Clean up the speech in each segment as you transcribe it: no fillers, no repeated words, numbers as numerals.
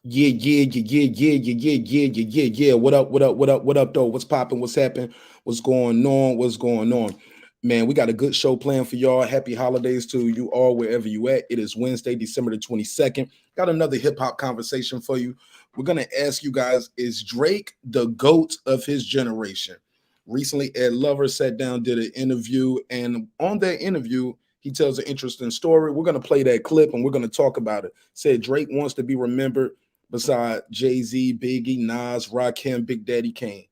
Yeah. What up, though? What's popping? What's happening? What's going on? What's going on? Man, we got a good show planned for y'all. Happy holidays to you all, wherever you at. It is Wednesday, December the 22nd. Got another hip-hop conversation for you. We're going to ask you guys, is Drake the GOAT of his generation? Recently, Ed Lover sat down, did an interview, and on that interview, he tells an interesting story. We're going to play that clip, and we're going to talk about it. Said Drake wants to be remembered beside Jay-Z, Biggie, Nas, Rakim, Big Daddy Kane.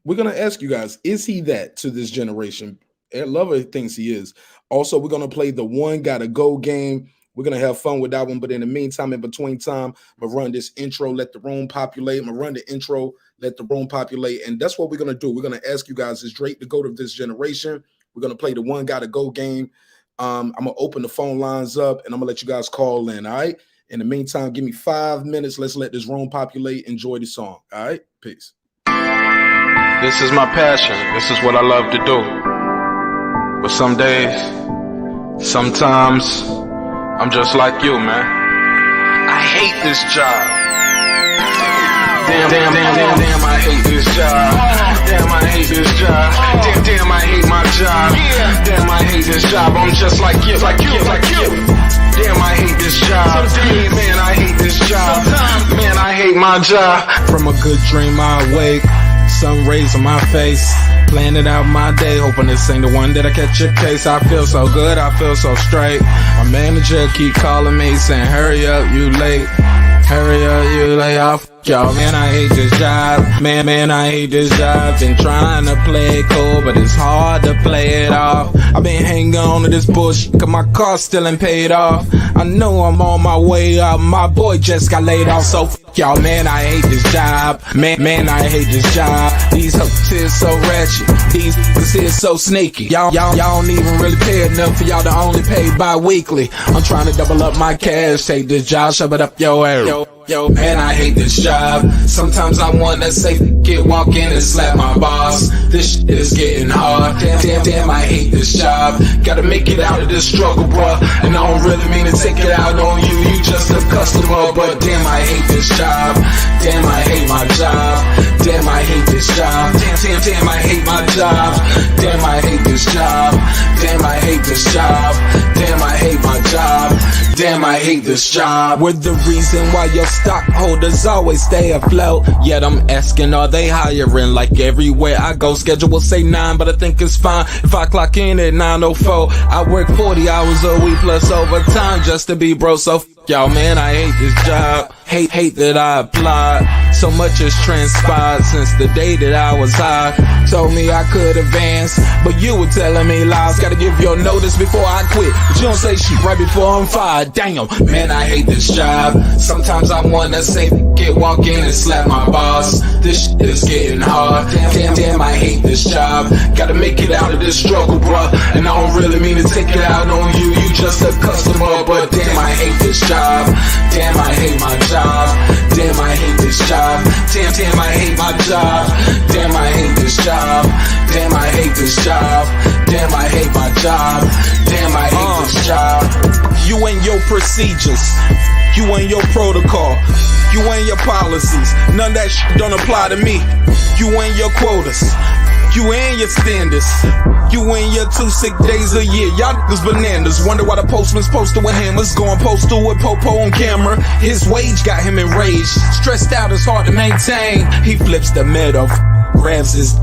We're going to ask you guys, is he that to this generation? Ed Lover thinks he is. Also, we're going to play the One Gotta Go game. We're going to have fun with that one. But in the meantime, in between time, I'm going to run this intro, let the room populate. I'm going to run the intro, let the room populate. And that's what we're going to do. We're going to ask you guys, is Drake the GOAT of this generation? We're going to play the One Gotta Go game. I'm going to open the phone lines up, and I'm going to let you guys call in, all right? In the meantime, give me 5 minutes. Let's let this room populate. Enjoy the song, all right? Peace. This is my passion. This is what I love to do. But some days, sometimes, I'm just like you, man. I hate this job. Damn, I hate this job. Damn, I hate this job. Damn, I hate my job. Damn, I hate this job. I'm just like you. Damn, I hate this job. Man, I hate this job. Man, I hate my job. From a good dream I wake, sun rays on my face, planning out my day, hoping this ain't the one that I catch a case. I feel so good, I feel so straight. My manager keep calling me saying, hurry up, you late. Hurry up, you lay off. Y'all, man, I hate this job. Man, I hate this job. Been trying to play it cool, but it's hard to play it off. I've been hanging on to this bullshit, cause my car still ain't paid off. I know I'm on my way up. My boy just got laid off, so y'all, man, I hate this job. Man, I hate this job. These hoes is so ratchet. These hoes is so sneaky. Y'all don't even really pay enough for y'all to only pay bi-weekly. I'm trying to double up my cash. Take this job, shove it up your ass. Yo, man, I hate this job. Sometimes I wanna say, walk in and slap my boss. This shit is getting hard. Damn, I hate this job. Gotta make it out of this struggle, bruh. And I don't really mean to take it out on you. You just a customer, but damn, I hate this job. Damn, I hate my job. Damn, I hate this job. Damn, I hate my job. Damn, I hate this job. Damn, I hate this job. Damn, I hate my job. Damn, I hate this job. We're the reason why your stockholders always stay afloat. Yet I'm asking, are they hiring? Like everywhere I go, schedule will say 9, but I think it's fine if I clock in at 9:04. I work 40 hours a week plus overtime just to be bro. So y'all, man, I hate this job. Hate that I applied. So much has transpired since the day that I was high. Told me I could advance, but you were telling me lies. Gotta give your notice before I quit, but you don't say shit right before I'm fired. Damn, man, I hate this job. Sometimes I wanna say, walk in and slap my boss. This shit is getting hard. Damn, I hate this job. Gotta make it out of this struggle, bruh. And I don't really mean to take it out on you. You just a customer, but damn, I hate this job. Damn, I hate my job. Damn, I hate this job. Damn, I hate my job. Damn, I hate this job. Damn, I hate this job. Damn, I hate my job. Damn, I hate this job. You and your procedures, you and your protocol, you and your policies, none of that shit don't apply to me. You and your quotas, you and your standards, you and your 2 sick days a year. Y'all niggas bananas. Wonder why the postman's posted with hammers, going postal with Popo on camera. His wage got him enraged, stressed out, it's hard to maintain. He flips the middle, grabs his.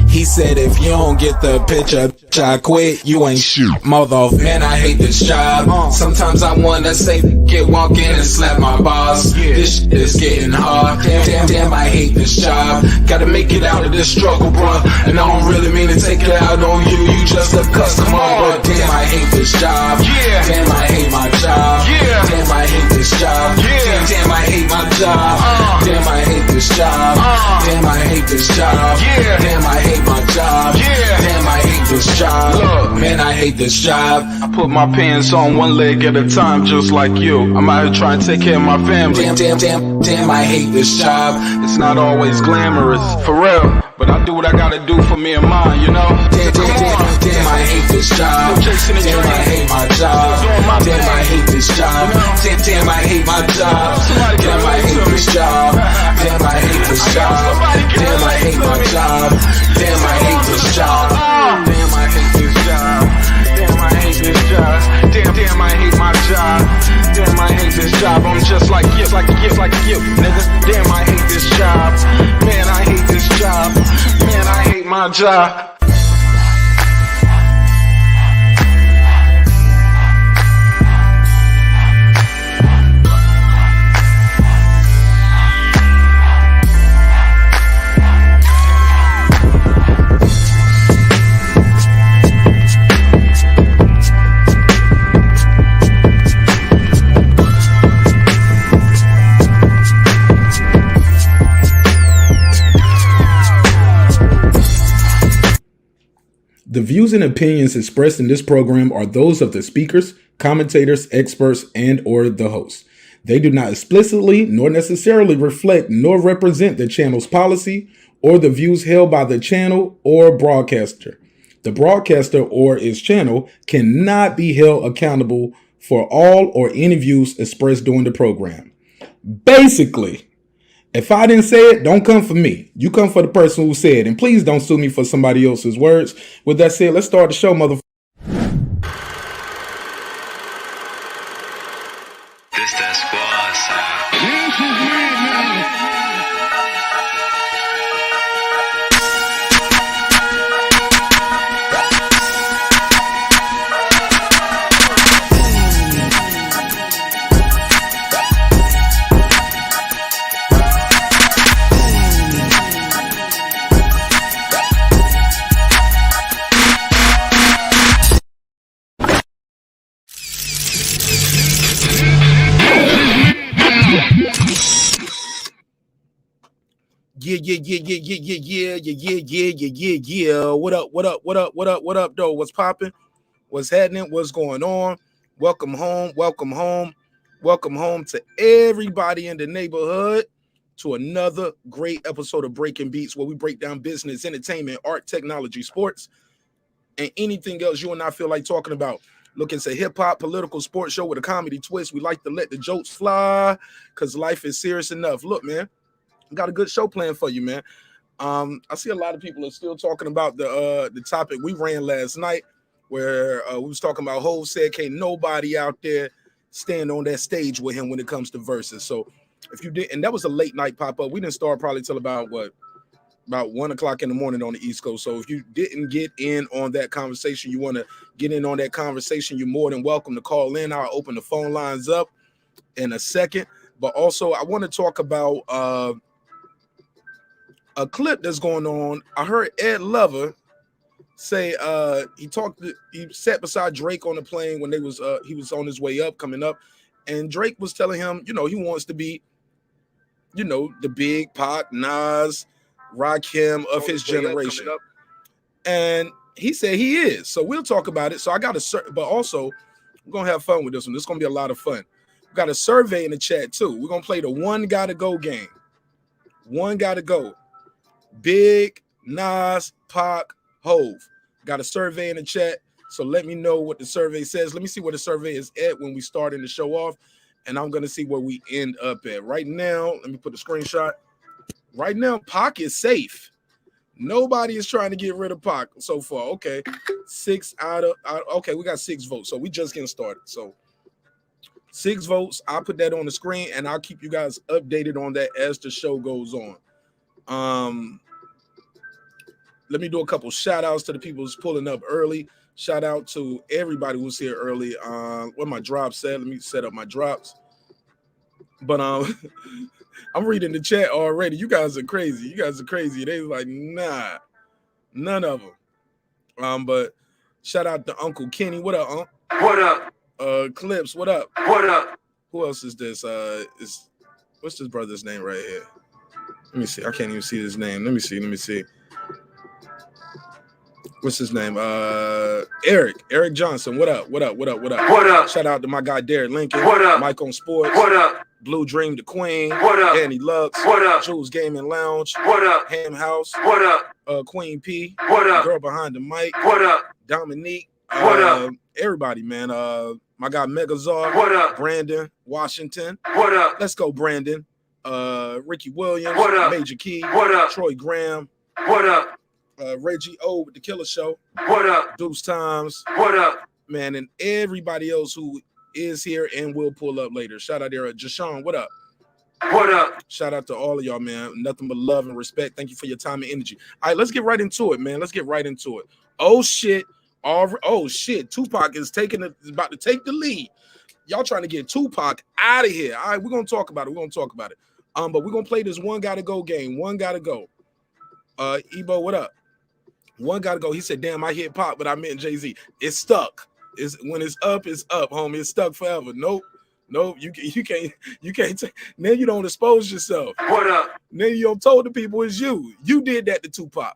He said, if you don't get the picture, I quit, you ain't shoot. Mother, man, I hate this job. Sometimes I wanna say, walk in and slap my boss. This shit is getting hard. Damn, I hate this job. Gotta make it out of this struggle, bruh. And I don't really mean to take it out on you. You just a customer, but damn, I hate this job. Damn, I hate my job. Damn, I hate this job. Damn, I hate my job. Damn, I hate this job. Damn, I hate this job. Damn, I hate my job. Damn, I hate this job. Look, man, I hate this job. I put my pants on one leg at a time, just like you. I'm out here trying to take care of my family. Damn, I hate this job. It's not always glamorous, for real, but I do what I gotta do for me and mine, you know? Damn, I hate this job. Damn, I hate my job. Damn, I hate this job. Damn, I hate hate my job. Damn, I hate this job. Damn, I hate this job. Damn, I hate my job. Damn, I hate this job. Damn, I hate this job. Damn, I hate this job. Damn, I hate my job. Damn, I hate this job. I'm just like you, nigga. Damn, I hate this job. Man, I hate this job. Man, I hate my job. The views and opinions expressed in this program are those of the speakers, commentators, experts, and or the host. They do not explicitly nor necessarily reflect nor represent the channel's policy or the views held by the channel or broadcaster. The broadcaster or its channel cannot be held accountable for all or any views expressed during the program. Basically, if I didn't say it, don't come for me. You come for the person who said it. And please don't sue me for somebody else's words. With that said, let's start the show, motherfucker. This that squad sound. Yeah. What up, though? What's popping? What's happening? What's going on? Welcome home to everybody in the neighborhood to another great episode of Breaking Beats, where we break down business, entertainment, art, technology, sports, and anything else you and I feel like talking about. Look, it's a hip-hop political sports show with a comedy twist. We like to let the jokes fly because life is serious enough. Look, man, got a good show planned for you, man. I see a lot of people are still talking about the topic we ran last night, where we was talking about Hov said can't nobody out there stand on that stage with him when it comes to verses. So if you did, and that was a late night pop up. We didn't start probably till about 1 o'clock in the morning on the East Coast. So if you didn't get in on that conversation, you want to get in on that conversation, you're more than welcome to call in. I'll open the phone lines up in a second. But also I want to talk about a clip that's going on. I heard Ed Lover say he sat beside Drake on the plane when he was on his way up, coming up, and Drake was telling him, he wants to be, the big Pac, Nas, Rakim of his generation. And he said he is. So we'll talk about it. So I got but also we're gonna have fun with this one. This is gonna be a lot of fun. We got a survey in the chat too. We're gonna play the one gotta go game. One gotta go. Big, Nas, Pac, Hov. Got a survey in the chat, so let me know what the survey says. Let me see where the survey is at when we starting the show off, and I'm gonna see where we end up at. Right now, let me put the screenshot. Right now, Pac is safe. Nobody is trying to get rid of Pac so far. Okay, 6 out of okay, we got 6 votes, so we just getting started. So 6 votes. I'll put that on the screen, and I'll keep you guys updated on that as the show goes on. Let me do a couple shout outs to the people who's pulling up early. Shout out to everybody who's here early. Where my drops at? Let me set up my drops. But I'm reading the chat already. You guys are crazy. They was like, nah, none of them. But shout out to Uncle Kenny. What up, Unc? What up? Clips. What up? What up? Who else is this? What's this brother's name right here? Let me see. I can't even see his name. Let me see. What's his name? Eric Johnson. What up? What up? Shout out to my guy Derek Lincoln. What up? Mike on Sports. What up? Blue Dream the Queen. What up? Danny Lux. What up? Jules Gaming Lounge. What up? Ham House. What up? Queen P. What up? Girl behind the mic. What up? Dominique. What up? Everybody, man. My guy Megazord. What up? Brandon Washington. What up? Let's go, Brandon. Ricky Williams. What up? Major Key. What up? Troy Graham. What up? Reggie O with the Killer Show. What up? Deuce Times. What up? Man, and everybody else who is here and will pull up later. Shout out there. Jashawn, what up? What up? Shout out to all of y'all, man. Nothing but love and respect. Thank you for your time and energy. All right, let's get right into it, man. Let's get right into it. Oh shit. Oh shit. Tupac is about to take the lead. Y'all trying to get Tupac out of here. All right, we're gonna talk about it. But we're gonna play this one gotta go game. One gotta go. Ebo, what up? One gotta go. He said, damn, I hit Pop, but I meant Jay-Z. It's stuck. When it's up, homie. It's stuck forever. Nope. You can't then you don't expose yourself. What up? Then you don't told the people it's you. You did that to Tupac.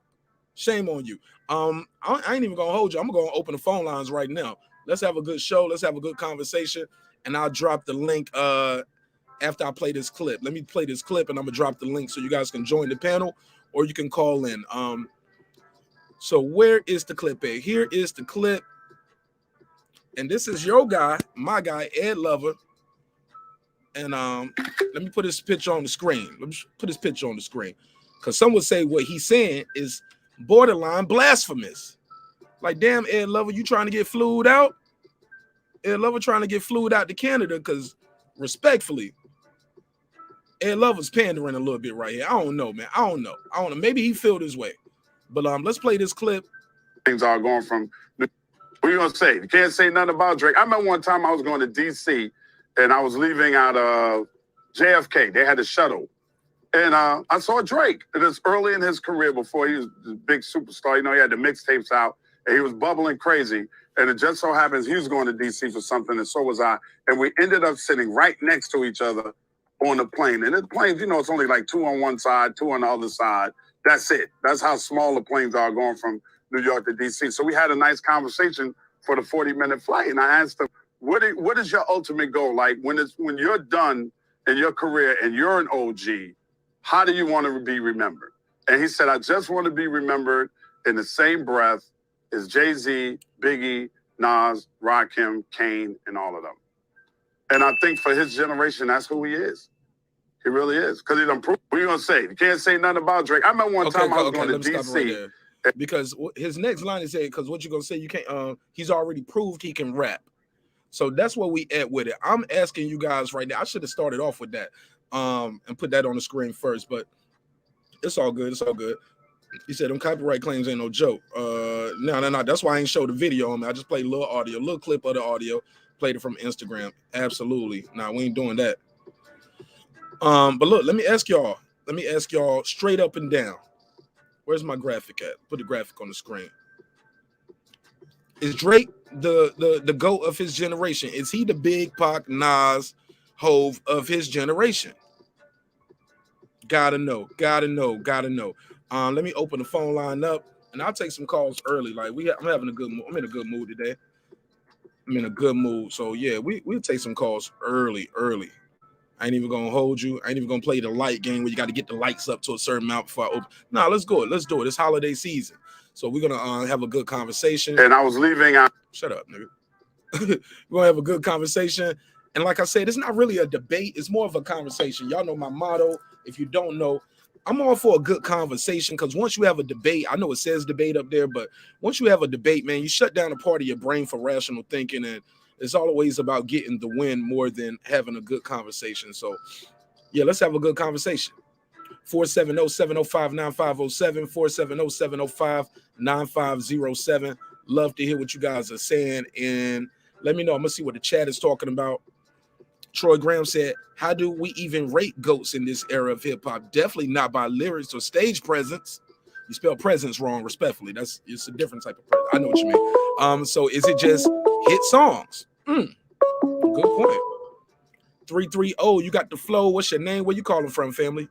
Shame on you. I ain't even gonna hold you. I'm gonna open the phone lines right now. Let's have a good show. Let's have a good conversation. And I'll drop the link after I play this clip. Let me play this clip and I'm gonna drop the link so you guys can join the panel or you can call in. So where is the clip at? Here is the clip. And this is your guy, my guy, Ed Lover. And let me put his picture on the screen. Let me put his picture on the screen. Because some would say what he's saying is borderline blasphemous. Like, damn, Ed Lover, you trying to get flued out? Ed Lover trying to get flued out to Canada because, respectfully, Ed Lover's pandering a little bit right here. I don't know, man. I don't know. Maybe he feel this way. But let's play this clip. Things are going from, what are you going to say? You can't say nothing about Drake. I remember one time I was going to D.C., and I was leaving out of JFK. They had a shuttle. And I saw Drake. It was early in his career before he was the big superstar. You know, he had the mixtapes out, and he was bubbling crazy. And it just so happens he was going to D.C. for something, and so was I. And we ended up sitting right next to each other on the plane. And the planes, you know, it's only like 2 on one side, 2 on the other side. That's it. That's how small the planes are going from New York to D.C. So we had a nice conversation for the 40-minute flight. And I asked him, what is your ultimate goal? Like when you're done in your career and you're an OG, how do you want to be remembered? And he said, I just want to be remembered in the same breath as Jay-Z, Biggie, Nas, Rakim, Kane, and all of them. And I think for his generation, that's who he is. He really is. Because he done proved. What are you going to say? You can't say nothing about Drake. I remember one time I was going to D.C. Right, because his next line is, because what you're going to say, you can't, he's already proved he can rap. So that's where we at with it. I'm asking you guys right now. I should have started off with that and put that on the screen first, but it's all good. It's all good. He said them copyright claims ain't no joke. No. That's why I ain't showed the video on me. I just played a little audio, a little clip of the audio, played it from Instagram. Absolutely. Nah, we ain't doing that. But look, let me ask y'all straight up and down. Where's my graphic at? Put the graphic on the screen. Is Drake the GOAT of his generation? Is he the Big Pac, Nas, Hove of his generation? Gotta know. Let me open the phone line up, and I'll take some calls early. Like I'm having a good mood. I'm in a good mood today. I'm in a good mood. So yeah, we'll take some calls early. I ain't even gonna hold you. I ain't even gonna play the light game where you got to get the lights up to a certain amount before I open. Nah, let's go. Let's do it. It's holiday season. So we're gonna have a good conversation. And I was leaving out. Shut up, nigga. We're gonna have a good conversation. And like I said, it's not really a debate, it's more of a conversation. Y'all know my motto. If you don't know, I'm all for a good conversation, because once you have a debate, I know it says debate up there, but once you have a debate, man, you shut down a part of your brain for rational thinking, and it's always about getting the win more than having a good conversation. So yeah, let's have a good conversation. 470-705-9507, 470-705-9507. Love to hear what you guys are saying, and let me know. I'm gonna see what the chat is talking about. Troy Graham said, how do we even rate GOATs in this era of hip-hop? Definitely not by lyrics or stage presence. You spell presence wrong, respectfully. It's a different type of presence. I know what you mean. So is it just hit songs? Good point. 330, you got the flow. What's your name? Where you calling from, family?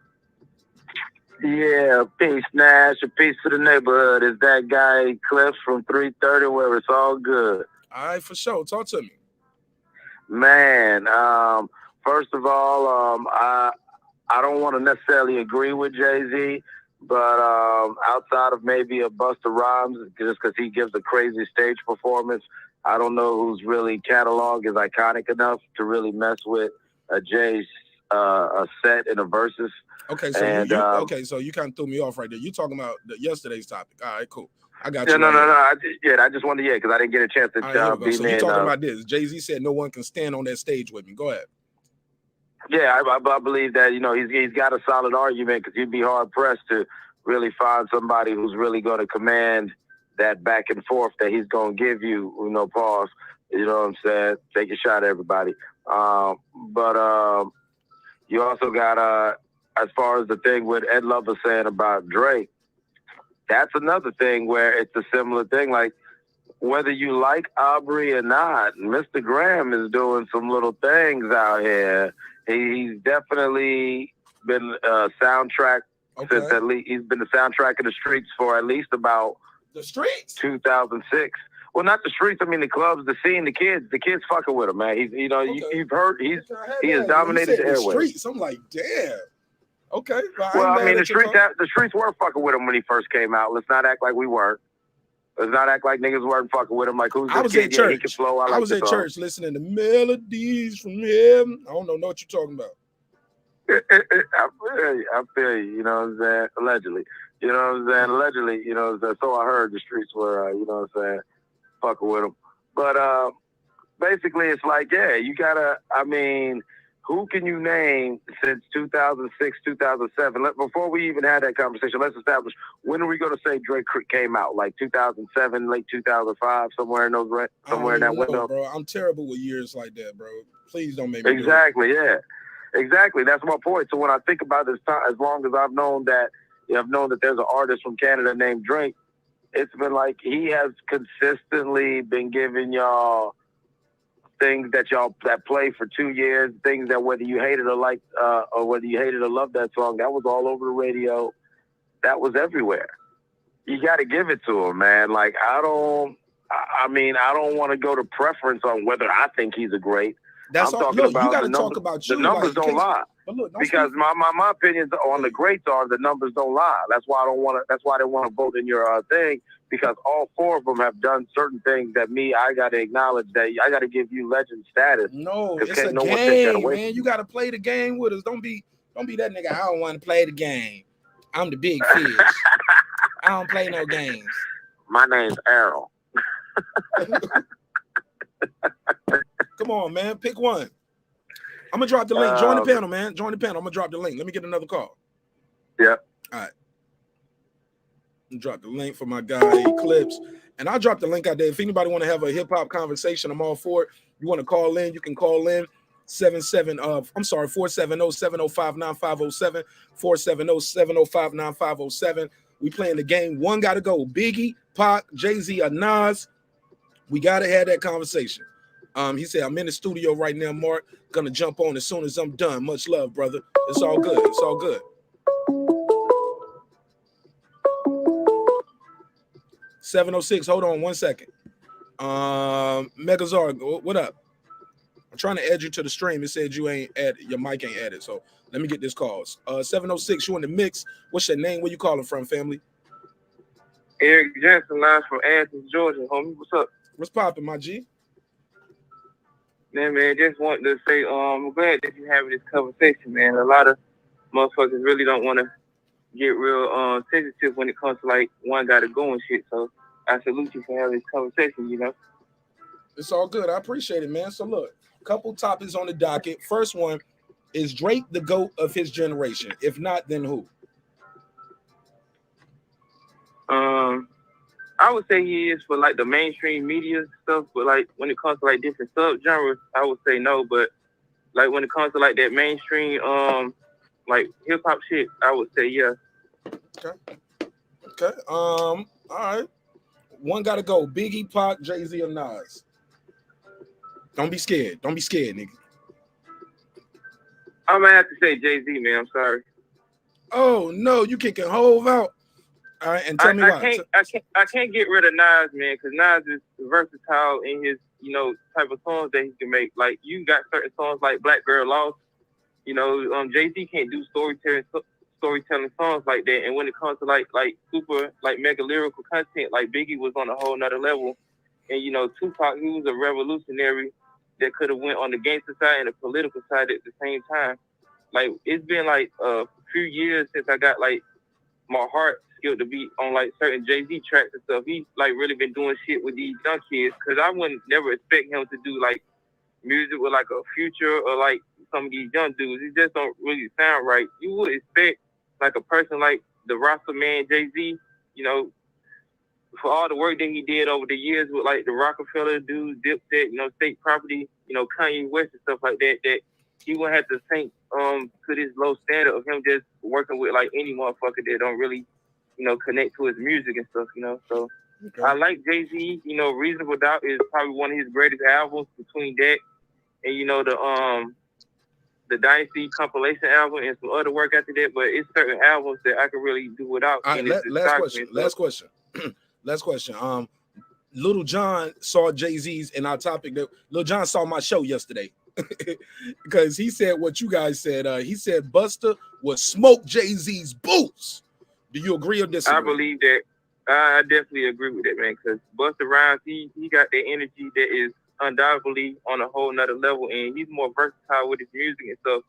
Yeah, peace, Nash, and peace to the neighborhood. It's that guy, Cliff, from 330, where it's all good. All right, for sure. Talk to me. Man, first of all, I don't want to necessarily agree with Jay-Z, but outside of maybe a Busta Rhymes, just because he gives a crazy stage performance, I don't know whose really catalog is iconic enough to really mess with a Jay's a set in a versus. Okay, so and, so you kind of threw me off right there. You talking about yesterday's topic? All right, cool. I got you. No. Right I just wanted because I didn't get a chance to be so you talking about this? Jay-Z said no one can stand on that stage with me. Go ahead. Yeah, I believe that he's got a solid argument because you'd be hard pressed to really find somebody who's really going to command that back and forth that he's going to give you. Pause. You know what I'm saying? Take a shot, everybody. But you also got as far as the thing with Ed Lover saying about Drake, that's another thing where it's a similar thing. Like, whether you like Aubrey or not, Mr. Graham is doing some little things out here. He's definitely been a soundtrack since at least he's been the soundtrack of the streets for at least about the streets 2006. Well, not the streets. I mean the clubs, the scene, the kids. The kids fucking with him, man. You've heard he has dominated the airwaves. Streets. I'm like, damn. Okay. Well, I mean the streets were fucking with him when he first came out. Let's not act like we weren't. Let's not act like niggas weren't fucking with him. Like, who's I was kid? at church. He can flow. I was at church listening to melodies from heaven. I don't know what you're talking about. I feel you. You know what I'm saying? Allegedly. You know what I'm saying? Allegedly. You know what I'm saying? So I heard the streets were, you know what I'm saying, fucking with him. But basically, it's like, yeah, you gotta. I mean, who can you name since 2006, 2007? Before we even had that conversation, let's establish when are we going to say Drake came out? Like 2007, late 2005, somewhere in that window. Bro, I'm terrible with years like that, bro. Please don't make me exactly. Yeah, exactly. That's my point. So when I think about this time, as long as I've known that there's an artist from Canada named Drake, it's been like he has consistently been giving y'all things that play for 2 years, things that whether you hated or liked, or whether you hated or loved that song, that was all over the radio. That was everywhere. You got to give it to him, man. Like, I don't want to go to preference on whether I think he's a great. That's I'm all. talking Look, about you got to the talk about you. The numbers don't lie. But look, because my opinions on the greats are the numbers don't lie. That's why I don't want to. That's why I didn't want to vote in your thing, because all four of them have done certain things that I got to acknowledge that I got to give you legend status. No, it's a game, man. You got to play the game with us. Don't be that nigga. I don't want to play the game. I'm the big fish. I don't play no games. My name's Errol. Come on, man. Pick one. I'm gonna drop the link. Join the panel, man. Join the panel. I'm gonna drop the link. Let me get another call. Yeah. All right. Drop the link for my guy Eclipse, and I'll drop the link out there. If anybody want to have a hip hop conversation, I'm all for it. You want to call in? You can call in 470-705-9507. 470-705-9507. We playing the game. One got to go. Biggie, Pac, Jay-Z, or Nas. We gotta have that conversation. He said, I'm in the studio right now, Mark. Gonna jump on as soon as I'm done. Much love, brother. It's all good. It's all good. 706. Hold on 1 second. Megazard, what up? I'm trying to add you to the stream. It said you ain't added, your mic ain't added. So let me get this call. 706, you in the mix. What's your name? Where you calling from, family? Eric Johnson, live from Athens, Georgia. Homie, what's up? What's popping, my G? Man, just wanted to say, I'm glad that you're having this conversation, man. A lot of motherfuckers really don't want to get real sensitive when it comes to, like, one got to go and shit. So I salute you for having this conversation, you know? It's all good. I appreciate it, man. So look, a couple topics on the docket. First one, is Drake the GOAT of his generation? If not, then who? I would say he is for like the mainstream media stuff, but like when it comes to like different subgenres, I would say no. But like when it comes to like that mainstream, like hip hop shit, I would say yeah. Okay. All right. One gotta go. Biggie, Pac, Jay-Z, or Nas? Don't be scared. Don't be scared, nigga. I'm gonna have to say Jay-Z, man. I'm sorry. Oh no, you kicking Hove out. All right, and tell me why. I can't get rid of Nas, man, because Nas is versatile in his, you know, type of songs that he can make. Like you got certain songs like Black Girl Lost. You know, Jay-Z can't do storytelling songs like that. And when it comes to like super like mega lyrical content, like Biggie was on a whole nother level. And you know, Tupac, he was a revolutionary that could have went on the gangster side and the political side at the same time. Like, it's been like a few years since I got like my heart skilled to be on like certain Jay-Z tracks and stuff. He's like really been doing shit with these young kids, because I wouldn't never expect him to do like music with like a Future or like some of these young dudes. It just don't really sound right. You would expect like a person like the Rasta man Jay-Z, you know, for all the work that he did over the years with like the Rockefeller dudes, Dipset, you know, State Property, you know, Kanye West and stuff like that, that he wouldn't have to sink to this low standard of him just working with like any motherfucker that don't really, you know, connect to his music and stuff, you know. So I like Jay-Z, you know, Reasonable Doubt is probably one of his greatest albums. Between that and, you know, the Dynasty compilation album and some other work after that, but it's certain albums that I can really do without. All right, last question. Lil Jon saw Jay-Z's in our topic. That Lil Jon saw my show yesterday because he said what you guys said. He said Busta would smoke Jay-Z's boots. Do you agree or disagree? I believe that. I definitely agree with that, man, because Busta Rhymes, he got that energy that is undoubtedly on a whole nother level, and he's more versatile with his music and stuff.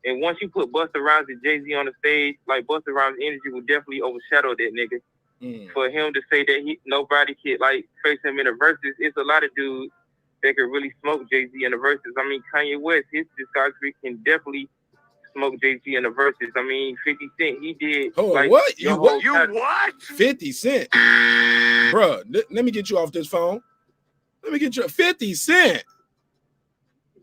And once you put Busta Rhymes and Jay-Z on the stage, like Busta Rhymes' energy will definitely overshadow that nigga. For him to say that nobody could like face him in the verses, it's a lot of dudes that could really smoke Jay-Z in the verses. I mean, Kanye West, his discography can definitely smoke Jay-Z in the verses. I mean, 50 Cent, he did. Oh, like, what? You what? 50 Cent. Bruh, let me get you off this phone. Let me get you 50 Cent.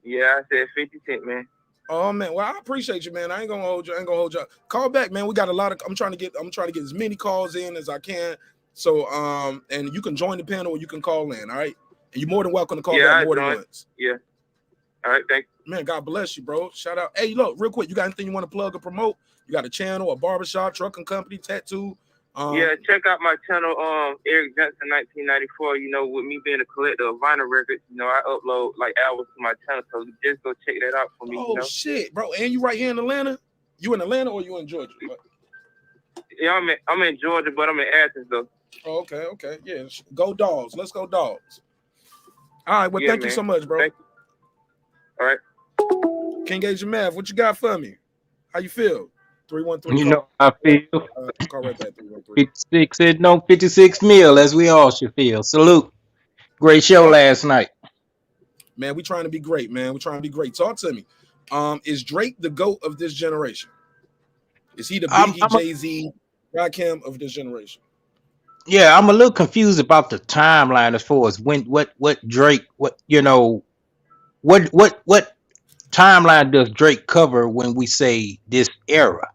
Yeah, I said 50 Cent, man. Oh man, well, I appreciate you, man. I ain't gonna hold you. Call back, man. We got a lot of. I'm trying to get as many calls in as I can. So, and you can join the panel or you can call in. All right, and you're more than welcome to call back more than once. Yeah. All right, thanks. Man, God bless you, bro. Shout out. Hey, look, real quick. You got anything you want to plug or promote? You got a channel, a barbershop, trucking company, tattoo. Yeah, check out my channel, Eric Johnson 1994. You know, with me being a collector of vinyl records, you know, I upload like albums to my channel, so just go check that out for me. Oh, you know? Shit, bro. And you right here in Atlanta? You in Atlanta or you in Georgia? Yeah, I'm in Georgia, but I'm in Athens though. Oh, okay. Yeah, go Dogs. Let's go Dogs. All right, well, thank you so much, bro. Thank you. All right. King Agent Mav, what you got for me? How you feel? 313. You know how I feel. Call right back. 313. 56 said no, 56 mil, as we all should feel. Salute. Great show last night. Man, we trying to be great, man. We're trying to be great. Talk to me. Is Drake the GOAT of this generation? Is he the Biggie, Jay-Z, Rakim of this generation? Yeah, I'm a little confused about the timeline as far as when what Drake, what timeline does Drake cover when we say this era?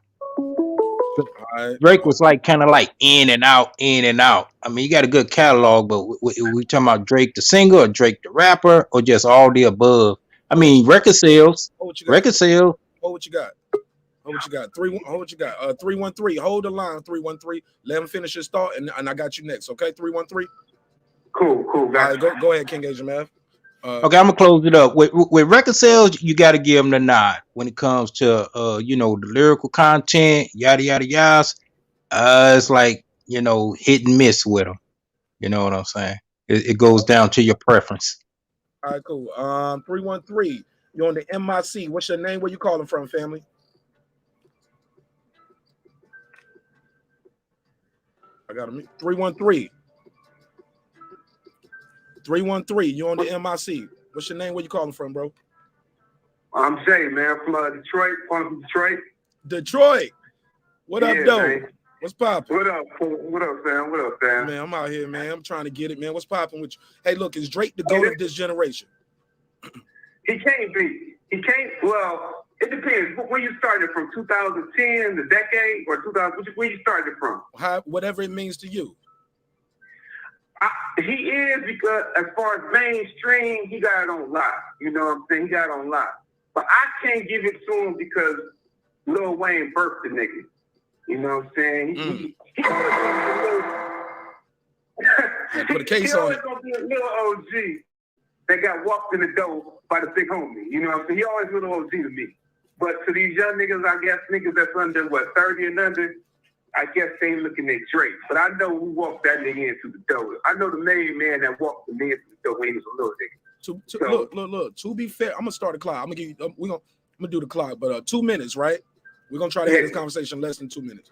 Drake was like kind of like in and out. I mean, you got a good catalog, but we talking about Drake the singer or Drake the rapper or just all the above? I mean, record sales. What you got? 313. Hold the line. 313. Let him finish his thought, and I got you next. Okay, 313. Cool. All right, go ahead, King Agent Mav. Okay, I'm gonna close it up with record sales. You got to give them the nod when it comes to the lyrical content, yada yada yada. It's like hit and miss with them. You know what I'm saying? It goes down to your preference. All right, cool. 313. You're on the MIC. What's your name? Where you calling from, family? I got him. 313. 313. You on the MIC. What's your name? Where you calling from, bro? I'm Jay, man, from Detroit. From Detroit. Detroit. What up, though? Man. What's poppin'? What up, Sam? Man, I'm out here, man. I'm trying to get it, man. What's poppin' with you? Hey, look, is Drake the GOAT of this generation? He can't be. He can't. Well, it depends. Where you started from? 2010, the decade, or 2000? Where you started from? Whatever it means to you. He is, because as far as mainstream, he got it on lock. You know what I'm saying? He got it on lock. But I can't give it to him because Lil Wayne birthed the nigga. You know what I'm saying? He put a case on it. He's always gonna be a little OG that got walked in the door by the big homie. You know what I'm saying? He always a little OG to me. But to these young niggas, I guess niggas that's under 30 and under, I guess they looking at Drake, but I know who walked that nigga in through the door. I know the main man that walked the man through the door when he was a little nigga. Look. To be fair, I'm gonna start the clock. I'm gonna give you. I'm gonna do the clock, but 2 minutes, right? We're gonna try to have this conversation less than 2 minutes.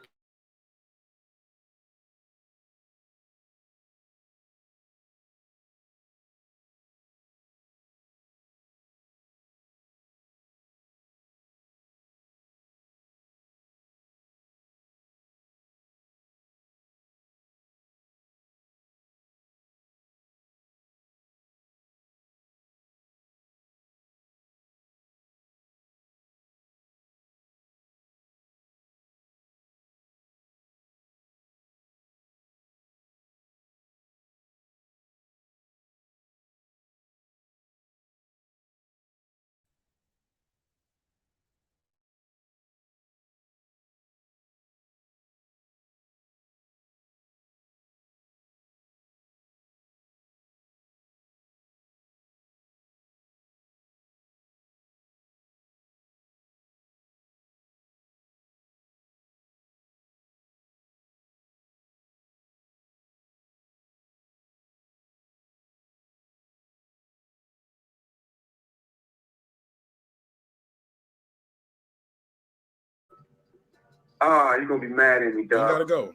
You're gonna be mad at me, dog. You gotta go.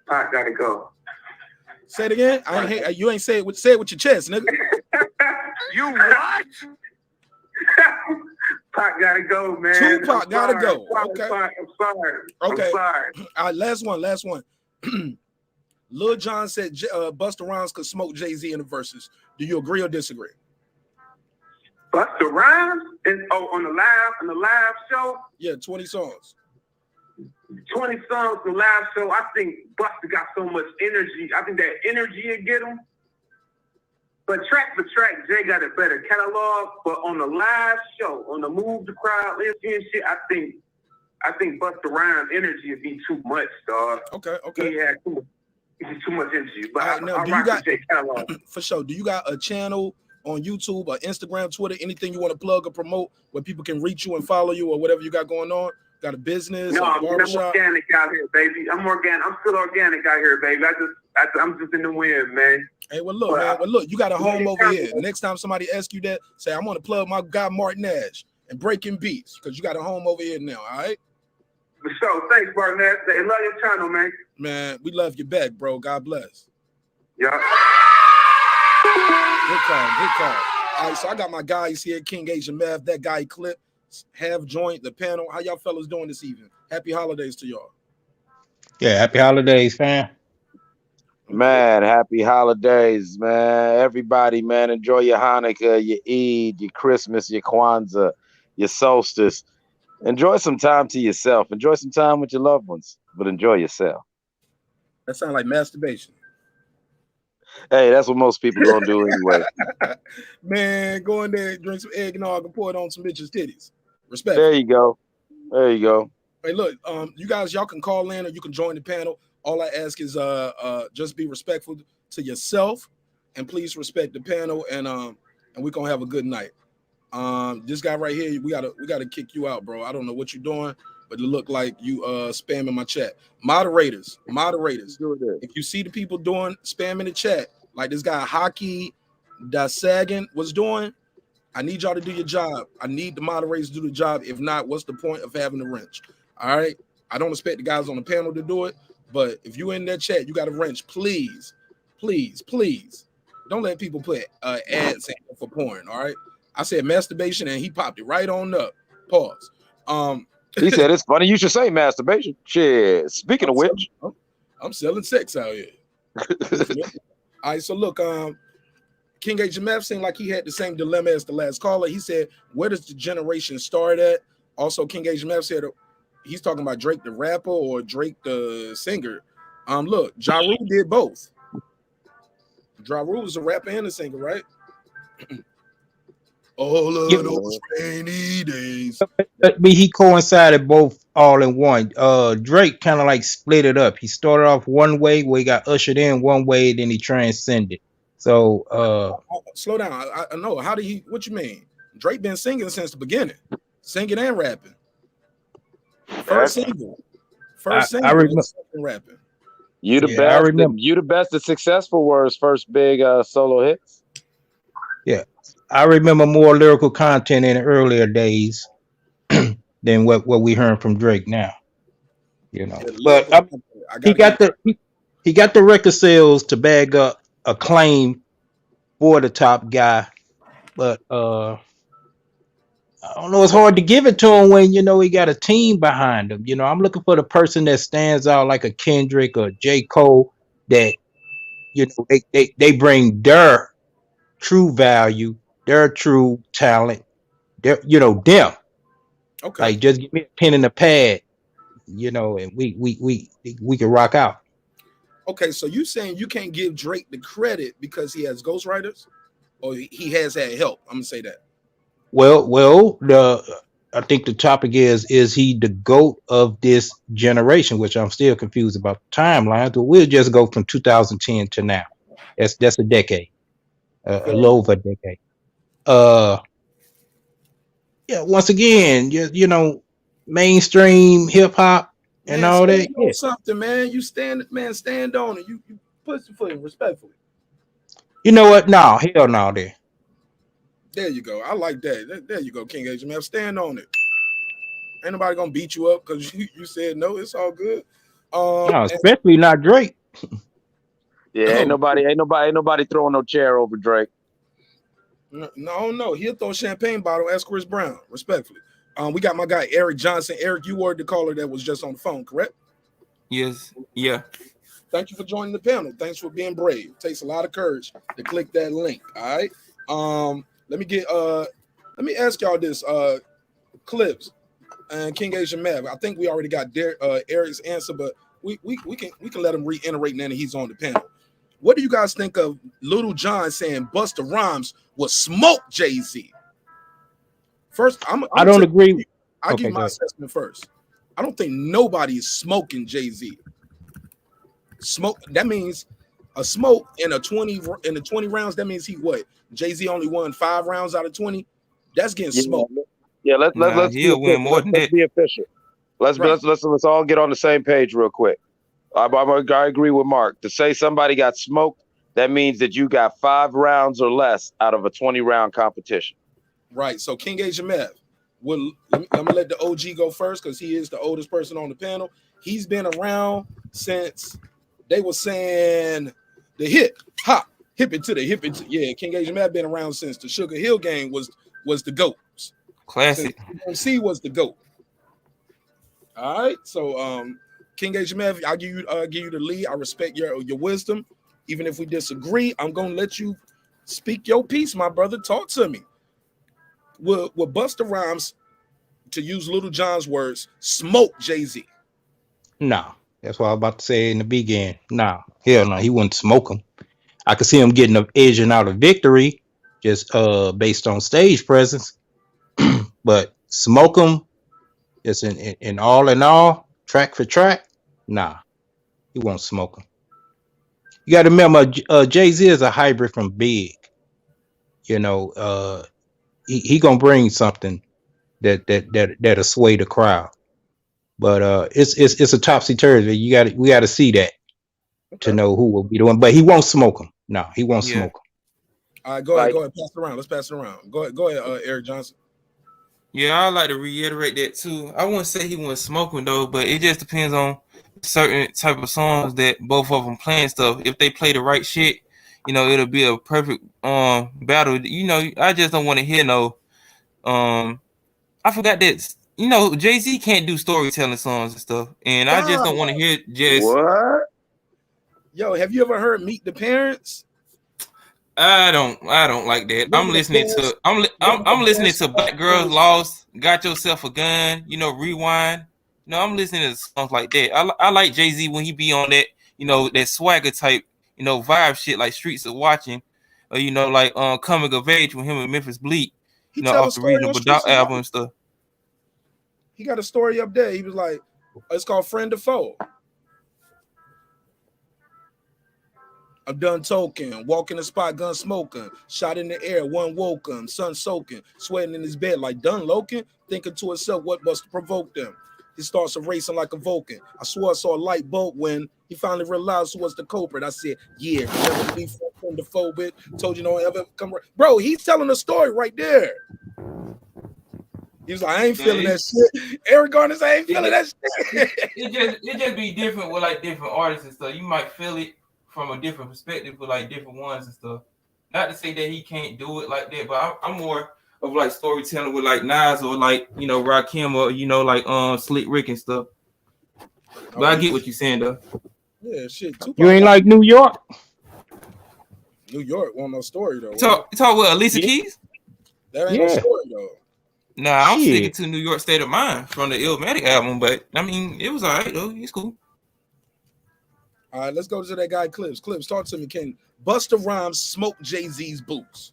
Pac gotta go. Say it again. You ain't say it with your chest, nigga. You what? Pac gotta go, man. Tupac gotta go. Okay. I'm sorry. Okay. I'm sorry. All right, last one. Lil Jon said Busta Rhymes could smoke Jay-Z in the verses. Do you agree or disagree? Busta Rhymes? On the live show? Yeah, 20 songs. 20 songs the live show. I think Busta got so much energy. I think that energy will get him. But track for track, Jay got a better catalog. But on the live show, on the move the crowd, and shit, I think Busta Rhymes' energy would be too much, dog. Okay. He had too much energy. But right, now, I rock the Jay catalog. For sure. Do you got a channel on YouTube or Instagram, Twitter, anything you want to plug or promote where people can reach you and follow you or whatever you got going on? Got a business? No, I'm organic out here, baby. I'm still organic out here, baby. I'm just in the wind, man. Hey, well, look, man. Well, look, you got a home over here. Next time somebody asks you that, say, I'm going to plug my guy marqnash and Breaking Beats because you got a home over here now, all right? For sure. Thanks, marqnash. Hey, love your channel, man. Man, we love you back, bro. God bless. Yeah. Good call. All right, so I got my guys here, King Asian Math, that guy Clip, Have Joint, the panel. How y'all fellas doing this evening? Happy holidays to y'all. Yeah, happy holidays, fam. Man, happy holidays, man. Everybody, man, enjoy your Hanukkah, your Eid, your Christmas, your Kwanzaa, your solstice. Enjoy some time to yourself. Enjoy some time with your loved ones, but enjoy yourself. That sounds like masturbation. Hey, that's what most people gonna do anyway. Man, go in there, drink some eggnog, and pour it on some bitches' titties. Respect. There you go. Hey, look, you guys, y'all can call in or you can join the panel. All I ask is just be respectful to yourself and please respect the panel and we're gonna have a good night. This guy right here, we gotta kick you out, bro. I don't know what you're doing, but it look like you spamming my chat. Moderators. If you see the people doing spam in the chat, like this guy Hockey Dasagan was doing, I need y'all to do your job. I need the moderators to do the job. If not, what's the point of having the wrench? All right. I don't expect the guys on the panel to do it, but if you in that chat, you got a wrench. Please. Don't let people put ads in for porn. All right. I said masturbation and he popped it right on up. Pause. He said it's funny you should say masturbation. Shit. Speaking of which, I'm selling sex out here. All right, so look, King HMF seemed like he had the same dilemma as the last caller. He said, where does the generation start at? Also, King HMF said he's talking about Drake the rapper or Drake the singer. Look, Ja Rule did both. Ja Rule was a rapper and a singer, right? All of those rainy days. But he coincided both all in one. Drake kind of like split it up. He started off one way where he got ushered in one way, then he transcended. So slow down. I know. How did he? What you mean? Drake been singing since the beginning, singing and rapping. First First I remember. rapping. You the Yeah, I best. remember. You the best. The successful were his first big solo hits. Yeah, I remember more lyrical content in the earlier days than what we heard from Drake now. You know, Yeah, the but lyrical content, I he gotta got give he got the record sales to bag up a claim for the top guy, but I don't know. It's hard to give it to him when he got a team behind him. I'm looking for the person that stands out like a Kendrick or J. Cole that they bring their true value, their true talent, them. okay. Like just give me a pen and a pad, and we can rock out. Okay, so you saying you can't give Drake the credit because he has ghostwriters, or he has had help? I'm gonna say that. Well, I think the topic is he the GOAT of this generation, which I'm still confused about the timeline. But we'll just go from 2010 to now. That's a decade, a Fair little enough. over a decade. Uh, yeah. Once again, mainstream hip hop and Man, all that. stand Yeah. on something, man. You stand on it. You pussyfoot respectfully. You know what? No, hell no, there. There you go. I like that. There you go, King H. Man, stand on it. Ain't nobody gonna beat you up because you said no. It's all good. No, especially not Drake. Yeah, ain't nobody throwing no chair over Drake. No. He'll throw a champagne bottle. Ask Chris Brown, respectfully. We got my guy Eric Johnson. Eric, you were the caller that was just on the phone, correct? Yes. Yeah. Thank you for joining the panel. Thanks for being brave. It takes a lot of courage to click that link. All right. Let me ask y'all this. Clips and King Asian Mav. I think we already got Eric's answer, but we can let him reiterate now that he's on the panel. What do you guys think of Lil Jon saying Busta Rhymes will smoke Jay-Z? First, I don't agree. I'll Okay, give you my assessment first. I don't think nobody is smoking Jay-Z. Smoke, that means a smoke in the 20 rounds. That means he what? Jay-Z only won 5 rounds out of 20. That's getting smoked. Yeah, let's he'll win more than that. be official. Let's all get on the same page real quick. I agree with Mark. To say somebody got smoked, that means that you got 5 rounds or less out of a 20-round competition. Right. So King Asian Mav, let me let the OG go first because he is the oldest person on the panel. He's been around since they were saying the hip it to the hip it to, yeah. King Asian Mav been around since the Sugar Hill game was the GOAT. Classic. C was the GOAT. All right. So King Asian Mav, I'll give you the lead. I respect your wisdom. Even if we disagree, I'm gonna let you speak your piece, my brother. Talk to me. Will Busta Rhymes, to use Lil Jon's words, smoke Jay-Z? No, that's what I was about to say in the beginning. No, hell no, he wouldn't smoke him. I could see him getting an edging out of victory just based on stage presence, but smoke him just in all, track for track. Nah, he won't smoke him. You got to remember, Jay-Z is a hybrid from Big. He gonna bring something that'll sway the crowd. But it's a topsy turvy. We got to see that to know who will be the one. But he won't smoke him. No, he won't smoke him. All right, go ahead. Pass it around. Let's pass it around. Go ahead, Eric Johnson. Yeah, I'd like to reiterate that too. I wouldn't say he wasn't smoking though, but it just depends on certain type of songs that both of them playing stuff. If they play the right shit, it'll be a perfect battle. I just don't want to hear no I forgot that Jay-Z can't do storytelling songs and stuff, and I just don't want to hear just what. Yo, have you ever heard Meet the Parents? I don't like that. I'm listening to Black Girls Lost, Got Yourself a Gun, Rewind. I'm listening to songs like that. I like Jay-Z when he be on that, that swagger type, vibe shit like Streets of Watching, or like Coming of Age with him and Memphis Bleak, off the Reasonable Doubt album and stuff. He got a story up there. He was like, it's called Friend or Foe. I'm done talking, walking the spot, gun smoking, shot in the air, one woke sun soaking, sweating in his bed like done loking, thinking to himself what must provoke them. He starts racing like a Vulcan. I swore I saw a light bulb when he finally realized who was the culprit. I said, yeah, never be from the phobic. Told you don't ever come. Bro, he's telling a story right there. He was like, I ain't feeling that shit. Eric Garner said, I ain't feeling that shit. It just be different with like different artists and stuff. You might feel it from a different perspective with like different ones and stuff. Not to say that he can't do it like that, but I'm more of like storytelling with like Nas or like, you know, Rakim or, you know, like Slick Rick and stuff. But I get what you're saying though. Yeah, shit. Tupac, You ain't like New York? New York, want no story though. Talk with Alicia Keys? That ain't no story though. Nah, I'm sticking to New York State of Mind from the Illmatic album, but I mean, it was all right though. It's cool. All right, let's go to that guy Clips. Clips, talk to me. Can Busta Rhymes smoke Jay-Z's boots?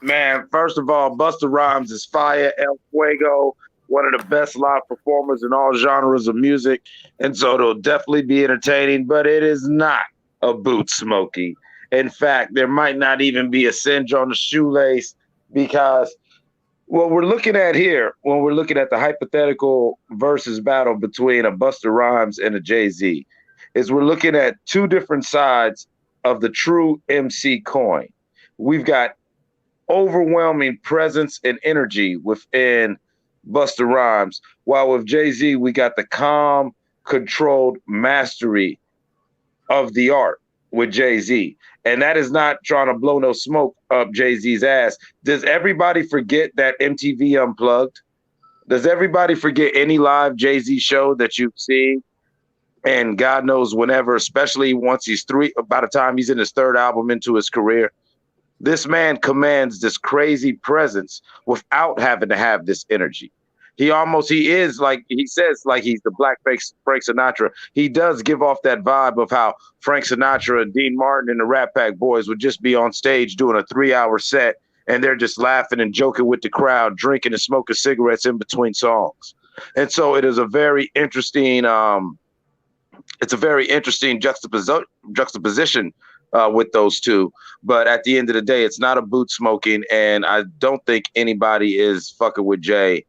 Man, first of all, Busta Rhymes is fire, El Fuego, one of the best live performers in all genres of music, and so it'll definitely be entertaining, but it is not a boot smoky. In fact, there might not even be a singe on the shoelace, because what we're looking at here, when we're looking at the hypothetical versus battle between a Busta Rhymes and a Jay-Z, is we're looking at two different sides of the true MC coin. We've got overwhelming presence and energy within Busta Rhymes, while with Jay-Z, we got the calm, controlled mastery of the art with Jay-Z. And that is not trying to blow no smoke up Jay-Z's ass. Does everybody forget that MTV Unplugged? Does everybody forget any live Jay-Z show that you've seen? And God knows whenever, especially once he's by the time he's in his third album into his career, this man commands this crazy presence without having to have this energy. He is like, he says like he's the black Frank Sinatra. He does give off that vibe of how Frank Sinatra and Dean Martin and the Rat Pack Boys would just be on stage doing a 3-hour set, and they're just laughing and joking with the crowd, drinking and smoking cigarettes in between songs. And so it is a very interesting, juxtaposition with those two. But at the end of the day, it's not a boot smoking, and I don't think anybody is fucking with Jay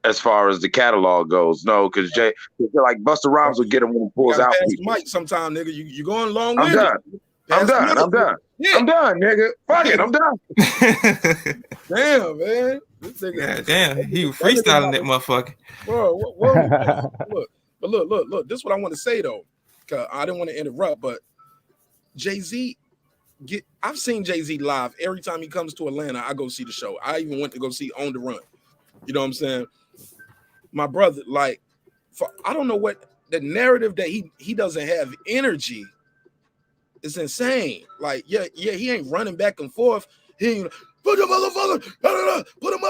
as far as the catalog goes. No, because Jay, like Busta Rhymes will get him when he pulls out. Mike sometime, nigga. You going long I'm with done. I'm done, nigga. Fuck it, I'm done. Damn, man. Yeah, damn, he was freestyling that motherfucker. Bro, look. This is what I want to say though, because I didn't want to interrupt, but Jay-Z, I've seen Jay-Z live. Every time he comes to Atlanta, I go see the show. I even went to go see On the Run. You know what I'm saying? My brother, like, I don't know what the narrative that he doesn't have energy is insane. Like, yeah, he ain't running back and forth. He ain't put your motherfucker,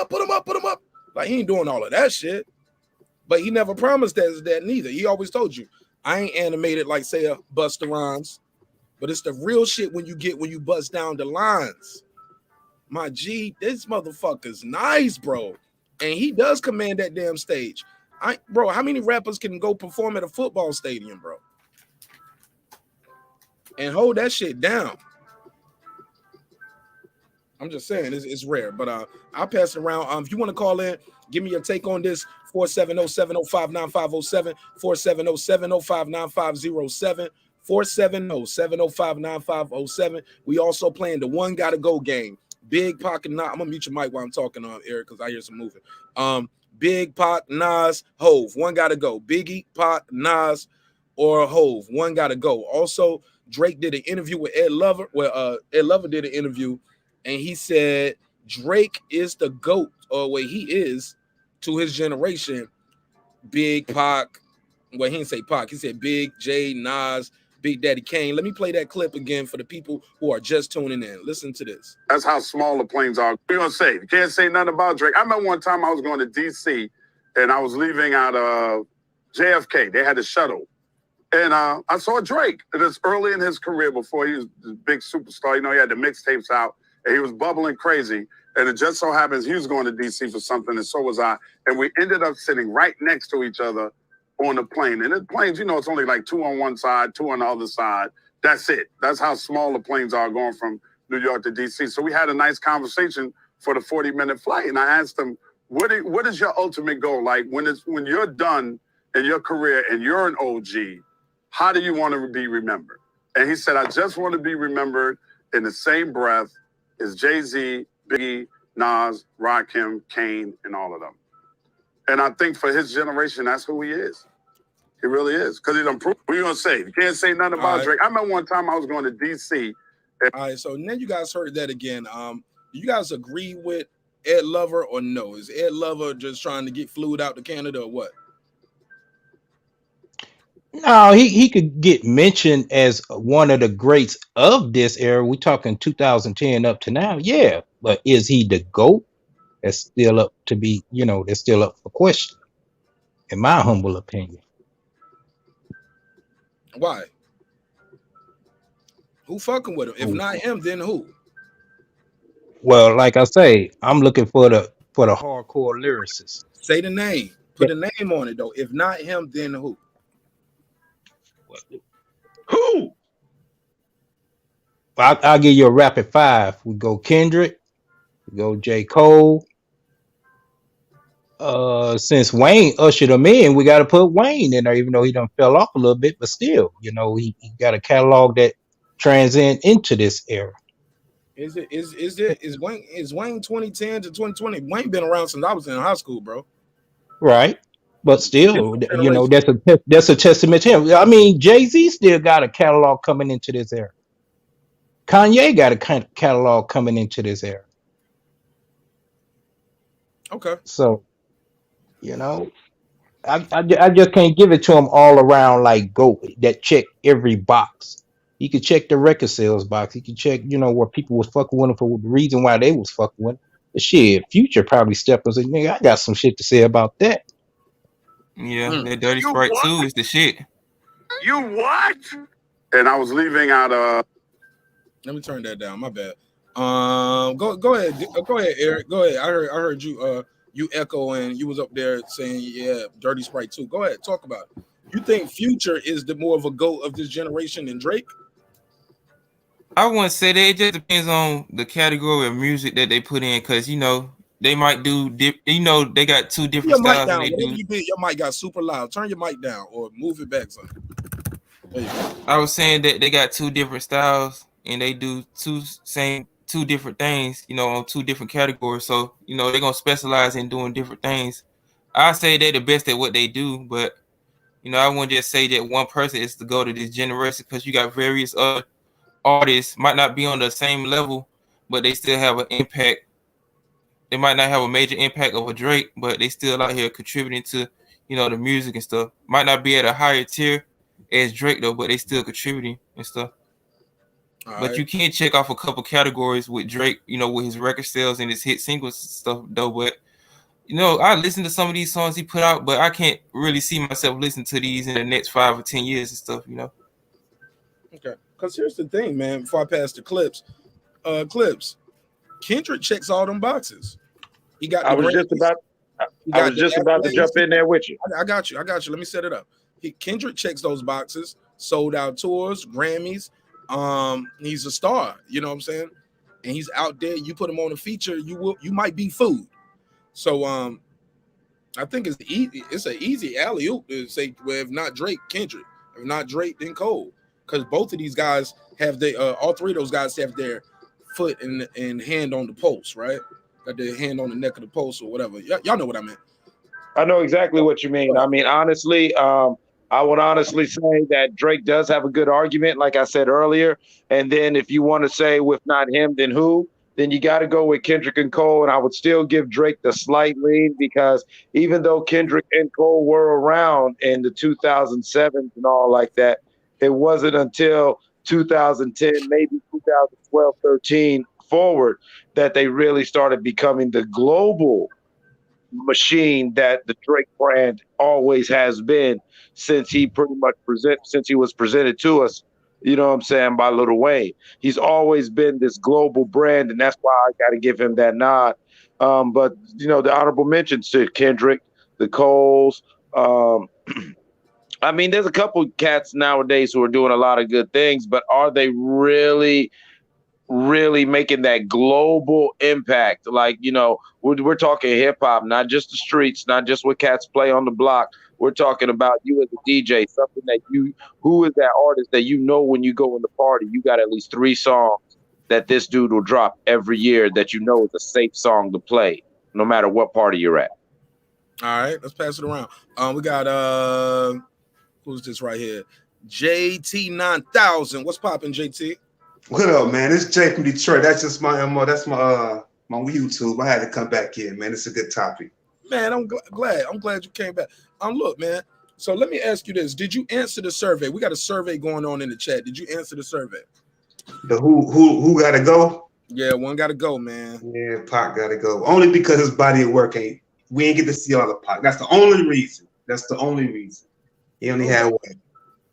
put him up. Like, he ain't doing all of that shit. But he never promised that neither. He always told you, I ain't animated like, say, a Busta Rhymes, but it's the real shit when you bust down the lines. My G, this motherfucker's nice, bro. And he does command that damn stage. Bro, how many rappers can go perform at a football stadium, bro? And hold that shit down. I'm just saying, it's rare. But I'll pass it around. If you want to call in, give me your take on this. 470-705-9507, 470-705-9507, 470-705-9507. We also playing the One Gotta Go game. Big Pac and Nas. I'm gonna mute your mic while I'm talking, Eric, because I hear some moving. Big Pac, Nas, Hove. One gotta go. Biggie, Pac, Nas, or Hove. One gotta go. Also, Drake did an interview with Ed Lover. Well, Ed Lover did an interview, and he said Drake is the GOAT, or what he is to his generation. Big Pac. Well, he didn't say Pac. He said Big, J, Nas, Big Daddy Kane. Let me play that clip again for the people who are just tuning in. Listen to this. That's how small the planes are. What are you gonna say? You can't say nothing about Drake. I remember one time I was going to DC and I was leaving out of JFK. They had a shuttle. And I saw Drake. It was early in his career before he was the big superstar. You know, he had the mixtapes out and he was bubbling crazy. And it just so happens he was going to DC for something, and so was I. And we ended up sitting right next to each other on the plane. And the planes, you know, it's only like 2 on one side, 2 on the other side. That's it. That's how small the planes are going from New York to DC. So we had a nice conversation for the 40-minute flight. And I asked him, what is your ultimate goal? Like when you're done in your career and you're an OG, how do you want to be remembered? And he said, I just want to be remembered in the same breath as Jay-Z, Biggie, Nas, Rakim, Kane, and all of them. And I think for his generation, that's who he is. He really is. Because he done proved. What are you going to say? You can't say nothing about Drake. I remember one time I was going to D.C. All right, so then you guys heard that again. Do you guys agree with Ed Lover or no? Is Ed Lover just trying to get flued out to Canada or what? No, he could get mentioned as one of the greats of this era. We're talking 2010 up to now. Yeah, but is he the GOAT? That's still up to be, that's still up for question, in my humble opinion. Why? Who fucking with him? If not him, then who? Well, like I say, I'm looking for the hardcore lyricists. Say the name. Put a name on it though. If not him, then who? Who? I'll give you a rapid five. We go Kendrick, we go J. Cole. Since Wayne ushered him in, we got to put Wayne in there, even though he done fell off a little bit, but still, he got a catalog that transcend into this era. Is Wayne 2010 to 2020? Wayne been around since I was in high school, bro. Right. But still, that's a testament to him. I mean, Jay-Z still got a catalog coming into this era. Kanye got a catalog coming into this era. Okay. So, I just can't give it to him all around like GOAT that check every box. He could check the record sales box. He could check, where people was fucking with him for the reason why they was fucking with him. But shit, Future probably stepped and said, nigga, I got some shit to say about that. Yeah, that Dirty Sprite 2 is the shit. You what? And I was leaving out let me turn that down. My bad. Go ahead, Eric. Go ahead. I heard you you echo and you was up there saying, yeah, Dirty Sprite 2. Go ahead, talk about it. You think Future is the more of a GOAT of this generation than Drake? I wouldn't say that. It just depends on the category of music that they put in, because they might do they got two different styles. Down. Your mic got super loud. Turn your mic down or move it back some. I was saying that they got two different styles and they do two different things, on two different categories. So, they're gonna specialize in doing different things. I say they're the best at what they do, but I wouldn't just say that one person is the go to this generation, because you got various other artists might not be on the same level, but they still have an impact. They might not have a major impact of a Drake, but they still out here contributing to, the music and stuff. Might not be at a higher tier as Drake though, but they still contributing and stuff. But you can't check off a couple categories with Drake, with his record sales and his hit singles and stuff though. But I listen to some of these songs he put out, but I can't really see myself listening to these in the next 5 or 10 years and stuff, Okay. Because here's the thing, man, before I pass the clips, Kendrick checks all them boxes. He got I was just about to jump in there with you. I got you. Let me set it up. Kendrick checks those boxes, sold out tours, Grammys. He's a star, you know what I'm saying? And he's out there. You put him on a feature, you might be food. So I think it's easy. It's an easy alley-oop to say, well, if not Drake, Kendrick. If not Drake, then Cole. Because both of these guys have all three of those guys have their foot and hand on the pulse, right? Got their hand on the neck of the pulse or whatever. Y'all know what I meant. I know exactly what you mean. I mean, honestly, I would honestly say that Drake does have a good argument, like I said earlier. And then if you want to say, if not him, then who? Then you got to go with Kendrick and Cole. And I would still give Drake the slight lead, because even though Kendrick and Cole were around in the 2007s and all like that, it wasn't until 2010, maybe 2012, 13 forward that they really started becoming the global machine that the Drake brand always has been since he was presented to us, you know what I'm saying, by Lil Wayne. He's always been this global brand, and that's why I got to give him that nod. But, the honorable mentions to Kendrick, the Coles. I mean, there's a couple cats nowadays who are doing a lot of good things, but are they really really making that global impact. Like, you know, we're talking hip hop, not just the streets, not just what cats play on the block. We're talking about you as a DJ, something that who is that artist that you know when you go in the party, you got at least 3 songs that this dude will drop every year that you know is a safe song to play, no matter what party you're at. All right, let's pass it around. We got who's this right here? JT9000. What's popping, JT? What up, man? It's Jay from Detroit. That's just my that's my YouTube. I had to come back here, man. It's a good topic. Man, I'm glad. I'm glad you came back. Look, man. So let me ask you this: did you answer the survey? We got a survey going on in the chat. Did you answer the survey? The who got to go? Yeah, one got to go, man. Yeah, Pac got to go. Only because his body of work we ain't get to see all the Pac. That's the only reason. That's the only reason. He only had what,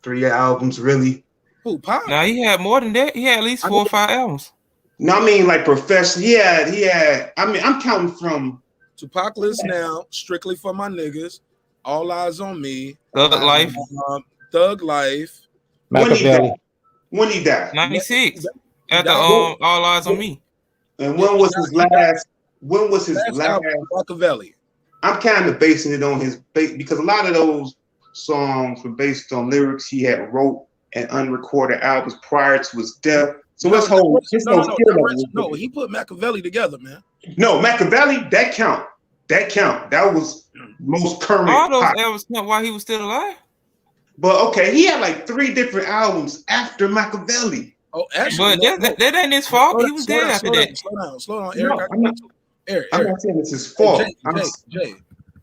3 albums, really. Who, Pac? Now he had more than that. He had at least 4 or 5 albums. No, I mean like professional. He had. I mean, I'm counting from Tupac list now. Strictly for my niggas. All Eyes on Me. Thug Life. Thug Life. Machiavelli. When he died? 96. After All Eyes on Me. And when was his last? When was his last? Machiavelli. I'm kind of basing it on his because a lot of those songs were based on lyrics he had wrote and unrecorded albums prior to his death. So let's hold. No, he put Machiavelli together, man. No, Machiavelli, that count. That was most current. All those albums count while he was still alive. But okay, he had like 3 different albums after Machiavelli. Oh, actually, but that ain't his fault. He was dead after that. Slow down, Eric. Eric. I'm not saying it's his fault. Jay.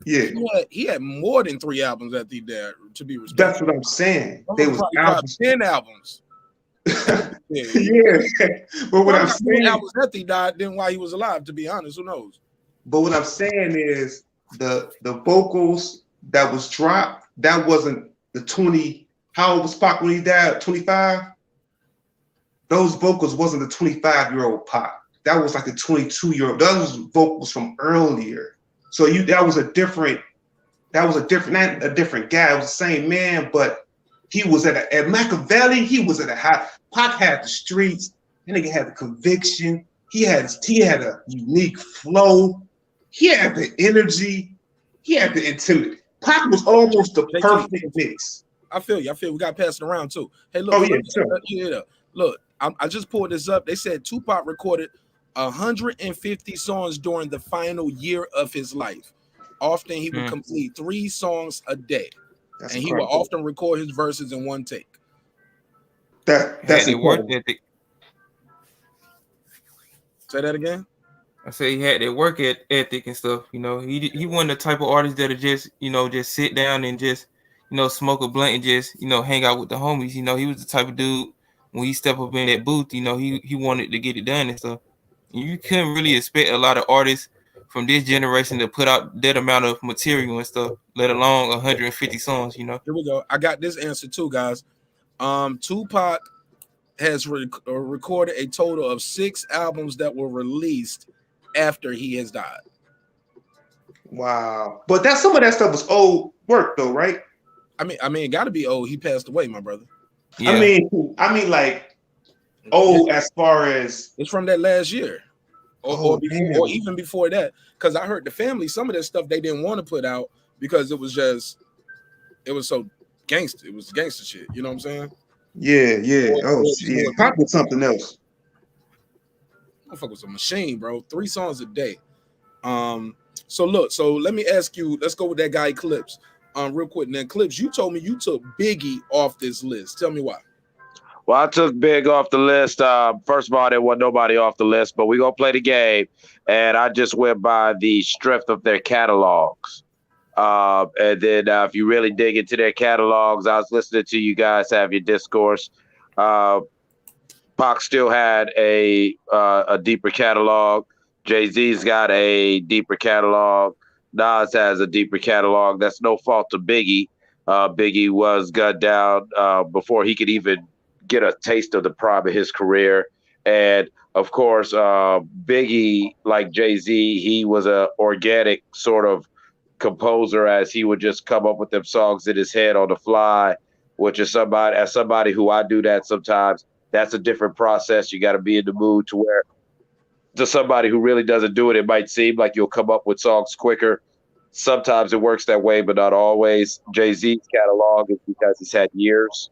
Yeah. He had more than 3 albums after he died, to be respected. That's what I'm saying. They was albums. 10 albums. Yeah. But what I'm saying, albums after he died than while he was alive, to be honest. Who knows? But what I'm saying is the vocals that was dropped, that wasn't the 20. How old was Pac when he died? 25? Those vocals wasn't the 25-year-old Pac. That was like a 22-year-old. Those vocals from earlier. So that was a different guy. It was the same man, but he was at Machiavelli, he was at a high. Pac had the streets, that nigga had the conviction, he had a unique flow, he had the energy, he had the intimidation. Pac was almost the perfect mix. I feel you. We got to pass it around too. Hey, look, look, I just pulled this up. They said Tupac recorded 150 songs during the final year of his life. Often he would complete 3 songs a day. And he would often record his verses in one take. That's the work ethic. Say that again. I say he had that work ethic and stuff. You know, he wasn't the type of artist that'll just sit down and just smoke a blunt and just hang out with the homies. You know, he was the type of dude when he step up in that booth. You know, he wanted to get it done and stuff. You couldn't really expect a lot of artists from this generation to put out that amount of material and stuff, let alone 150 songs. You know. Here we go. I got this answer too, guys. Tupac has recorded a total of 6 albums that were released after he has died. Wow. But some of that stuff was old work though, right? I mean, it got to be old. He passed away, my brother. Yeah. I mean, like old as far as it's from that last year, or even before that. Because I heard the family, some of that stuff they didn't want to put out because it was so gangster. It was gangster shit. You know what I'm saying? Yeah. Pac was something else. Motherfucker was a machine, bro. 3 songs a day. So let me ask you. Let's go with that guy Clips. Real quick. Now, Clips, you told me you took Biggie off this list. Tell me why. Well, I took Big off the list. First of all, there wasn't nobody off the list, but we're going to play the game. And I just went by the strength of their catalogs. And then if you really dig into their catalogs, I was listening to you guys have your discourse. Pac still had a deeper catalog. Jay-Z's got a deeper catalog. Nas has a deeper catalog. That's no fault to Biggie. Biggie was gunned down before he could even get a taste of the prime of his career. And of course, Biggie, like Jay-Z, he was a organic sort of composer, as he would just come up with them songs in his head on the fly, which is somebody who I do that sometimes. that's a different process. You got to be in the mood to where, to somebody who really doesn't do it, it might seem like you'll come up with songs quicker. Sometimes it works that way, but not always. Jay-Z's catalog is because he's had years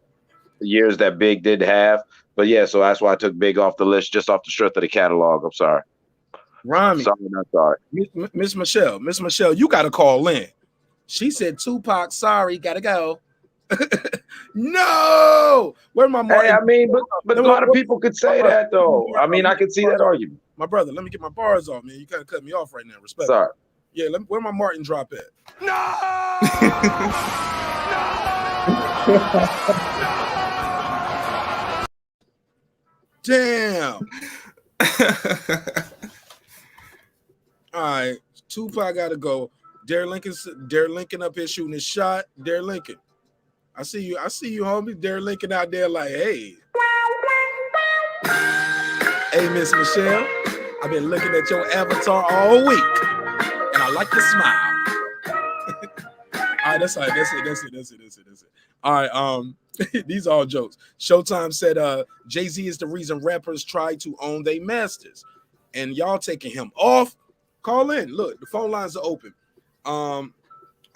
that Big didn't have. But yeah, so that's why I took Big off the list, just off the strength of the catalog. I'm sorry. Rami, Sorry, not sorry. Miss Michelle, you got to call in. She said, Tupac, sorry, gotta go. No, where my Martin? Hey, I mean, but a lot of people could say that though. I mean, I could see that argument. My brother, let me get my bars off, man. You kind of cut me off right now. Respect. Sorry. Yeah, where my Martin drop at? Damn. All right, Tupac gotta go. Dare Lincoln up here shooting his shot. Dare Lincoln. I see you, homie. Dare Lincoln out there like, hey. Hey, Miss Michelle. I've been looking at your avatar all week. And I like your smile. All right, that's it. All right, these are all jokes. Showtime said Jay-Z is the reason rappers try to own their masters. And y'all taking him off. Call in. Look, the phone lines are open. I'll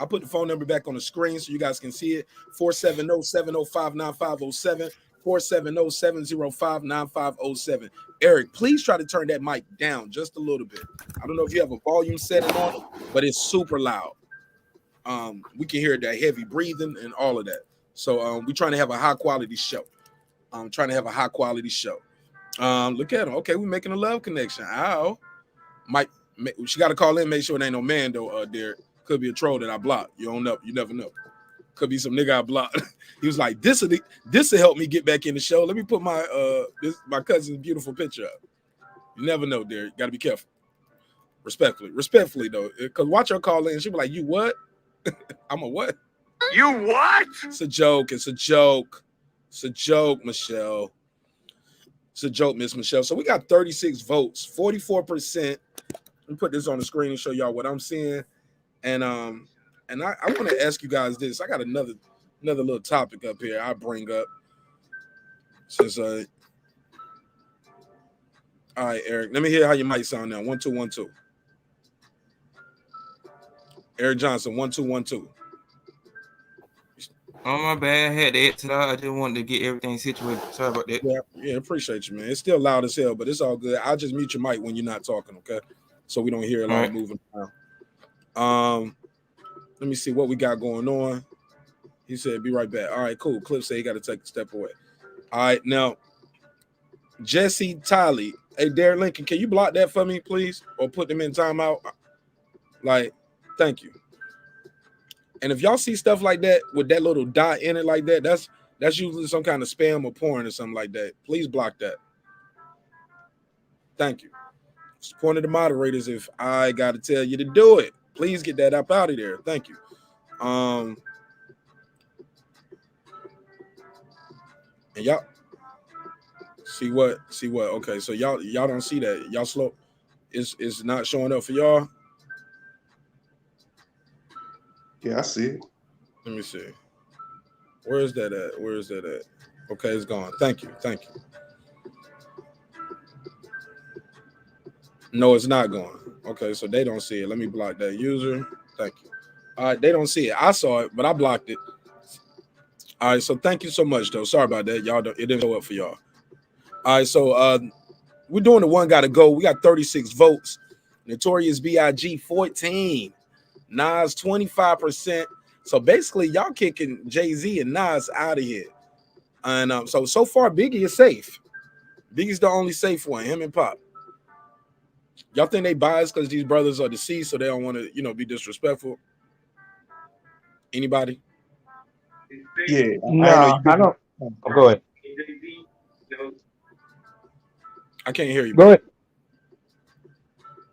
put the phone number back on the screen so you guys can see it. 470-705-9507. 470-705-9507. Eric, please try to turn that mic down just a little bit. I don't know if you have a volume setting on it, but it's super loud. We can hear that heavy breathing and all of that. So we're trying to have a high quality show. Look at him. Okay, we're making a love connection. Ow. She got to call in, make sure it ain't no man though, Derek. Could be a troll that I blocked. You don't know. You never know. Could be some nigga I blocked. He was like, this will help me get back in the show. Let me put my cousin's beautiful picture up. You never know, Derek. Got to be careful. Respectfully though, because watch her call in. She be like, you what? I'm a what? You what? It's a joke, Michelle. It's a joke, Miss Michelle. So we got 36 votes, 44%. Let me put this on the screen and show y'all what I'm seeing. And I want to ask you guys this. I got another little topic up here I bring up. Since all right, Eric, let me hear how your mic sound now. 1 2 1 2. Eric Johnson, 1 2 1 2. Oh, my bad. I had to exit out. I just wanted to get everything situated. Sorry about that. Yeah, appreciate you, man. It's still loud as hell, but it's all good. I'll just mute your mic when you're not talking, okay? So we don't hear a lot of moving around. Let me see what we got going on. He said, be right back. All right, cool. Cliff said he got to take a step away. All right, now, Jesse Tiley. Hey, Darren Lincoln, can you block that for me, please? Or put them in timeout? Like, thank you. And if y'all see stuff like that with that little dot in it like that, that's usually some kind of spam or porn or something like that. Please block that. Thank you. It's the point of the moderators. If I got to tell you to do it, please get that up out of there. Thank you. And y'all see what? Okay, so y'all don't see that. Y'all slow. It's not showing up for y'all. Yeah, I see it. Let me see. Where is that at? Okay, it's gone. Thank you. No, it's not going. Okay, so they don't see it. Let me block that user. Thank you. All right, they don't see it. I saw it, but I blocked it. All right, so thank you so much, though. Sorry about that. It didn't go up for y'all. All right, so we're doing the one gotta go. We got 36 votes. Notorious B.I.G. 14. Nas 25%. So basically, y'all kicking Jay-Z and Nas out of here. And so far, Biggie is safe. Biggie's the only safe one, him and Pop. Y'all think they biased because these brothers are deceased, so they don't want to, be disrespectful? Anybody? Yeah. No, I don't. Oh, go ahead. I can't hear you. Go ahead.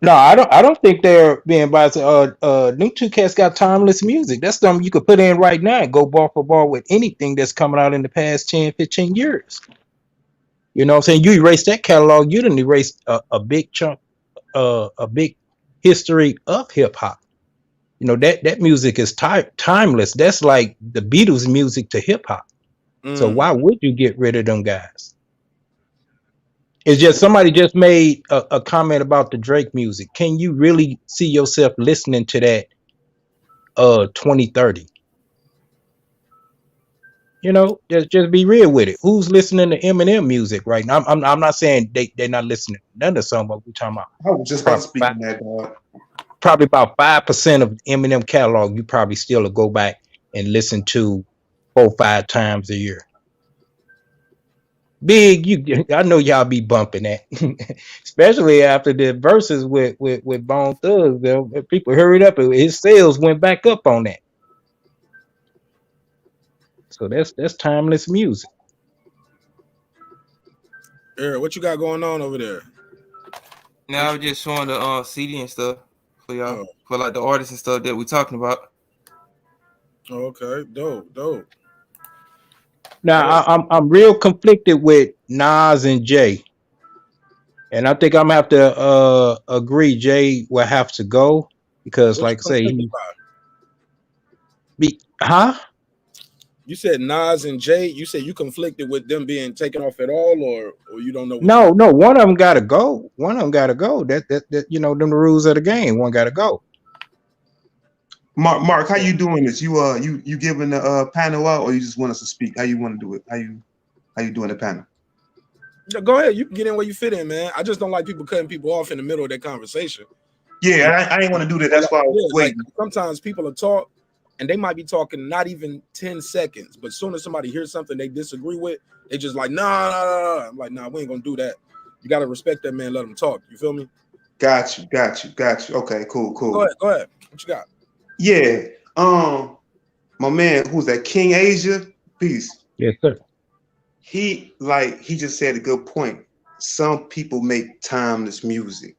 No, I don't think they're being biased. Them two cats got timeless music. That's something you could put in right now and go bar for bar with anything that's coming out in the past 10, 15 years. You know what I'm saying? You erase that catalog, you didn't erase a big chunk, a big history of hip hop. You know, that music is timeless. That's like the Beatles music to hip hop. So why would you get rid of them guys? It's just somebody just made a comment about the Drake music. Can you really see yourself listening to that 2030? You know, just be real with it. Who's listening to Eminem music right now? I'm not saying they're not listening to none of the song, but we're talking about I was just about to speak on that, dog. probably about 5% of Eminem catalog. You probably still will go back and listen to 4-5 times a year. Big, I know y'all be bumping that, especially after the verses with Bone Thugs. People hurried up, and his sales went back up on that. So that's timeless music. Eric, what you got going on over there? Now I was just showing the CD and stuff for y'all, for like the artists and stuff that we're talking about. Okay, dope. Now I'm real conflicted with Nas and Jay, and I think I'm gonna have to agree Jay will have to go because, like I say, You said Nas and Jay. You said you conflicted with them being taken off at all, or you don't know? No, one of them got to go. One of them got to go. That you know, them the rules of the game. One got to go. Mark, how you doing this? You giving the panel out, or you just want us to speak? How you want to do it? How you doing the panel? Go ahead. You can get in where you fit in, man. I just don't like people cutting people off in the middle of their conversation. Yeah, I ain't want to do that. That's why I was waiting. Like, sometimes people will talk, and they might be talking not even 10 seconds, but as soon as somebody hears something they disagree with, they just like, nah. I'm like, nah, we ain't gonna do that. You gotta respect that man, let him talk. You feel me? Got you. Okay, cool. Go ahead. What you got? Yeah. My man, who's that? King Asia? Peace. Yes, sir. He just said a good point. Some people make timeless music.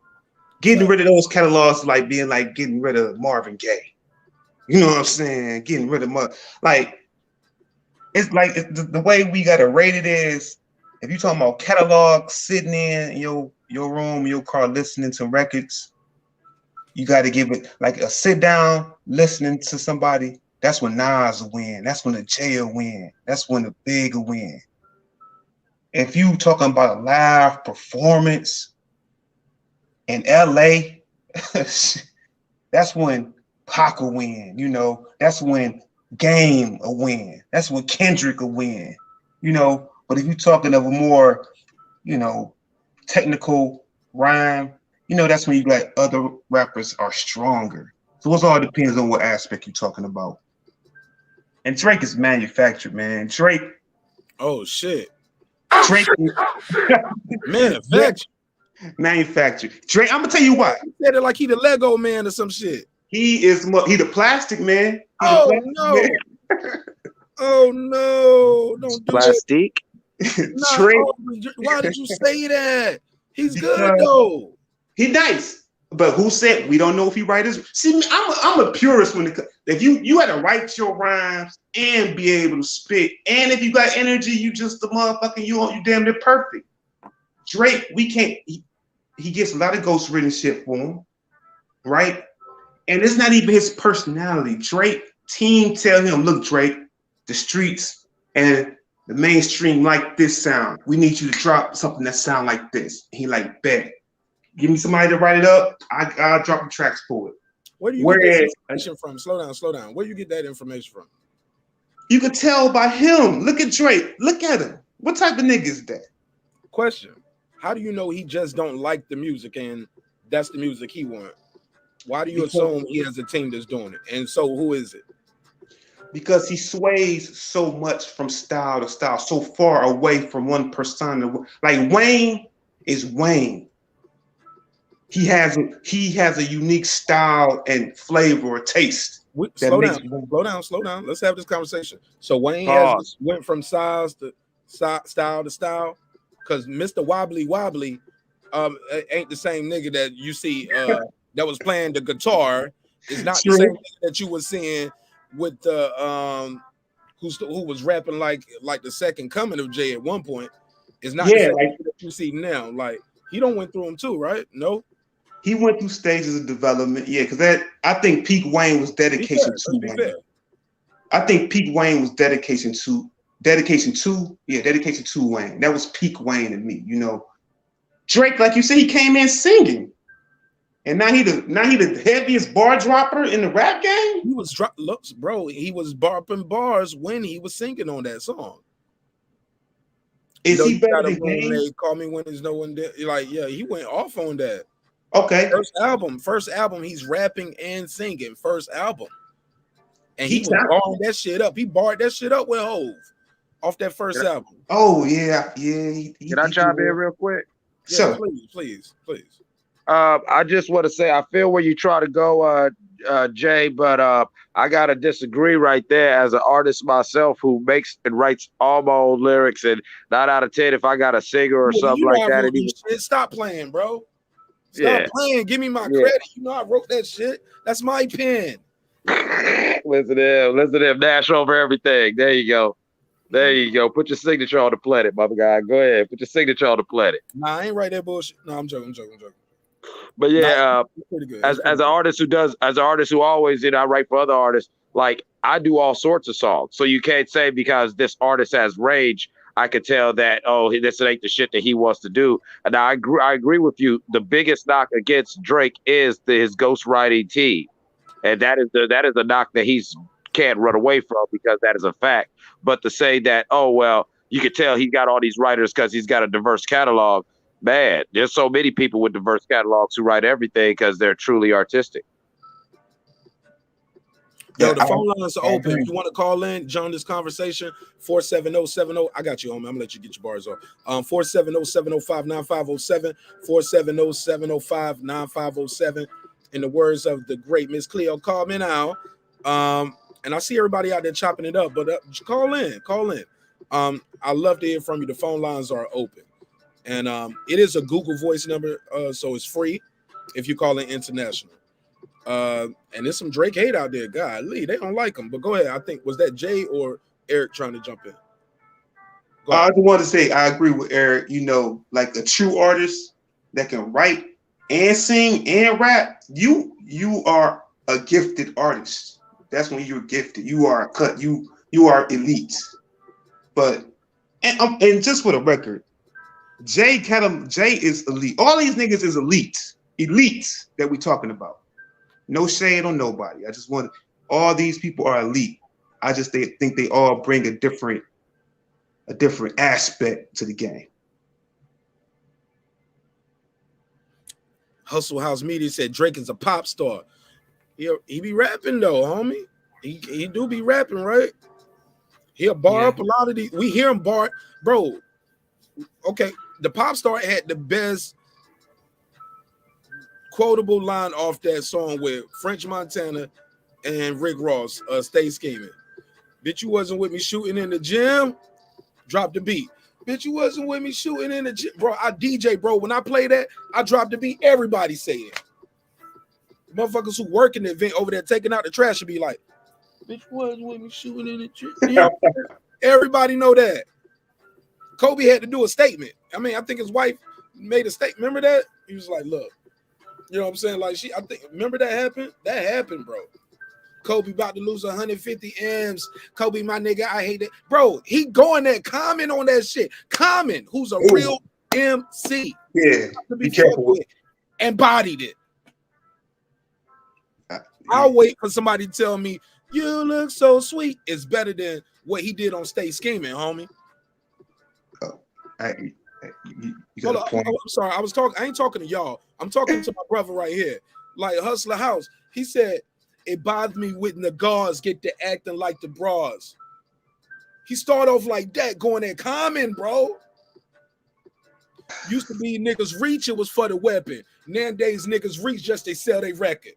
Getting rid of those catalogs like being like getting rid of Marvin Gaye. You know what I'm saying? Getting rid of it's like the way we gotta rate it is if you're talking about catalogs sitting in your room, your car, listening to records, you got to give it like a sit down listening to somebody. That's when Nas will win. That's when the Jay will win. That's when the Big will win. If you talking about a live performance in LA, that's when Pac will win. You know, that's when Game will win. That's when Kendrick will win. You know, but if you're talking of a more, you know, technical rhyme, you know, that's when you got other rappers are stronger. So it all depends on what aspect you're talking about. And Drake is manufactured, man. Drake. Oh shit. Drake. Manufactured. Drake. I'm gonna tell you why. He said it like he the Lego man or some shit. He the plastic man. Oh no! Don't do plastic. Why did you say that? He's good though. He nice. But who said we don't know if he write his? See, I'm a purist when it comes. If you had to write your rhymes and be able to spit, and if you got energy, you just the motherfucking you damn near perfect. Drake, we can't. He gets a lot of ghostwritten shit for him, right? And it's not even his personality. Drake team tell him, look, Drake, the streets and the mainstream like this sound. We need you to drop something that sound like this. He like, bet. Give me somebody to write it up. I'll drop the tracks for it. Where do you get that information from? Slow down. Where do you get that information from? You can tell by him. Look at Drake. Look at him. What type of nigga is that? Question. How do you know he just don't like the music and that's the music he wants? Why do you assume he has a team that's doing it? And so who is it? Because he sways so much from style to style, so far away from one persona. Like Wayne is Wayne. He has a unique style and flavor or taste. Slow down. Let's have this conversation. So Wayne went from style to style, because Mr. Wobbly ain't the same nigga that you see that was playing the guitar. Is not the same nigga that you were seeing with the who was rapping like the second coming of Jay at one point. Is not the same nigga that you see now. Like he don't went through them too, right? No. He went through stages of development, because I think peak Wayne was dedication to Wayne. I think peak Wayne was dedication to Wayne. That was peak Wayne to me, you know. Drake, like you said, he came in singing, and now he the heaviest bar dropper in the rap game. He was bro. He was barping bars when he was singing on that song. Is he better than Game? Call me when there's no one there. Like, yeah, he went off on that. Okay. First album, he's rapping and singing. First album, and he was barring that shit up. He barred that shit up with Hove off that first album. Oh yeah. Can I chime in real quick? Yeah, please. I just want to say I feel where you try to go, Jay, but I gotta disagree right there. As an artist myself who makes and writes all my own lyrics, and 9 out of 10 if I got a singer or something like that. Stop playing, bro. Stop playing. Give me my credit. You know I wrote that shit. That's my pen. Listen to him. Nash over everything. There you go. Put your signature on the planet, mother guy. Go ahead. Put your signature on the planet. Nah, I ain't write that bullshit. No, I'm joking. But yeah, as an artist who always, I write for other artists, like I do all sorts of songs. So you can't say because this artist has range, I could tell that, this ain't the shit that he wants to do. And I agree with you. The biggest knock against Drake is his ghostwriting team. And that is a knock that he's can't run away from, because that is a fact. But to say that, you could tell he got all these writers because he's got a diverse catalog. Man, there's so many people with diverse catalogs who write everything because they're truly artistic. Yo, the phone lines are open. If you want to call in, join this conversation, 470-70. I got you, homie. I'm going to let you get your bars off. 470-705-9507, 470-705-9507. In the words of the great Miss Cleo, call me now. And I see everybody out there chopping it up, but call in. I love to hear from you. The phone lines are open. And it is a Google Voice number, so it's free if you call it international. And there's some Drake hate out there. Golly, they don't like him. But go ahead. I think, was that Jay or Eric trying to jump in? I just want to say I agree with Eric. Like a true artist that can write and sing and rap, you are a gifted artist. That's when you're gifted. You are cut. You are elite. But and just for the record, Jay is elite. All these niggas is elite that we talking about. No shade on nobody. I just want all these people are elite. I just think they all bring a different aspect to the game. Hustle House Media said Drake is a pop star. He be rapping though, homie. He do be rapping, right? He'll bar up a lot of these. We hear him bar, bro. Okay, the pop star had the best quotable line off that song with French Montana and Rick Ross, Stay Scheming. Bitch, you wasn't with me shooting in the gym. Drop the beat. Bitch, you wasn't with me shooting in the gym. Bro, I DJ, bro. When I play that, I drop the beat. Everybody say it. Motherfuckers who work in the event over there taking out the trash should be like, bitch, you wasn't with me shooting in the gym. Everybody know that. Kobe had to do a statement. I mean, I think his wife made a statement. Remember that? He was like, look, you know what I'm saying? Like, remember that happened? That happened, bro. Kobe about to lose 150 M's. Kobe, my nigga, I hate it. Bro, he going there, Common on that shit. Common, who's a real MC. Yeah, be careful. Embodied it. I'll wait for somebody to tell me, you look so sweet. It's better than what he did on Stay Scheming, homie. You Hold on, I'm sorry. I ain't talking to y'all. I'm talking to my brother right here. Like Hustler House. He said, it bothers me when the guards get to acting like the bras. He started off like that, going there, Common, bro. Used to be niggas reach, it was for the weapon. Nowadays, niggas reach just they sell their record.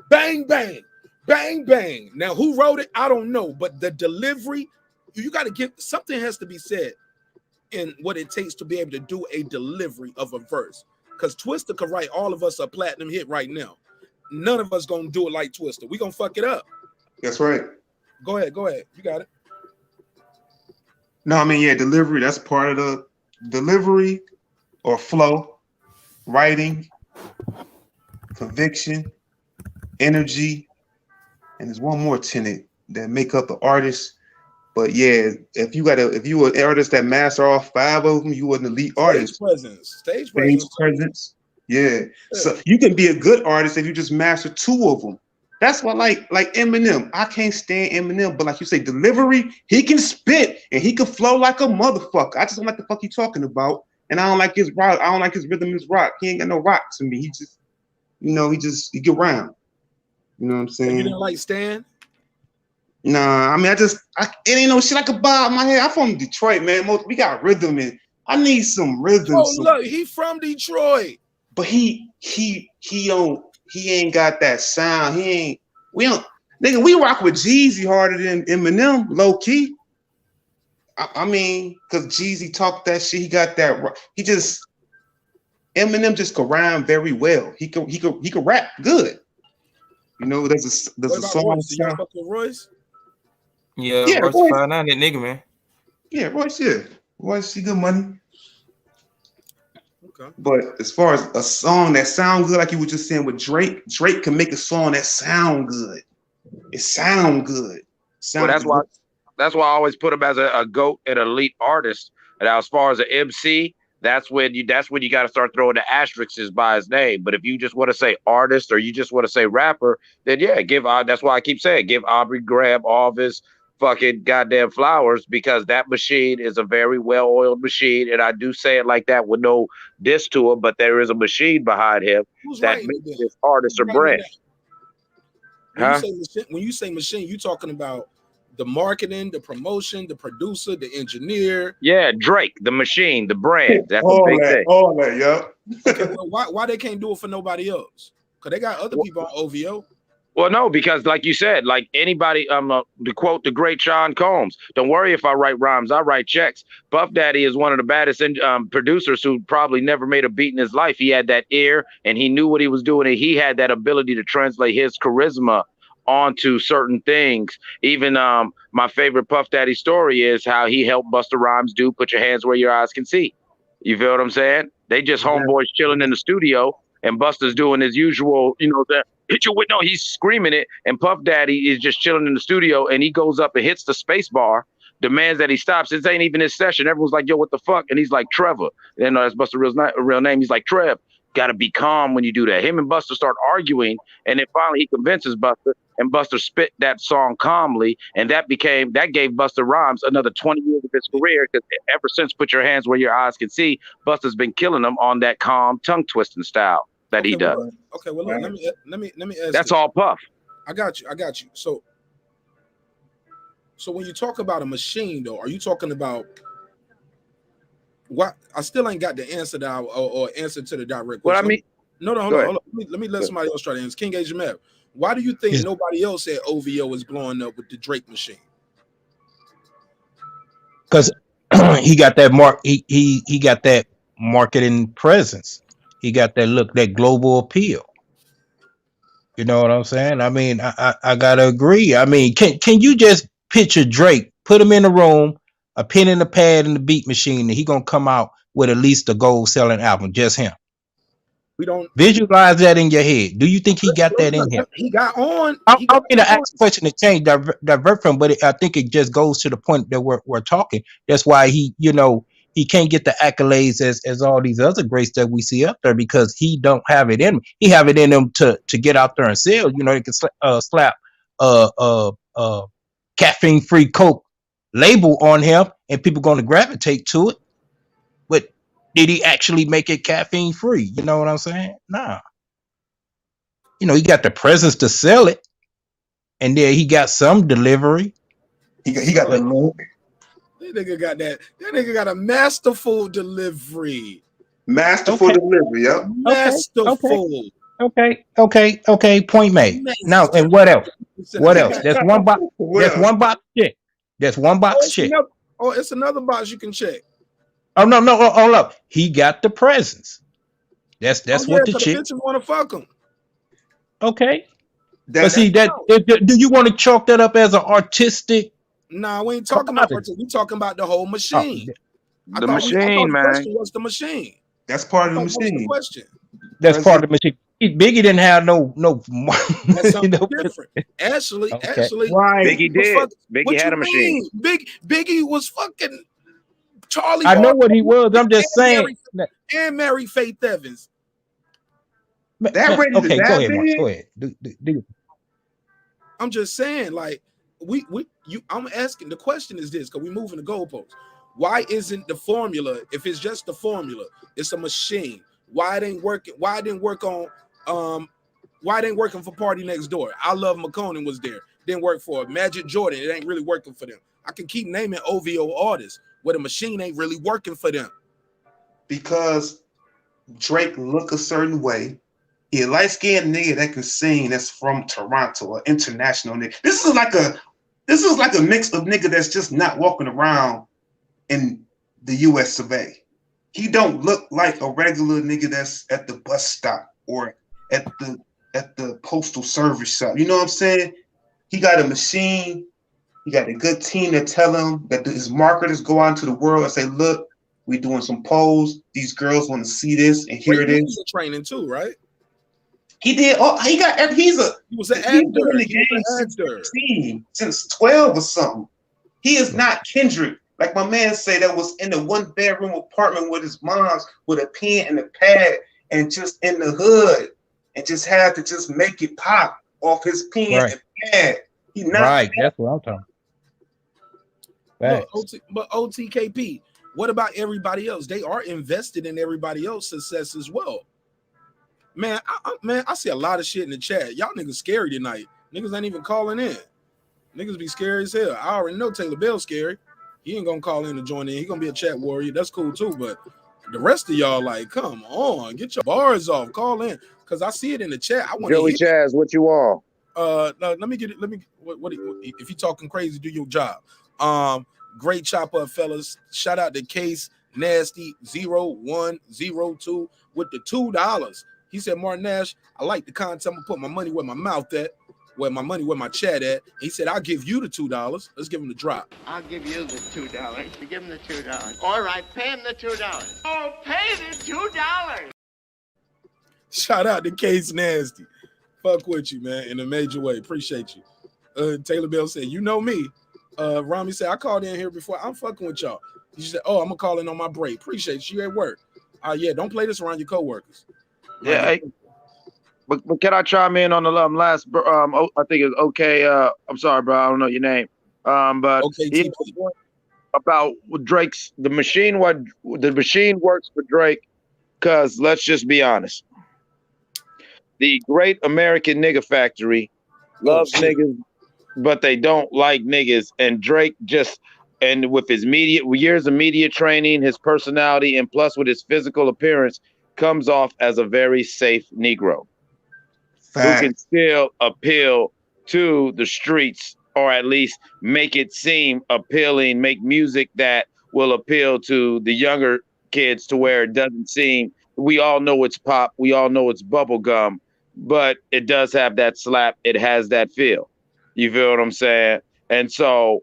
Bang, bang, bang, bang. Now, who wrote it? I don't know. But the delivery, you got to give, something has to be said in what it takes to be able to do a delivery of a verse. Because Twista could write all of us a platinum hit right now. None of us going to do it like Twista. We going to fuck it up. That's right. Go ahead. You got it. No, I mean, yeah, delivery, that's part of the delivery or flow, writing, conviction, energy, and there's one more tenet that make up the artist. But yeah, if you were an artist that master all 5 of them, you were an elite artist. Stage Stage presence. presence. Yeah. So you can be a good artist if you just master 2 of them. That's why, like Eminem, I can't stand Eminem, but like you say, delivery, he can spit and he can flow like a motherfucker. I just don't like the fuck he talking about, and I don't like his rock. I don't like his rhythm. His rock, he ain't got no rock to me. He just, he get around. You know what I'm saying? You didn't like Stan? Nah, I mean, it ain't no shit I could bob my head. I'm from Detroit, man. We got rhythm, and I need some rhythm. Oh, look, he from Detroit, but he ain't got that sound. We rock with Jeezy harder than Eminem, low key. I mean, cause Jeezy talked that shit. He got that. Eminem just could rhyme very well. He could rap good. You know, there's a song. Royce? Do y'all fuck with Royce? Yeah, Royce Royce. 5'9", that nigga, man. Yeah, Royce. Yeah, Royce. He good money. Okay. But as far as a song that sound good, like you were just saying with Drake can make a song that sound good. It sound good. Well, that's why I always put him as a GOAT and elite artist. And as far as an MC, that's when you got to start throwing the asterisks by his name. But if you just want to say artist or you just want to say rapper, then yeah, that's why I keep saying give Aubrey Graham all of his fucking goddamn flowers, because that machine is a very well-oiled machine, and I do say it like that with no diss to him, but there is a machine behind him that makes this artist or brand. When you say machine, you talking about the marketing, the promotion, the producer, the engineer. Yeah, Drake, the machine, the brand. That's all a big thing. All that, yeah. Okay, well, why they can't do it for nobody else? Because they got other people on OVO. Well, no, because like you said, like anybody, to quote the great Sean Combs, don't worry if I write rhymes, I write checks. Puff Daddy is one of the baddest producers who probably never made a beat in his life. He had that ear and he knew what he was doing, and he had that ability to translate his charisma onto certain things. Even my favorite Puff Daddy story is how he helped Busta Rhymes do "Put Your Hands Where Your Eyes Can See." You feel what I'm saying? They just homeboys chilling in the studio, and Busta's doing his usual, hit you with no, he's screaming it, and Puff Daddy is just chilling in the studio, and he goes up and hits the space bar, demands that he stops. This ain't even his session. Everyone's like, yo, what the fuck? And he's like, Trevor. And that's Busta's real name. He's like, Trev, gotta be calm when you do that. Him and Busta start arguing, and then finally he convinces Busta, and Busta spit that song calmly, and that gave Busta Rhymes another 20 years of his career, because ever since "Put Your Hands Where Your Eyes Can See," Busta's been killing them on that calm tongue twisting style that he does. Well, look, let me ask. That's all Puff. I got you. So when you talk about a machine, though, are you talking about what? I still ain't got the answer that or answer to the direct question. Well, I mean, hold on. Let me let somebody else try to answer. King Age Map. Why do you think nobody else at OVO is blowing up with the Drake machine? Because he got that he got that marketing presence. He got that look, that global appeal. You know what I'm saying? I mean, I gotta agree. I mean, can you just picture Drake, put him in a room, a pen and a pad and the beat machine, and he gonna come out with at least a gold selling album, just him? We don't visualize that in your head. Do you think he got that in him? He got on. I'm going to ask a question to change, divert from, but I think it just goes to the point that we're talking. That's why he can't get the accolades as all these other greats that we see up there, because he don't have it in him. He have it in him to get out there and sell. He can slap caffeine-free Coke label on him, and people going to gravitate to it. But did he actually make it caffeine free? You know what I'm saying? Nah. He got the presence to sell it, and then he got some delivery. He got the look. That nigga got that. That nigga got a masterful delivery. Masterful delivery, yep. Masterful. Okay. Point made. Now, and what else? What else? There's one box. There's one box check. There's one box check. It's another box you can check. Oh no! Hold up. He got the presence. That's what the chick want to fuck him. Okay. But see that. Do you want to chalk that up as an artistic? Nah, we ain't talking about artistic. We talking about the whole machine. The machine, man. What's the machine? That's part of the machine. Question. That's part of the machine. Biggie didn't have no That's something different. Ashley, Right. Biggie did. Biggie what had you a machine. mean? Biggie was fucking Charlie. I know Barker what he was. I'm just saying. And Mary Faith Evans. That ready to Okay, die, go ahead, Mark. man? Go ahead. Do. I'm just saying, like, I'm asking, the question is this, because we're moving the goalposts. Why isn't the formula, if it's just the formula, it's a machine? Why it ain't working? Why it didn't work on why it ain't working for Party Next Door? I Love McConan was there. Didn't work for Magic Jordan. It ain't really working for them. I can keep naming OVO artists where the machine ain't really working for them. Because Drake look a certain way. He a light-skinned nigga that can sing that's from Toronto, an international nigga. This is like a mix of nigga that's just not walking around in the US of A. He don't look like a regular nigga that's at the bus stop or at the postal service shop. You know what I'm saying? He got a machine. He got a good team that tell him that his marketers go out into the world and say, look, we doing some polls. These girls want to see this and hear this. Media training too, right? He did. He was an actor. Been in the game since 12 or something. He is not Kendrick, like my man say, that was in a one-bedroom apartment with his mom's with a pen and a pad and just in the hood and just had to just make it pop off his pen and pad. He not right. That's what I'm talking about. But OTKP, what about everybody else? They are invested in everybody else's success as well. Man, I see a lot of shit in the chat. Y'all niggas scary tonight. Niggas ain't even calling in. Niggas be scary as hell. I already know Taylor Bell's scary. He ain't gonna call in to join in. He gonna be a chat warrior. That's cool too. But the rest of y'all, like, come on, get your bars off. Call in, cause I see it in the chat. I want Joey Chaz, what you on? No, let me get it. What if you talking crazy, do your job. Great chop up, fellas. Shout out to Case Nasty 0102 with the $2. He said, marqnash, I like the content. I'm gonna put my money where my mouth at, where my chat at. He said, I'll give you the $2. Let's give him the drop. I'll give you the $2. You give him the $2. All right, pay him the $2. Oh, pay the $2. Shout out to Case Nasty. Fuck with you, man, in a major way. Appreciate you. Taylor Bell said, you know me. Rami said, I called in here before. I'm fucking with y'all. He said, oh, I'm gonna call in on my break. Appreciate you at work. Yeah, don't play this around your coworkers. Yeah, hey, but can I chime in on the last? I think it's okay. I'm sorry, bro. I don't know your name. But okay, about Drake's the machine. What the machine works for Drake? Because let's just be honest, the Great American Nigga Factory loves niggas, but they don't like niggas. And Drake and with his years of media training, his personality, and plus with his physical appearance, comes off as a very safe Negro who can still appeal to the streets, or at least make it seem appealing, make music that will appeal to the younger kids to where it doesn't seem, we all know it's pop, we all know it's bubblegum, but it does have that slap, it has that feel. You feel what I'm saying? And so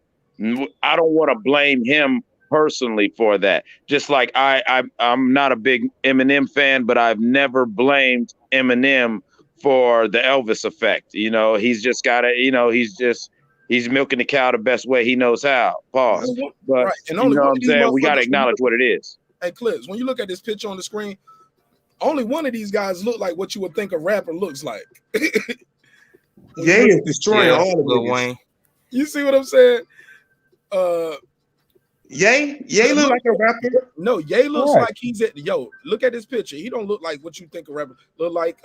I don't want to blame him personally for that. Just like I'm not a big Eminem fan, but I've never blamed Eminem for the Elvis effect. You know, he's just got to, you know, he's milking the cow the best way he knows how. Pause. But right. And you know what I'm saying? We got to acknowledge what it is. Hey, Clips, when you look at this picture on the screen, only one of these guys look like what you would think a rapper looks like. Yeah, it's destroying all of Lil it. Wayne. You see what I'm saying? Ye look like a rapper. No, Ye looks like he's at look at this picture. He don't look like what you think a rapper look like.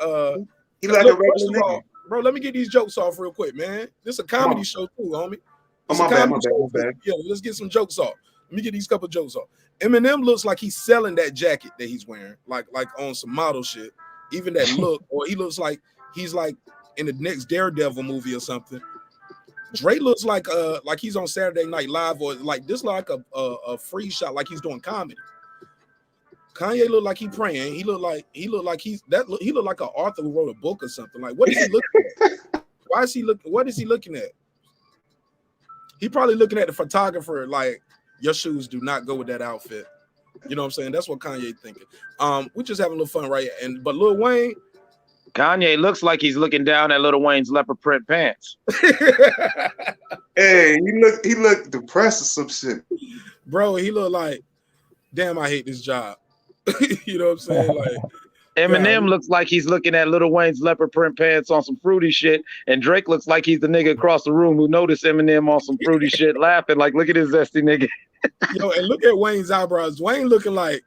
He like a regular nigga. Bro, let me get these jokes off real quick, man. This is a comedy show too, homie. My bad. Yeah, let's get some jokes off. Let me get these couple jokes off. Eminem looks like he's selling that jacket that he's wearing, like on some model shit. Even that look, or he looks like he's like in the next Daredevil movie or something. Drake looks like he's on Saturday Night Live, or like this like a free shot, like he's doing comedy. Kanye look like he praying. He look like he look like an author who wrote a book or something. Like, what is he looking at? Why is he looking? What is he looking at? He probably looking at the photographer like, your shoes do not go with that outfit. You know what I'm saying? That's what Kanye thinking. We're just having a little fun, right? But Lil Wayne, Kanye looks like he's looking down at Lil Wayne's leopard print pants. Hey, he looked depressed or some shit. Bro, he looked like, damn, I hate this job. You know what I'm saying? Like Eminem God. looks like he's looking at Lil Wayne's leopard print pants on some fruity shit, and Drake looks like he's the nigga across the room who noticed Eminem on some fruity shit, laughing like, "Look at this zesty nigga." Yo, and look at Wayne's eyebrows. Wayne looking like,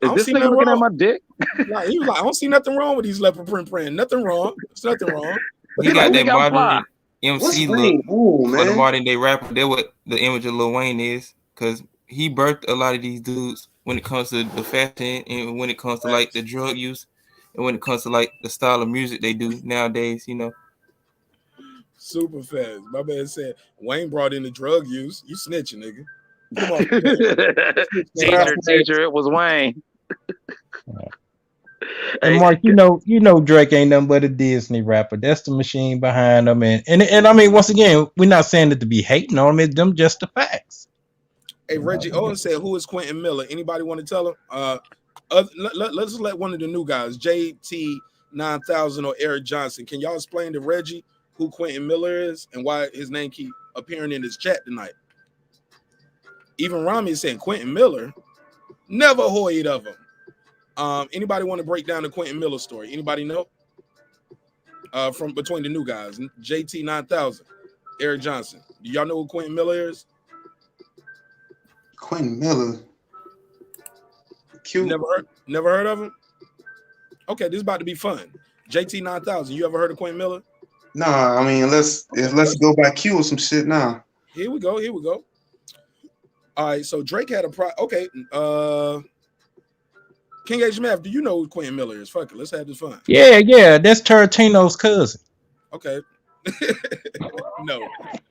Is this nigga looking at my dick? Like, he was like, I don't see nothing wrong with these leopard print. Nothing wrong. There's nothing wrong. He got that I'm fly. modern MC What's look Wayne? Ooh, for the man. modern day rapper. That's what the image of Lil Wayne is, because he birthed a lot of these dudes when it comes to the fashion and when it comes to like the drug use and when it comes to like the style of music they do nowadays, you know. Super fast. My man said Wayne brought in the drug use. You snitching, nigga. Come on. Teacher, it was Wayne. And Mark, you know Drake ain't nothing but a Disney rapper. That's the machine behind him. And I mean, once again, we're not saying it to be hating on him. It's them just the facts. Hey, Reggie Owen said, who is Quentin Miller? Anybody want to tell him? Let's let one of the new guys, JT 9000 or Eric Johnson. Can y'all explain to Reggie who Quentin Miller is and why his name keep appearing in his chat tonight? Even Rami is saying Quentin Miller, never heard of him. Anybody want to break down the Quentin Miller story? Anybody know? From between the new guys, JT 9000, Eric Johnson. Do y'all know who Quentin Miller is? Quentin Miller. Cute. Never heard of him? Okay, this is about to be fun. JT 9000, you ever heard of Quentin Miller? Nah, I mean, let's go by Q or some shit now. Here we go. All right, so Drake had okay. King H Math, do you know who Quentin Miller is? Fuck it, let's have this fun. Yeah, that's Tarantino's cousin. Okay.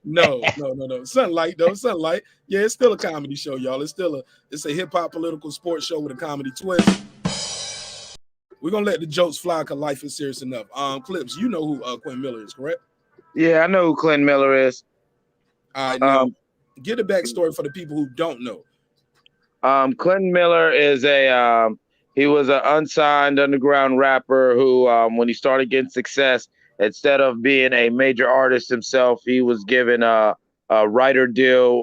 No. Sunlight though, Sunlight. Yeah, it's still a comedy show, y'all. It's a hip-hop political sports show with a comedy twist. We're gonna let the jokes fly because life is serious enough. Clips, you know who Quentin Miller is, correct? Yeah, I know who Quentin Miller is. All right, now get a backstory for the people who don't know. Quentin Miller is he was an unsigned underground rapper who, when he started getting success, instead of being a major artist himself, he was given a writer deal,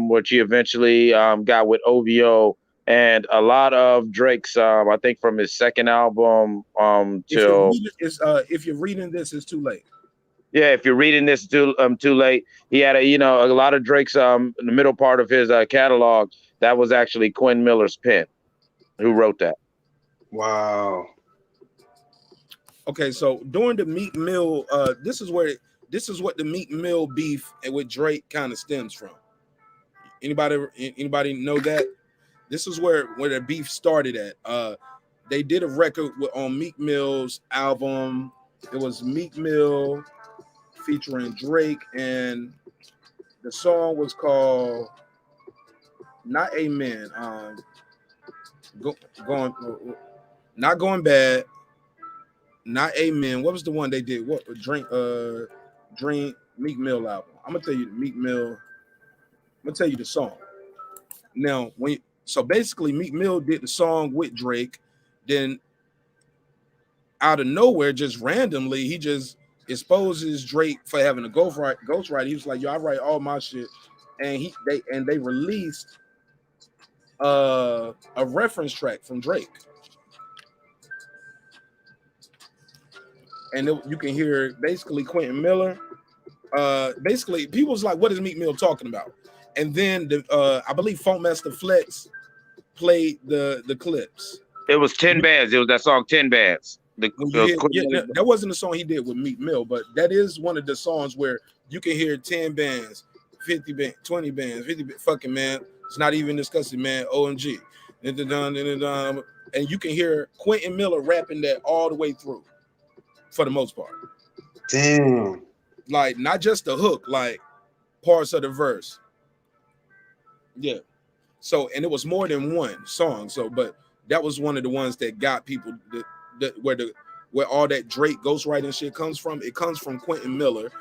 which he eventually got with OVO, and a lot of Drake's, I think from his second album till. If you're reading this, it's too late. Yeah, if you're reading this too late, he had a lot of Drake's in the middle part of his catalog. That was actually Quentin Miller's pen, who wrote that. Wow. Okay, so during the Meek Mill, this is what the Meek Mill beef with Drake kind of stems from. Anybody know that? This is where the beef started at. They did a record on Meek Mill's album. It was Meek Mill featuring Drake, and the song was called not Amen. Not Going Bad. Not Amen. What was the one they did? What Dream Meek Mill album? I'm gonna tell you Meek Mill. I'm gonna tell you the song. Now, so basically Meek Mill did the song with Drake, then out of nowhere, just randomly, he just exposes Drake for having a ghostwriter. He was like, "Yo, I write all my shit," and they released a reference track from Drake. And you can hear basically Quentin Miller. Basically, people was like, "What is Meek Mill talking about?" And then I believe Funkmaster Flex played the clips. It was 10 Bands. It was that song 10 Bands. That wasn't the song he did with Meek Mill, but that is one of the songs where you can hear 10 bands, 50 bands, 20 bands, 50 fucking man. It's not even discussing, man. OMG. And you can hear Quentin Miller rapping that all the way through. For the most part. Damn. Like not just the hook, like parts of the verse. Yeah. So, and it was more than one song. So, but that was one of the ones that got people where all that Drake ghostwriting shit comes from. It comes from Quentin Miller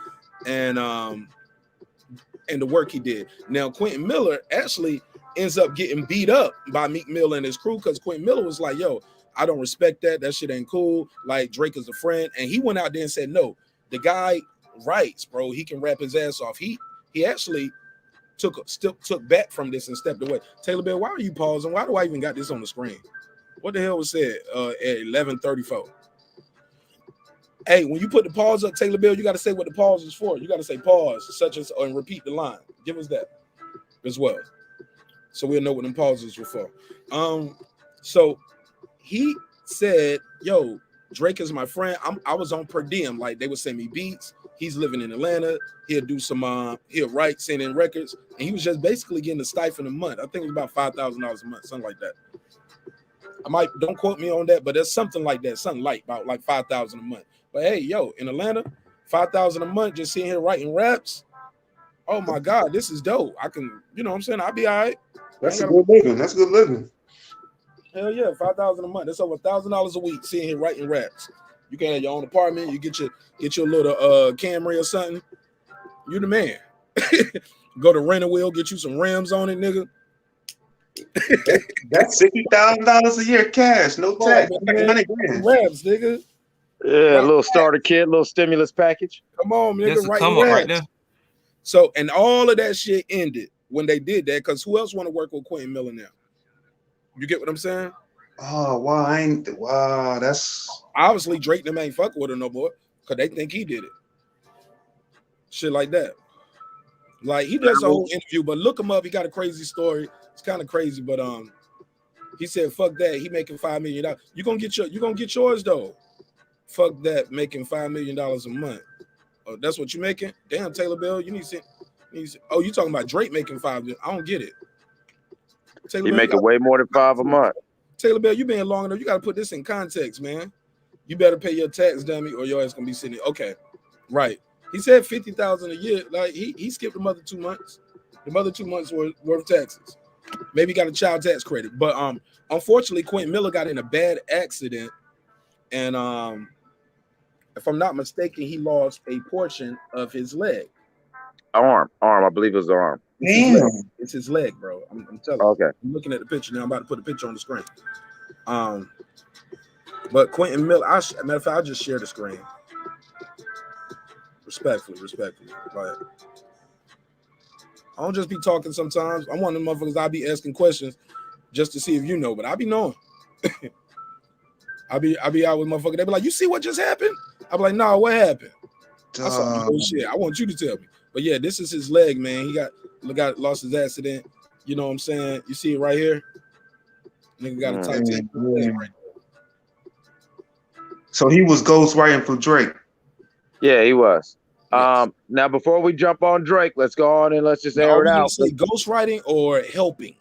and the work he did. Now, Quentin Miller actually ends up getting beat up by Meek Mill and his crew because Quentin Miller was like, yo, I don't respect that. That shit ain't cool. Like, Drake is a friend. And he went out there and said, no, the guy writes, bro. He can rap his ass off. He actually took back from this and stepped away. Taylor Bell, why are you pausing? Why do I even got this on the screen? What the hell was said at 11:34? Hey, when you put the pause up, Taylor Bell, you got to say what the pause is for. You got to say pause, such as, and repeat the line. Give us that as well, so we'll know what them pauses were for. So he said, yo, Drake is my friend. I was on per diem. Like, they would send me beats. He's living in Atlanta. He'll do some, he'll write, send in records. And he was just basically getting a stipend a month. I think it was about $5,000 a month, something like that. Don't quote me on that, but there's something like that, something light, about like $5,000 a month. But hey, yo, in Atlanta, $5,000 a month, just sitting here writing raps. Oh my God, this is dope. I can, you know what I'm saying? I'll be all right. That's a good living. That's good living. Hell yeah, $5,000 a month. That's over $1,000 a week sitting here writing raps. You can have your own apartment. You get your little Camry or something. You the man. Go to Rent-A-Wheel, get you some rims on it, nigga. That's $60,000 a year cash, no tax. Raps, nigga. Yeah, a little starter kit, little stimulus package. Come on, nigga, writing raps. Right there. So, and all of that shit ended when they did that, because who else want to work with Quentin Miller now? You get what I'm saying? Oh, wow, that's obviously Drake them ain't fucking with her no more because they think he did it. Shit like that. Like, he does a whole interview, but look him up. He got a crazy story. It's kind of crazy, but he said, fuck that. He making $5 million. You gonna get yours though. Fuck that, making $5 million a month. Oh, that's what you making? Damn, Taylor Bell, you need to. Oh, you talking about Drake making $5 million? I don't get it. He making way more than $5 a month. Taylor Bell, you been long enough. You got to put this in context, man. You better pay your tax, dummy, or your ass gonna be sitting. Okay, right. He said $50,000 a year. Like, he skipped the mother 2 months. The mother 2 months worth of taxes. Maybe got a child tax credit, but unfortunately, Quentin Miller got in a bad accident, and if I'm not mistaken, he lost a portion of his leg. Arm. I believe it was the arm. It's his leg, bro. I'm telling you. Okay. I'm looking at the picture now. I'm about to put a picture on the screen. But Quentin Miller, matter of fact, I'll just share the screen. Respectfully. Like, I don't just be talking sometimes. I'm one of them motherfuckers, I'll be asking questions just to see if you know, but I be knowing. I be out with motherfuckers. They be like, you see what just happened? I be like, nah, what happened? I saw shit. I want you to tell me. But yeah, this is his leg, man. He got lost his accident. You know what I'm saying? You see it right here? Nigga got a Titanic leg right there. So he was ghostwriting for Drake. Yeah, he was. Yes. Now before we jump on Drake, let's go on and let's just air it out. Say ghostwriting or helping?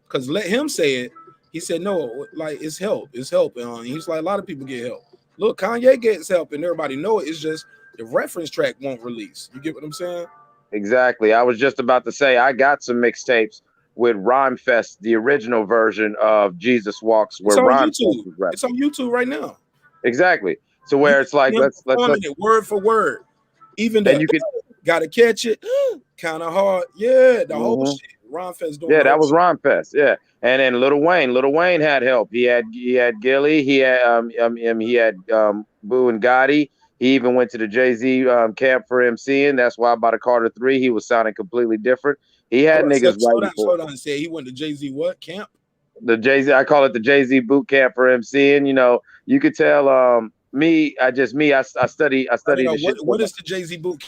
Because let him say it. He said no, like it's help. It's help. And he's like, a lot of people get help. Look, Kanye gets help, and everybody know it. It's just the reference track won't release. You get what I'm saying? Exactly. I was just about to say I got some mixtapes with Rhyme Fest, the original version of Jesus Walks, where Rhyme Fest is rapping. It's on YouTube right now. Exactly. So where it's like let's it word for word. Even that, you gotta catch it kind of hard. Yeah, the whole shit. Rhyme Fest doing. Yeah, that was Rhyme Fest. Yeah, and then Lil Wayne had help. He had Gilly. He had Boo and Gotti. He even went to the Jay-Z camp for MCing. That's why by the Carter 3, he was sounding completely different. He had niggas writing for. Hold on, say he went to Jay-Z what camp? The Jay-Z, I call it the Jay-Z boot camp for MCing. You know, you could tell I study the shit. What is the Jay-Z boot?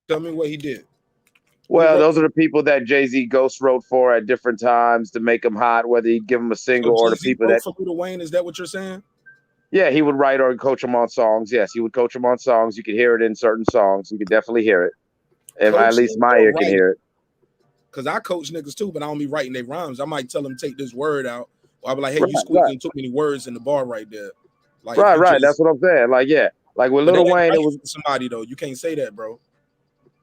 Tell me what he did. Well, those are the people that Jay-Z ghost wrote for at different times to make them hot, whether he'd give them a single or the people that. For Lil Wayne, is that what you're saying? Yeah, he would write or coach them on songs. Yes, he would coach them on songs. You could hear it in certain songs. You could definitely hear it. If at least my ear can hear it. Because I coach niggas too, but I don't be writing their rhymes. I might tell them take this word out. Or I'll be like, hey, you squeezing too many words in the bar right there. Like, right. That's what I'm saying. Like, yeah. Like with Lil Wayne, it was somebody though. You can't say that, bro.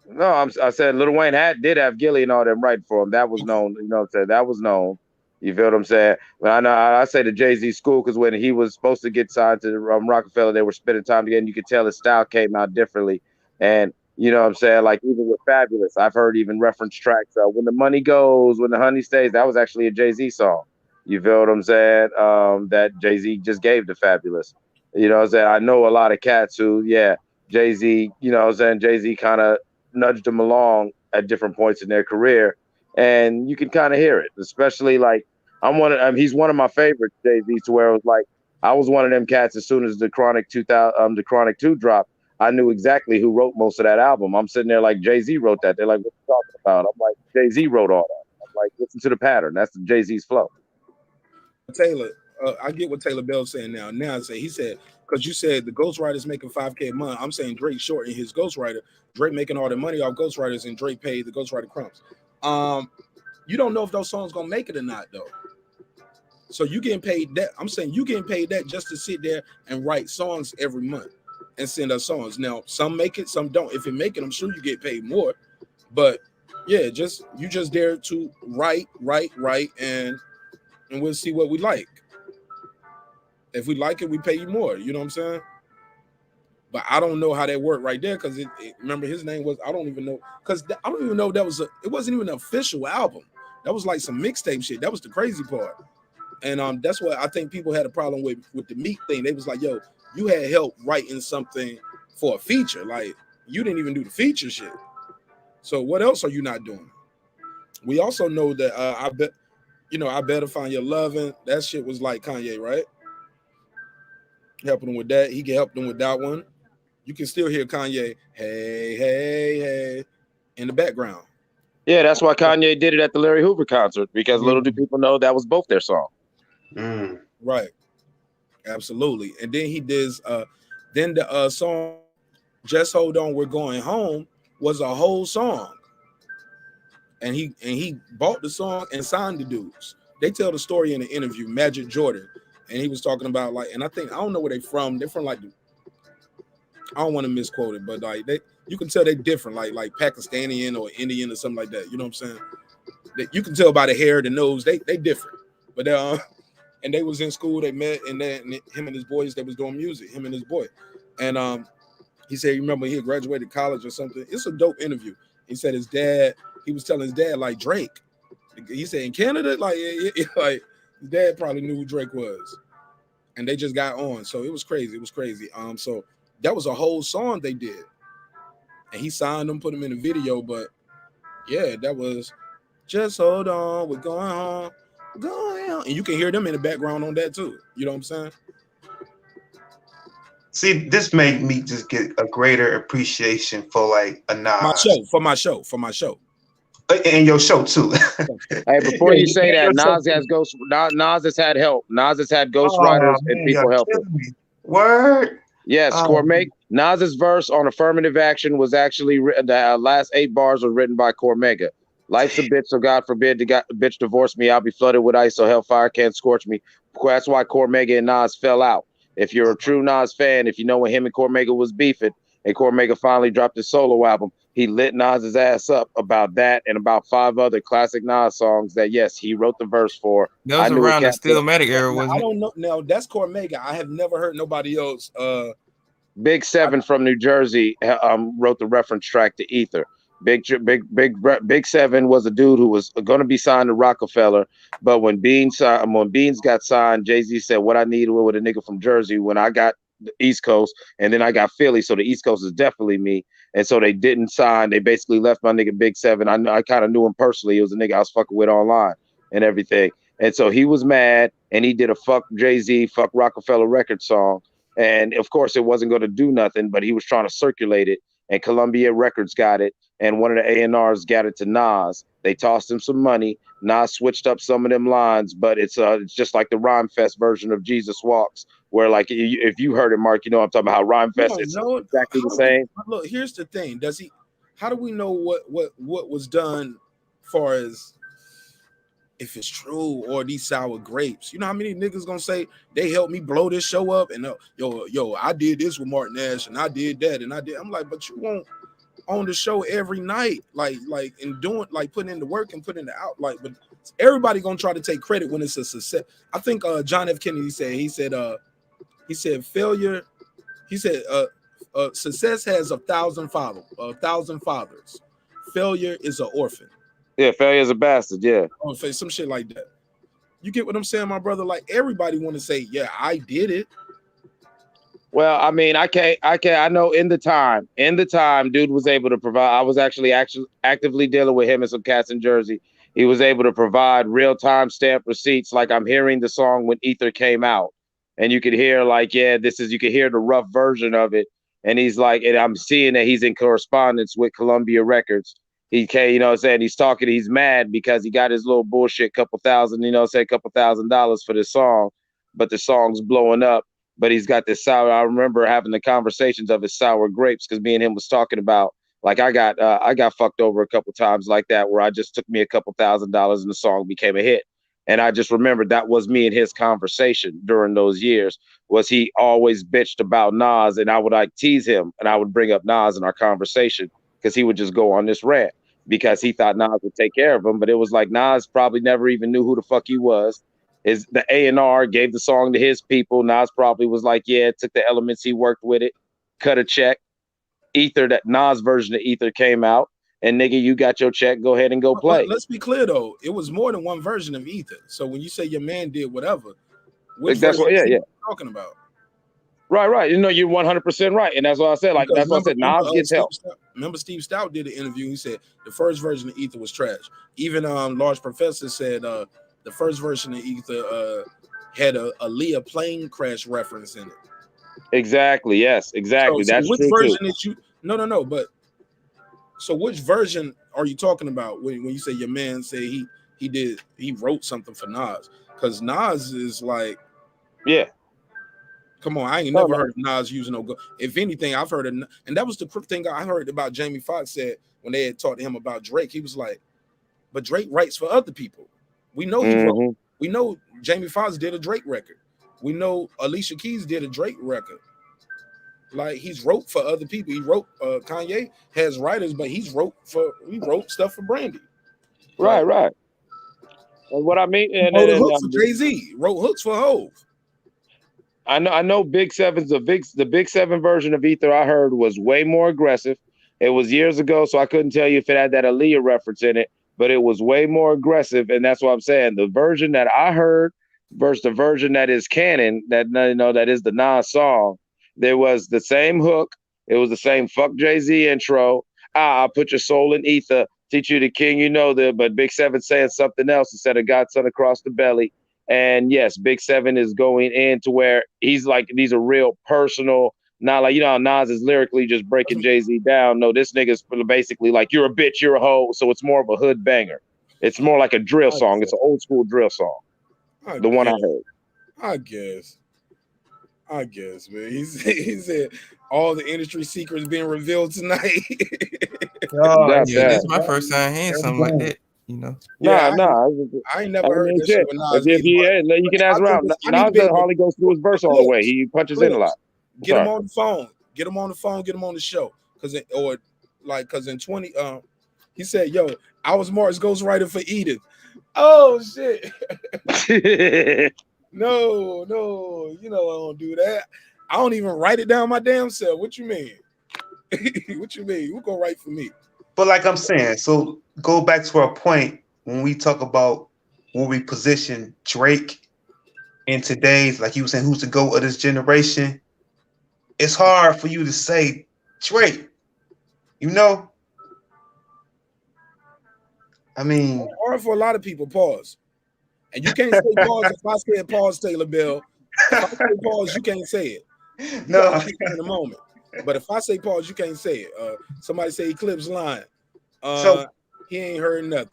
No, I said Lil Wayne did have Gilly and all them writing for him. That was known. You know what I'm saying? That was known. You feel what I'm saying? But I know I say the Jay-Z school because when he was supposed to get signed to Rockefeller, they were spending time together. And you could tell his style came out differently. And You know what I'm saying? Like even with Fabulous, I've heard even reference tracks. When the money goes, when the honey stays. That was actually a Jay-Z song. You feel what I'm saying? That Jay-Z just gave to Fabulous. You know what I'm saying? I know a lot of cats who, yeah, Jay-Z, you know what I'm saying? Jay-Z kind of nudged them along at different points in their career. And you can kind of hear it, especially like he's one of my favorites, Jay-Z, to where it was like, I was one of them cats as soon as the Chronic 2 dropped. I knew exactly who wrote most of that album. I'm sitting there like Jay-Z wrote that. They're like, what are you talking about? I'm like, Jay-Z wrote all that. I'm like, listen to the pattern. That's the Jay-Z's flow. Taylor, I get what Taylor Bell's saying now. Now I say he said, because you said the ghostwriter's making $5K a month. I'm saying Drake shorting his ghostwriter. Drake making all the money off ghostwriters, and Drake paid the ghostwriter crumbs. You don't know if those songs gonna make it or not, though. So you getting paid that. I'm saying you getting paid that just to sit there and write songs every month and send us songs. Now, some make it, some don't. If it make it, I'm sure you get paid more. But yeah, you just there to write, and we'll see what we like. If we like it, we pay you more. You know what I'm saying? But I don't know how that worked right there, because remember his name was, I don't even know, because I don't even know that was it wasn't even an official album. That was like some mixtape shit. That was the crazy part. And that's what I think people had a problem with the Meek thing. They was like, yo, you had help writing something for a feature. Like, you didn't even do the feature shit. So what else are you not doing? We also know that I Better Find Your Lovin'. That shit was like Kanye, right? Helping him with that. He can help them with that one. You can still hear Kanye, hey, hey, hey, in the background. Yeah, that's why Kanye did it at the Larry Hoover concert, because little do people know that was both their songs. Right. Absolutely. And then he did then the song Just Hold On, We're Going Home was a whole song. And he bought the song and signed the dudes. They tell the story in the interview, Magic Jordan. And he was talking about like, and I don't know where they're from like, I don't want to misquote it, but like you can tell they're different, like Pakistani or Indian or something like that. You know what I'm saying? You can tell by the hair, the nose, they different. But and they was in school, they met, and then him and his boys, they was doing music, him and his boy. And he said, you remember he had graduated college or something. It's a dope interview. He said his dad, he was telling his dad, like Drake. He said in Canada, like his dad probably knew who Drake was. And they just got on. So it was crazy. It was crazy. So that was a whole song they did. And he signed them, put them in the video. But yeah, that was Just Hold On, We're Going Home. Going on. And you can hear them in the background on that too. You know what I'm saying? See, this made me just get a greater appreciation for like a Nas. For my show. And your show too. Hey, before you say that, Nas has had help. Nas has had ghostwriters and people helping. Word. Yes, Cormega. Nas's verse on Affirmative Action was actually written. The last 8 bars were written by Cormega. Life's a bitch, so God forbid the bitch divorce me. I'll be flooded with ice, so hellfire can't scorch me. That's why Cormega and Nas fell out. If you're a true Nas fan, if you know when him and Cormega was beefing, and Cormega finally dropped his solo album, he lit Nas's ass up about that and about 5 other classic Nas songs that, yes, he wrote the verse for. That was around the Stillmatic era, wasn't it? I don't know. Now, that's Cormega. I have never heard nobody else. Big Seven from New Jersey wrote the reference track to Ether. Big Seven was a dude who was going to be signed to Rockefeller, but when Beans got signed, Jay-Z said, "What I need with a nigga from Jersey." When I got the East Coast, and then I got Philly, so the East Coast is definitely me. And so they didn't sign. They basically left my nigga Big Seven. I kind of knew him personally. He was a nigga I was fucking with online and everything. And so he was mad, and he did a fuck Jay-Z, fuck Rockefeller record song. And of course, it wasn't going to do nothing, but he was trying to circulate it. And Columbia Records got it, and one of the A&Rs got it to Nas. They tossed him some money. Nas switched up some of them lines, but it's just like the Rhyme Fest version of Jesus Walks, where like if you heard it, Mark, you know I'm talking about how Rhyme Fest is exactly the same. Look, here's the thing: how do we know what was done, far as if it's true or these sour grapes? You know how many niggas gonna say they helped me blow this show up, and yo, I did this with marqnash, and I did that, and I did. I'm like, but you won't on the show every night, like and doing like putting in the work and putting it out, like. But everybody gonna try to take credit when it's a success. I think John F. Kennedy said he said failure. He said Success has 1,000 fathers. Failure is an orphan. Yeah, failure is a bastard. Yeah. Oh, some shit like that. You get what I'm saying, my brother? Like everybody want to say, yeah, I did it. Well, I mean, I know in the time, dude was able to provide. I was actually actively dealing with him and some cats in Jersey. He was able to provide real-time stamp receipts. Like I'm hearing the song when Ether came out, and you could hear like, yeah, you could hear the rough version of it. And he's like, and I'm seeing that he's in correspondence with Columbia Records. He came, you know what I'm saying? He's talking, he's mad because he got his little bullshit couple thousand, you know, say couple $1,000 for this song, but the song's blowing up. But he's got this sour. I remember having the conversations of his sour grapes because me and him was talking about like I got fucked over a couple times like that where I just took me a couple $1,000 and the song became a hit. And I just remembered that was me and his conversation during those years. Was he always bitched about Nas, and I would like tease him and I would bring up Nas in our conversation because he would just go on this rant because he thought Nas would take care of him. But it was like Nas probably never even knew who the fuck he was. The A&R gave the song to his people. Nas probably was like, yeah, took the elements, he worked with it, cut a check. Ether, that Nas version of Ether came out, and nigga, you got your check, go ahead and go play. Let's be clear though, it was more than one version of Ether. So when you say your man did whatever, which that's what, yeah, talking about? Right. You know, you're 100% right, and that's what I said. Like that's what I said. Nas gets help. Remember, Steve Stout did an interview. He said the first version of Ether was trash. Even Large Professor said the first version of Ether had a Aaliyah plane crash reference in it. Exactly. Yes. Exactly. So that's which true version too. that you? No. But so which version are you talking about when you say your man said he wrote something for Nas? Because Nas is like, yeah. Come on, I ain't never heard of Nas using no go. If anything, I've heard of, and that was the thing I heard about Jamie Foxx said when they had talked to him about Drake. He was like, but Drake writes for other people. We know he wrote. We know Jamie Foxx did a Drake record. We know Alicia Keys did a Drake record. Like he's wrote for other people. He wrote Kanye has writers, but he wrote stuff for Brandy. Right. And what I mean, and wrote hooks for Jay-Z, wrote hooks for Hov. I know Big Seven's the Big Seven version of Ether I heard was way more aggressive. It was years ago, so I couldn't tell you if it had that Aaliyah reference in it, but it was way more aggressive, and that's what I'm saying. The version that I heard versus the version that is canon, that that is the Nas song, there was the same hook. It was the same fuck Jay-Z intro. I'll put your soul in ether, teach you the king, but Big Seven saying something else instead of God's son across the belly. And yes, Big Seven is going into where he's like, these are real personal, not like, how Nas is lyrically just breaking Jay-Z down. No, this nigga's basically like, you're a bitch, you're a hoe. So it's more of a hood banger. It's more like a drill song. It's an old school drill song. The one I heard. I guess, man. He said all the industry secrets being revealed tonight. That's my first time hearing something like that. I ain't never heard that shit with Nas. You can ask around. Nas hardly goes through his verse all the way. He punches in a lot. Get him on the phone. Get him on the phone. Get him on the show. Because in 20, he said, "Yo, I was Mark's ghostwriter for Edith." Oh shit. No, I don't do that. I don't even write it down my damn self. What you mean? What you mean? Who gonna write for me? But like I'm saying, so go back to our point when we talk about where we position Drake in today's, like you were saying, who's the GOAT of this generation? It's hard for you to say Drake, I mean, it's hard for a lot of people. Pause. And you can't say pause if I said pause, Taylor Bell. If I say pause, you can't say it. No, in a moment. But if I say pause, you can't say it. Somebody say Eclipse line. So he ain't heard nothing.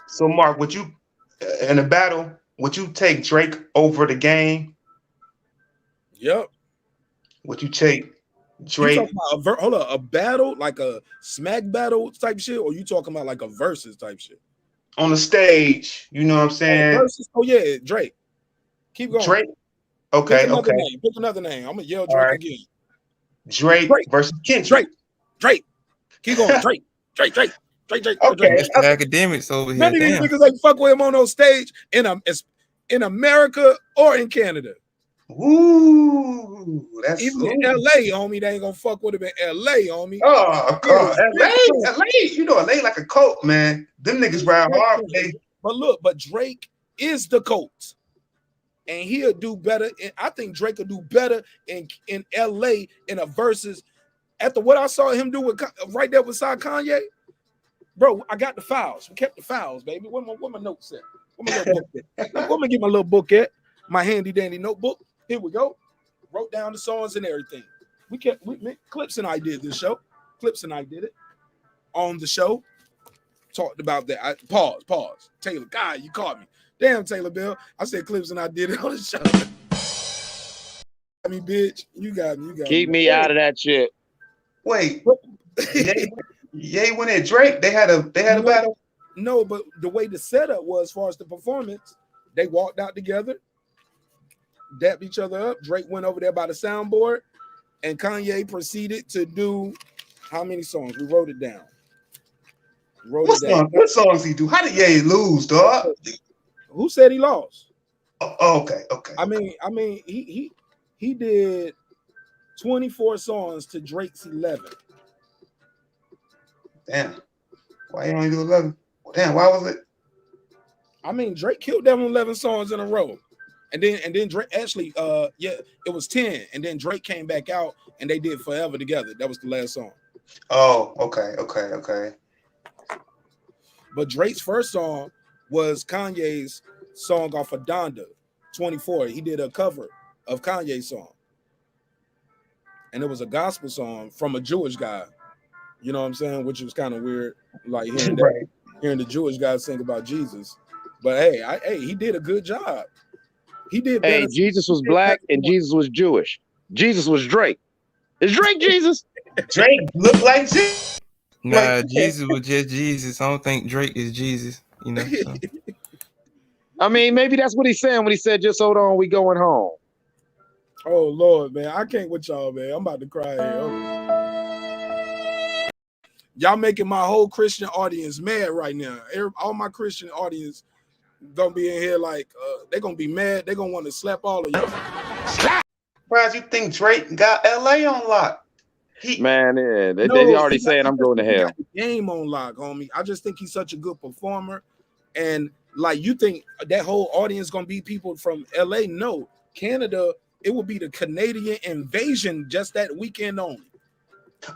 So Mark, would you in a battle, would you take Drake over the game? Yep. Would you take Drake? You talking about a battle, like a smack battle type shit, or you talking about like a versus type shit? On the stage, you know what I'm saying? Versus, yeah, Drake. Keep going. Drake. Okay. Pick another name. I'm gonna yell Drake again. Drake versus Kendrick. Drake. Keep going. Drake. Okay. Drake. Academics over here. None of these niggas ain't fuck with him on no stage in America or in Canada. Ooh, that's even in LA, homie. They ain't gonna fuck with him in LA, homie. Oh, God. LA, you know, LA like a cult, man. Them niggas ride hard. But look, but Drake is the Colts, and he'll do better. And I think Drake will do better in LA in a versus. After what I saw him do with right there beside Kanye, bro, I got the files. We kept the files, baby. Where my notes at? Where my little book at? Let me get my little book at. My handy dandy notebook. Here we go. Wrote down the songs and everything. Clips and I did this show. Clips and I did it on the show. Talked about that. Pause. Taylor, God, you caught me. Damn, Taylor Bill. I said Clips and I did it on the show. I mean, bitch, you got me. Keep me out of that shit. Wait, Ye went at Drake. They had a battle. No, but the way the setup was, as far as the performance, they walked out together, dapped each other up. Drake went over there by the soundboard, and Kanye proceeded to do how many songs? We wrote it down. What songs he do? How did Ye lose, dog? Who said he lost? Oh, okay. I mean, he did 24 songs to Drake's 11. Damn. Why you only do 11? Damn, why was it? I mean, Drake killed them 11 songs in a row. And then Drake actually, it was 10. And then Drake came back out and they did Forever together. That was the last song. Oh, okay. But Drake's first song was Kanye's song off of Donda, 24. He did a cover of Kanye's song. And it was a gospel song from a Jewish guy. You know what I'm saying? Which was kind of weird, like hearing the Jewish guy sing about Jesus. But hey, he did a good job. He did better. Hey, Jesus was black and Jesus was Jewish. Jesus was Drake. Is Drake Jesus? Drake looked like Jesus. Nah, Jesus was just Jesus. I don't think Drake is Jesus, you know. So. I mean, maybe that's what he's saying when he said, just hold on, we going home. Oh, Lord, man. I can't with y'all, man. I'm about to cry here. Y'all making my whole Christian audience mad right now. All my Christian audience gonna be in here like, they're gonna be mad. They're gonna want to slap all of y'all. Why do you think Drake got LA on lock? They already saying I'm going to hell. Got the game on lock, homie. I just think he's such a good performer. And like, you think that whole audience gonna be people from LA? No, Canada. It will be the Canadian invasion just that weekend only.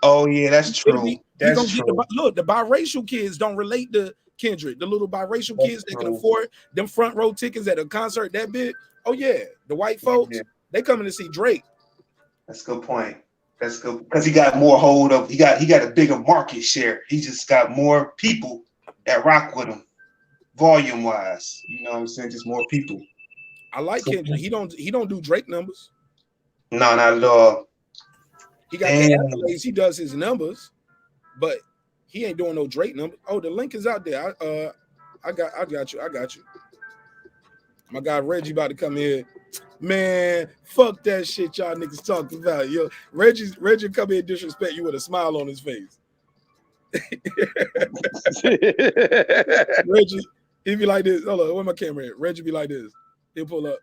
Oh yeah, that's true. That's true. Look, the biracial kids don't relate to Kendrick. The little biracial kids that can afford them front row tickets at a concert that big. Oh yeah, the white folks, they coming to see Drake. That's a good point. That's good because he got more hold of. He got a bigger market share. He just got more people that rock with him, volume wise. You know what I'm saying? Just more people. I like Kendrick. He don't do Drake numbers. No, not at all. He got the accolades. He does his numbers, but he ain't doing no Drake numbers. Oh, the link is out there. I got you. My guy Reggie about to come here. Man, fuck that shit y'all niggas talking about. Yo, Reggie come here and disrespect you with a smile on his face. Reggie, he be like this. Hold on, where my camera at? Reggie be like this. He'll pull up.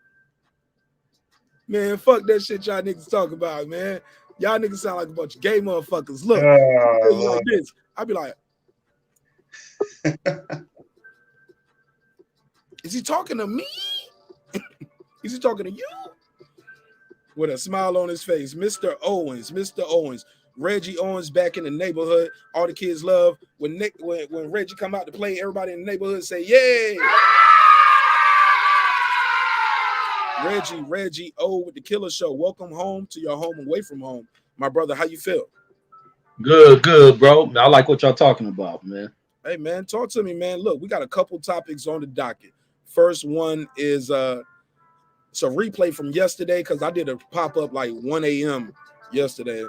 Man, fuck that shit y'all niggas talk about, man. Y'all niggas sound like a bunch of gay motherfuckers. Look, like this. I'll be like, is he talking to me? Is he talking to you? With a smile on his face. Mr. Owens. Reggie Owens back in the neighborhood. All the kids love. When Reggie come out to play, everybody in the neighborhood say, yay! Reggie O with the Killer Show. Welcome home to your home away from home. My brother, how you feel? Good, bro. I like what y'all talking about, man. Hey, man, talk to me, man. Look, we got a couple topics on the docket. First one is it's a replay from yesterday because I did a pop-up like 1 a.m. yesterday.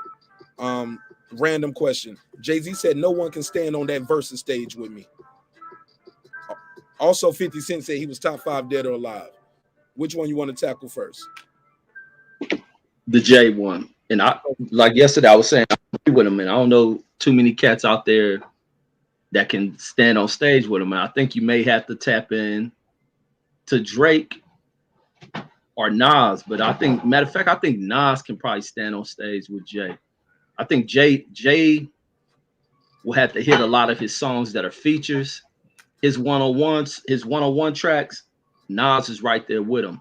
Random question. Jay-Z said no one can stand on that versus stage with me. Also, 50 Cent said he was top 5 dead or alive. Which one you want to tackle first? The J one. And I like yesterday, I was saying I agree with him, and I don't know too many cats out there that can stand on stage with him. And I think you may have to tap in to Drake or Nas, but I think, matter of fact, I think Nas can probably stand on stage with Jay. I think Jay will have to hit a lot of his songs that are features. His one-on-one tracks, Nas is right there with him.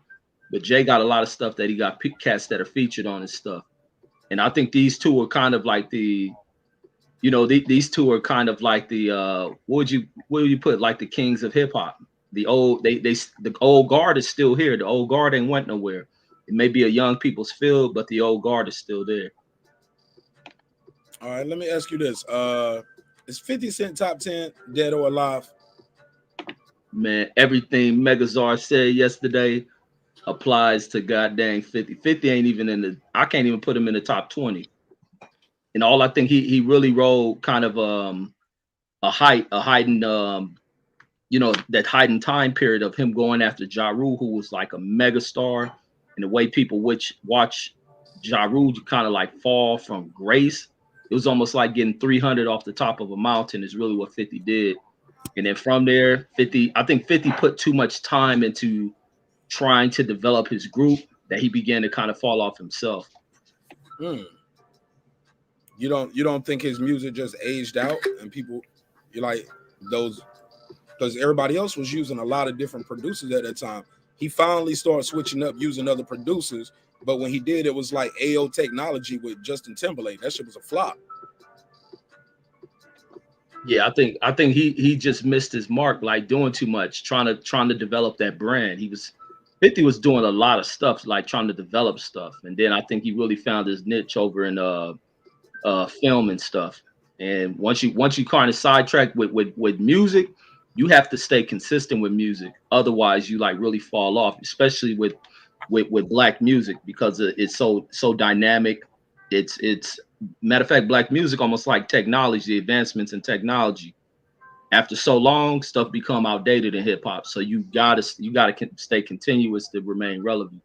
But Jay got a lot of stuff that he got cats that are featured on his stuff. And I think these two are kind of like the, you know, these two are kind of like the what would you put, like the kings of hip hop. The old guard is still here. The old guard ain't went nowhere. It may be a young people's field, but the old guard is still there. All right, let me ask you this. Is 50 Cent top 10 dead or alive? Man, everything Megazard said yesterday applies to goddamn 50. 50 ain't even in the, I can't even put him in the top 20. And all I think he really rolled kind of a heightened you know, that heightened time period of him going after Ja Rule, who was like a mega star, and the way people watch Ja Rule kind of like fall from grace. It was almost like getting 300 off the top of a mountain is really what 50 did. And then from there, I think 50 put too much time into trying to develop his group that he began to kind of fall off himself. You don't think his music just aged out and people, you like those, because everybody else was using a lot of different producers at that time. He finally started switching up using other producers, but when he did, it was like AO Technology with Justin Timberlake. That shit was a flop. Yeah, I think he just missed his mark, like doing too much, trying to develop that brand. 50 was doing a lot of stuff, like trying to develop stuff, and then I think he really found his niche over in film and stuff. And once you kind of sidetrack with music, you have to stay consistent with music. Otherwise, you like really fall off, especially with black music, because it's so dynamic. It's matter of fact, black music almost like technology, the advancements in technology. After so long, stuff become outdated in hip hop. So you gotta stay continuous to remain relevant.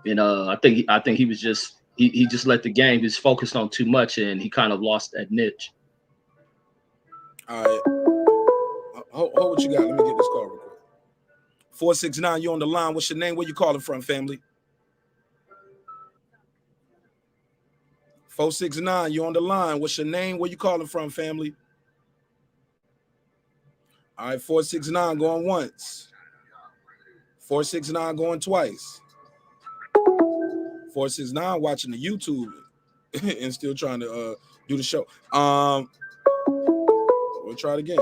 And I think he was just he just let the game. He was focused on too much, and he kind of lost that niche. All right. Hold what you got. Let me get this call real quick. 469, you on the line. What's your name? Where you calling from, family? 469, you on the line. What's your name? Where you calling from, family? All right, 469 going once. 469 going twice. 469 watching the YouTube and still trying to do the show. We'll try it again.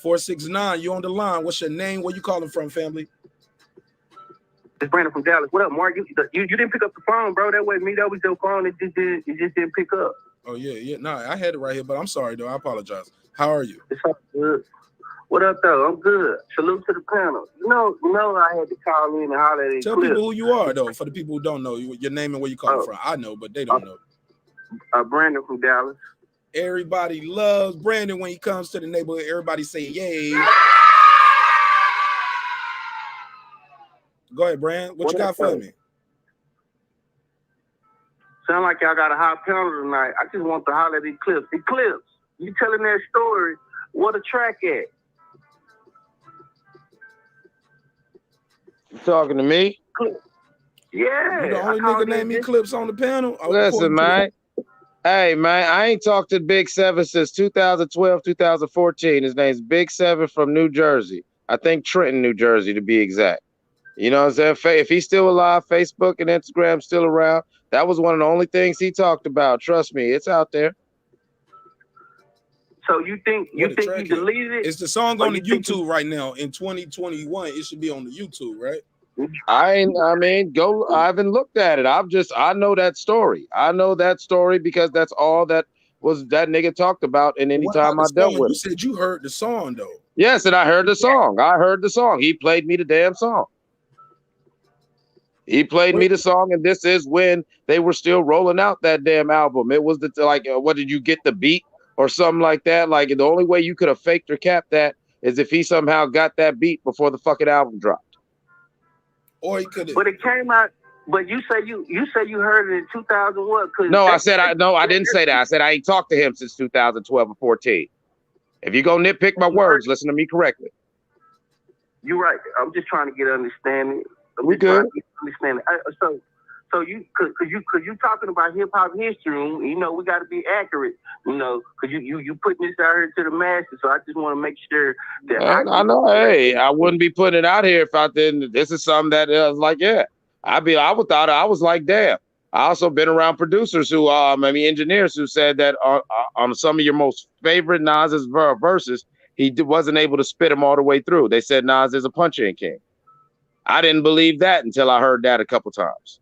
469, you on the line. What's your name? Where you calling from, family? It's Brandon from Dallas. What up, Mark? You didn't pick up the phone, bro. That way, that was your phone. It just didn't pick up. Oh yeah. No, I had it right here, but I'm sorry though. I apologize. How are you? It's all good. What up, though? I'm good. Salute to the panel. You know, I had to call in and holler at Tell people who you are, though. For the people who don't know, your name and where you calling from. I know, but they don't know. Brandon from Dallas. Everybody loves Brandon when he comes to the neighborhood. Everybody say yay. Go ahead, Brand. What you got for me? Sound like y'all got a hot panel tonight. I just want to holler at Eclipse. Eclipse, you telling that story? What a track at? You talking to me? Yeah. You the only nigga named Eclipse on the panel? Listen, man. Hey, man, I ain't talked to Big Seven since 2012, 2014. His name's Big Seven from New Jersey. I think Trenton, New Jersey, to be exact. You know what I'm saying? If he's still alive, Facebook and Instagram still around. That was one of the only things he talked about. Trust me, it's out there. So you think he deleted it? It's the song on the YouTube right now in 2021. It should be on the YouTube, right? I haven't looked at it. I know that story. I know that story because that's all that nigga talked about. And anytime I dealt with him. You said you heard the song though. Yes, and I heard the song. He played me the damn song. He played me the song, and this is when they were still rolling out that damn album. It was what did you get the beat or something like that? Like the only way you could have faked or capped that is if he somehow got that beat before the fucking album dropped. Or he could have. But it came out. But you say you heard it in 2000 what? No, I didn't say that. I said I ain't talked to him since 2012 or 14. If you go nitpick my words, listen to me correctly. You're right. I'm just trying to get understanding. We good. Understand. So you, cause you talking about hip hop history, and, you know, we got to be accurate, you know, cause you putting this out here to the masses. So I just want to make sure that I know. Hey, I wouldn't be putting it out here if I didn't. This is something that is like, yeah, I was like, damn. I also been around producers who, engineers who said that on some of your most favorite Nas's verses, he wasn't able to spit them all the way through. They said Nas is a punch-in king. I didn't believe that until I heard that a couple times.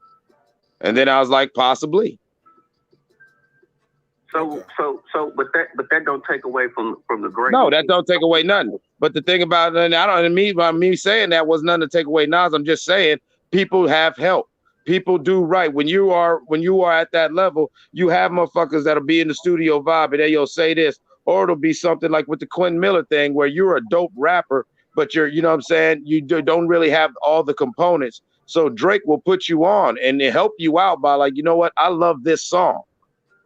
And then I was like, possibly. But that don't take away from the great. No, that don't take away nothing. But the thing about it, by me saying that was nothing to take away Nas. I'm just saying people have help. People do right. When you are at that level, you have motherfuckers that'll be in the studio vibe and they'll say this, or it'll be something like with the Quentin Miller thing where you're a dope rapper, but you're, you know what I'm saying, you don't really have all the components. So Drake will put you on and help you out by like, you know what, I love this song.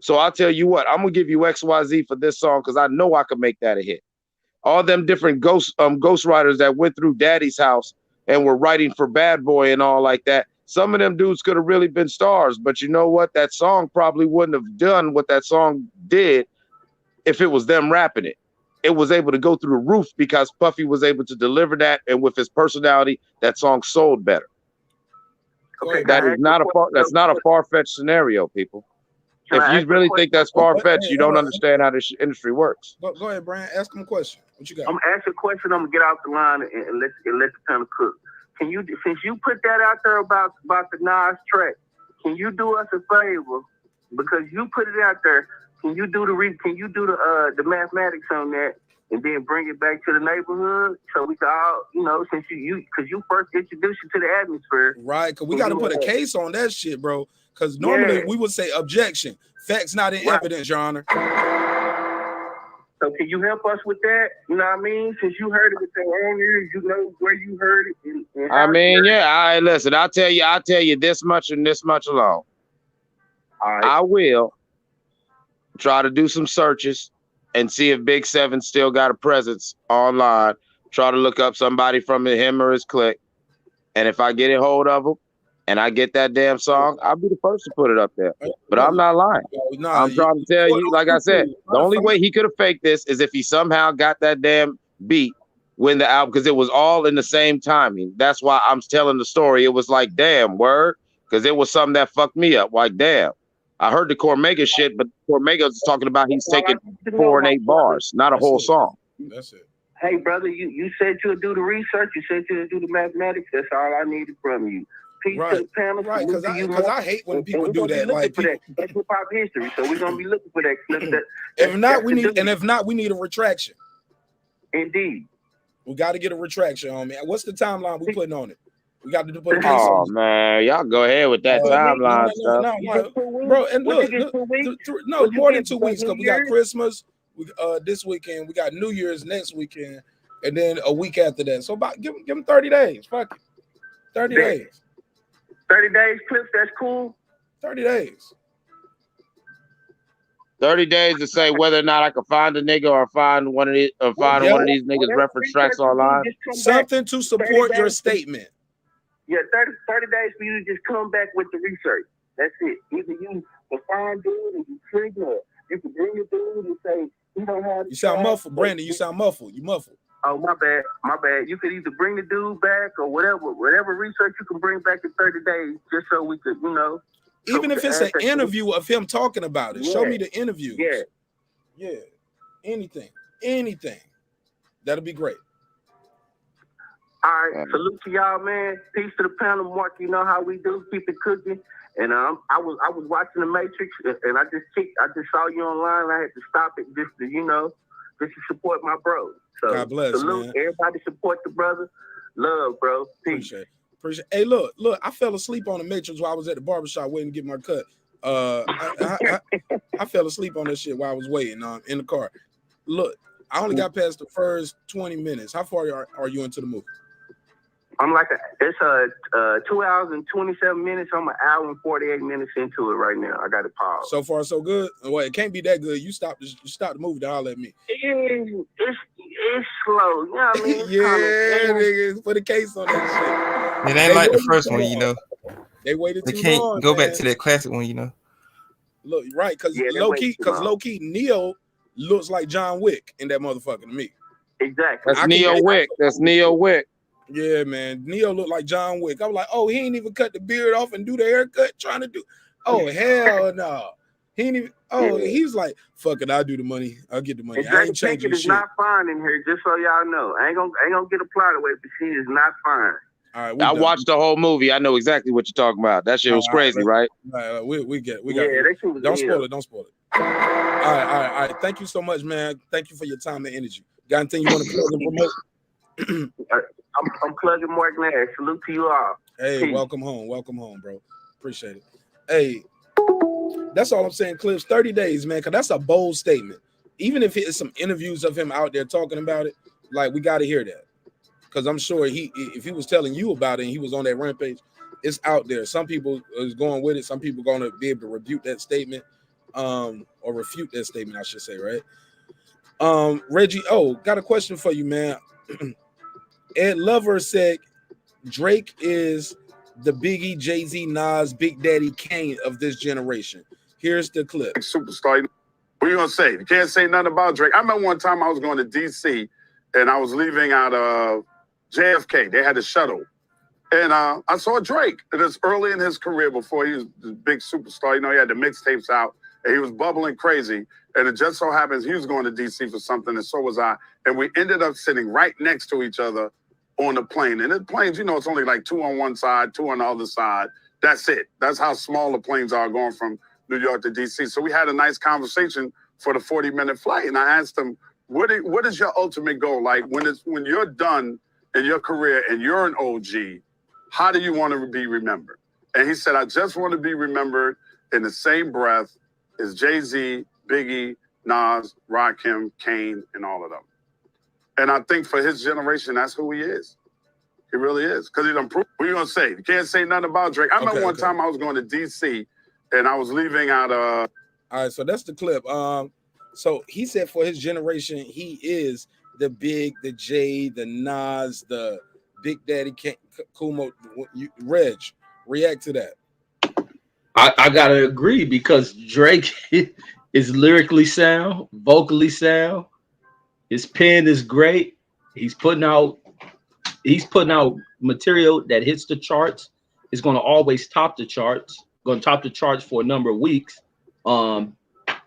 So I'll tell you what, I'm gonna give you XYZ for this song because I know I can make that a hit. All them different ghostwriters that went through Daddy's house and were writing for Bad Boy and all like that. Some of them dudes could have really been stars, but you know what? That song probably wouldn't have done what that song did if it was them rapping it. It was able to go through the roof because Puffy was able to deliver that, and with his personality, that song sold better. Okay, that's not a far-fetched scenario, people. If you really think that's far-fetched, you don't understand how this industry works. Go ahead, Brian. Ask him a question. What you got? I'm gonna ask you a question. I'm gonna get out the line and let the panel cook. Can you, since you put that out there about the Nas track, can you do us a favor? Because you put it out there. Can you do the mathematics on that and then bring it back to the neighborhood so we can all, you know, since you first introduced you to the atmosphere. Right, because we got to put a case on that shit, bro. Because normally we would say objection. Facts not in evidence, Your Honor. So can you help us with that? You know what I mean? Since you heard it with your own ears, you know where you heard it. And listen, I'll tell you this much and this much alone. All right. I will try to do some searches and see if Big Seven still got a presence online. Try to look up somebody from him or his clique. And if I get a hold of him and I get that damn song, I'll be the first to put it up there. But I'm not lying. I'm trying to tell you, like I said, the only way he could have faked this is if he somehow got that damn beat when the album, because it was all in the same timing. That's why I'm telling the story. It was like, damn, word, because it was something that fucked me up. Like, damn. I heard the Cormega shit, but Cormega's talking about he's taking 4 and 8 bars, not a whole song. That's it. Hey, brother, you said you'll do the research. You said you'll do the mathematics. That's all I needed from you. Peace to the panel. Right, because I hate when people do that. Like, that's hip hop history, so we're gonna be looking for that. If not, we need a retraction. Indeed, we got to get a retraction on, man. What's the timeline we putting on it? We got to put a case on it. Man, y'all go ahead with that timeline stuff. No, bro. And look, more than 2 weeks because we got Christmas this weekend, we got New Year's next weekend, and then a week after that. So about give them 30 days. Fuck it, 30 days. 30 days, Clips. That's cool. 30 days. 30 days to say whether or not I can find a nigga or find one of these niggas reference tracks online. Something to support your statement. Yeah, 30 days for you to just come back with the research. That's it. Either you can find dude and you trigger, you can bring your dude and say he don't have. You sound muffled, Brandon. You sound muffled. You muffled. Oh, my bad. You could either bring the dude back or whatever research you can bring back in 30 days, just so we could, you know. Even if it's an interview of him talking about it, show me the interviews. Yeah. Anything. That'll be great. All right, salute to y'all, man. Peace to the panel, Mark. You know how we do. Keep it cooking. And I was watching The Matrix, and I just saw you online. I had to stop it just to support my bro. So God bless, salute, man. Everybody support the brother. Love, bro. Peace. Appreciate. Hey, look. I fell asleep on The Matrix while I was at the barbershop waiting to get my cut. I fell asleep on that shit while I was waiting in the car. Look, I only got past the first 20 minutes. How far are you into the movie? I'm it's 2 hours and 27 minutes. I'm an hour and 48 minutes into it right now. I got to pause. So far, so good. Well, it can't be that good. You stop the movie to holler at me. It's slow. You know what I mean? Yeah, nigga, put a case on that It ain't like the first one, you know. They waited They too can't long. go man. back to that classic one, you know. Look, right? Because Yeah, they low waited key, too long. Neo looks like John Wick in that motherfucker to me. Exactly. That's Neo Wick. That's Neo Wick. Yeah, man. Neo looked like John Wick. I was like, oh, he ain't even cut the beard off and do the haircut trying to do. Oh, hell no. He ain't even. Oh, Yeah. he was like, fuck it, I'll do the money. I'll get the money. And I Drake ain't changing is shit. not fine in here, just so y'all know. I ain't gonna get a plot away, but she is not fine. All right, I watched the whole movie. I know exactly what you're talking about. That shit was crazy, right? We got Yeah, it. that shit was Don't ill. spoil it. Don't spoil it. All right. Thank you so much, man. Thank you for your time and energy. Got anything you want to plug and promote? I'm plugging marqnash. Salute to you all. Hey, Peace. welcome home, bro. Appreciate it. Hey, that's all I'm saying, Clips. 30 days, man, because that's a bold statement. Even if it's some interviews of him out there talking about it, like, we got to hear that. Because I'm sure if he was telling you about it and he was on that rampage, it's out there. Some people is going with it. Some people going to be able to rebuke that statement, or refute that statement, I should say, right? Reggie, got a question for you, man. Ed Lover said Drake is the Biggie, Jay-Z, Nas, Big Daddy Kane of this generation. Here's the clip. Superstar. What are you gonna say? You can't say nothing about Drake. I remember one time I was going to DC and I was leaving out of JFK. They had a shuttle. And I saw Drake. It was early in his career before he was the big superstar. You know, he had the mixtapes out and he was bubbling crazy. And it just so happens he was going to DC for something, and so was I. And we ended up sitting right next to each other on the plane. And the planes, you know, it's only like 2 on one side, 2 on the other side. That's it. That's how small the planes are going from New York to DC. So we had a nice conversation for the 40-minute flight. And I asked him, what is your ultimate goal? Like when you're done in your career and you're an OG, how do you want to be remembered? And he said, I just want to be remembered in the same breath as Jay-Z, Biggie, Nas, Rakim, Kane, and all of them. And I think for his generation, that's who he is. He really is. Because he done proved. What are you going to say? You can't say nothing about Drake. I remember one time I was going to DC and I was leaving out of. All right, so that's the clip. So he said for his generation, he is the Big, the J, the Nas, the Big Daddy Kumo. Reg, react to that. I gotta agree because Drake is lyrically sound, vocally sound. His pen is great. He's putting out material that hits the charts. Is going to always top the charts. Going to top the charts for a number of weeks. And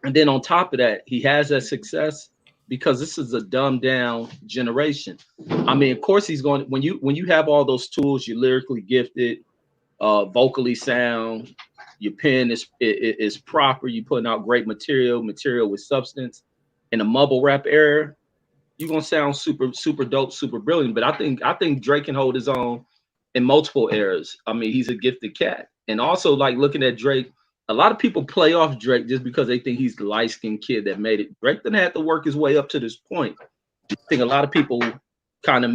then on top of that, he has that success because this is a dumbed down generation. I mean, of course, he's going when you have all those tools, you're lyrically gifted, vocally sound, your pen is proper, you're putting out great material with substance. In a mumble rap era, you're gonna sound super dope, super brilliant. But I think Drake can hold his own in multiple eras. I mean, he's a gifted cat. And also, like, looking at Drake, a lot of people play off Drake just because they think he's the light-skinned kid that made it. Drake didn't have to work his way up to this point. I think a lot of people kind of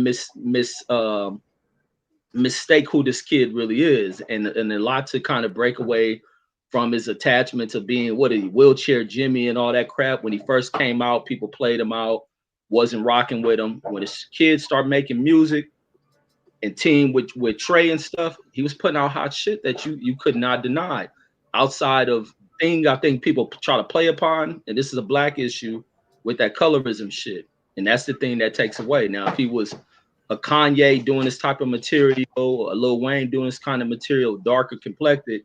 mistake who this kid really is, and a lot to kind of break away from his attachment to being wheelchair Jimmy and all that crap. When he first came out, people played him out, wasn't rocking with him. When his kids start making music and team with Trey and stuff, he was putting out hot shit that you could not deny. Outside of thing, I think people try to play upon, and this is a black issue with that colorism shit, and that's the thing that takes away. Now, if he was a Kanye doing this type of material, a Lil Wayne doing this kind of material, darker complected,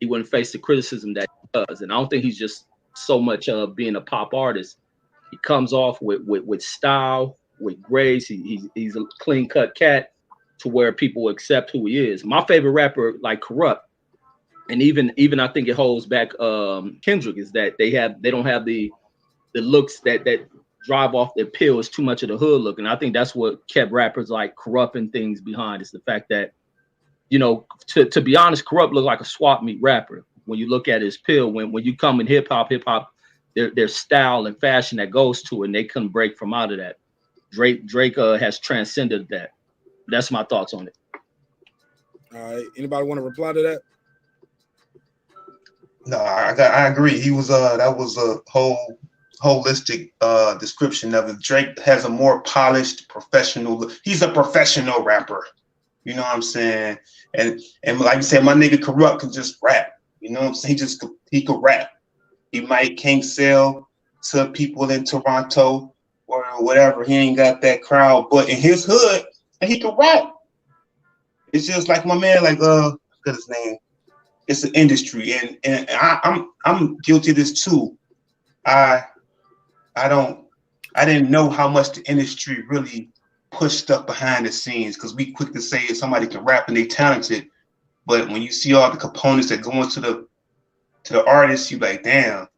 he wouldn't face the criticism that he does. And I don't think he's just so much being a pop artist. He comes off with style, with grace. He's a clean cut cat to where people accept who he is. My favorite rapper, like Corrupt, and even I think it holds back Kendrick, is that they don't have the looks that drive off their pill. Is too much of the hood look, and I think that's what kept rappers like Corrupt and things behind. Is the fact that, you know, to be honest, Corrupt looked like a swap meet rapper. When you look at his pill, when you come in hip hop, there's style and fashion that goes to it, and they couldn't break from out of that. Drake has transcended that. That's my thoughts on it. All right, anybody want to reply to that? No, I agree. He was that was a whole holistic description of it. Drake has a more polished, professional. He's a professional rapper. You know what I'm saying? And like you said, my nigga Corrupt can just rap. You know what I'm saying? He could rap. He can't sell to people in Toronto or whatever. He ain't got that crowd, but in his hood, he can rap. It's just like my man, like what's his name? It's an industry, and I'm guilty of this too. I didn't know how much the industry really pushed stuff behind the scenes, because we quick to say if somebody can rap and they talented, but when you see all the components that go into the artist, you like, damn,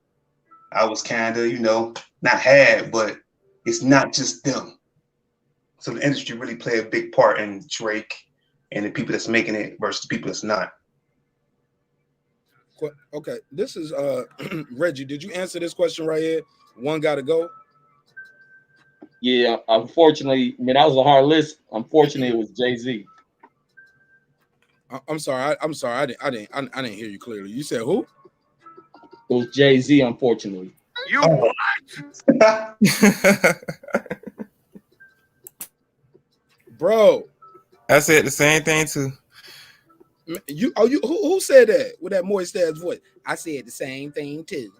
I was kind of, not had, but it's not just them. So the industry really play a big part in Drake and the people that's making it versus the people that's not. Okay, this is Reggie. Did you answer this question right here? One got to go. Yeah, unfortunately, I mean, that was a hard list. Unfortunately, it was Jay-Z. I'm sorry. I'm sorry. I didn't hear you clearly. You said who? It was Jay-Z, unfortunately. You what? Bro, I said the same thing too. Who said that with that moist ass voice? I said the same thing too.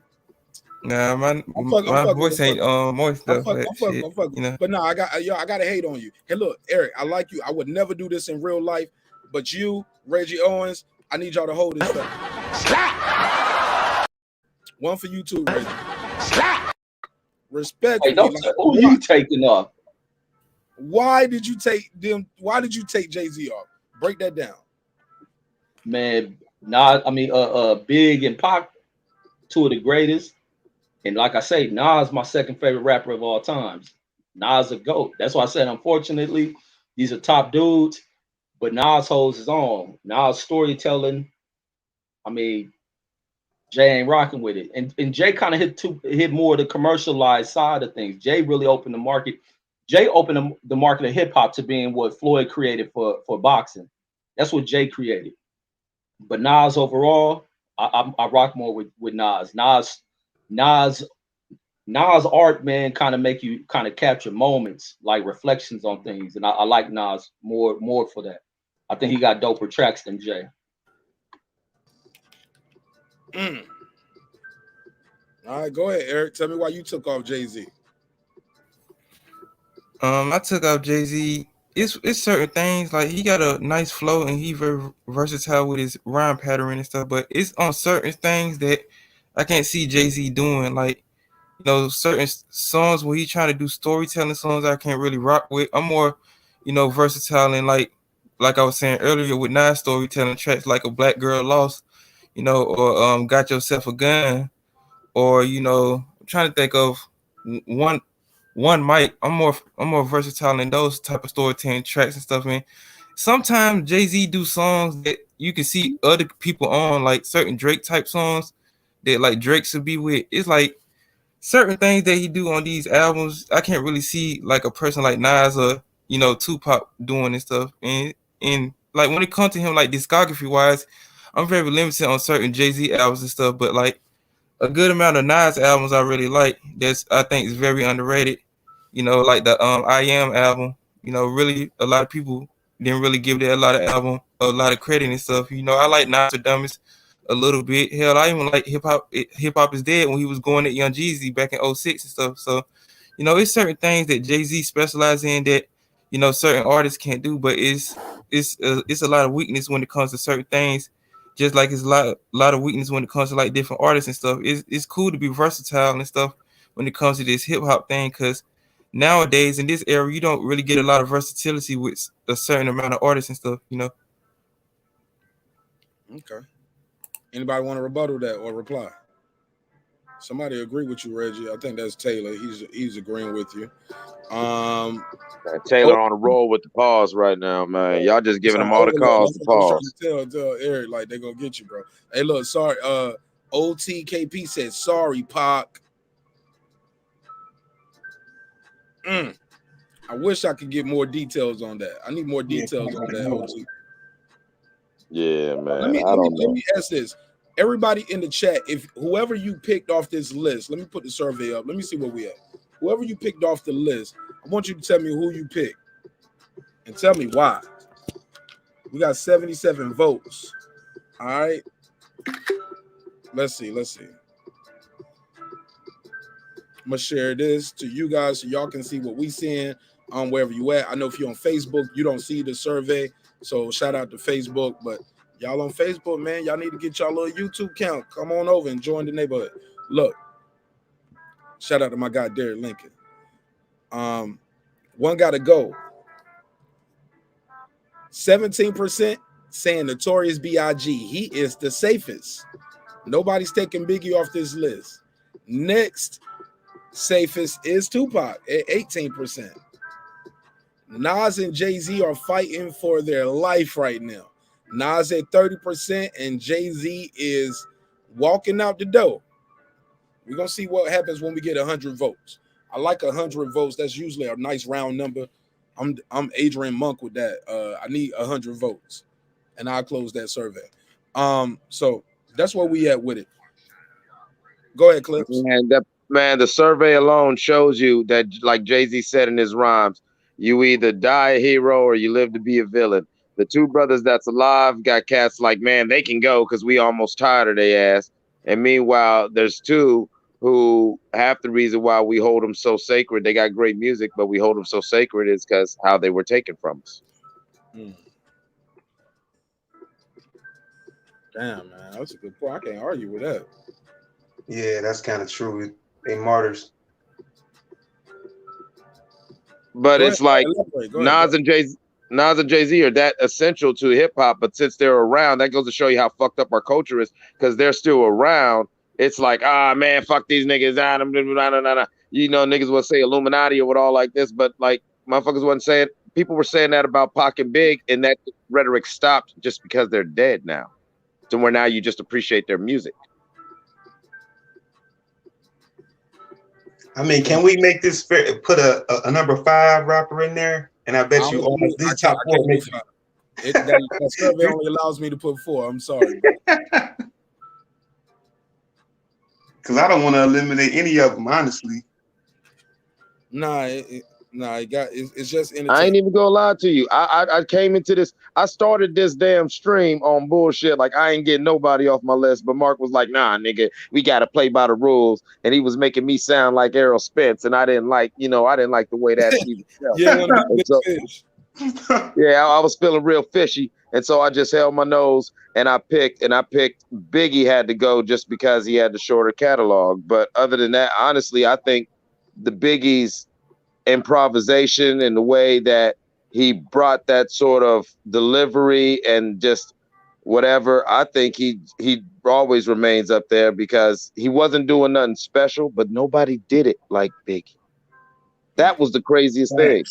Nah, my voice ain't moist though. But no, I gotta hate on you. Hey, look, Eric, I like you. I would never do this in real life, but you, Reggie Owens, I need y'all to hold this up. One for you too, Reggie. Respectfully. Hey, who you taking off? Why did you take them? Why did you take Jay-Z off? Break that down. Man, Big and Pac, two of the greatest. And like I say, Nas my second favorite rapper of all times. Nas a GOAT. That's why I said, unfortunately, these are top dudes, but Nas holds his own. Nas storytelling, I mean, Jay ain't rocking with it. And Jay kind of hit more of the commercialized side of things. Jay really opened the market. Jay opened the market of hip hop to being what Floyd created for boxing. That's what Jay created. But Nas overall, I rock more with Nas. Nas art, man, kind of make you kind of capture moments, like reflections on things. And I like Nas more for that. I think he got doper tracks than Jay. All right, go ahead, Eric. Tell me why you took off Jay-Z. I took off Jay-Z. It's certain things, like he got a nice flow and he very versatile with his rhyme pattern and stuff, but it's on certain things that I can't see Jay-Z doing, like, certain songs where he's trying to do storytelling songs I can't really rock with. I'm more, versatile, and like I was saying earlier with Nas storytelling tracks like A Black Girl Lost, or Got Yourself a Gun, or I'm trying to think of one mic. I'm more versatile in those type of storytelling tracks and stuff, man. Sometimes Jay-Z do songs that you can see other people on, like certain Drake type songs that like Drake should be with. It's like certain things that he do on these albums, I can't really see like a person like Nas or Tupac doing and stuff. And like when it comes to him, like discography wise, I'm very limited on certain Jay-Z albums and stuff, but like a good amount of Nas albums I really like. I think is very underrated. Like the I Am album. Really a lot of people didn't really give that a lot of credit and stuff. I like Nostradamus a little bit. Hell, I even like Hip Hop Is Dead when he was going at Young Jeezy back in 06 and stuff. So, it's certain things that Jay-Z specializes in that, certain artists can't do, but it's a lot of weakness when it comes to certain things. Just like it's a lot of weakness when it comes to like different artists and stuff. It's cool to be versatile and stuff when it comes to this hip hop thing, because nowadays in this era you don't really get a lot of versatility with a certain amount of artists and stuff. Okay. Anybody want to rebuttal that or reply? Somebody agree with you, Reggie. I think that's Taylor. He's agreeing with you. Taylor on the roll with the pause right now, man. Y'all just giving them all the calls to pause. Tell Eric like they're gonna get you, bro. Hey, look, sorry. OTKP said sorry, Pac. I wish I could get more details on that. I need more details on that, OT. Yeah, man. Let me ask this. Everybody in the chat, if whoever you picked off this list, let me put the survey up. Let me see where we at. Whoever you picked off the list, I want you to tell me who you picked and tell me why. We got 77 votes. All right. Let's see. I'm gonna share this to you guys so y'all can see what we seeing wherever you at. I know if you're on Facebook, you don't see the survey. So shout out to Facebook. But y'all on Facebook, man, y'all need to get y'all little YouTube count. Come on over and join the neighborhood. Look, shout out to my guy Derek Lincoln. One gotta go. 17% saying Notorious B.I.G. He is the safest. Nobody's taking Biggie off this list. Next safest is Tupac at 18%. Nas and Jay-Z are fighting for their life right now. Nas at 30% and Jay-Z is walking out the door. We're gonna see what happens when we get 100 votes. I like 100 votes. That's usually a nice round number. I'm Adrian Monk with that. I need 100 votes, and I'll close that survey. So that's where we at with it. Go ahead, Clips. Man, the survey alone shows you that, like Jay-Z said in his rhymes, you either die a hero or you live to be a villain. The two brothers that's alive got cats like, man, they can go because we almost tired of their ass. And meanwhile, there's two who half the reason why we hold them so sacred, they got great music, but we hold them so sacred is because how they were taken from us. Damn, man, that's a good point. I can't argue with that. Yeah, that's kind of true. They martyrs. But it's like Nas and Jay-Z are that essential to hip hop, but since they're around, that goes to show you how fucked up our culture is, because they're still around. It's like, man, fuck these niggas. You know, niggas will say Illuminati or what all like this, but like motherfuckers wasn't saying, people were saying that about Pac and Big, and that rhetoric stopped just because they're dead now. To where now you just appreciate their music. I mean, can we make this fair? Put a number 5 rapper in there, and I bet you all these top 4 make it. That survey only allows me to put 4. I'm sorry. Because I don't want to eliminate any of them, honestly. It's just entertaining. I ain't even gonna lie to you. I came into this. I started this damn stream on bullshit. Like, I ain't getting nobody off my list. But Mark was like, "Nah, nigga, we gotta play by the rules." And he was making me sound like Errol Spence, and I didn't like the way that even felt. Yeah, I was feeling real fishy, and so I just held my nose and I picked Biggie had to go just because he had the shorter catalog. But other than that, honestly, I think the Biggie's improvisation and the way that he brought that sort of delivery and just whatever, I think he always remains up there because he wasn't doing nothing special, but nobody did it like Biggie. That was the craziest thing.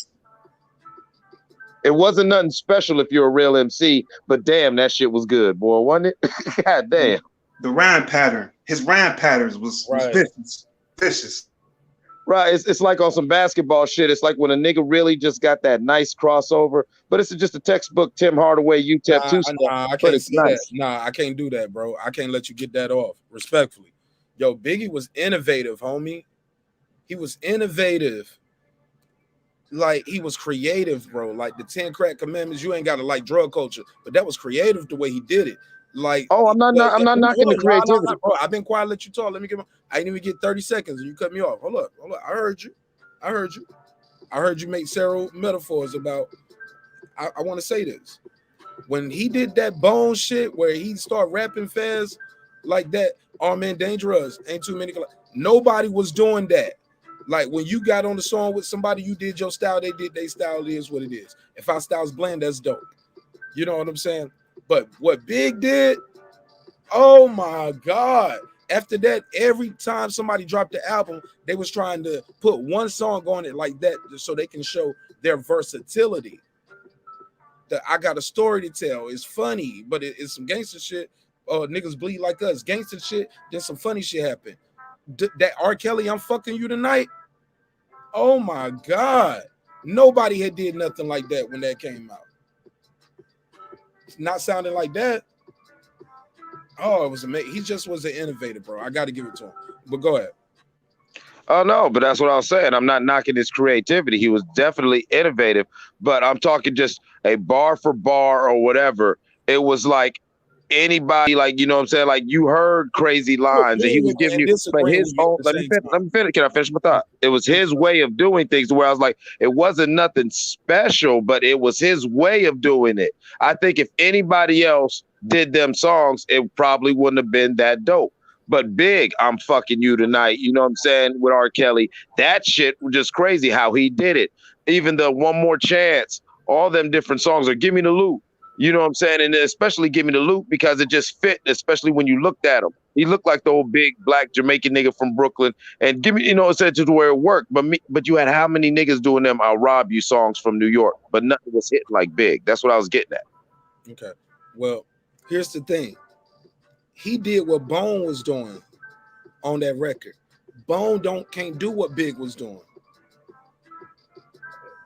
It wasn't nothing special if you're a real MC, but damn, that shit was good, boy, wasn't it? God damn. The rhyme pattern, his rhyme patterns was vicious. Right, it's like on some basketball shit. It's like when a nigga really just got that nice crossover, but it's just a textbook Tim Hardaway UTEP 2 stuff. I can't see that. Nah, I can't do that, bro. I can't let you get that off. Respectfully, yo, Biggie was innovative, homie. He was innovative. Like, he was creative, bro. Like the 10 Crack Commandments, you ain't got to like drug culture, but that was creative the way he did it. Like, I'm not knocking the creativity. Bro, I've been quiet, let you talk. Let me get I didn't even get 30 seconds and you cut me off. Hold up. I heard you. I heard you make several metaphors about. I want to say this. When he did that bone shit where he started rapping fast like that, oh man, dangerous. Ain't too many. Nobody was doing that. Like, when you got on the song with somebody, you did your style, they did their style. It is what it is. If our style's blend, that's dope. You know what I'm saying? But what Big did, oh my God. After that, every time somebody dropped the album, they was trying to put one song on it like that so they can show their versatility. I got a story to tell. It's funny, but it's some gangster shit. Niggas bleed like us. Gangster shit, then some funny shit happened. That R. Kelly, I'm fucking you tonight. Oh my God. Nobody had did nothing like that when that came out. Not sounding like that. Oh, it was amazing. He just was an innovator, bro. I got to give it to him. But go ahead. Oh no, but that's what I was saying. I'm not knocking his creativity. He was definitely innovative, but I'm talking just a bar for bar or whatever. It was like anybody, like you know what I'm saying, like you heard crazy We're lines and he agreeing was with you giving and you, but disagreeing his with you own. at the same Let time. me finish. Can I finish my thought? It was his way of doing things where I was like, it wasn't nothing special, but it was his way of doing it. I think if anybody else did them songs, it probably wouldn't have been that dope. But Big, I'm fucking you tonight. You know what I'm saying? With R. Kelly, that shit was just crazy how he did it. Even the One More Chance, all them different songs, or Give Me the Loot. You know what I'm saying? And especially Give Me the Loot because it just fit, especially when you looked at him. He looked like the old big black Jamaican nigga from Brooklyn. And give me, you know, it said to where it worked. But you had how many niggas doing them I'll rob you songs from New York, but nothing was hitting like Big. That's what I was getting at. Okay. Well, here's the thing. He did what Bone was doing on that record. Bone can't do what Big was doing.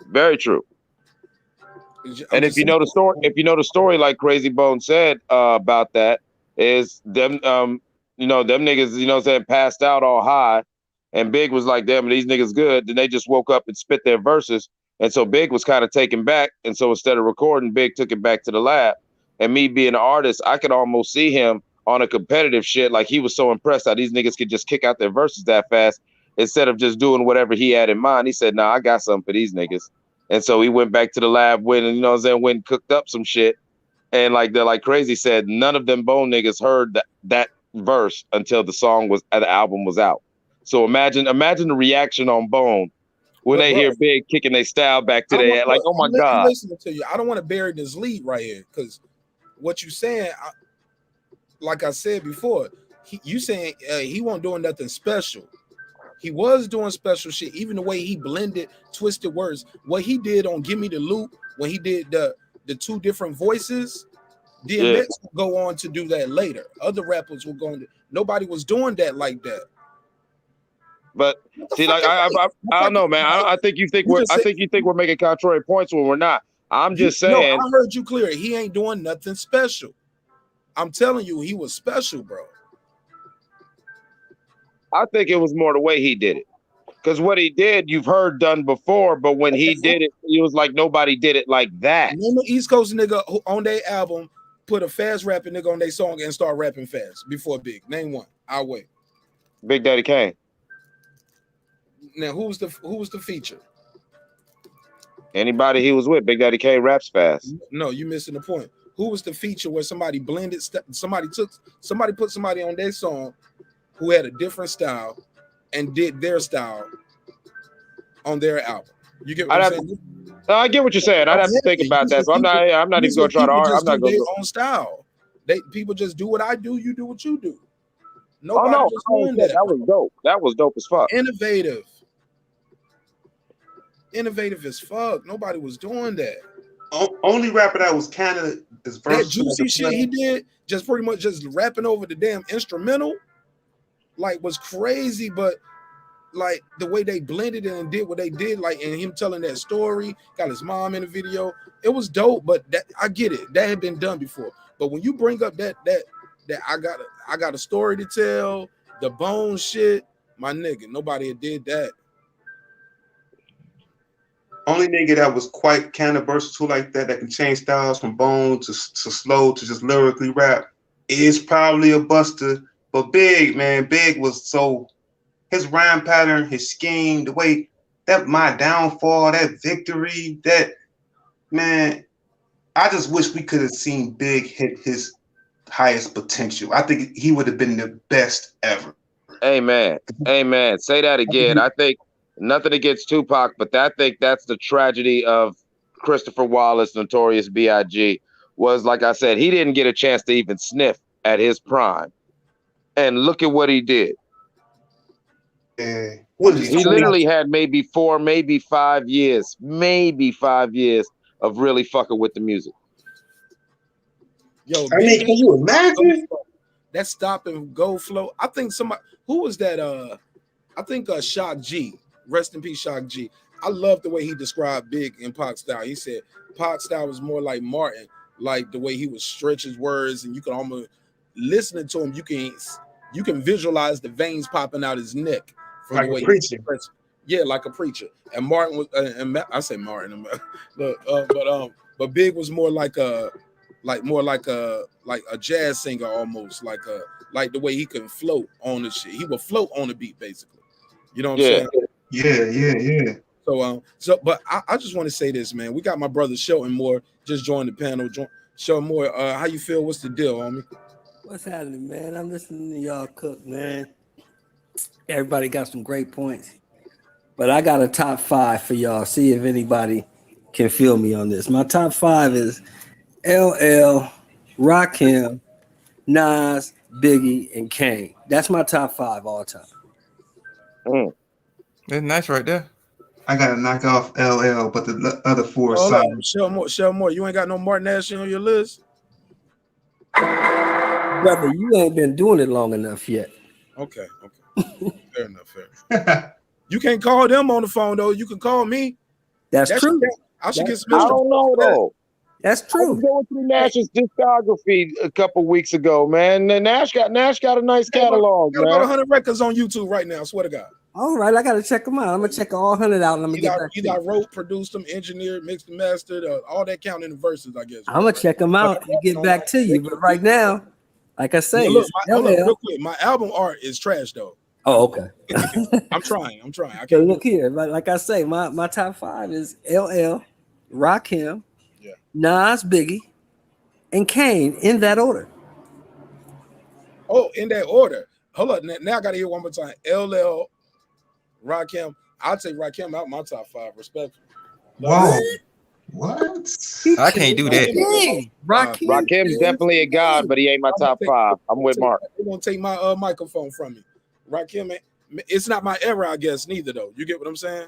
Very true. And if you know the story, like Crazy Bone said about that, is them you know, them niggas, you know what I'm saying, passed out all high, and Big was like, damn, these niggas good. Then they just woke up and spit their verses. And so Big was kind of taken back. And so instead of recording, Big took it back to the lab. And me being an artist, I could almost see him on a competitive shit. Like he was so impressed how these niggas could just kick out their verses that fast instead of just doing whatever he had in mind. He said, nah, I got something for these niggas. And so he went back to the lab, went and, you know what I'm saying, went and cooked up some shit. And like they're like Crazy said, none of them Bone niggas heard that verse until the album was out. So imagine the reaction on Bone when they hear Big kicking their style back to their head, like, oh my God. I'm listening to you. I don't want to bury this lead right here because what you're saying, like I said before, you saying he wasn't doing nothing special. He was doing special shit, even the way he blended twisted words. What he did on Give Me the Loop, when he did the two different voices, DMX will go on to do that later. Other rappers will go on. Nobody was doing that like that. But see, like I don't know, man. I think you think we're making contrary points when we're not. I'm just saying. No, I heard you clear. He ain't doing nothing special. I'm telling you, he was special, bro. I think it was more the way he did it. Because what he did, you've heard done before, but when he did it, it was like nobody did it like that. Name an East Coast nigga who on their album put a fast rapping nigga on their song and start rapping fast before Big. Name one. I'll wait. Big Daddy Kane. Now who was the feature? Anybody he was with, Big Daddy Kane raps fast. No, you missing the point. Who was the feature where somebody blended somebody put somebody on their song who had a different style and did their style on their album? You get what I'm saying? I get what you're saying. I'd have to think about that. So I'm not even going to try to argue. I'm not going to their own style. People just do what I do, you do what you do. Nobody was doing that. That was dope. That was dope as fuck. Innovative as fuck. Nobody was doing that. Only rapper that was kind of this that juicy shit he did, just pretty much just rapping over the damn instrumental, like was crazy. But like the way they blended it and did what they did, like and him telling that story, got his mom in the video, it was dope. But that I get it, that had been done before. But when you bring up that I got a story to tell, the Bone shit, my nigga, nobody had did that. Only nigga that was quite kind of versatile like that can change styles from Bone to slow to just lyrically rap is probably a Busta. But Big, man, Big was so, his rhyme pattern, his scheme, the way that My Downfall, that Victory, that, man, I just wish we could have seen Big hit his highest potential. I think he would have been the best ever. Amen. Amen. Say that again. I think nothing against Tupac, but I think that's the tragedy of Christopher Wallace, Notorious B.I.G. was, like I said, he didn't get a chance to even sniff at his prime. And look at what he did. He literally had maybe 4, maybe 5 years of really fucking with the music. Yo, I mean, can you imagine that stop and go flow? I think somebody who was that? I think Shock G. Rest in peace, Shock G. I love the way he described Big in Pac style. He said Pac style was more like Martin, like the way he would stretch his words, and you can almost listening to him. You can visualize the veins popping out his neck from Like the a way he preacher. expressed. Yeah, like a preacher. And Martin was, I say Martin, but Big was more like a jazz singer almost, like the way he can float on the shit. He would float on the beat basically. You know what I'm saying? Yeah. But I just want to say this, man. We got my brother Shelton Moore just joined the panel. Shelton Moore, how you feel? What's the deal, homie? What's happening, man? I'm listening to y'all cook, man. Everybody got some great points. But I got a top 5 for y'all. See if anybody can feel me on this. My top 5 is LL, Rakim, Nas, Biggie, and Kane. That's my top 5 all time. That's nice right there. I gotta knock off LL, but the other 4 are solid. Shelton Moore, you ain't got no marqnash on your list? Brother, you ain't been doing it long enough yet. Okay. Fair enough. You can't call them on the phone though. You can call me. That's true. I should get some. I don't know though. That's true. I was going through Nash's discography a couple weeks ago, man. And Nash got a nice catalog, Got man. about 100 records on YouTube right now. I swear to God. All right, I gotta check them out. I'm gonna check all 100 out and I'm gonna get back to you. I wrote, produced them, engineered, mixed and mastered, all that count in the verses, I guess. I'm gonna check them out and get back to you. But right now, like I say, look, hold on, real quick. My album art is trash though. Oh, okay. I'm trying. I can't look here. Like I say, my top 5 is LL, Rakim, Nas, Biggie, and Kane in that order. Oh, in that order. Hold up. Now I gotta hear one more time. LL, Rakim. I'd say Rakim out my top 5, respectfully. Whoa. What? I can't do that. Rakim's definitely a god, but he ain't my top 5. I'm with Mark. They're gonna take my microphone from me. Rakim, it's not my era, I guess, neither though. You get what I'm saying?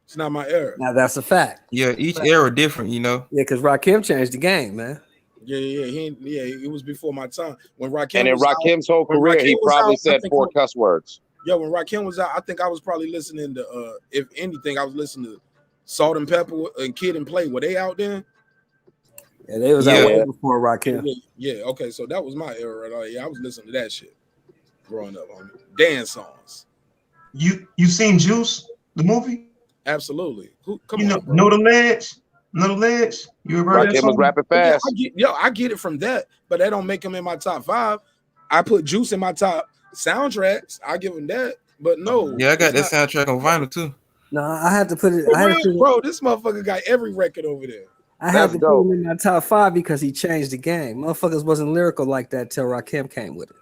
It's not my era. Now that's a fact. Yeah, each era different, you know. Yeah, because Rakim changed the game, man. Yeah, it was before my time. When Rakim and in Rakim's whole career, he probably said 4 cuss words. Yeah, when Rakim was out, I think I was probably listening to if anything, I was listening to Salt and Pepper and Kid and Play. Were they out then? Yeah, they was out way before Rakim. Yeah, okay, so that was my era. Right? Yeah, I was listening to that shit growing up on dance songs. You seen Juice, the movie? Absolutely. Know the ledge? Know the ledge? You ever heard that Rakim song? was rapping fast. I get it from that, but that don't make him in my top 5. I put Juice in my top soundtracks. I give him that, but no. Yeah, I got that soundtrack on vinyl too. No, I had to put it. Bro, this motherfucker got every record over there. I had to put him in my top 5 because he changed the game. Motherfuckers wasn't lyrical like that till Rakim came with it.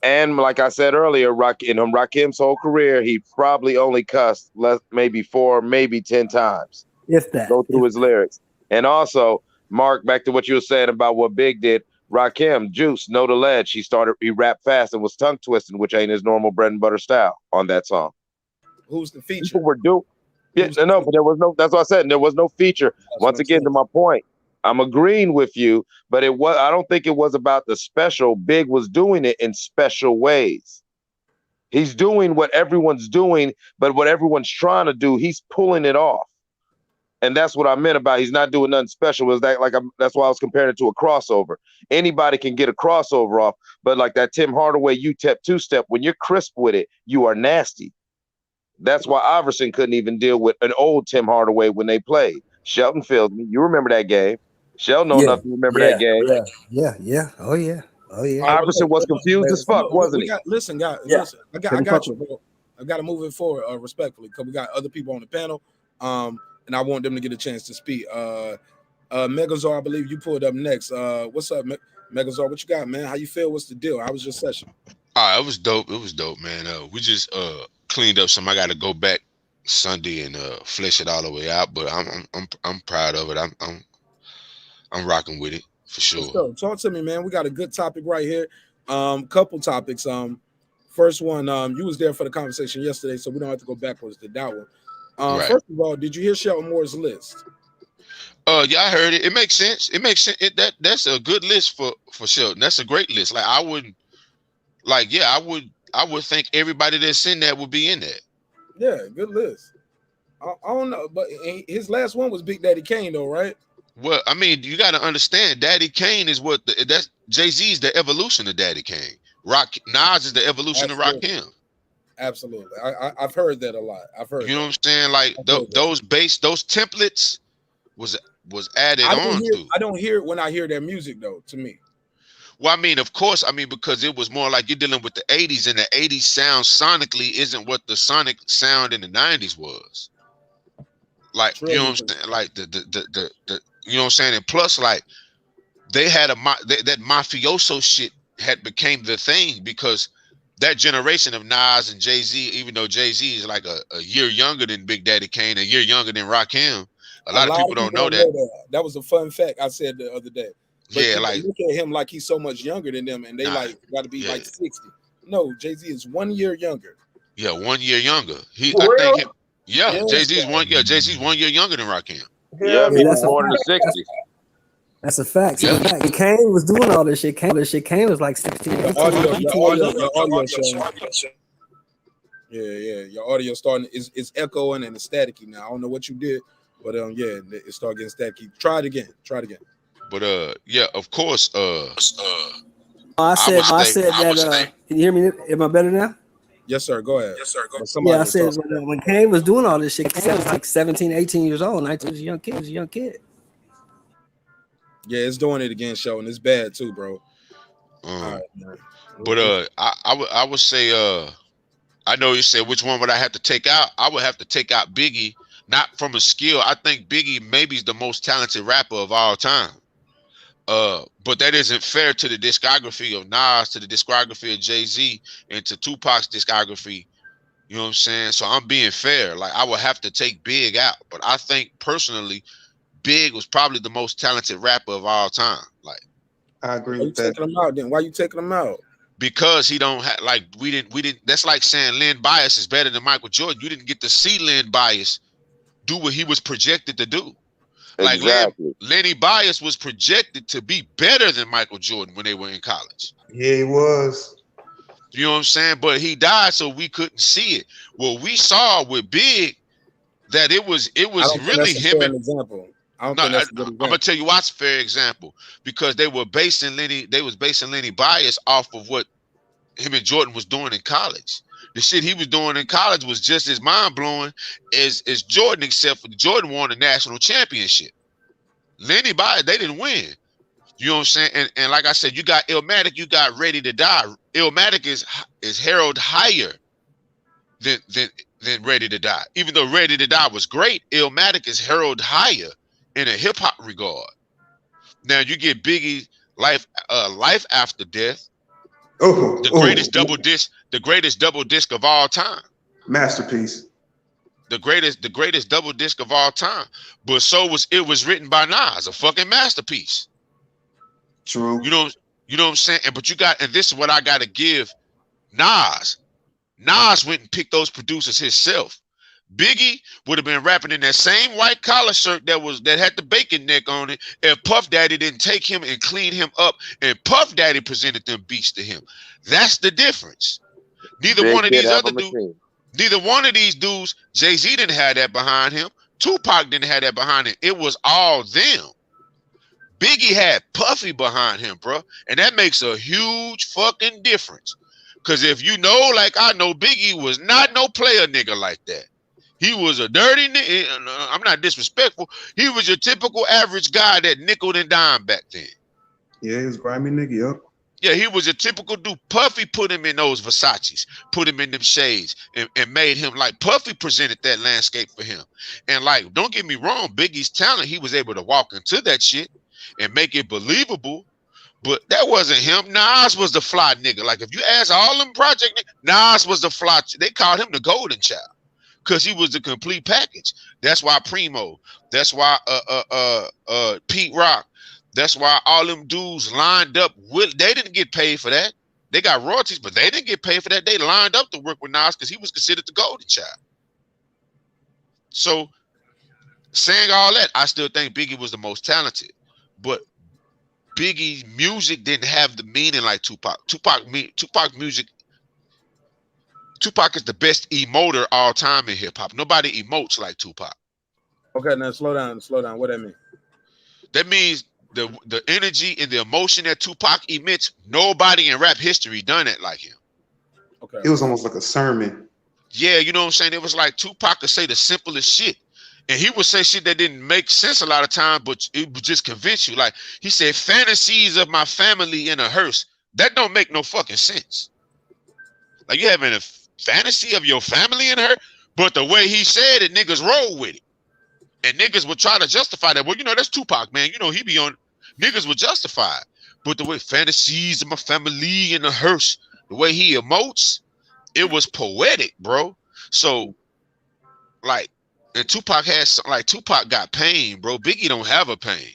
And like I said earlier, in Rakim's whole career, he probably only cussed maybe 4, maybe 10 times. If that. Go through his lyrics. And also, Mark, back to what you were saying about what Big did. Rakim, Juice, Know the Ledge. He rapped fast and was tongue twisting, which ain't his normal bread and butter style on that song. Who's the feature? People were doing. Yeah, no, but there was no. That's what I said. There was no feature. Once again, to my point, I'm agreeing with you, but it was. I don't think it was about the special. Big was doing it in special ways. He's doing what everyone's doing, but what everyone's trying to do, he's pulling it off. And that's what I meant about he's not doing nothing special. Was that that's why I was comparing it to a crossover. Anybody can get a crossover off, but like that Tim Hardaway UTEP 2-step, when you're crisp with it, you are nasty. That's why Iverson couldn't even deal with an old Tim Hardaway when they played. Shelton feels me. You remember that game. Shelton know enough to remember that game. Yeah. Oh yeah. Iverson was confused as fuck, wasn't he? Listen, guys. Listen. I got you, bro. I got to move it forward respectfully because we got other people on the panel. And I want them to get a chance to speak. Megazar, I believe you pulled up next. What's up, Megazar? What you got, man? How you feel? What's the deal? How was your session? It was dope. It was dope, man. We just cleaned up some. I got to go back Sunday and flesh it all the way out. But I'm proud of it. I'm rocking with it for sure. So, talk to me, man. We got a good topic right here. Couple topics. First one. You was there for the conversation yesterday, so we don't have to go backwards to that one. Right. First of all, did you hear Shelton Moore's list? Yeah, I heard it. It makes sense. It makes sense. That's a good list for Shelton. That's a great list. Like I would think everybody that's in that would be in that. Yeah, good list. I don't know, but his last one was Big Daddy Kane, though, right? Well, I mean, you got to understand, Daddy Kane is that's Jay-Z's the evolution of Daddy Kane. Nas is the evolution of Rakim. Absolutely. I've heard that a lot. I've heard You know that. what I'm saying? Like those templates was added on to. I don't hear it when I hear their music though. To me. Well, I mean, of course, I mean, because it was more like you're dealing with the 80s, and the 80s sound sonically isn't what the sonic sound in the 90s was. Like, you know what I'm saying? Like the you know what I'm saying? And plus, like, they had that mafioso shit had became the thing, because that generation of Nas and Jay-Z, even though Jay-Z is like a year younger than Big Daddy Kane, a year younger than Rakim, a lot of people don't know that. That was a fun fact I said the other day. But yeah, like look at him like he's so much younger than them, and they like got to be like 60. No, Jay-Z is 1 year younger. Yeah, 1 year younger. Yeah, Jay-Z's 1 year. Jay-Z's 1 year younger than Rakim. Yeah, he was born in the 60s. That's a fact. Yeah. Kane was doing all this shit. Kane was like 16. Your audio showing. Yeah. Your audio starting is echoing and it's staticky now. I don't know what you did, but yeah, it started getting staticky. Try it again. But yeah, of course. I said that. Can you hear me? Am I better now? Yes, sir. Go ahead. Yeah, I said when Kane was doing all this shit, Kane was like 17, 18 years old. 19 was a young kid. Yeah, it's doing it again, show, and it's bad too, bro. Right, but I would say I know you said which one would I have to take out? I would have to take out Biggie, not from a skill. I think Biggie maybe is the most talented rapper of all time. But that isn't fair to the discography of Nas, to the discography of Jay-Z, and to Tupac's discography. You know what I'm saying? So I'm being fair. Like, I would have to take Big out. But I think personally, Big was probably the most talented rapper of all time. Like, I agree with that. Taking him out then? Why you taking him out? Because he don't have, like, we didn't. That's like saying Len Bias is better than Michael Jordan. You didn't get to see Len Bias do what he was projected to do. Like, exactly. Lenny Bias was projected to be better than Michael Jordan when they were in college. Yeah, he was. You know what I'm saying? But he died, so we couldn't see it. Well, we saw with Big that it was really him. Example. I'm gonna tell you what's a fair example, because they was basing Lenny Bias off of what him and Jordan was doing in college. The shit he was doing in college was just as mind-blowing as Jordan, except for Jordan won a national championship. Lenny Bias, they didn't win. You know what I'm saying? And like I said, you got Illmatic, you got Ready to Die. Illmatic is heralded higher than Ready to Die. Even though Ready to Die was great, Illmatic is heralded higher in a hip-hop regard. Now you get Biggie Life After Death. The greatest double disc of all time. Masterpiece. The greatest double disc of all time. But it was written by Nas, a fucking masterpiece. True. You know what I'm saying? And this is what I gotta give Nas. Nas went and picked those producers himself. Biggie would have been rapping in that same white collar shirt that had the bacon neck on it if Puff Daddy didn't take him and clean him up, and Puff Daddy presented them beats to him. That's the difference. Neither one of these dudes, Jay-Z didn't have that behind him. Tupac didn't have that behind him. It was all them. Biggie had Puffy behind him, bro, and that makes a huge fucking difference. Because if you know, like I know, Biggie was not no player nigga like that. He was a dirty nigga. I'm not disrespectful. He was your typical average guy that nickel and dime back then. Yeah, he was grimy nigga, yep. Yeah, he was a typical dude. Puffy put him in those Versaces, put him in them shades, and made him, like, Puffy presented that landscape for him. And, like, don't get me wrong, Biggie's talent, he was able to walk into that shit and make it believable. But that wasn't him. Nas was the fly nigga. Like, if you ask all them project niggas, Nas was the fly. They called him the golden child, because he was the complete package. That's why Primo. That's why Pete Rock. That's why all them dudes lined up. They didn't get paid for that. They got royalties, but they didn't get paid for that. They lined up to work with Nas because he was considered the golden child. So, saying all that, I still think Biggie was the most talented. But Biggie's music didn't have the meaning like Tupac. Tupac music. Tupac is the best emoter all time in hip hop. Nobody emotes like Tupac. Okay, now slow down. What that mean? That means the energy and the emotion that Tupac emits, nobody in rap history done it like him. Okay. It was almost like a sermon. yeah, you know what I'm saying? It was like Tupac could say the simplest shit. And he would say shit that didn't make sense a lot of times, but it would just convince you. Like he said, fantasies of my family in a hearse. That don't make no fucking sense. Like you having a fantasy of your family in her, but the way he said it, niggas roll with it. And niggas would try to justify that. Well, you know, that's Tupac, man. You know, he be on, niggas would justify it. But the way fantasies of my family in a hearse, the way he emotes, it was poetic, bro. So, like, and Tupac has, like, Tupac got pain, bro. Biggie don't have a pain.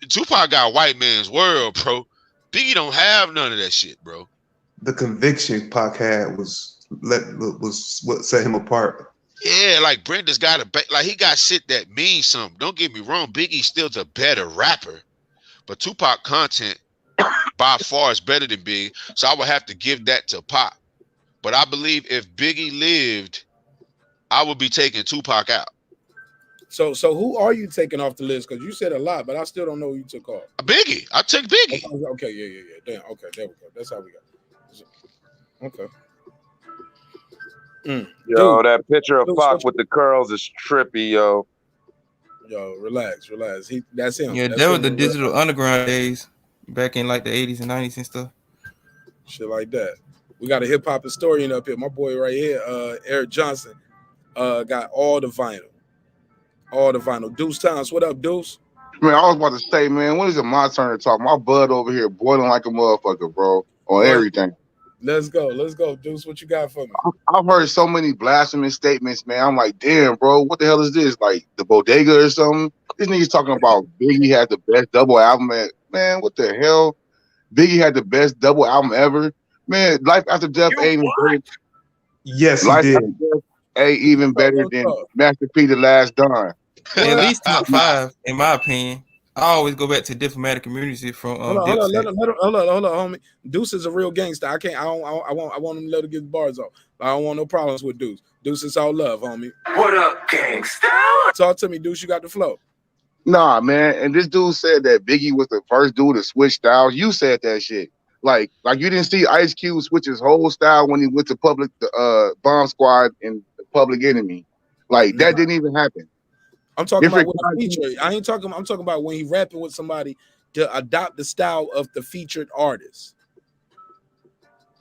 Tupac got white man's world, bro. Biggie don't have none of that shit, bro. The conviction Pac had was what set him apart. Yeah, like Brenda's got like he got shit that means something. Don't get me wrong, Biggie still's a better rapper, but Tupac content by far is better than Biggie. So I would have to give that to Pac. But I believe if Biggie lived, I would be taking Tupac out. So who are you taking off the list? Because you said a lot, but I still don't know who you took off. Biggie. I took Biggie. Okay, yeah. Damn. Okay, there we go. That's how we got. Okay. Yo, Dude, that picture of Dude, Pac with the curls is trippy, yo. Yo, relax. That's him. Yeah, That's that was him. the digital underground days back in like the 80s and 90s and stuff. Shit like that. We got a hip hop historian up here. My boy right here, Eric Johnson, got all the vinyl. All the vinyl. Deuce Times. What up, Deuce? Man, I was about to say, man, when is it my turn to talk? My blood over here boiling like a motherfucker, bro, on everything. Let's go, Deuce. What you got for me? I've heard so many blasphemous statements, man. I'm like, damn, bro, what the hell is this? Like the bodega or something? This nigga's talking about Biggie had the best double album. Man, what the hell? Biggie had the best double album ever. Man, Life After Death ain't even better. Yes, he Life did. After Death ain't even better than Master P, The Last Don. At least top 5, in my opinion. I always go back to Diplomatic Community from Hold on, homie. Deuce is a real gangster. I want him to let him get the bars off. I don't want no problems with Deuce. Deuce is all love, homie. What up, gangsta? Talk to me, Deuce. You got the flow. Nah, man. And this dude said that Biggie was the first dude to switch styles. You said that shit. Like you didn't see Ice Cube switch his whole style when he went to Bomb Squad and Public Enemy. Like that didn't even happen. I'm talking about with a feature. I'm talking about when he rapping with somebody to adopt the style of the featured artist.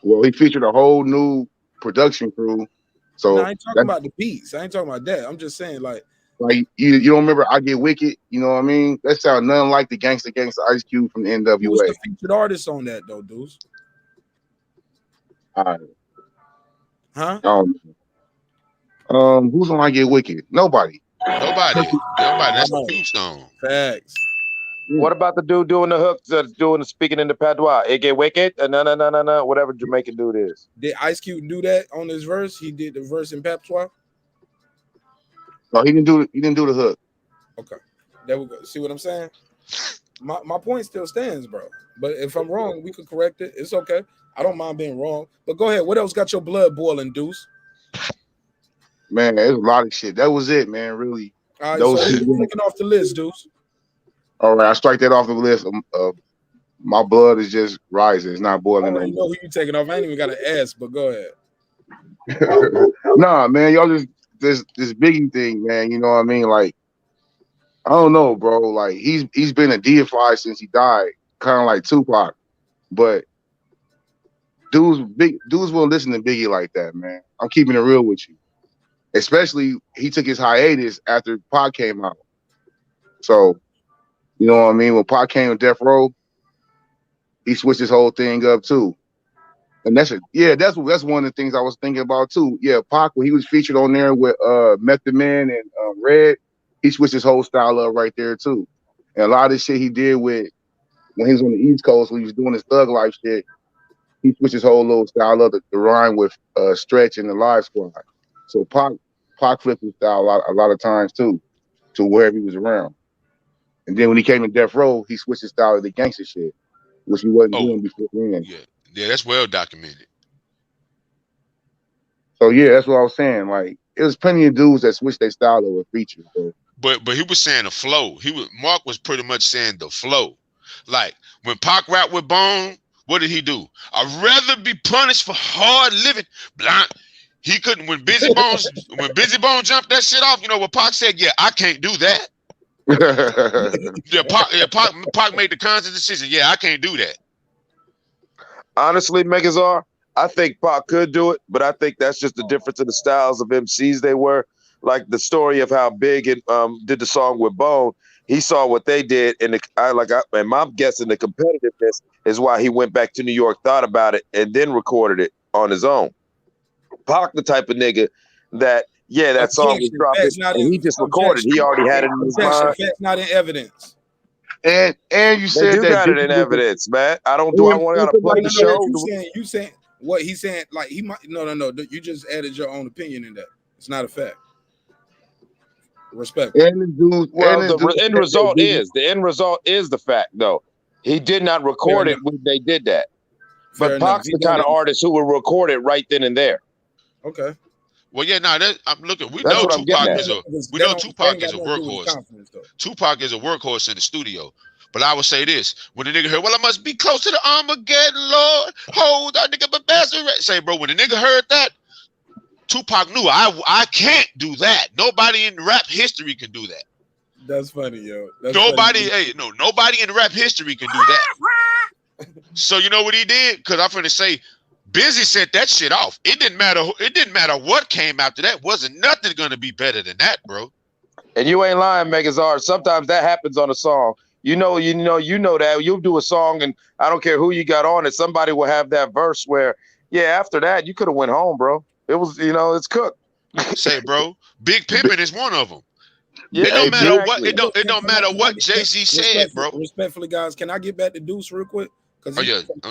Well, he featured a whole new production crew. So No, I ain't talking about the beats. I ain't talking about that. I'm just saying, like you don't remember I Get Wicked? You know what I mean? That sound nothing like the Gangsta Ice Cube from the NWA. Who was the featured artist on that though, Deuce? All right. Huh? Who's on I Get Wicked? Nobody. Nobody. That's the Tombstone. Facts. What about the dude doing the hooks, doing the speaking in the patois? It get wicked, no, whatever Jamaican dude is. Did Ice Cube do that on his verse? He did the verse in patois. No, he didn't do the hook. Okay, there we go. See what I'm saying? My point still stands, bro. But if I'm wrong, we could correct it. It's okay. I don't mind being wrong. But go ahead. What else got your blood boiling, Deuce? Man, there's a lot of shit. That was it, man. Really. All right, so who's taking off the list, Deuce? All right, I strike that off the list. My blood is just rising. It's not boiling. I don't even know who you taking off. I ain't even got to ask, but go ahead. Nah, man, y'all just this Biggie thing, man. You know what I mean? Like, I don't know, bro. Like, he's been a deified since he died, kind of like Tupac. But dudes won't listen to Biggie like that, man. I'm keeping it real with you. Especially he took his hiatus after Pac came out. So, you know what I mean? When Pac came to Death Row, he switched his whole thing up too. And that's one of the things I was thinking about too. Yeah, Pac, when he was featured on there with Method Man and Red, he switched his whole style up right there too. And a lot of the shit he did with when he was on the East Coast, when he was doing his thug life shit, he switched his whole little style up to rhyme with Stretch and the Live Squad. So Pac flipped his style a lot of times too, to wherever he was around. And then when he came to Death Row, he switched his style to the gangster shit, which he wasn't doing before then. Yeah, that's well documented. So yeah, that's what I was saying. Like, it was plenty of dudes that switched their style over features. So. But he was saying the flow. Mark was pretty much saying the flow. Like when Pac rapped with Bone, what did he do? I'd rather be punished for hard living. Blind. He couldn't when Busy Bones jumped that shit off. You know what Pac said? Yeah, I can't do that. Pac made the conscious decision. Yeah, I can't do that. Honestly, Megazar, I think Pac could do it, but I think that's just the difference in the styles of MCs they were. Like the story of how Big did the song with Bone. He saw what they did, and I'm guessing the competitiveness is why he went back to New York, thought about it, and then recorded it on his own. Pac, the type of nigga that that song was dropping, and he just recorded. He already had it in his mind. Facts not in evidence. And you said they do that got it in evidence, man. I want to play the show. You saying what he's saying? Like he might no. You just added your own opinion in that. It's not a fact. Respect. The end result is the fact, though. He did not record it when they did that. But Pac's the kind of artist who will record it right then and there. Okay. Well, yeah, I'm looking. We know Tupac is a workhorse. Tupac is a workhorse in the studio. But I would say this: when the nigga heard, well, I must be close to the Armageddon, Lord. Hold that nigga, but say, bro, when the nigga heard that, Tupac knew I can't do that. Nobody in rap history can do that. That's funny, yo. Nobody in rap history can do that. So you know what he did? Because I'm finna say, Busy sent that shit off. It didn't matter what came after that. Wasn't nothing gonna be better than that, bro. And you ain't lying, Megazard. Sometimes that happens on a song. You know that you'll do a song, and I don't care who you got on it. Somebody will have that verse where, after that you could have went home, bro. It was, it's cooked. Say, bro, Big Pimpin' is one of them. Yeah, it don't matter what. It don't matter what Jay-Z said, bro. Respectfully, guys, can I get back to Deuce real quick? I'm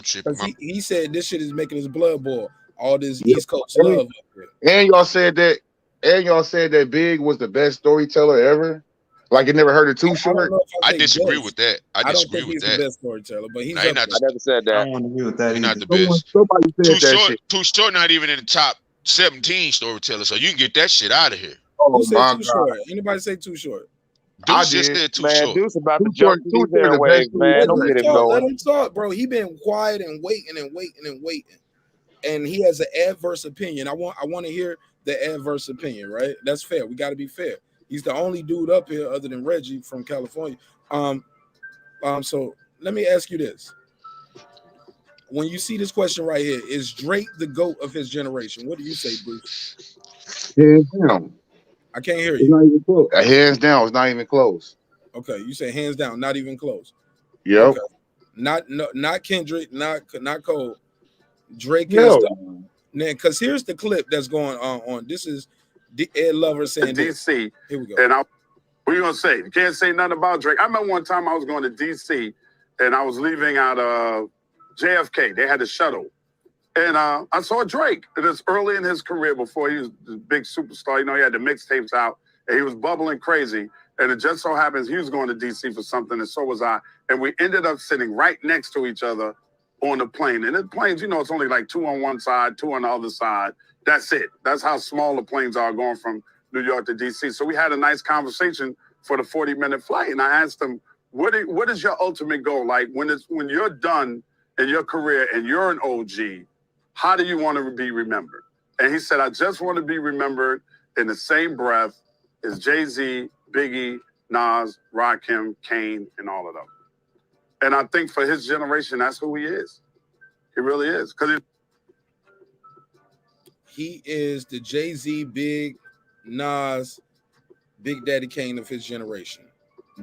tripping. He said this shit is making his blood boil. All this East Coast love. And y'all said that Big was the best storyteller ever. Like, you never heard of Too Short? I disagree with that. I disagree with he's that. The best storyteller, but he's I never said that. I don't agree with that. He's not the either. best. Somebody said that shit. Too Short not even in the top 17 storytellers, so you can get that shit out of here. Who said Too Short? Anybody say Too Short? Deuce just said Too Short. Deuce about to jump these airwaves, man. Don't get him going. Let him talk, bro. He been quiet and waiting. And he has an adverse opinion. I want to hear the adverse opinion, right? That's fair. We got to be fair. He's the only dude up here other than Reggie from California. So let me ask you this. When you see this question right here, is Drake the GOAT of his generation? What do you say, Bruce? Hands down. I can't hear It's you. not even close. Hands down, it's not even close. Okay, you say hands down, not even close. Yep. Okay. Not Kendrick, not Cole. Drake is the man. Because here's the clip that's going on. This is Ed Lover saying DC. Here we go. And what are you gonna say? You can't say nothing about Drake. I remember one time I was going to DC and I was leaving out of JFK. They had a shuttle. And I saw Drake. It was early in his career before he was the big superstar. You know, he had the mixtapes out and he was bubbling crazy. And it just so happens he was going to DC for something, and so was I. And we ended up sitting right next to each other on the plane. And the planes, you know, it's only like 2 on one side, 2 on the other side. That's it. That's how small the planes are going from New York to DC. So we had a nice conversation for the 40-minute flight. And I asked him, what is your ultimate goal? Like when you're done in your career and you're an OG, how do you want to be remembered? And he said, I just want to be remembered in the same breath as Jay-Z, Biggie, Nas, Rakim, Kane, and all of them. And I think for his generation, that's who he is. He really is. Because he is the Jay-Z, Big, Nas, Big Daddy Kane of his generation.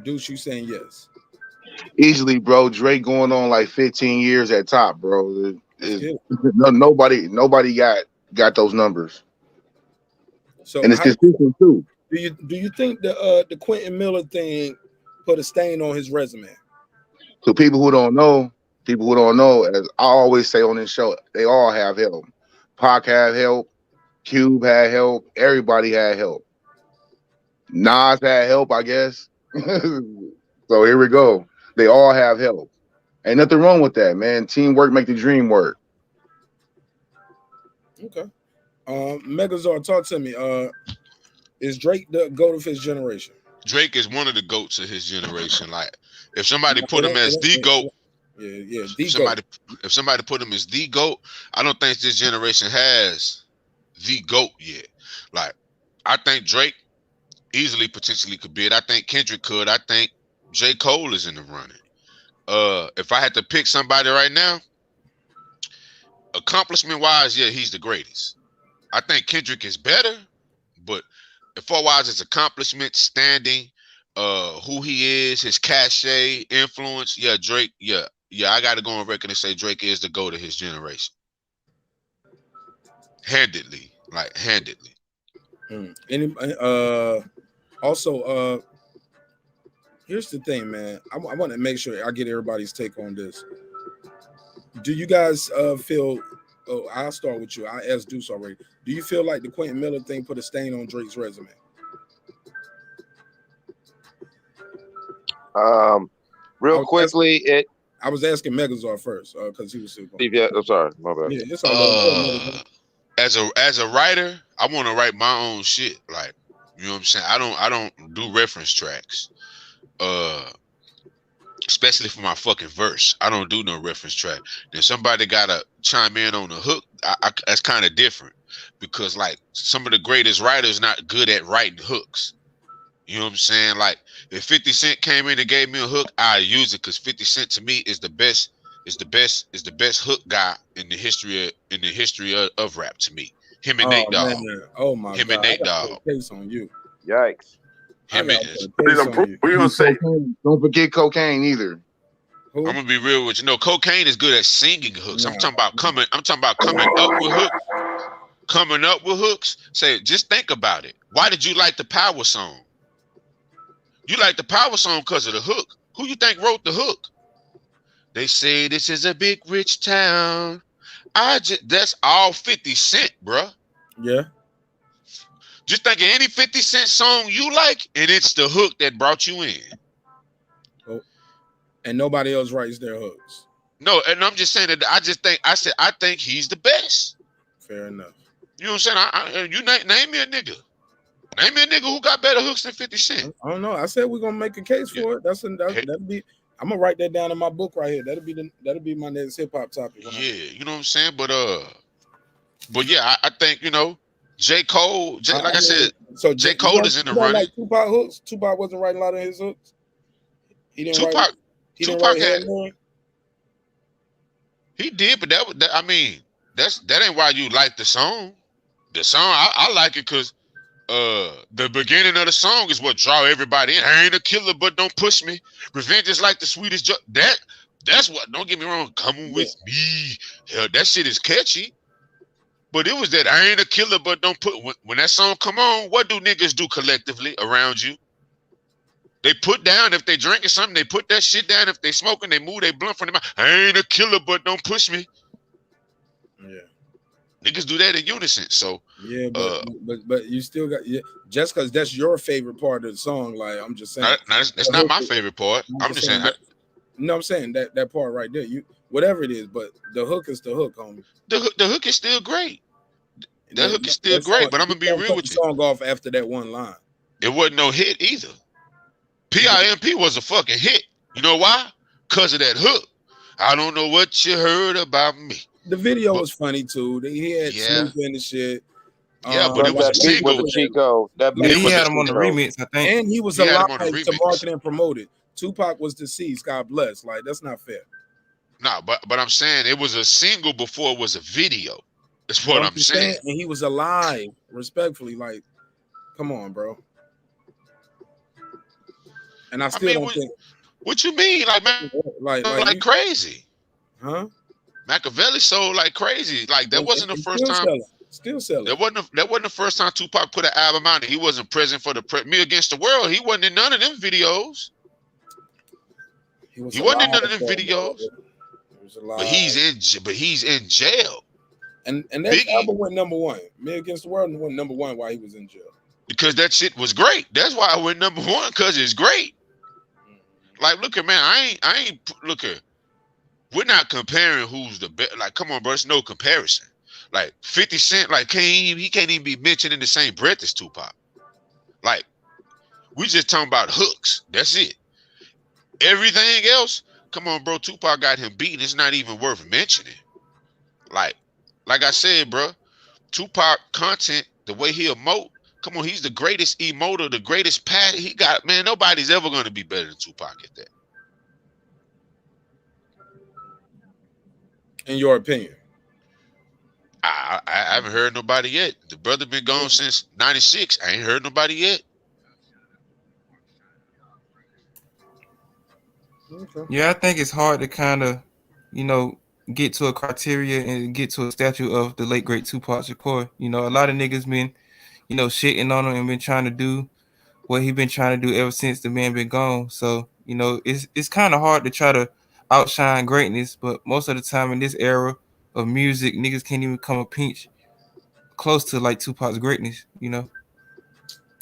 Deuce, you saying yes? Easily, bro. Drake going on like 15 years at top, bro. Nobody got those numbers. So and it's consistent too. Do you think the Quentin Miller thing put a stain on his resume? So people who don't know, as I always say on this show, they all have help. Pac had help, Cube had help, everybody had help. Nas had help, I guess. So here we go. They all have help. Ain't nothing wrong with that, man. Teamwork make the dream work. Okay. Megazord, talk to me. Is Drake the GOAT of his generation? Drake is one of the GOATs of his generation. Like, if somebody put him as the GOAT, if somebody put him as the GOAT, I don't think this generation has the GOAT yet. Like, I think Drake easily potentially could be it. I think Kendrick could. I think J. Cole is in the running. If I had to pick somebody right now, accomplishment wise, yeah, he's the greatest. I think Kendrick is better, but as far as his accomplishment, standing, who he is, his cachet, influence, yeah, Drake, yeah, I got to go on record and say Drake is the GOAT of his generation. Handedly, like handedly. Also, here's the thing, man. I want to make sure I get everybody's take on this. Do you guys feel? Oh, I'll start with you. I asked Deuce already. Do you feel like the Quentin Miller thing put a stain on Drake's resume? Real quickly, I was asking Megazord first because he was still going. Yeah, I'm sorry, my bad. Yeah, it's all right. As a writer, I want to write my own shit. Like, you know what I'm saying? I don't do reference tracks. Especially for my fucking verse. I don't do no reference track. Then somebody gotta chime in on the hook. That's kind of different because like some of the greatest writers not good at writing hooks. You know what I'm saying? Like if 50 Cent came in and gave me a hook, I use it because 50 Cent to me is the best hook guy in the history of rap to me. Him and Nate Dogg. Oh my Him God. and Nate I gotta Dogg. put a case on you. Yikes. We're gonna say, don't forget cocaine either. I'm gonna be real with you. No, cocaine is good at singing hooks. I'm talking about coming up with hooks. Coming up with hooks. Say, just think about it. Why did you like the Power song? You like the Power song because of the hook. Who you think wrote the hook? They say this is a big rich town. That's all 50 Cent, bruh. Yeah. Just think of any 50 Cent song you like, and it's the hook that brought you in. Oh, and nobody else writes their hooks. No, and I'm just saying that I think he's the best. Fair enough. You know what I'm saying? You name me a nigga. Name me a nigga who got better hooks than 50 Cent. I don't know. I said we're gonna make a case for it. That'll be. I'm gonna write that down in my book right here. That'll be my next hip hop topic. Yeah, you know what I'm saying? But yeah, I think J. Cole, like I said, so J. Cole is in the running. Like Tupac hooks. Tupac wasn't writing a lot of his hooks. He didn't Tupac, write. He didn't Tupac write had. Hellboy? He did, but that ain't why you like the song. The song I like it because the beginning of the song is what draw everybody in. I ain't a killer, but don't push me. Revenge is like the sweetest joke. That's what. Don't get me wrong. Come with me. Hell, that shit is catchy. But it was that I ain't a killer, but don't put. When that song come on, what do niggas do collectively around you? They put down if they drinking something. They put that shit down. If they smoking, they move they blunt from their mouth. I ain't a killer, but don't push me. Yeah. Niggas do that in unison. So yeah, but you still got just because that's your favorite part of the song. Like I'm just saying, that's not my favorite part. I'm just saying. I'm saying that part right there. Whatever it is, but the hook is the hook, homie. The hook is still great. That hook is still great, but I'm gonna be real with you. Song off after that one line. It wasn't no hit either. PIMP was a fucking hit. You know why? Because of that hook. I don't know what you heard about me. The video was funny too. He had Snoop in the shit. Yeah, but it was a single. With the Chico. He had him on the remix, I think. And he was alive to market and promote it. Tupac was deceased. God bless. Like that's not fair. No, but I'm saying it was a single before it was a video. That's what I'm saying. And he was alive, respectfully. Like, come on, bro. And I still don't think. What you mean, like man, like crazy, huh? Machiavelli sold like crazy. Like that wasn't the first time. Still selling. That wasn't the first time Tupac put an album out and he wasn't present for Me Against the World. He wasn't in none of them videos. He wasn't in none of them videos. But he's in jail. And that album went #1. Me Against the World went #1 while he was in jail. Because that shit was great. That's why I went #1, because it's great. Like, look at man, I ain't look at. We're not comparing who's the best. Like, come on, bro, it's no comparison. Like 50 Cent, like he can't even be mentioned in the same breath as Tupac. Like, we just talking about hooks. That's it. Everything else, come on, bro. Tupac got him beaten. It's not even worth mentioning. Like I said, bro, Tupac content, the way he emote. Come on, he's the greatest emoter, the greatest pad he got. Man, nobody's ever going to be better than Tupac at that. In your opinion? I haven't heard nobody yet. The brother been gone since '96. I ain't heard nobody yet. Okay. Yeah, I think it's hard to kind of, get to a criteria and get to a statue of the late great Tupac Shakur. A lot of niggas been, shitting on him and been trying to do what he been trying to do ever since the man been gone. So, it's kind of hard to try to outshine greatness, but most of the time in this era of music, niggas can't even come a pinch close to like Tupac's greatness.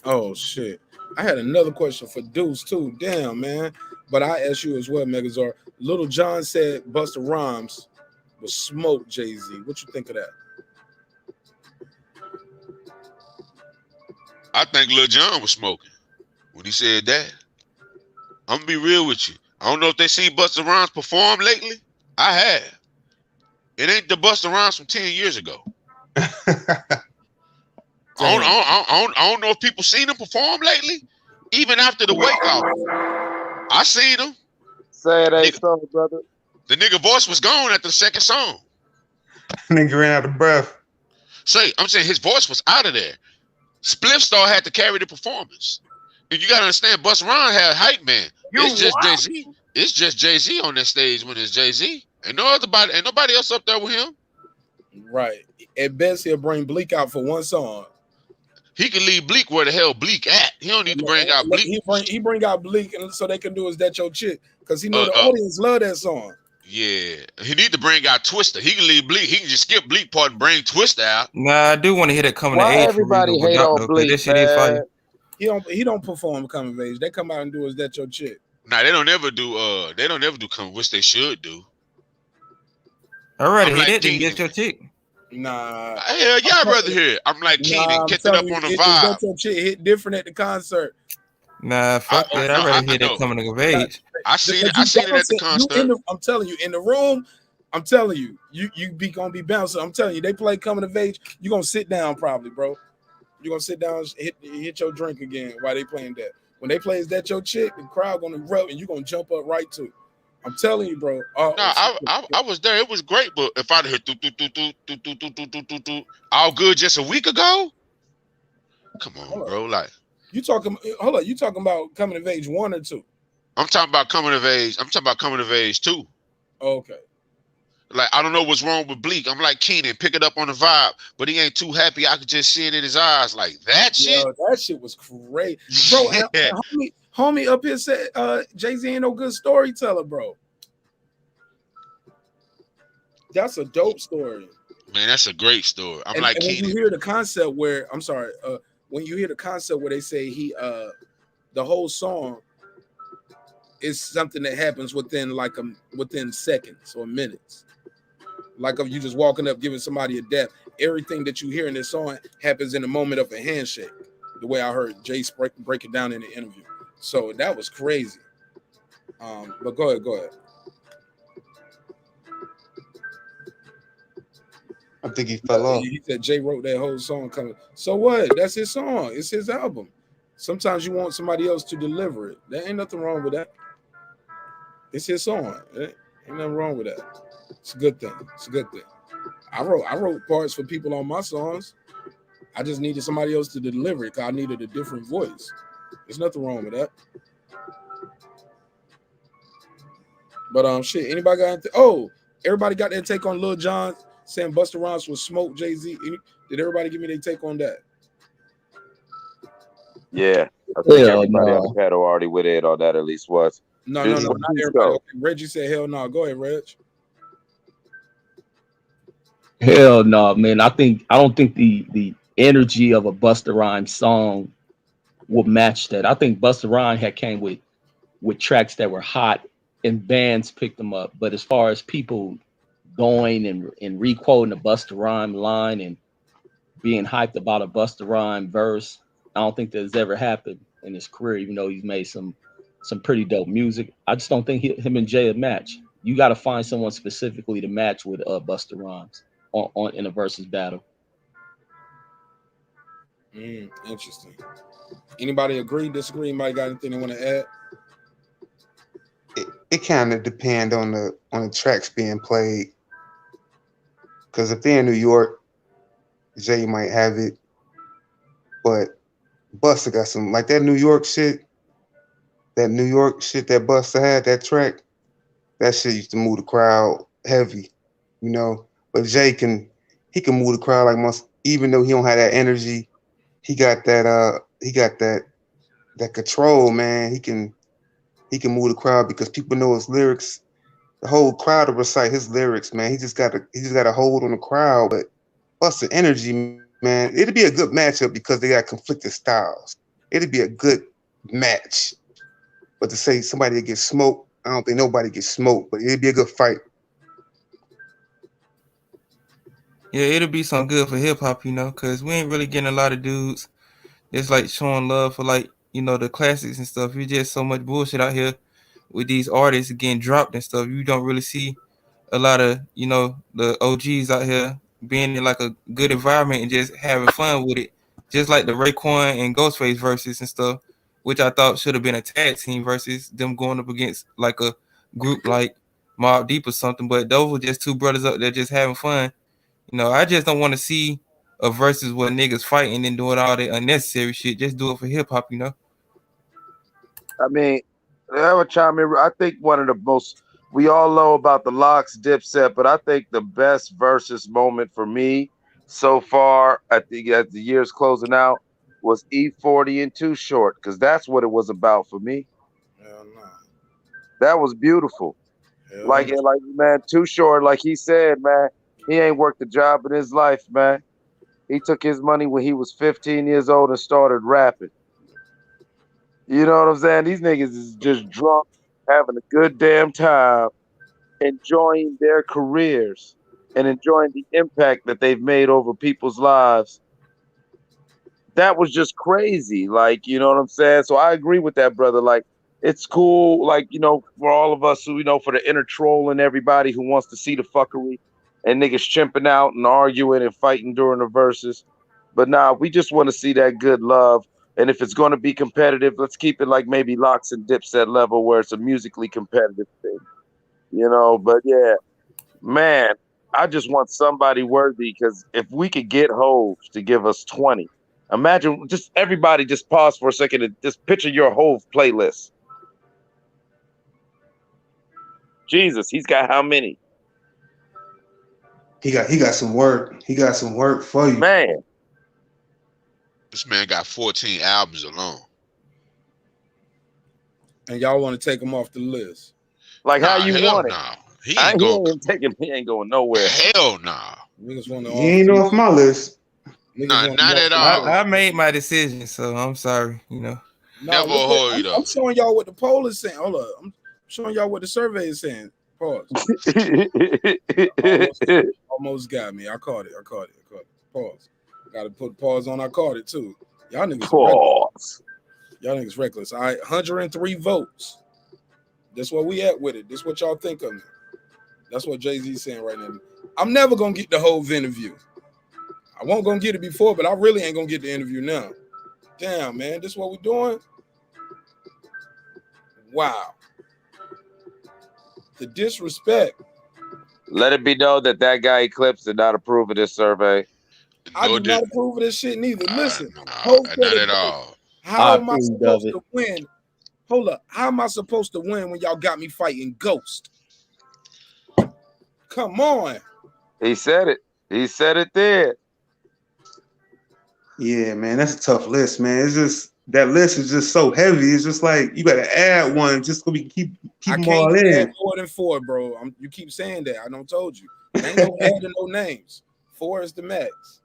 Oh shit! I had another question for Deuce too. Damn, man. But I asked you as well, Megazord. Lil Jon said Busta Rhymes was smoke Jay-Z. What you think of that? I think Lil Jon was smoking when he said that. I'm gonna be real with you. I don't know if they seen Busta Rhymes perform lately. I have. It ain't the Busta Rhymes from 10 years ago. I don't know if people seen him perform lately. Even after the Wake Off, I seen him. Say it ain't so, brother. The nigga voice was gone after the second song. Nigga ran out of breath. I'm saying his voice was out of there. Spliff Star had to carry the performance. And you gotta understand, Busta Rhymes had a hype man. It's just Jay-Z. It's just Jay-Z on that stage when it's Jay-Z. Ain't nobody else up there with him. Right. At best, he'll bring Bleak out for one song. He can leave Bleak where the hell Bleak at. He don't need to bring out Bleak. He bring out Bleak, and so they can do Is That Your Chick? Because he know the audience love that song. Yeah, he need to bring out Twister. He can leave Bleak. He can just skip Bleak part and bring Twister out. Nah, I do want to hear that coming Why to age. everybody hate on Bleak, that shit is fire. He don't perform coming of age. They come out and do Is That Your Chick? Nah, they don't ever do come, which they should do. Alright, I'm he like didn't get your chick. Nah. Hell yeah, I'd rather hear it. I'm like Keenan, catch it up on the Is vibe. That Your Chick hit different at the concert. Nah, fuck that. I'd rather hear that coming of age. I seen it at the concert. I'm telling you, in the room, I'm telling you, you be gonna be bouncing. I'm telling you, they play coming of age. You gonna sit down probably, bro. You gonna sit down, hit your drink again while they playing that. When they play Is That Your Chick, the crowd gonna erupt and you gonna jump up right too. I'm telling you, bro. I was there. It was great, but if I'd heard all good just a week ago, come on, bro. Like you talking? Hold on, you talking about coming of age 1 or 2? I'm talking about coming of age. I'm talking about coming of age 2. Okay. Like I don't know what's wrong with Bleak. I'm like Keenan, pick it up on the vibe, but he ain't too happy. I could just see it in his eyes. Like that shit. Yo, that shit was crazy, bro. Homie up here said Jay-Z ain't no good storyteller, bro. That's a dope story. Man, that's a great story. And when you hear the concept where when you hear the concept where they say the whole song is something that happens within seconds or minutes. Like if you just walking up giving somebody a dap, everything that you hear in this song happens in the moment of a handshake. The way I heard Jay break it down in the interview. So that was crazy. But go ahead. I think he fell off. He said Jay wrote that whole song coming. So what? That's his song. It's his album. Sometimes you want somebody else to deliver it. There ain't nothing wrong with that. It's his song. Ain't nothing wrong with that. It's a good thing. I wrote parts for people on my songs. I just needed somebody else to deliver it because I needed a different voice. There's nothing wrong with that. But shit, anybody got anything? Everybody got their take on Lil Jon saying Busta Rhymes was smoke Jay-Z. Did everybody give me their take on that? Yeah, I think everybody on the panel already with it on that at least was. No, not everybody. Okay, Reggie said hell no. Go ahead, Reg. Hell no, man. I don't think the energy of a Busta Rhymes song will match that. I think Busta Rhymes had came with tracks that were hot and bands picked them up. But as far as people going and re-quoting a Busta Rhymes line and being hyped about a Busta Rhymes verse, I don't think that's ever happened in his career, even though he's made some pretty dope music. I just don't think him and Jay would match. You got to find someone specifically to match with Busta Rhymes on in a versus battle. Interesting. Anybody agree, disagree? Anybody got anything they want to add? It kind of depend on the tracks being played. Because if they're in New York, Jay might have it, but Busta got some like that New York shit. That New York shit that Busta had, that track, that shit used to move the crowd heavy, you know. But Jay he can move the crowd like most, even though he don't have that energy. He got that control, man. He can move the crowd because people know his lyrics. The whole crowd will recite his lyrics, man. He just got a hold on the crowd. But Busta energy, man. It'd be a good matchup because they got conflicted styles. It'd be a good match. But to say somebody that gets smoked, I don't think nobody gets smoked, but it'd be a good fight. Yeah, it'll be some good for hip hop, you know, because we ain't really getting a lot of dudes that's like showing love for like, you know, the classics and stuff. It's just so much bullshit out here with these artists getting dropped and stuff. You don't really see a lot of, you know, the OGs out here being in like a good environment and just having fun with it. Just like the Raekwon and Ghostface verses and stuff, which I thought should have been a tag team versus them going up against like a group like Mobb Deep or something. But those were just two brothers up there just having fun. You know, I just don't want to see a versus where niggas fighting and doing all that unnecessary shit. Just do it for hip hop, you know. I mean, I would chime in. I think one of the most we all know about the Locks Dipset, but I think the best versus moment for me so far, I think as the year's closing out, was E40 and Too Short, because that's what it was about for me. Hell no. That was beautiful. Hell Like man, Too Short, like he said, man, he ain't worked a job in his life, man. He took his money when he was 15 years old and started rapping. You know what I'm saying? These niggas is just drunk, having a good damn time, enjoying their careers and enjoying the impact that they've made over people's lives. That was just crazy. Like, you know what I'm saying? So I agree with that, brother. Like, it's cool, like, you know, for all of us who, you know, for the inner troll and everybody who wants to see the fuckery and niggas chimping out and arguing and fighting during the verses. But nah, we just want to see that good love. And if it's going to be competitive, let's keep it like maybe Locks and Dipset level where it's a musically competitive thing. You know, but yeah, man, I just want somebody worthy, because if we could get Hove to give us 20, imagine just everybody just pause for a second and just picture your Hove playlist. Jesus, he's got how many? He got some work. He got some work for you. Man. This man got 14 albums alone. And y'all want to take him off the list? Like, how you want it? Nah. He ain't going nowhere. Hell nah. Niggas want to He ain't off my list. Nah, not at all. I made my decision, so I'm sorry, you know. No, Never hold it I'm up. showing y'all what the poll is saying. Hold up. I'm showing y'all what the survey is saying. Pause. almost got me. I caught it. Pause. Got to put pause on. I caught it too. Y'all niggas pause. Y'all niggas reckless. All right, 103 votes. That's where we at with it. This what y'all think of me. That's what Jay-Z's saying right now. I'm never gonna get the whole interview. I won't gonna get it before, but I really ain't gonna get the interview now. Damn, man, this what we doing? Wow. The disrespect. Let it be known that guy Eclipse did not approve of this survey. I do not approve of this shit neither. Listen, not at all. How am I supposed to win? Hold up. How am I supposed to win when y'all got me fighting Ghost? Come on. He said it. He said it there. Yeah, man, that's a tough list, man. It's just that list is just so heavy. It's just like you gotta add one just so we can keep them all in. Add more than 4, bro. You keep saying that. I don't told you. Ain't no adding no names. 4 is the max.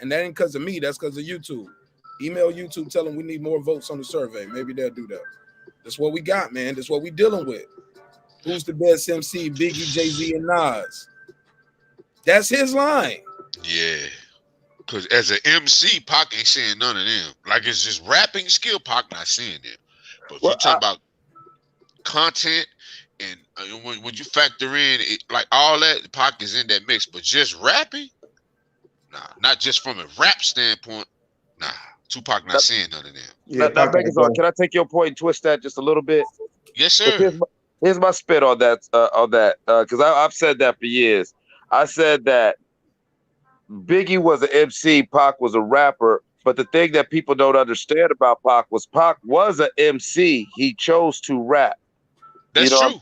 And that ain't because of me. That's because of YouTube. Email YouTube, tell them we need more votes on the survey. Maybe they'll do that. That's what we got, man. That's what we dealing with. Who's the best MC? Biggie, Jay-Z, and Nas. That's his line. Yeah. Because as an MC, Pac ain't saying none of them. Like, it's just rapping skill, Pac not saying them. But if you talk about content and when you factor in it, like all that, Pac is in that mix. But just rapping, nah, not just from a rap standpoint. Nah, Tupac not saying none of them. Yeah, now, Megazord, can I take your point and twist that just a little bit? Yes, sir. Here's my spit on that. Because I've said that for years. I said that Biggie was an MC, Pac was a rapper. But the thing that people don't understand about Pac was an MC. He chose to rap. That's true.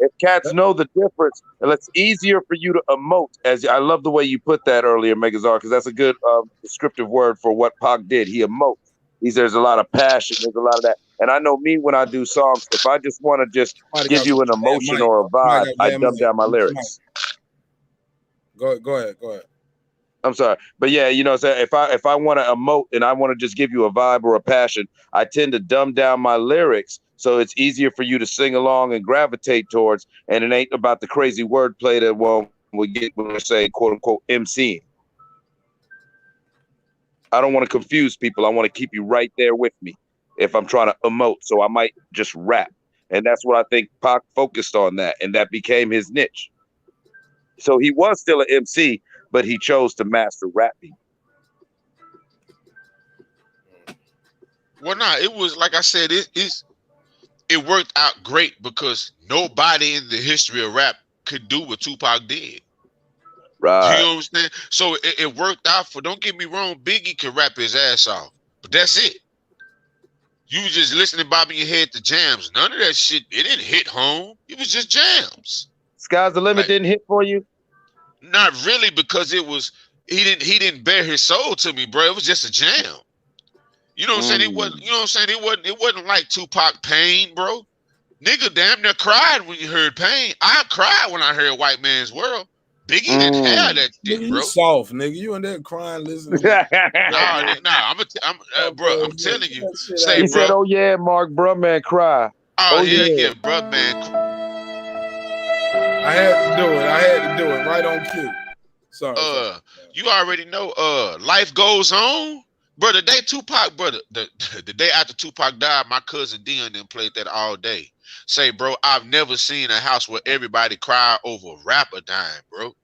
If cats know the difference, and it's easier for you to emote. As I love the way you put that earlier, Megazord, because that's a good descriptive word for what Pac did. He emotes. There's a lot of passion. There's a lot of that. And I know me when I do songs, if I just want to just give you an emotion or a vibe, I dumb down my lyrics. Go ahead. I'm sorry, but yeah, you know, so if I want to emote and I want to just give you a vibe or a passion, I tend to dumb down my lyrics so it's easier for you to sing along and gravitate towards. And it ain't about the crazy wordplay that we get when we say quote unquote MCing. I don't want to confuse people. I want to keep you right there with me if I'm trying to emote. So I might just rap, and that's what I think Pac focused on that, and that became his niche. So he was still an MC, but he chose to master rapping. Well, nah, it was like I said, it worked out great because nobody in the history of rap could do what Tupac did. Right. You know what I'm saying? So it worked out for. Don't get me wrong, Biggie could rap his ass off, but that's it. You was just listening, bobbing your head to jams. None of that shit. It didn't hit home. It was just jams. Sky's the Limit didn't hit for you. Not really, because it was he didn't bear his soul to me, bro. It was just a jam. You know what I'm saying? It wasn't. You know what I'm saying? It wasn't like Tupac Pain, bro. Nigga damn near cried when you heard Pain. I cried when I heard White Man's World. Biggie didn't have that shit, Nigga, bro. you soft, nigga. You in there crying, listening. Bro, I'm telling you. Say, He bro. said, "Oh yeah, Mark, bro, man, cry." Oh yeah, bro, man. I had to do it right on cue. Sorry. You already know. Life Goes On, bro. The day Tupac, brother, the day after Tupac died, my cousin Dion then played that all day. Say, bro, I've never seen a house where everybody cried over a rapper dying, bro.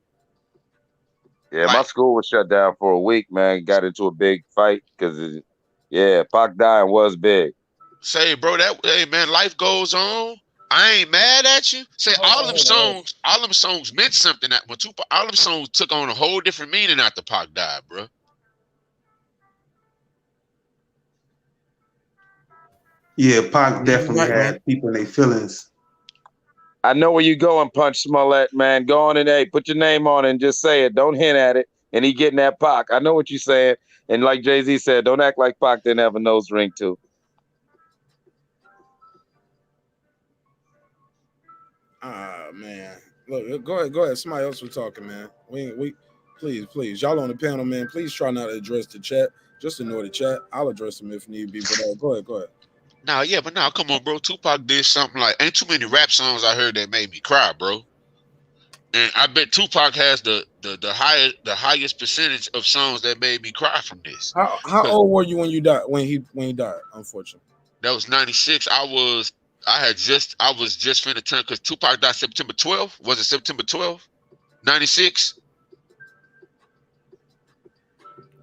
Yeah, my school was shut down for a week, man. Got into a big fight because, Pac dying was big. Say, bro, hey man, life goes on. I ain't mad at you. Say, all them songs meant something. That when Tupac, all them songs took on a whole different meaning after Pac died, bro. Yeah, Pac definitely had people in their feelings. I know where you going, Punch Smollett, man. Go on and put your name on it and just say it. Don't hint at it. And he getting that Pac. I know what you're saying. And like Jay-Z said, don't act like Pac didn't have a nose ring too. Man. Look, go ahead. Somebody else was talking, man. We please. Y'all on the panel, man. Please try not to address the chat. Just ignore the chat. I'll address them if need be. But go ahead. Nah, come on, bro. Tupac did something like ain't too many rap songs I heard that made me cry, bro. And I bet Tupac has the highest percentage of songs that made me cry from this. How old were you when you died? When he died, unfortunately. That was 96. I was just finna turn, because Tupac died September 12th. Was it September 12th? 96?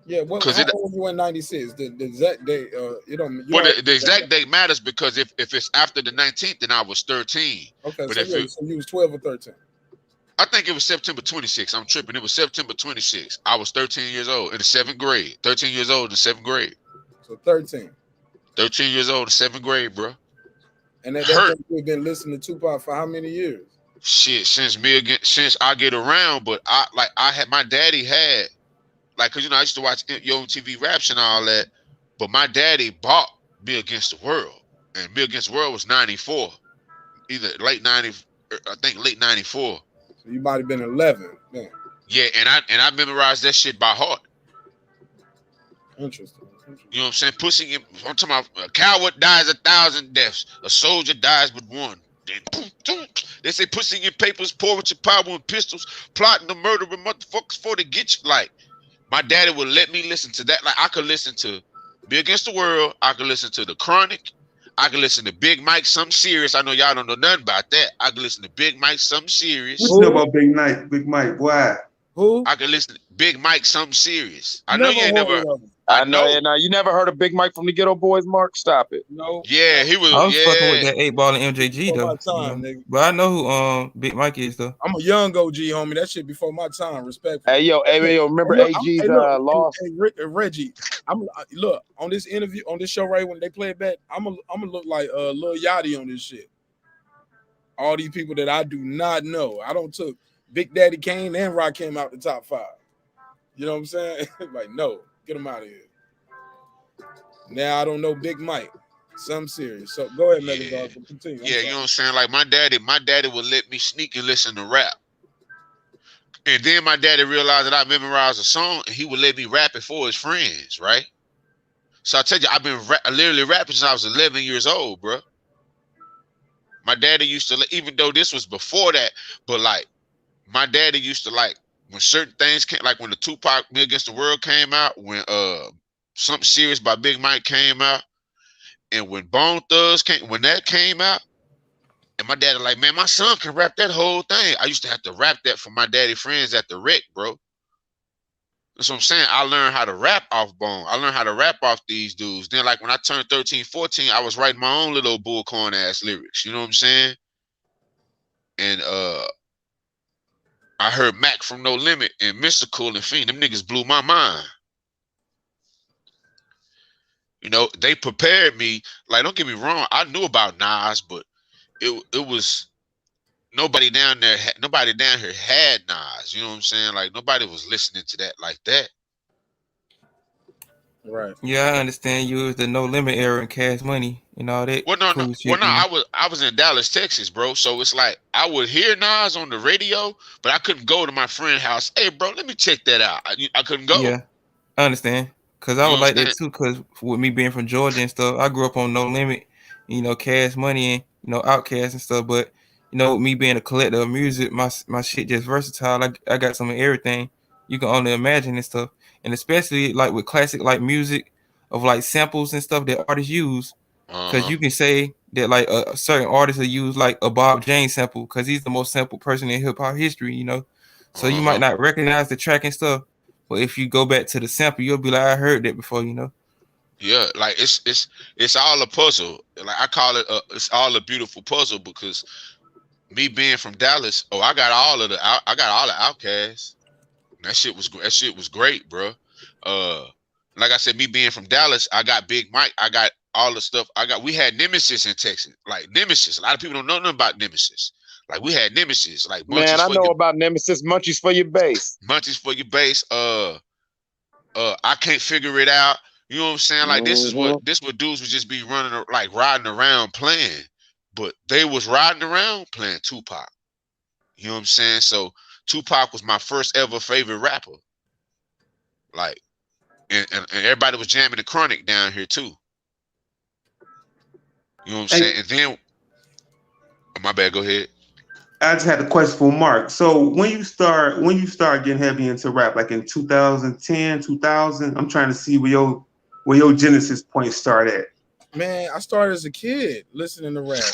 Yeah, how old were you in 96? The exact date, the exact date matters, because if it's after the 19th, then I was 13. Okay, but so you was 12 or 13. I think it was September 26th. I'm tripping. It was September 26th. I was 13 years old in the 7th grade. 13 years old in the 7th grade. So 13. 13 years old in the 7th grade, bro. And that we've been listening to Tupac for how many years? Shit, since I get around. But my daddy had, like, cause I used to watch Yo MTV Raps and all that. But my daddy bought Me Against the World, and Me Against the World was 94, either late 90, I think late 94. So you might have been 11. Man. Yeah, and I memorized that shit by heart. Interesting. You know what I'm saying? Pussy, I'm talking about a coward dies 1,000 deaths. A soldier dies but one. They say pussy in your papers, pour with your power and pistols, plotting to murder with motherfuckers for to get you. Like, my daddy would let me listen to that. Like, I could listen to Be Against the World. I could listen to The Chronic. I could listen to Big Mike, Something Serious. I know y'all don't know nothing about that. I could listen to Big Mike, Something Serious. What you know about Big Mike? Why? Who? I could listen to Big Mike, Something Serious. I know you ain't never. I know. And you never heard of Big Mike from the Ghetto Boys, Mark? Stop it. No. Yeah, he was. I was fucking with Yeah, that 8 Ball and MJG Before though. my time, nigga. But I know who Big Mike is though. I'm a young OG, homie. That shit before my time. Respectful. Hey yo, remember Look, AG's loss? Hey, Reggie, look on this interview on this show right when they play it back. I'm gonna look like Lil Yachty on this shit. All these people that I do not know. I don't took Big Daddy Kane and Rakim out the top 5. You know what I'm saying? Like, no, get them out of here. Now I don't know Big Mike. Something serious. So go ahead, Megadog. Continue. Yeah, you know what I'm saying? Like my daddy would let me sneak and listen to rap. And then my daddy realized that I memorized a song and he would let me rap it for his friends, right? So I tell you, I've been literally rapping since I was 11 years old, bro. My daddy used to, even though this was before that, but like my daddy used to like when certain things came, like when the Tupac Me Against the World came out, when Something Serious by Big Mike came out, and when Bone Thugs when that came out, and my daddy like, man, my son can rap that whole thing. I used to have to rap that for my daddy friends at the rec, bro. That's what I'm saying. I learned how to rap off Bone. I learned how to rap off these dudes. Then like when I turned 13, 14, I was writing my own little bullcorn ass lyrics. You know what I'm saying? And I heard Mac from No Limit and Mystical and Fiend. Them niggas blew my mind. You know, they prepared me. Like, don't get me wrong. I knew about Nas, but it was nobody down here had Nas. You know what I'm saying? Like nobody was listening to that like that. Right. Yeah, I understand you was the No Limit era and Cash Money and all that. Well, no, cool shit, I was in Dallas, Texas, bro. So it's like I would hear Nas on the radio, but I couldn't go to my friend's house. Hey, bro, let me check that out. I couldn't go. Yeah, I understand. Cause I would like that too. Cause with me being from Georgia and stuff, I grew up on No Limit, Cash Money and Outkast and stuff. But with me being a collector of music, my shit just versatile. I got some of everything you can only imagine and stuff. And especially like with classic like music of like samples and stuff that artists use. Cause you can say that like a certain artist will use like a Bob James sample because he's the most sampled person in hip hop history. So you might not recognize the track and stuff. But if you go back to the sample, you'll be like, I heard that before, Yeah, like it's all a puzzle. Like I call it, it's all a beautiful puzzle because me being from Dallas, I got all the Outkast. That shit was great, bro. Like I said, me being from Dallas, I got Big Mike. I got all the stuff. We had Nemesis in Texas, like Nemesis. A lot of people don't know nothing about Nemesis. Like we had Nemesis, like man, I know about Nemesis. Munchies for your bass. Munchies for your bass. I can't figure it out. You know what I'm saying? Like this is what dudes would just be running, like riding around playing, but they was riding around playing Tupac. You know what I'm saying? So Tupac was my first ever favorite rapper. Like, and everybody was jamming the Chronic down here too. You know what I'm saying? And then, my bad. Go ahead. I just had a question for Mark. So when you start getting heavy into rap, like in 2010, 2000, I'm trying to see where your genesis point start at. Man, I started as a kid listening to rap.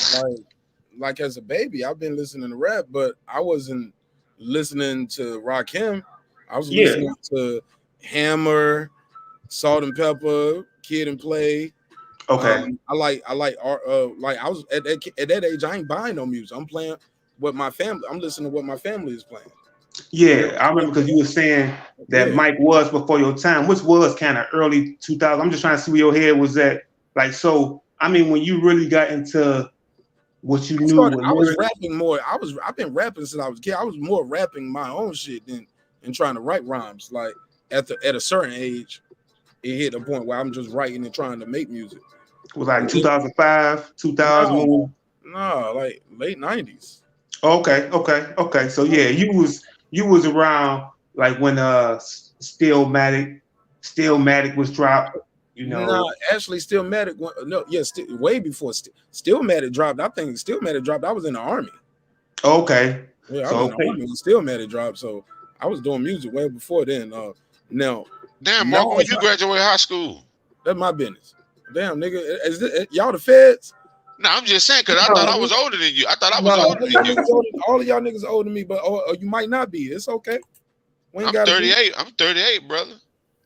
Like as a baby, I've been listening to rap, but I wasn't listening to Rakim. I was listening to Hammer, Salt and Pepper, Kid and Play. Okay. I like I was at that age, I ain't buying no music. I'm playing what my family. I'm listening to what my family is playing. Yeah, I remember because you were saying that Mike was before your time, which was kind of early 2000. I'm just trying to see where your head was at. Like, so I mean, when you really got into what you knew, I was rapping more. I've been rapping since I was a kid. I was more rapping my own shit than trying to write rhymes. Like at a certain age, it hit a point where I'm just writing and trying to make music. It was like 2005, 2000. No, like late 90s. Okay. So yeah, you was around like when Stillmatic was dropped. No, actually, Stillmatic. Way before Stillmatic dropped. I think Stillmatic dropped. I was in the army. Okay. Yeah, I was in the army when Stillmatic dropped. So I was doing music way before then. Now, damn, Mark, when you graduated high school? That's my business. Damn, nigga, is this, y'all the feds? No, I'm just saying because I thought I was older than you. I thought I was older than you. All of y'all niggas older than me, but you might not be. It's okay. I'm 38. I'm 38, brother.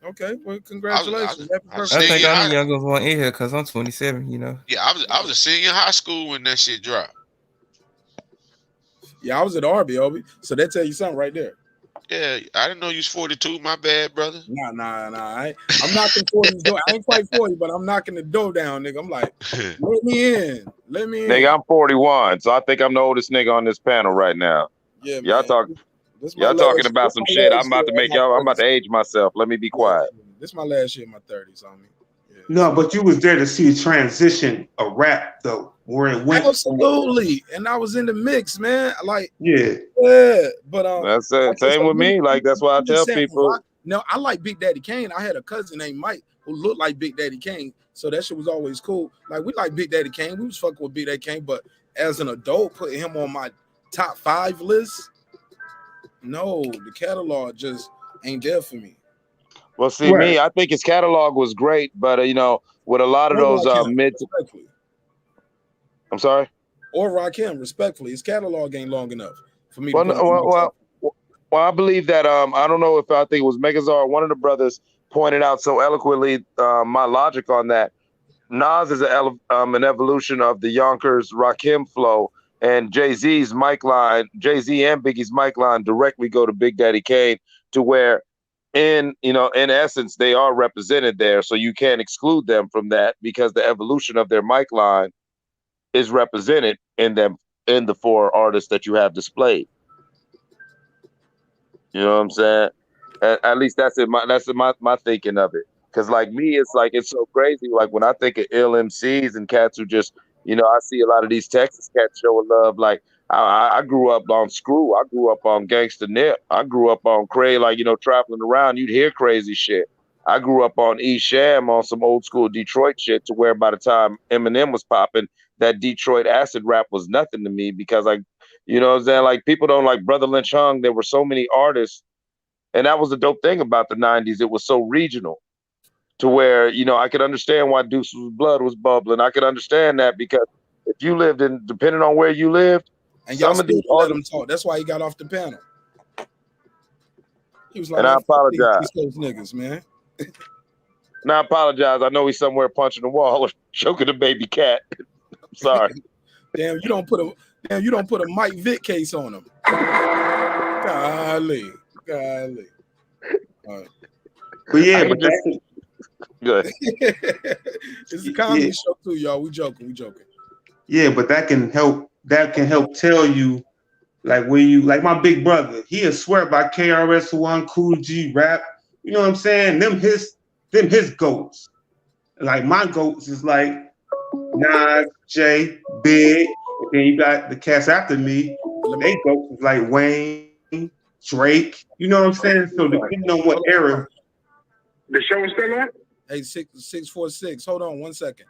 Okay, well, congratulations. Happy I was birthday. I think senior I'm high. the youngest one in here because I'm 27. You know. Yeah, I was a senior in high school when that shit dropped. Yeah, I was at Arby, Obi. So that tell you something right there. Yeah, I didn't know you was 42. My bad, brother. Nah. I'm knocking 40's door. I ain't quite 40, but I'm knocking the door down, nigga. I'm like, let me in. Let me in. Nigga, I'm 41, so I think I'm the oldest nigga on this panel right now. Yeah, Y'all man. talk. This my Y'all talking last, about this some my shit. I'm last about year to in make my y'all. I'm about 30s. to age myself. Let me be quiet. This is my last year in my 30s, homie. No, but you was there to see a transition of rap though, where it went. Absolutely. And I was in the mix, man. Like, Yeah. but That's it. like, Same with me. Like that's why I tell people. No, I like Big Daddy Kane. I had a cousin named Mike who looked like Big Daddy Kane, so that shit was always cool. Like, we like Big Daddy Kane. We was fucking with Big Daddy Kane, but as an adult, putting him on my top 5 list, no, the catalog just ain't there for me. Well, see, me, I think his catalog was great, but you know, with a lot of those mid. I'm sorry. Or Rakim, respectfully, his catalog ain't long enough for me. Well, I believe that I don't know if I think it was Megazar, one of the brothers pointed out so eloquently my logic on that. Nas is an evolution of the Yonkers Rakim flow, and Jay-Z's mic line, Jay-Z and Biggie's mic line directly go to Big Daddy Kane, to where in essence they are represented there, so you can't exclude them from that because the evolution of their mic line is represented in the 4 artists that you have displayed. You know what I'm saying? At least that's my thinking of it. Cause like me, it's so crazy. Like when I think of ill MCs and cats who just, I see a lot of these Texas cats showing love. Like I grew up on Screw. I grew up on Gangsta Nip. I grew up on Cray. Like traveling around, you'd hear crazy shit. I grew up on E Sham on some old school Detroit shit, to where by the time Eminem was popping, that Detroit acid rap was nothing to me, because you know what I'm saying? Like, people don't like Brother Lynch Hung. There were so many artists, and that was the dope thing about the 90s. It was so regional, to where, I could understand why Deuce's blood was bubbling. I could understand that, because if you lived depending on where you lived, and y'all some of still these let him artists, talk. That's why he got off the panel. He was like, and I apologize. Those niggas, man. And I apologize. I know he's somewhere punching the wall or choking a baby cat. I'm sorry. Damn, you don't put a Mike Vick case on him. Golly. But yeah, but that's good. It's a comedy show too, y'all. We joking. Yeah, but that can help tell you, like, when you, like my big brother, he'll swear by KRS-One, Cool G, rap. You know what I'm saying? Them his goats. Like, my goats is like Nas, Jay, Big. And then you got the cats after me. They goats is like Wayne, Drake. You know what I'm saying? So depending on what era. The show is still on? Hey, 646. Hold on 1 second.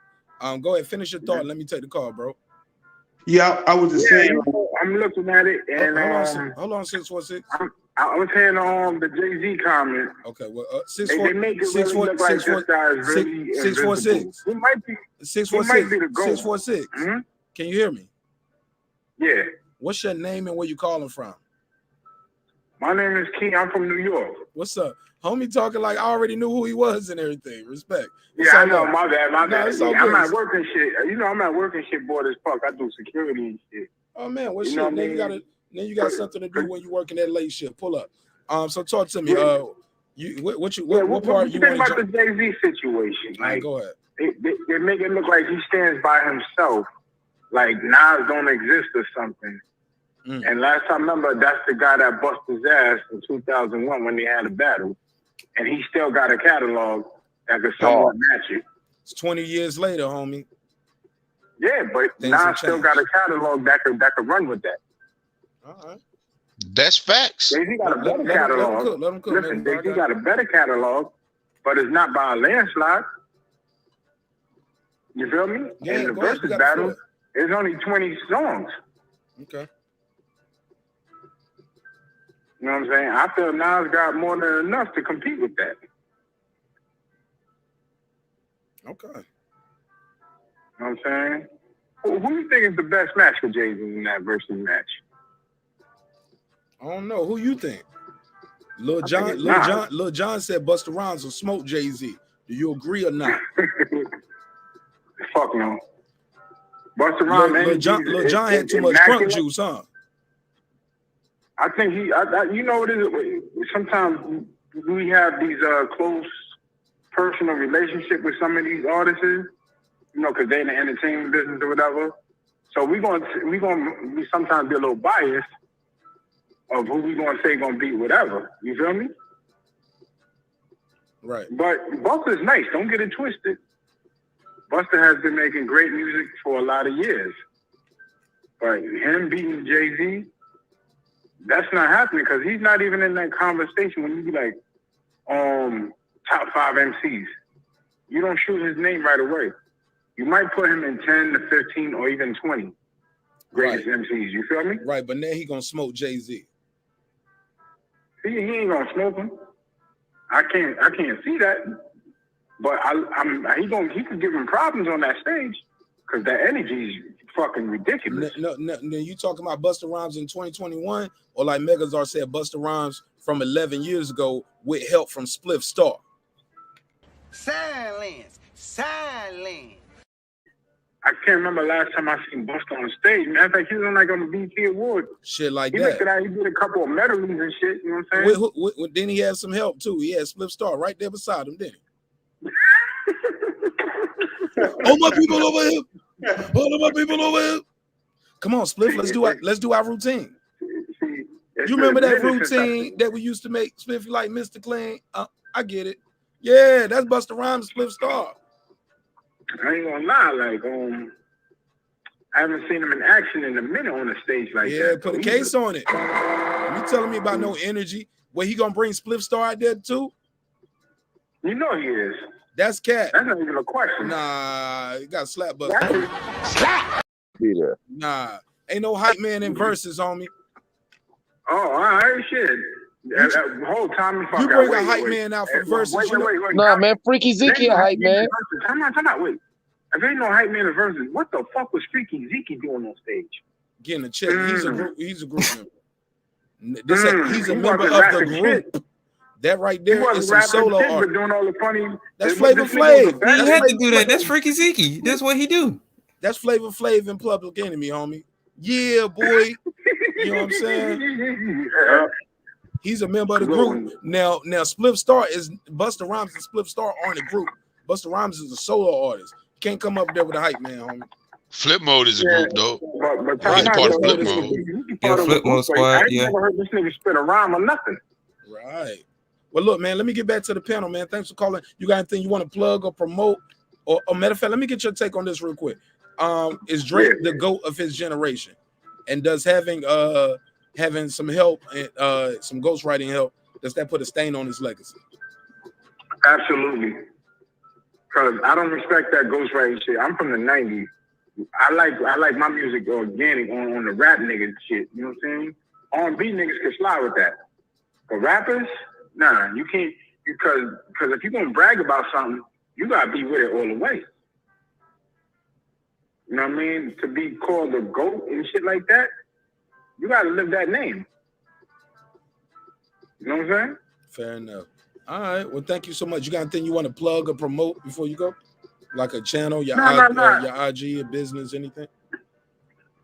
Go ahead, finish your thought. Let me take the call, bro. Yeah, I was just saying. I'm looking at it, and hold on, 646. I was saying the Jay-Z comment. Okay, well, they make it really look like this guy is really 646. He might be. 646. He might be the GOAT. 646. Mm-hmm. Can you hear me? Yeah. What's your name and where you calling from? My name is Key. I'm from New York. What's up? Homie talking like I already knew who he was and everything. Respect. Yeah, I know. My bad. I'm at at work and shit. I'm at work and shit, bored as fuck. I do security and shit. Oh man, what shit? Then you got something to do when you working that late shift. Pull up. So talk to me. What part you think about the Jay-Z situation? Like, go ahead. They make it look like he stands by himself, like Nas don't exist or something. And last time, remember, that's the guy that bust his ass in 2001 when they had a battle, and he still got a catalog that could somewhat match it. It's 20 years later, homie. Yeah, but Nas still got a catalog that could run with that. All right. That's facts. Jay-Z got a better catalog. Let him cook. Listen, Jay-Z got a better catalog, but it's not by a landslide. You feel me? Yeah, in the versus battle, it's only 20 songs. Okay. You know what I'm saying? I feel Nas got more than enough to compete with that. Okay. You know what I'm saying? Who do you think is the best match for Jay-Z in that versus match? I don't know. Who you think? Lil Jon said Busta Rhymes will smoke Jay-Z. Do you agree or not? Fuck no. Busta Rhymes. Lil Jon had too much crunk juice, huh? I think you know what it is. Sometimes we have these close personal relationship with some of these artists, you know, because they're in the entertainment business or whatever. So we sometimes be a little biased of who we gonna say gonna beat whatever. You feel me? Right. But Busta's nice. Don't get it twisted. Busta has been making great music for a lot of years. But him beating Jay-Z, that's not happening because he's not even in that conversation when you be like, top 5 MCs. You don't shoot his name right away. You might put him in 10 to 15 or even 20 greatest MCs. You feel me? Right, but now he gonna smoke Jay-Z. He ain't gonna smoke him. I can't see that. But he could give him problems on that stage because that energy is fucking ridiculous. No, you talking about Busta Rhymes in 2021, or like Megazar said, Busta Rhymes from 11 years ago with help from Spliff Star? Silence. I can't remember last time I seen Busta on stage. Matter of fact, he was on on the BT Awards. Shit like he that. He did a couple of medleys and shit. You know what I'm saying? Then he had some help too. He had Spliff Star right there beside him, didn't he? All my people over here. All of my people over here. Come on, Spliff. Let's do our routine. You remember that routine that we used to make, Spliff? You like Mr. Clean? I get it. Yeah, that's Busta Rhymes, Spliff Star. I ain't gonna lie, like I haven't seen him in action in a minute on the stage like that. Yeah, put a case on it. You telling me about no energy? Well, he gonna bring Spliff Star out there too? You know he is. That's cat. That's not even a question. Nah, you got slap Busta. Slap. Be there. Nah, ain't no hype man in verses, homie. Oh, all right, shit. The whole time you bring a hype man out for verses. Wait. Nah, man, Freaky Zeke a hype man. Come on, wait. If ain't no hype man in verses, what the fuck was Freaky Zeke doing on stage? Getting a check. He's a group member. He's a member of the group. Shit. That right there is some solo art. Doing all the funny. That's Flavor Flav. He had to do that. That's Freaky Zeke. That's what he do. That's Flavor Flav in Public Enemy, homie. Yeah, boy. You know what I'm saying? He's a member of the group. Now Spliff Star is Busta Rhymes and Spliff Star aren't a group. Busta Rhymes is a solo artist. Can't come up there with a hype man, homie. Flip Mode is a group though. But he's part of Flip Mode. Yeah, Flip Mode Squad. I ain't never heard this nigga spit a rhyme or nothing. Right. Well, look, man, let me get back to the panel, man. Thanks for calling. You got anything you want to plug or promote? Or matter of fact, let me get your take on this real quick. Is Drake the GOAT of his generation? And does having some help and some ghostwriting help, does that put a stain on his legacy? Absolutely. Because I don't respect that ghostwriting shit. I'm from the 90s. I like my music organic on the rap niggas shit. You know what I'm saying? R&B niggas can slide with that. But rappers, nah, you can't, because if you're gonna brag about something, you gotta be with it all the way. You know what I mean? To be called a GOAT and shit like that, you gotta live that name. You know what I'm saying? Fair enough. All right. Well, thank you so much. You got anything you want to plug or promote before you go? Like a channel, your IG, your business, anything?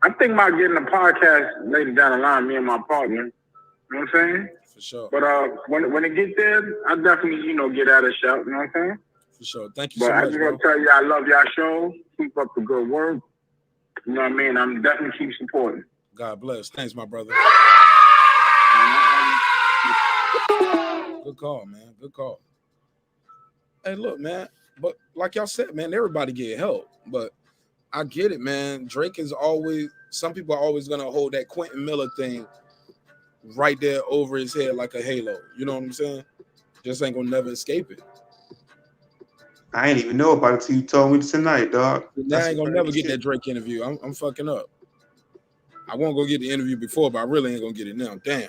I'm thinking about getting a podcast later down the line, me and my partner. You know what I'm saying? For sure. But when it gets there, I definitely, get out a shout. You know what I'm saying? For sure. Thank you so much. But I just want to tell you, I love y'all show. Keep up the good work. You know what I mean? I'm definitely keep supporting. God bless. Thanks, my brother. Good call, man. Good call. Hey, look, man. But like y'all said, man, everybody get help. But I get it, man. Drake is always, some people are always going to hold that Quentin Miller thing right there over his head like a halo. You know what I'm saying? Just ain't going to never escape it. I ain't even know about it till you told me tonight, dog. I ain't going to never get that Drake interview. I'm fucking up. I won't go get the interview before, but I really ain't going to get it now. Damn.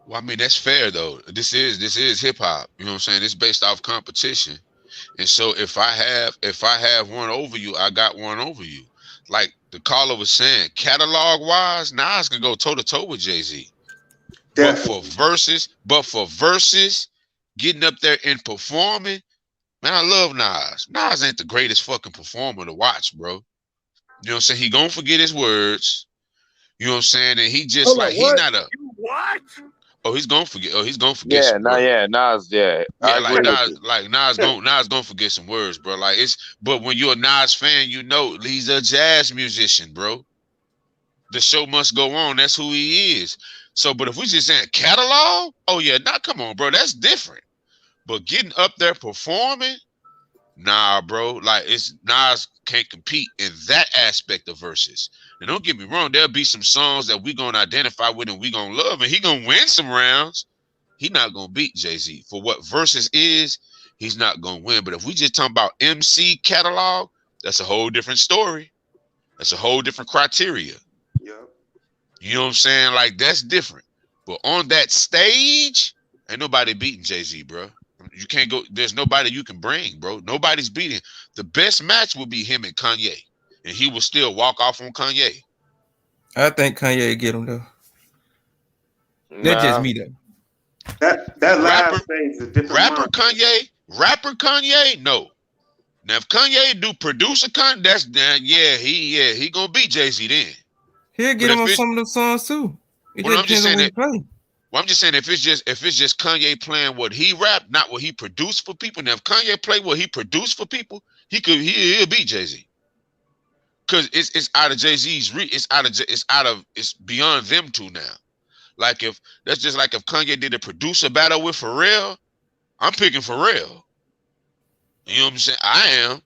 Well, I mean, that's fair though. This is hip hop. You know what I'm saying? It's based off competition. And so if I have one over you, I got one over you. Like the caller was saying, catalog wise, Nas can go toe to toe with Jay-Z. But for verses, getting up there and performing, man, I love Nas. Nas ain't the greatest fucking performer to watch, bro. You know what I'm saying? He gonna forget his words. You know what I'm saying? And he just like he not a what? Oh, he's gonna forget. Oh, he's gonna forget Yeah, some words. Nas, yeah. I agree with you. Nas gonna forget some words, bro. Like but when you're a Nas fan, you know he's a jazz musician, bro. The show must go on. That's who he is. So, but if we just saying catalog, oh yeah, come on, bro. That's different. But getting up there performing, nah, bro. Like Nas can't compete in that aspect of verses. And don't get me wrong, there'll be some songs that we gonna identify with and we gonna love, and he gonna win some rounds. He not gonna beat Jay-Z. For what verses is, he's not gonna win. But if we just talk about MC catalog, that's a whole different story. That's a whole different criteria. Yep. You know what I'm saying? Like that's different. But on that stage, ain't nobody beating Jay-Z, bro. You can't go. There's nobody you can bring, bro. Nobody's beating. The best match would be him and Kanye, and he will still walk off on Kanye. I think Kanye get him though. That's just me though. That last stage is a different rapper Kanye, no. Now if Kanye do producer Kanye, he gonna beat Jay-Z then. He'll get him on some of the songs too. It just depends on what he play. Well, I'm just saying if it's just Kanye playing what he rap, not what he produced for people. Now if Kanye play what he produced for people, he'll beat Jay-Z. Cause it's out of Jay-Z's reach. It's beyond them two now. Like if Kanye did a producer battle with Pharrell, I'm picking Pharrell. You know what I'm saying? I am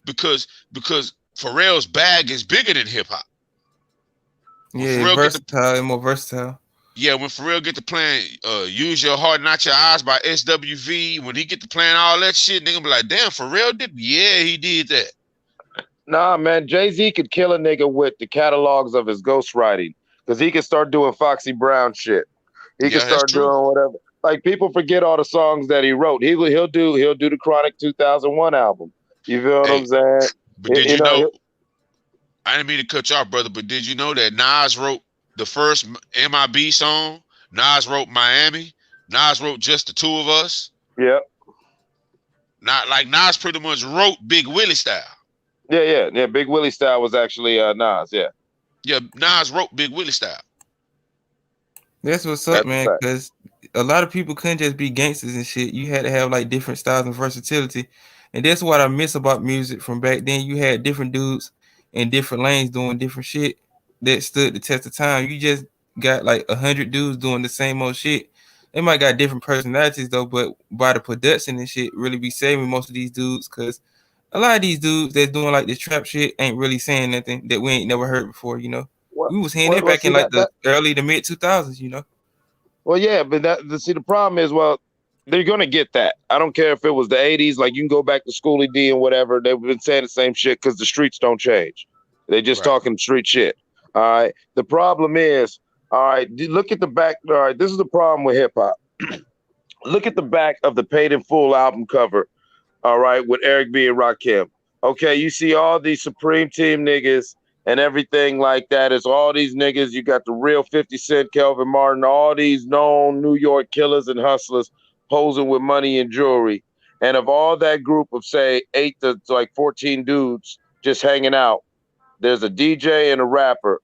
because Pharrell's bag is bigger than hip hop. Yeah, versatile, more versatile. Yeah, when Pharrell get to playing Use Your Heart, Not Your Eyes by SWV, when he get to playing all that shit, nigga be like, damn, Pharrell did? Yeah, he did that. Nah, man, Jay-Z could kill a nigga with the catalogs of his ghostwriting because he could start doing Foxy Brown shit. He could start doing whatever. Like people forget all the songs that he wrote. He'll do the Chronic 2001 album. You feel what I'm saying? But did you know? I didn't mean to cut you off, brother, but did you know that Nas wrote the first MIB song? Nas wrote Miami. Nas wrote Just the Two of Us. Yep. Not like Nas pretty much wrote Big Willie style. Yeah. Big Willie style was actually Nas. Yeah. Yeah, Nas wrote Big Willie style. That's what's up, man. Because a lot of people couldn't just be gangsters and shit. You had to have like different styles and versatility, and that's what I miss about music from back then. You had different dudes in different lanes doing different shit that stood the test of time. You just got like 100 dudes doing the same old shit. They might got different personalities though, but by the production and shit, really be saving most of these dudes because a lot of these dudes that's doing like this trap shit ain't really saying nothing that we ain't never heard before, you know. We was hearing it back in like the early to mid 2000s, you know. Well, yeah, but the problem is, they're gonna get that. I don't care if it was the 80s, like you can go back to Schoolie D and whatever. They've been saying the same shit because the streets don't change. They just talking street shit. All right. The problem is, all right, look at the back. All right, this is the problem with hip hop. Look at the back of the Paid in Full album cover. All right, with Eric B and Rakim. Okay, you see all these Supreme Team niggas and everything like that. It's all these niggas. You got the real 50 Cent, Kelvin Martin, all these known New York killers and hustlers posing with money and jewelry. And of all that group of, say, 8 to like 14 dudes just hanging out, there's a DJ and a rapper,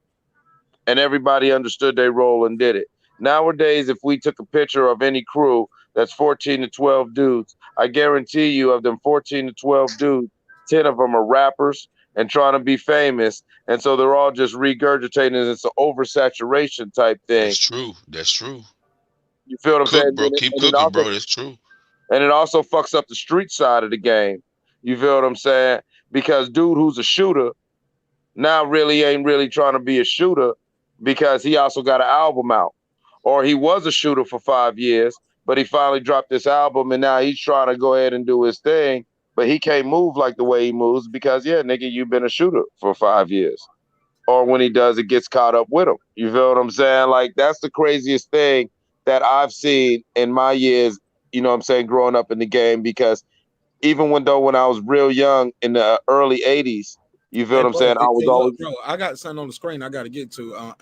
and everybody understood their role and did it. Nowadays, if we took a picture of any crew that's 14 to 12 dudes, I guarantee you of them 14 to 12 dudes, 10 of them are rappers and trying to be famous. And so they're all just regurgitating. It's an oversaturation type thing. That's true. You feel what I'm saying? Bro. Keep cooking, bro. That's true. And it also fucks up the street side of the game. You feel what I'm saying? Because dude who's a shooter now really ain't really trying to be a shooter because he also got an album out. Or he was a shooter for 5 years, but he finally dropped this album and now he's trying to go ahead and do his thing. But he can't move like the way he moves because, yeah, nigga, you've been a shooter for 5 years. Or when he does, it gets caught up with him. You feel what I'm saying? Like, that's the craziest thing that I've seen in my years, you know what I'm saying, growing up in the game. Because even when I was real young in the early 80s, you feel what I'm saying? I was always... Bro, I got something on the screen I got to get to.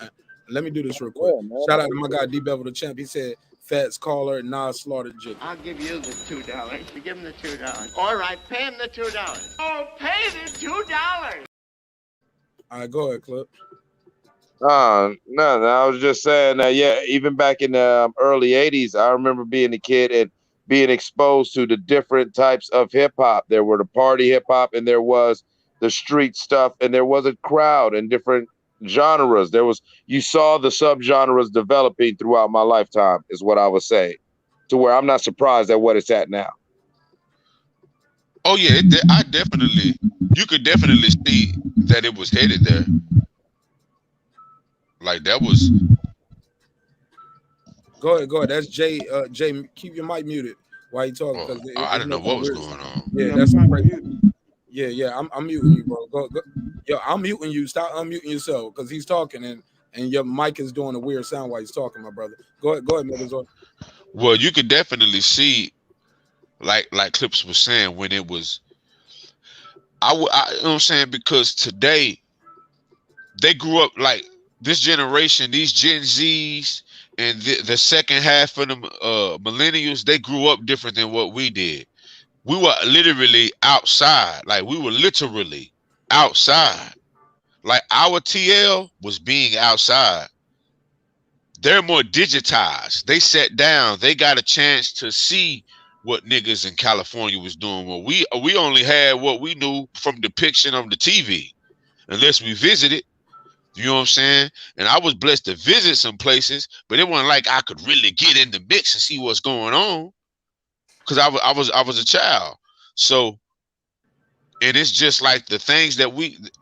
Let me do this real quick. Yeah, man. Shout out to my guy D Bevel the Champ. He said Fats Caller, Nas slaughtered Jigga. I'll give you the $2. You give him the $2. All right, pay him the $2. Oh, pay the $2. All right, go ahead, Clip. No, I was just saying that, yeah, even back in the early 80s, I remember being a kid and being exposed to the different types of hip hop. There were the party hip hop, and there was the street stuff, and there was a crowd and different genres. You saw the subgenres developing throughout my lifetime, is what I would say, to where I'm not surprised at what it's at now. Oh yeah, you could definitely see that it was headed there. Like that was. Go ahead. That's Jay. Jay, keep your mic muted while you talking. Oh, I didn't know what was going on. Yeah, that's crazy. Yeah. I'm muting you, bro. Go. Yo, I'm muting you. Stop unmuting yourself because he's talking and your mic is doing a weird sound while he's talking, my brother. Go ahead, Megazord. Well, you could definitely see, like Clips was saying, when it was. You know what I'm saying, because today they grew up like this generation, these Gen Zs and the second half of the millennials, they grew up different than what we did. We were literally outside. Like we were literally outside. Like our TL was being outside. They're more digitized. They sat down. They got a chance to see what niggas in California was doing. Well, we only had what we knew from depiction on the TV, unless we visited. You know what I'm saying? And I was blessed to visit some places, but it wasn't like I could really get in the mix and see what's going on, because I was a child. So, and it's just like the things that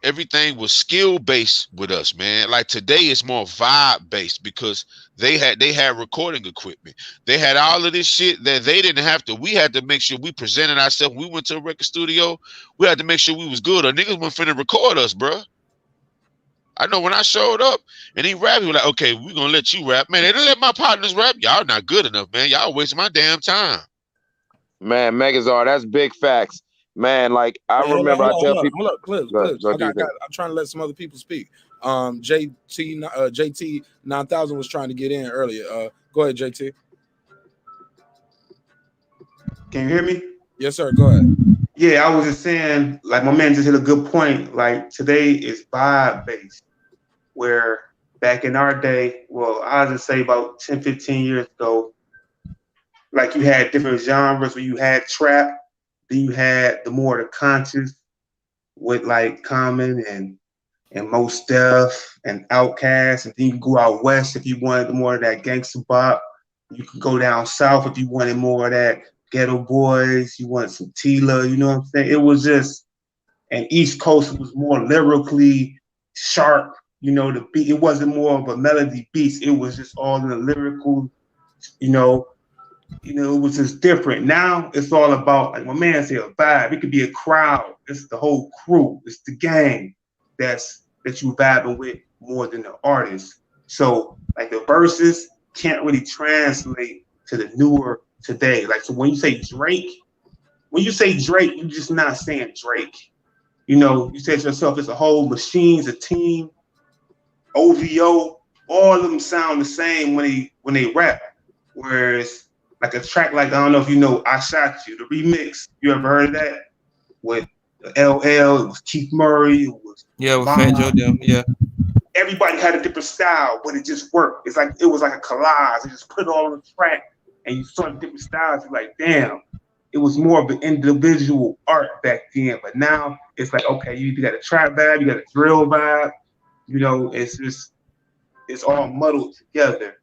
everything was skill based with us, man. Like today it's more vibe based because they had recording equipment. They had all of this shit that they didn't have to. We had to make sure we presented ourselves. We went to a record studio. We had to make sure we was good. Or niggas weren't finna record us, bro. I know when I showed up and he rapped, he was like, okay, we're gonna let you rap. Man, they didn't let my partners rap. Y'all not good enough, man. Y'all wasting my damn time. Man, Megazord, that's big facts. Man, like I remember I tell people. Clips. I'm trying to let some other people speak. JT 9000 was trying to get in earlier. Go ahead, JT. Can you hear me? Yes, sir. Go ahead. Yeah, I was just saying, like my man just hit a good point. Like today is vibe based, where back in our day, well, I'll just say about 10, 15 years ago, like you had different genres where you had trap, then you had the more the conscious with like Common and Mos Def and Outkast, and then you can go out west if you wanted more of that gangster bop. You could go down south if you wanted more of that Ghetto Boys. You wanted some Tila, you know what I'm saying? It was just, and East Coast was more lyrically sharp. You know, the beat. It wasn't more of a melody beats. It was just all in the lyrical. You know, it was just different. Now it's all about, like my man said, a vibe. It could be a crowd. It's the whole crew. It's the gang that you vibing with more than the artist. So like the verses can't really translate to the newer today. Like, so when you say Drake, you're just not saying Drake. You know, you say to yourself, it's a whole machines, a team, OVO, all of them sound the same when they rap. Whereas like a track like, I don't know if you know I Shot You, the remix, you ever heard of that? With LL, it was Keith Murray, it was with Fat Joe them, yeah. Everybody had a different style, but it just worked. It was like a collage. They just put it all on the track and you saw the different styles. You're like, damn, it was more of an individual art back then. But now it's like, okay, you got a trap vibe, you got a drill vibe. You know, it's all muddled together.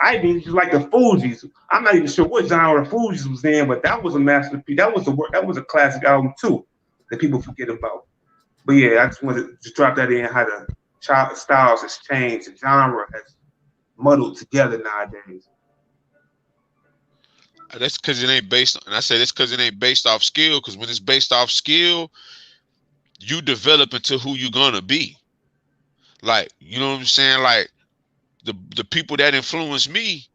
I even just like the Fugees. I'm not even sure what genre the Fugees was in, but that was a masterpiece. That was a classic album too that people forget about. But yeah, I just wanted to drop that in, how the styles has changed, the genre has muddled together nowadays. That's because it ain't based on, and I say that's because it ain't based off skill, because when it's based off skill, you develop into who you're gonna be. Like, you know what I'm saying? Like the people that influence me,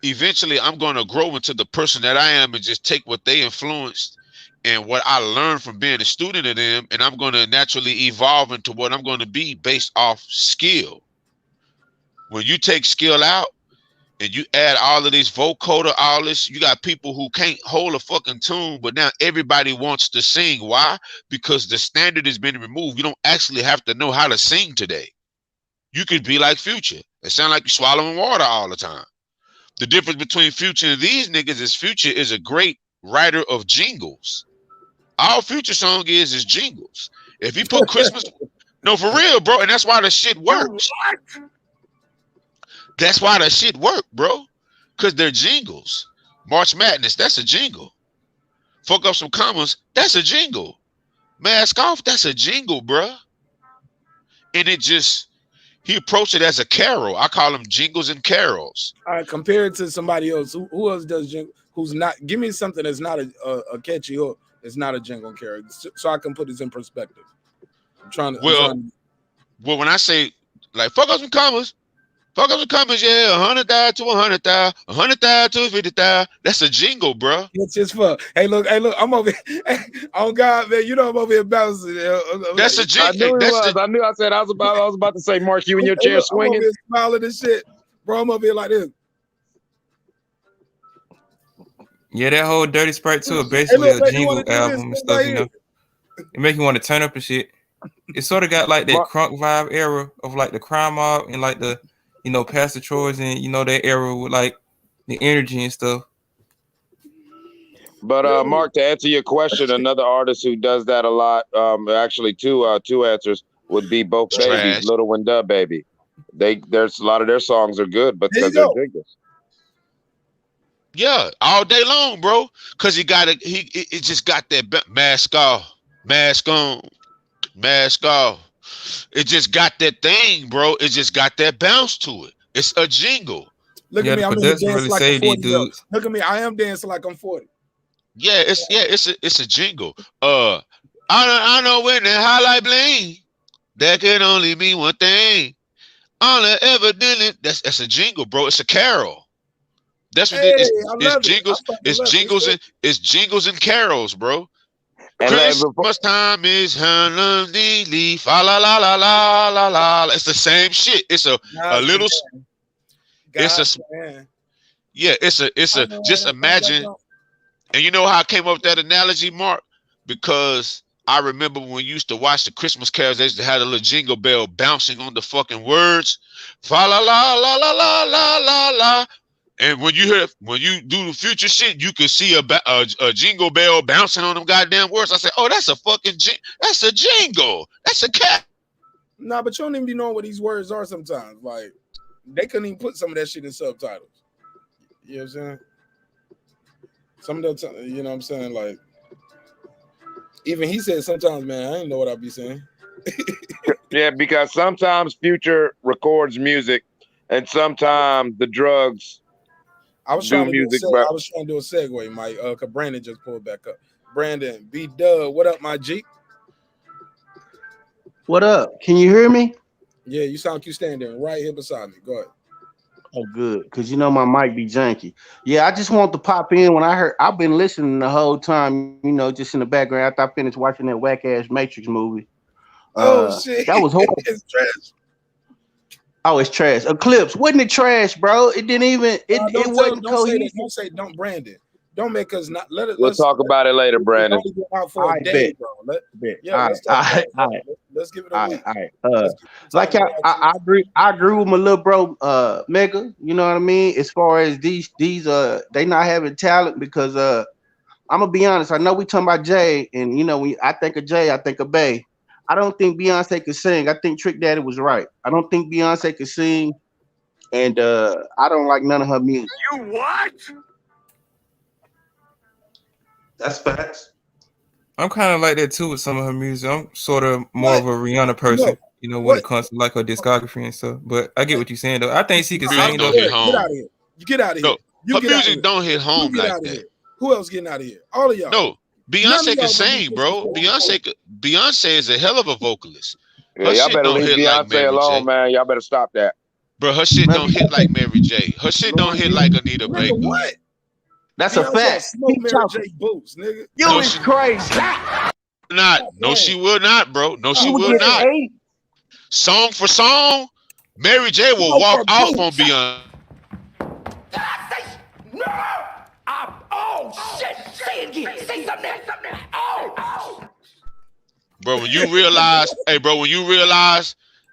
eventually I'm gonna grow into the person that I am and just take what they influenced and what I learned from being a student of them, and I'm gonna naturally evolve into what I'm gonna be based off skill. when you take skill out and you add all of this vocoder, all this, you got people who can't hold a fucking tune, but now everybody wants to sing. Why? Because the standard has been removed. You don't actually have to know how to sing today. You could be like Future. It sounds like you're swallowing water all the time. The difference between Future and these niggas is Future is a great writer of jingles. All Future song is jingles. If you put Christmas, no, for real, bro, and that's why the shit works. That's why the shit work, bro, because they're jingles. March Madness, that's a jingle. Fuck up some commas, that's a jingle. Mask Off, that's a jingle, bro. And it just, he approached it as a carol. I call them jingles and carols. All right, compare it to somebody else. Who else does jingle? Who's not? Give me something that's not a catchy hook. It's not a jingle and carol, so I can put this in perspective. I'm trying to. Well, when I say like fuck up some commas, yeah, 100,000 to 100,000, 100,000 to 50,000. That's a jingle, bro. It's just for. Hey, look, I'm over here. Oh God, man, you know I'm over here bouncing. That's a jingle. I knew it was. I knew. I said I was about to say, Mark, you in your chair swinging. I'm over here smiling and shit, bro. I'm over here like this. Yeah, that whole Dirty Sprite 2 is basically a jingle album and stuff, you know. It make you want to turn up and shit. It sort of got like that crunk vibe era of like the Crime Mob and like the, you know, Pastor Troy's and, you know, that era with like the energy and stuff. But Mark, to answer your question, another artist who does that a lot, actually two answers would be both babies, Little and Dub Baby. There's a lot of their songs are good, but because they're jingles. Yeah, all day long, bro. Cause it just got that mask off, mask on, mask off. It just got that thing, bro. It just got that bounce to it. It's a jingle. Look at me, I'm dancing really like I'm 40. Dudes. Look at me, I am dancing like I'm 40. Yeah, it's a jingle. I know when they highlight bling, that can only mean one thing. All I ever did it. That's a jingle, bro. It's a carol. That's what it is. It's jingles. It's jingles and carols, bro. And Christmas time is leaf. La la la la la la la. It's the same shit. It's a little. It's a. Yeah, it's a. Just imagine. And you know how I came up with that analogy, Mark? Because I remember when we used to watch the Christmas carols, they used to have a little jingle bell bouncing on the fucking words. Fa la la la la la la la la. And when you do the Future shit, you can see a jingle bell bouncing on them goddamn words. I said, oh, that's a fucking that's a jingle. That's a cat. Nah, but you don't even be knowing what these words are sometimes. Like, they couldn't even put some of that shit in subtitles. You know what I'm saying? Some of the, you know what I'm saying? Like, even he said sometimes, man, I didn't know what I'd be saying. Yeah, because sometimes Future records music and sometimes the drugs I was trying to do a segue, Mike. Cause Brandon just pulled back up. Brandon, B-Dub, what up, my G? What up? Can you hear me? Yeah, you sound like you standing right here beside me. Go ahead. Oh, good. Cause you know my mic be janky. Yeah, I just want to pop in when I've been listening the whole time, you know, just in the background after I finished watching that whack ass Matrix movie. Oh shit. That was horrible. It's trash. Oh, it's trash. Eclipse, wasn't it trash, bro? It didn't even. It wasn't cohesive. Don't Brandon. Don't make us not. We'll talk about it later, Brandon. Let's give it a week. All right. Like I agree with my little bro, Mega. You know what I mean? As far as these they not having talent because I'm gonna be honest. I know we talking about Jay, and you know when I think of Jay, I think of Bay. I don't think Beyonce could sing. I think Trick Daddy was right. I don't think Beyonce could sing, and I don't like none of her music. You what? That's facts. I'm kind of like that too with some of her music. I'm sort of more of a Rihanna person, you know, when it comes to like her discography and stuff. But I get what you're saying though. I think she can sing though. Get out of here. You get out of here. No, her music don't hit home like that. Who else getting out of here? All of y'all. No. Beyonce can sing, bro. Beyonce is a hell of a vocalist. Yeah, y'all better leave Beyonce alone, man. Y'all better stop that. Bro, her shit don't hit like Mary J. Her shit don't hit like Anita Baker. What? That's a fact. Smoke Mary J. boots, nigga. You is crazy. No, she will not, bro. No, she will not. Song for song, Mary J will walk off on Beyonce. No! Oh, shit! Say it again. Say something else. Oh. Bro, when you realize,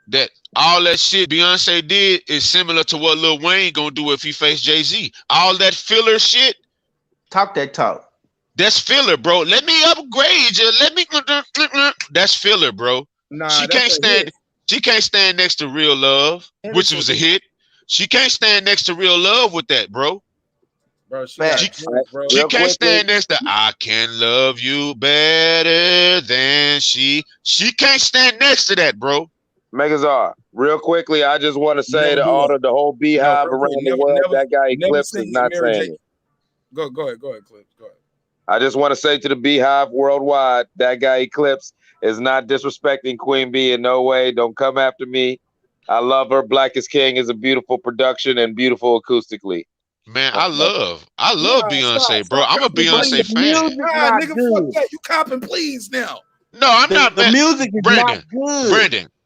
that all that shit Beyonce did is similar to what Lil Wayne gonna do if he face Jay-Z. All that filler shit. Talk that talk. That's filler, bro. Let me upgrade you. That's filler, bro. Nah, she that's can't stand next to Real Love, which was a hit. She can't stand next to Real Love with that, bro. Bro, she can't stand next to I Can Love You Better Than She. She can't stand next to that, bro. Megazar, real quickly, I just want to say to all the whole beehive around the world, that guy Eclipse is not saying it. Go ahead, Eclipse. Go ahead. I just want to say to the beehive worldwide, that guy Eclipse is not disrespecting Queen Bee in no way. Don't come after me. I love her. Black is King is a beautiful production and beautiful acoustically. Man, I love Beyonce, bro. I'm a Beyonce fan. Nah, nigga, fuck that. You copping, please now. No, I'm not. The music is not good.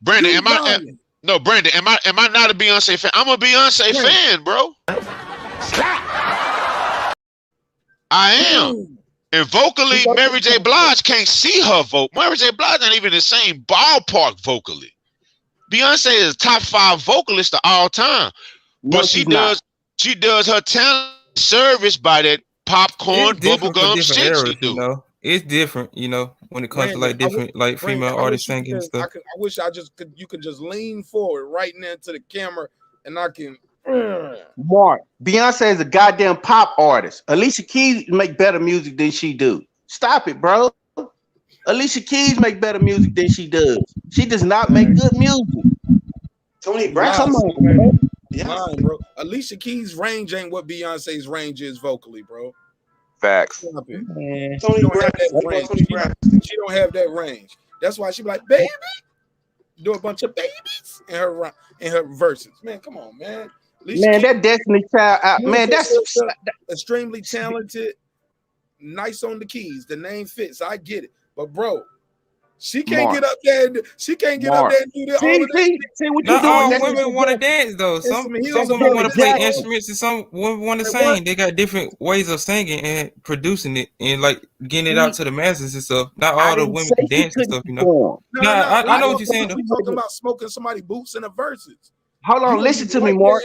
Brandon, am I not a Beyonce fan? I'm a Beyonce fan, bro. I am. And vocally, Mary J. Blige can't see her vote. Mary J. Blige not even in the same ballpark vocally. Beyonce is top 5 vocalist of all time. But she does her talent service by that popcorn bubblegum shit she do. You know? It's different, when it comes to like different female artists singing and stuff. I wish you could just lean forward right now to the camera and I can. Mark, Beyonce is a goddamn pop artist. Alicia Keys make better music than she do. Stop it, bro. Alicia Keys make better music than she does. She does not make good music. Tony Braxton, come on, bro. Mine, bro. Alicia Keys' range ain't what Beyonce's range is vocally, bro. Facts. Tony Braxton. She don't have that range. That's why she be like, baby, do a bunch of babies in her verses. Man, come on, man. Man, that Destiny Child, man, that's extremely talented, nice on the keys. The name fits. I get it, but bro, she can't get up there. She can't get up there and do that. See what you Not doing? all women want to dance though. Some women want to play instruments, and some women want to sing. They got different ways of singing and producing it, and like getting it out to the masses and stuff. Not all the women can dance and stuff, I know what you're saying. We talking about smoking somebody boots in the verses. Hold on, listen to me, Mark.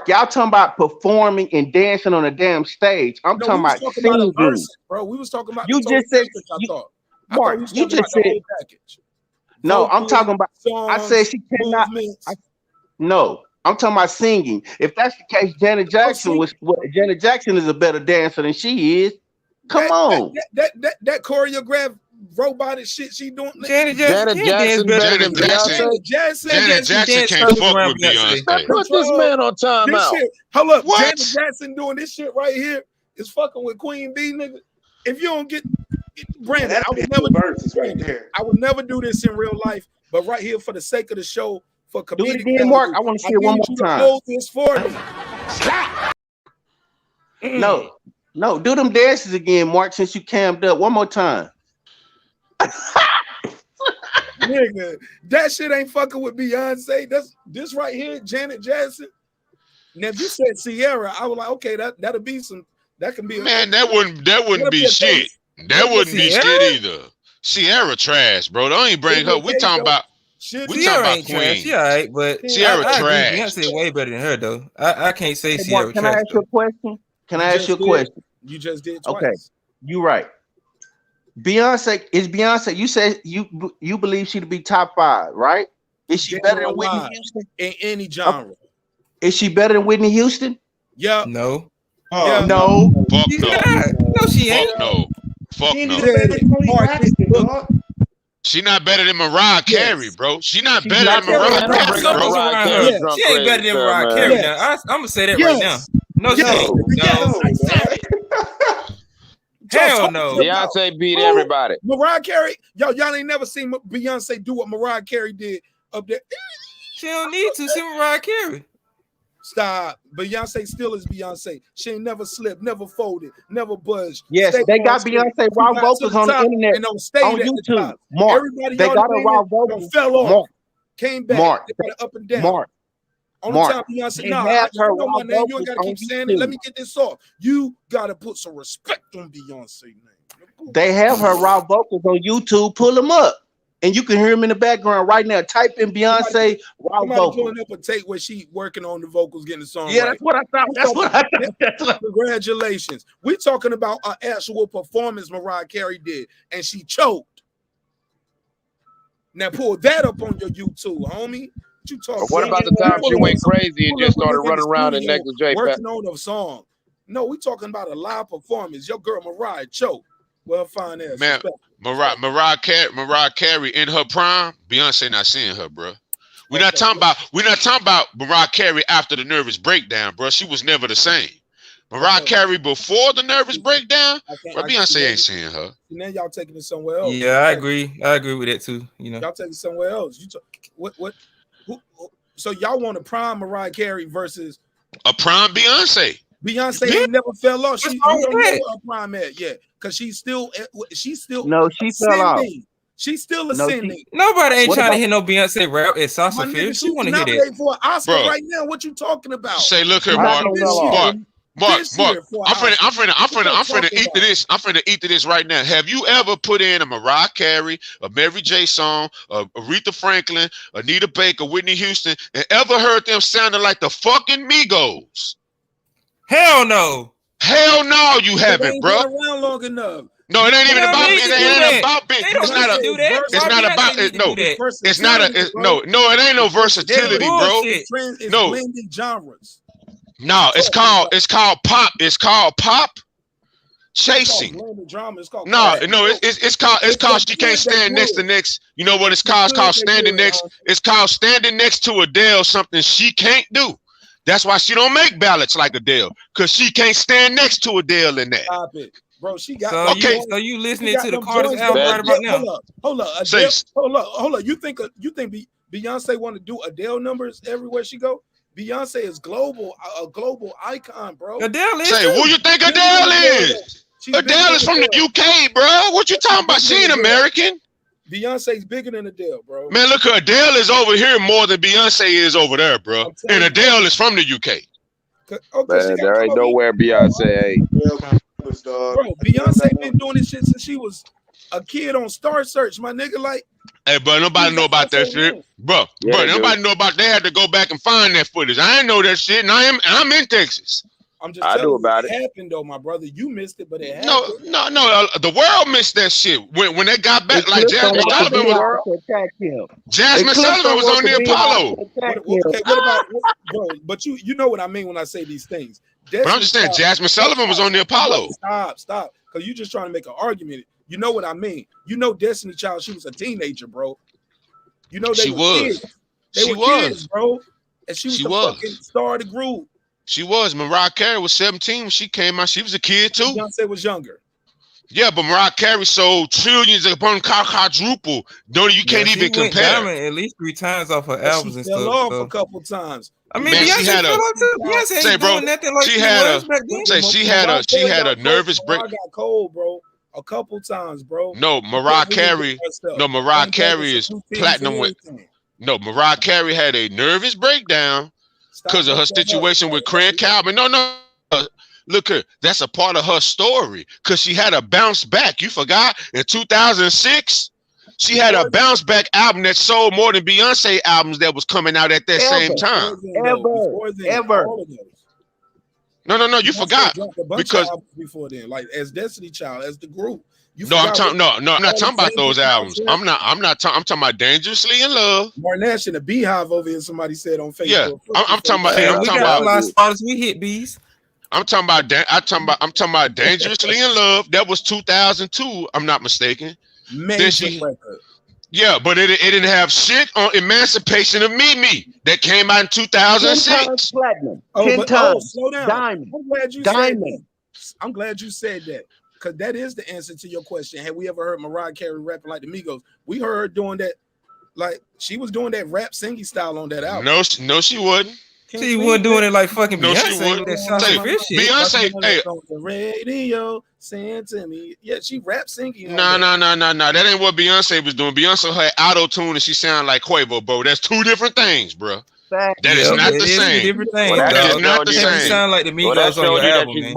Y'all talking about performing and dancing on a damn stage. I'm talking about singing, bro. We was talking about you just said. Mark, you just said. No, I'm talking about. I said she cannot. No, I'm talking about singing. If that's the case, Janet Jackson Janet Jackson is a better dancer than she is. Come on. That choreographed robotic shit she doing. Janet Jackson better than Beyonce. Janet Jackson can't fuck with Beyonce. Put this man on timeout. Hold up, Janet Jackson doing this shit right here is fucking with Queen Bee, nigga. If you don't get Brandon, I would never do this right there. I would never do this in real life, but right here for the sake of the show, for comedic. Do it again, Mark. I want to see it one more time. Hold this for me. No, do them dances again, Mark. Since you cammed up, one more time. Nigga, that shit ain't fucking with Beyonce. That's this right here, Janet Jackson. Now, if you said Sierra, I was like, okay, that'll be some. That can be. Man, that wouldn't be shit. That wouldn't be shit either. Sierra trash, bro. Don't even bring her. We talking about. We talking about Queen. She alright, but Sierra I trash. Beyonce way better than her though. I can't say Hey, Sierra Mark, can trash. I ask you a question? Can I ask you a question? You just did twice. Okay, you right. Beyonce. You said you believe she to be top 5, right? Is she better than Whitney Houston in any genre? Is she better than Whitney Houston? Yeah. No. Yeah. No. Fuck no. No, she ain't. Fuck no. She not better than Mariah Carey, bro. She not better than Mariah Carey, bro. She ain't better than Mariah Carey. Now I'm gonna say that right now. No, she ain't. Hell no. Beyonce beat everybody. Mariah Carey, y'all ain't never seen Beyonce do what Mariah Carey did up there. She don't need to see Mariah Carey. Stop. Beyonce still is Beyonce. She ain't never slipped, never folded, never budged. Yes, they got Beyonce raw vocals on the internet, and on YouTube. Mark, Everybody they got a raw vocals. fell off. came back. Mark, They got it up and down. Mark, On the time Beyonce, they nah, have you her know my raw name. You vocals ain't gotta on keep saying it. Let YouTube. me get this off. You gotta put some respect on Beyonce name. They have her raw vocals on YouTube. Pull them up, and you can hear them in the background right now. Type in Beyonce raw Somebody vocals. pulling up a tape where she working on the vocals, getting the song Yeah, right. that's what I thought. That's what I thought. That's what. Congratulations. We're talking about an actual performance Mariah Carey did, and she choked. Now pull that up on your YouTube, homie. What you talking? What about the time she went crazy and just started running around and next to J working on a song? No, we talking about a live performance. Your girl Mariah choked. Well, fine ass. Man, Mariah Carey in her prime, Beyonce not seeing her, bro. We're not talking about Mariah Carey after the nervous breakdown, bro. She was never the same. Mariah Carey before the nervous breakdown, bro, Beyonce ain't seeing her. Now y'all taking it somewhere else. Yeah, I agree. I agree with that too. You know, y'all taking it somewhere else. So y'all want a prime Mariah Carey versus a prime Beyonce? Beyonce ain't never fell off. She don't know where her prime at yet, because she's still No, she fell off. She's still No, ascending. nobody ain't trying to hear no Beyonce rap at Salsa Fierce. She want to hear that. For an Oscar Bro. right now. What you talking about? Say, look here, Mark. Mark. I'm finna eat to this. I'm finna eat to this right now. Have you ever put in a Mariah Carey, a Mary J song, a Aretha Franklin, Anita Baker, Whitney Houston, and ever heard them sounding like the fucking Migos? Hell no. Hell no, you haven't, bro. Around long enough. No, it ain't even about it. It ain't about it. They don't It's not need to do that. It's not about it. No, it's not a. No, it ain't no versatility, bro. It's No, blending genres. no, it's called pop. It's called pop chasing. No, it's called she can't stand next to next. You know what it's called? It's called standing next. It's called standing next to Adele, something she can't do. That's why she don't make ballads like Adele, because she can't stand next to Adele in that. Stop it. Bro, she got so you listening to the Carter's album right about now? Hold up. Adele, hold up. You think Beyonce want to do Adele numbers everywhere she go? Beyonce is a global icon, bro. Adele is. Say, who you think Adele is? Adele is from the UK, bro. What you talking about? She ain't American. Beyonce's bigger than Adele, bro. Man, look, Adele is over here more than Beyonce is over there, bro. And Adele is from the UK. Man, there ain't nowhere Beyonce ain't. Bro, Beyonce been doing this shit since she was a kid on Star Search, my nigga. Like, hey, bro, nobody know about that shit, bro. Nobody know about. They had to go back and find that footage. I ain't know that shit, and I'm in Texas. I'm just telling you about it. Happened though, my brother. You missed it, but it happened. No. The world missed that shit when they got back. Like Jasmine Sullivan was. Jasmine Sullivan was on the Apollo. Okay, what about, bro? But you know what I mean when I say these things. But I'm just saying, Jasmine Sullivan was on the Apollo. Stop, because you just trying to make an argument. You know what I mean. You know, Destiny Child. She was a teenager, bro. You know they were kids. They were kids, bro. And she was the fucking star of the group. She was. Mariah Carey was 17 when she came out. She was a kid too. Beyonce was younger. Yeah, but Mariah Carey sold trillions upon quadruple. You can't even compare. At least 3 times off her albums and stuff. Fell off a couple times. I mean, Beyonce fell off too. Beyonce ain't doing nothing like she had a nervous break. Got cold, bro. A couple times, bro. No, Mariah Carey. No, Mariah Carey is platinum with. No, Mariah Carey had a nervous breakdown because of her situation with Craig Calvin. No. Look here, that's a part of her story because she had a bounce back. You forgot in 2006, she had a bounce back album that sold more than Beyonce albums that was coming out at that same time. Ever. No, you forgot because before then, like as Destiny Child, as the group. I'm not talking about those albums. I'm talking about Dangerously in Love. marqnash and the Beehive over here. Somebody said on Facebook. Yeah, I'm talking about. Spots we hit bees. I'm talking about Dangerously in Love. That was 2002. I'm not mistaken. Yeah, but it didn't have shit on Emancipation of Mimi that came out in 2006. Platinum. 10 times. Slow down. Diamond. I'm glad you said that. I'm glad you said that. Because that is the answer to your question. Have we ever heard Mariah Carey rapping like the Migos? We heard her doing that, like she was doing that rap singing style on that album. No, she wouldn't. She wasn't doing it like fucking No, she Beyonce would. with that Sasha Fierce shit. Beyonce, hey, on the radio, sing to me. Yeah, she rap singing. no. That ain't what Beyonce was doing. Beyonce had auto tune and she sounded like Quavo, bro. That's two different things, bro. That is not the same. Different things. That is not the same. Sound like the Well, that Migos on showed your you that album, she's man.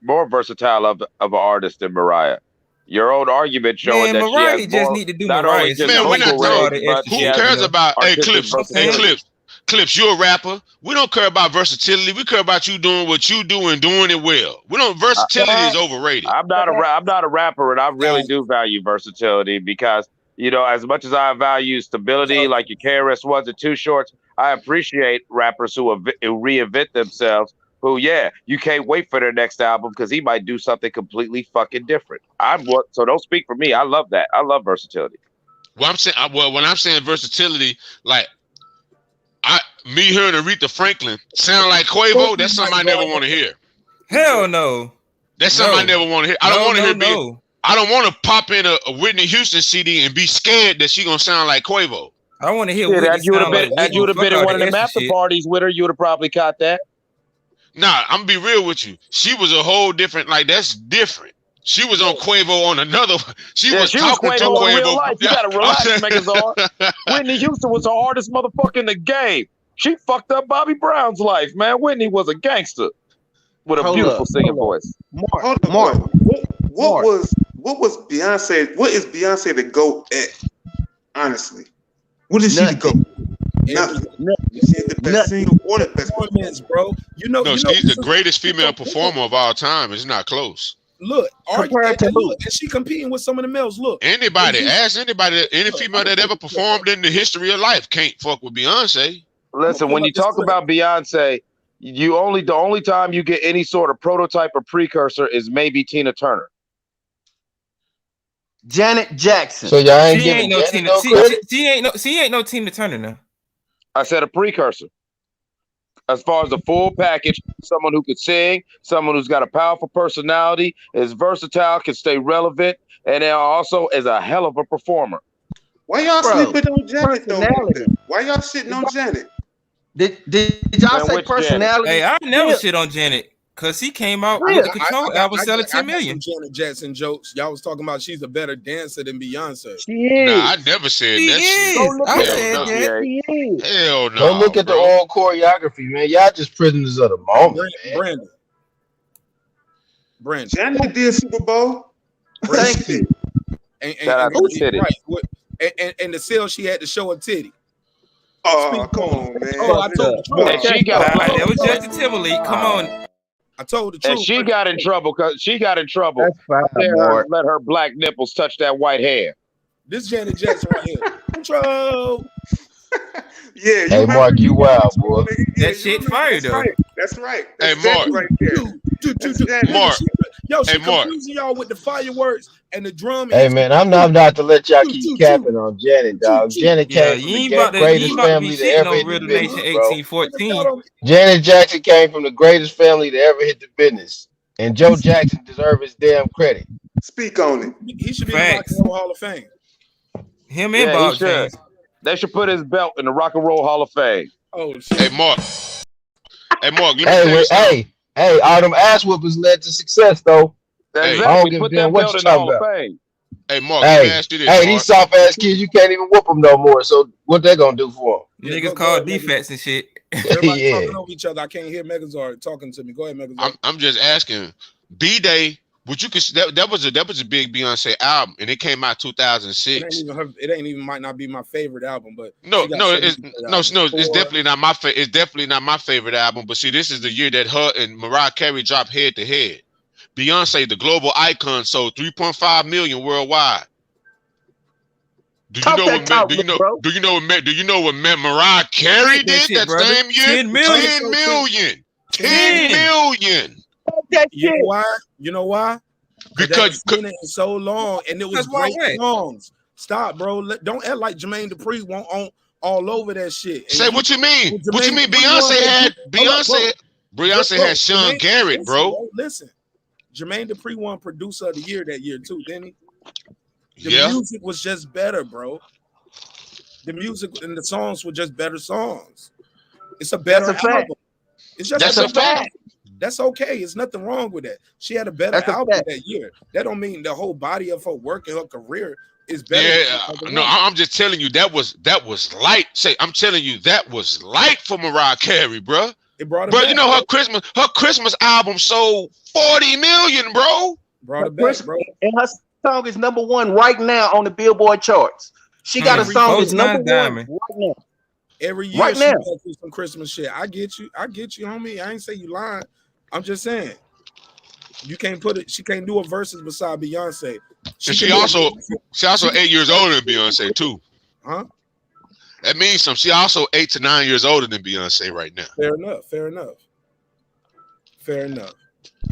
more versatile of an artist than Mariah. Your own argument showing Man, that Mariah she has just more, need to do not Mariah. only just Man, we're not vocal talking. range, but Who she has cares about? Hey, artistic versatility. Clips, you're a rapper. We don't care about versatility. We care about you doing what you do and doing it well. We don't. Versatility is overrated. I'm not a rapper, and I really do value versatility because, you know, as much as I value stability, like your KRS Ones and Too Shorts, I appreciate rappers who reinvent themselves. Who, yeah, you can't wait for their next album because he might do something completely fucking different. So don't speak for me. I love that. I love versatility. Well, I'm saying, when I'm saying versatility, like me hearing Aretha Franklin sound like Quavo, that's something I never want to hear. Hell no. That's something I never want to hear. I don't want to hear. I don't want to pop in a Whitney Houston CD and be scared that she gonna sound like Quavo. I want to hear. Had you would have been in one of them after parties with her, you would have probably caught that. Nah, I'm gonna be real with you. She was a whole different. Like that's different. She was on Quavo on another. She was talking to Quavo. In real life. You gotta relax, Megazord. Whitney Houston was the hardest motherfucker in the game. She fucked up Bobby Brown's life, man. Whitney was a gangster with a beautiful singing voice. Mark, what was Beyonce? What is Beyonce to go at? Honestly, what is she to go? Nothing. She's the best single or the best performance, bro. You know, she's the greatest female performer of all time. It's not close. Look, and she competing with some of the males. Look, ask anybody, any female that ever performed in the history of life can't fuck with Beyonce. Listen, when you talk about Beyonce, the only time you get any sort of prototype or precursor is maybe Tina Turner. Janet Jackson. So y'all ain't She giving ain't no Janet Tina. no credit? She ain't no Tina Turner now. I said a precursor. As far as the full package, someone who could sing, someone who's got a powerful personality, is versatile, can stay relevant, and then also is a hell of a performer. Why y'all sleeping on Janet though? Why y'all sitting on Janet? Did y'all say personality? Hey, I never shit on Janet because he came out with the Control album selling 10 million. Janet Jackson jokes. Y'all was talking about she's a better dancer than Beyonce. She is. Nah, I never said that shit. I said that. She is. Hell no. Don't look at the old choreography, man. Y'all just prisoners of the moment. Brandon. Janet did Super Bowl. Thank you. Shout out to the titty. Right. And the sale she had to show a titty. Oh, come on, man. Oh, I told the truth. And she got that was Justin Timberlake. Come on. I told the truth. And she got in trouble because That's fine, let her black nipples touch that white hair. This Janet Jackson right here. Control. Yeah. Hey, Mark, you wild, boy. That shit fire though. That's right. Hey, That's Mark. right there. Mark. She Mark. confusing y'all with the fireworks and the drum. Hey, man, I'm not to let y'all keep capping on Janet, dog. Janet came from the greatest family to ever hit the business, bro. 1814. Janet Jackson came from the greatest family to ever hit the business. And Joe Jackson deserves his damn credit. Speak on it. He should be in the Rock and Roll Hall of Fame. Him and Bob James. They should put his belt in the Rock and Roll Hall of Fame. Oh shit. Hey, Mark, let me tell you something. Hey, all them ass whoopers led to success, though. Hey, I don't give a damn what you talking about. Hey, Mark, let me ask you this. Hey, Mark. these soft ass kids, you can't even whoop them no more. So what they gonna do for them? Niggas called defects and shit. Everybody talking over each other. I can't hear Megazord talking to me. Go ahead, Megazord. I'm just asking. B-Day, would you consider that was a big Beyonce album, and it came out 2006. It ain't even might not be my favorite album, but it's definitely not my favorite. It's definitely not my favorite album. But see, this is the year that her and Mariah Carey dropped head to head. Beyonce, the global icon, sold 3.5 million worldwide. Do you know what Mariah Carey did that same year? 10 million. 10 million. 10 million. You know why? Because been in so long, and it was great songs. Stop, bro. Don't act like Jermaine Dupri won't on all over that shit. Say what you mean? What you mean? Beyonce had Sean Garrett, bro. Listen, Jermaine Dupri won Producer of the Year that year too, didn't he? The music was just better, bro. The music and the songs were just better songs. It's a better That's a fact. album. It's just That's a fact. That's okay. It's nothing wrong with that. She had a better That's a album fact. that year. That don't mean the whole body of her work and her career is better. Yeah, no, I'm just telling you that was light. I'm telling you that was light for Mariah Carey, bro. It brought it bro, back, you know her Christmas album sold 40 million, bro. Brought it back, bro. And her song is #1 right now on the Billboard charts. She got a song that's #1 right now. Every year Right she now. goes through some Christmas shit. I get you, homie. I ain't say you lying. I'm just saying you can't put it. She can't do a verses beside Beyonce. She also 8 years older than Beyonce too. Huh? That means something. She also 8 to 9 years older than Beyonce right now. Fair enough.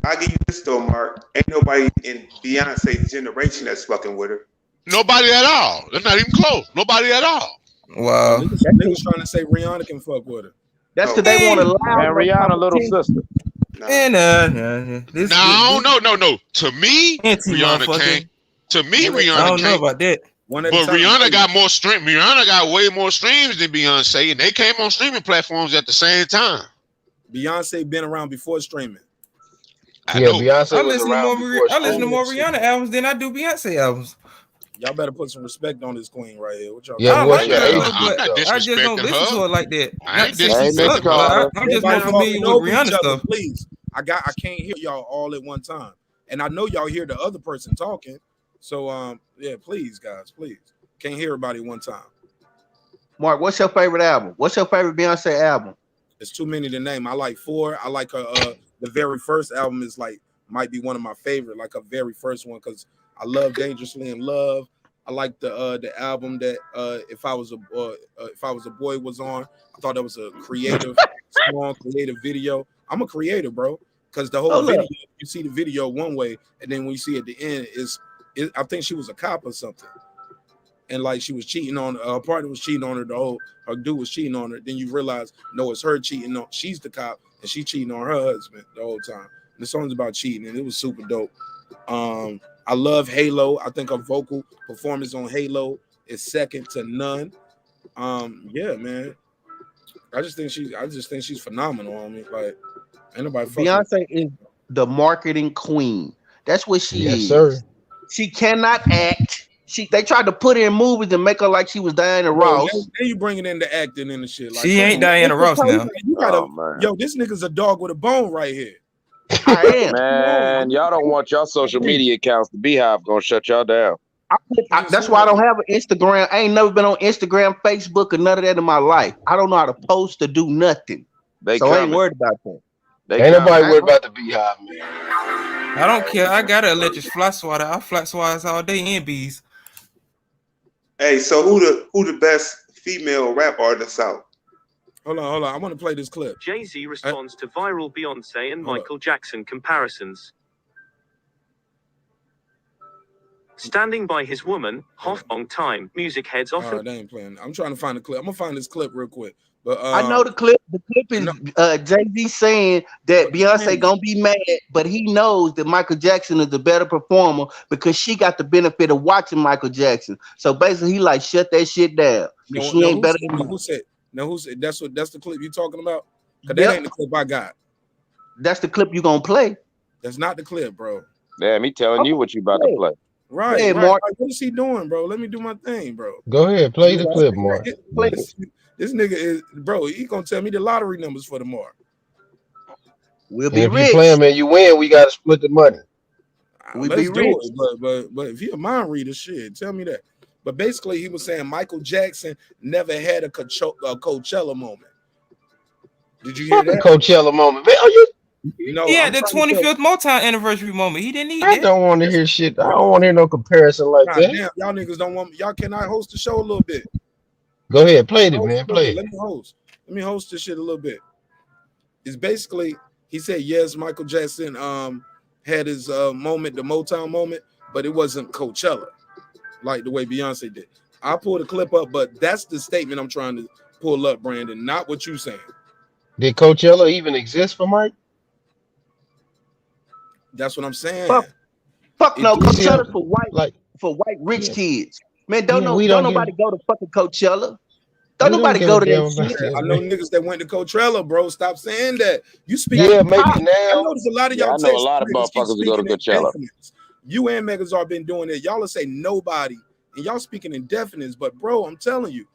I'll give you this though, Mark. Ain't nobody in Beyonce's generation that's fucking with her. Nobody at all. They're not even close. Nobody at all. Wow. Niggas trying to say Rihanna can fuck with her. That's because they want to lie. And Rihanna little sister. No. To me, Rihanna can't. To me, Rihanna I don't know can't. about that. But Rihanna got more stream. Rihanna got way more streams than Beyonce, and they came on streaming platforms at the same time. Beyonce been around before streaming. I know. I listen to more Rihanna albums than I do Beyonce albums. Y'all better put some respect on this queen right here. What y'all? I like her, I'm not but I just don't disrespecting listen her. to her like that. I ain't Not saying she disrespecting sucks, but her. I'm just more familiar with Rihanna stuff. Please, I can't hear y'all all at one time, and I know y'all hear the other person talking. So yeah, please, guys, please, can't hear everybody at one time. Mark, what's your favorite album? What's your favorite Beyonce album? It's too many to name. I like 4. I like her. The very first album is might be one of my favorite, like her very first one, because I love Dangerously in Love. I like the album that if I was a boy was on. I thought that was a creative, strong, creative video. I'm a creator, bro, because the whole video, you see the video one way, and then when you see at the end, I think she was a cop or something, and like she was cheating on her partner was cheating on her. Her dude was cheating on her. Then you realize no, it's her cheating on. She's the cop, and she cheating on her husband the whole time. And the song's about cheating, and it was super dope. I love Halo. I think her vocal performance on Halo is second to none. Yeah, man. I just think she's phenomenal. I mean, like, ain't nobody fucking. Beyonce is the marketing queen. That's what she is. Sir. She cannot act. They tried to put her in movies and make her like she was Diana Ross. Then you bringing in the acting and the shit. Like, She ain't Diana Ross now. You gotta, yo, this nigga's a dog with a bone right here. I am. Man, y'all don't want y'all social media accounts. The Beehive gonna shut y'all down. That's why I don't have an Instagram. I ain't never been on Instagram, Facebook, or none of that in my life. I don't know how to post or do nothing. I ain't worried about that. Ain't nobody worried about the Beehive, man. I don't care. I got an electric fly swatter. I fly swats all day and bees. Hey, so who the best female rap artist out? Hold on. I want to play this clip. Jay-Z responds to viral Beyonce and Michael Jackson comparisons. Standing by his woman, long time. Music heads often. They ain't playing. I'm trying to find the clip. I'm gonna find this clip real quick. But I know the clip. The clip is Jay-Z saying that Beyonce gonna be mad, but he knows that Michael Jackson is the better performer because she got the benefit of watching Michael Jackson. So basically, he like shut that shit down. She ain't better than who said? No, who said that's the clip you talking about? Because that ain't the clip I got. That's the clip you gonna play. That's not the clip, bro. Damn, he telling you what you about to play. Right, Hey, right. Mark. Like, what is he doing, bro? Let me do my thing, bro. Go ahead, play the clip, Mark. This nigga is, bro. He gonna tell me the lottery numbers for tomorrow. We'll And if you play him and you win, we gotta split the money. Let's do it, but if you're a mind reader, shit, tell me that. But basically, he was saying Michael Jackson never had a Coachella moment. Did you hear that? Coachella moment, man. You know, He had the 25th Motown anniversary moment. He didn't need I that. don't want to hear shit. I don't want to hear no comparison like God that. damn, y'all niggas don't want. Y'all cannot host the show a little bit. Go ahead, play it, man. Play it. Let me host this shit a little bit. It's basically he said yes, Michael Jackson had his moment, the Motown moment, but it wasn't Coachella like the way Beyonce did. I pulled a clip up, but that's the statement I'm trying to pull up, Brandon, not what you saying. Did Coachella even exist for Mike? That's what I'm saying. Fuck no, do see Coachella how- for white rich kids. Man, don't Yeah, we don't nobody go to fucking Coachella. Don't We don't nobody give go a to damn that about shit. that, I know man. niggas that went to Coachella, bro. Stop saying that. You speak. Yeah, maybe I now. notice a lot of Yeah, y'all I know a Texas lot of niggas keep motherfuckers who go to speaking in Coachella. definites. You and Megas are been doing it. Y'all will say nobody, and y'all speaking in definites. But bro, I'm telling you,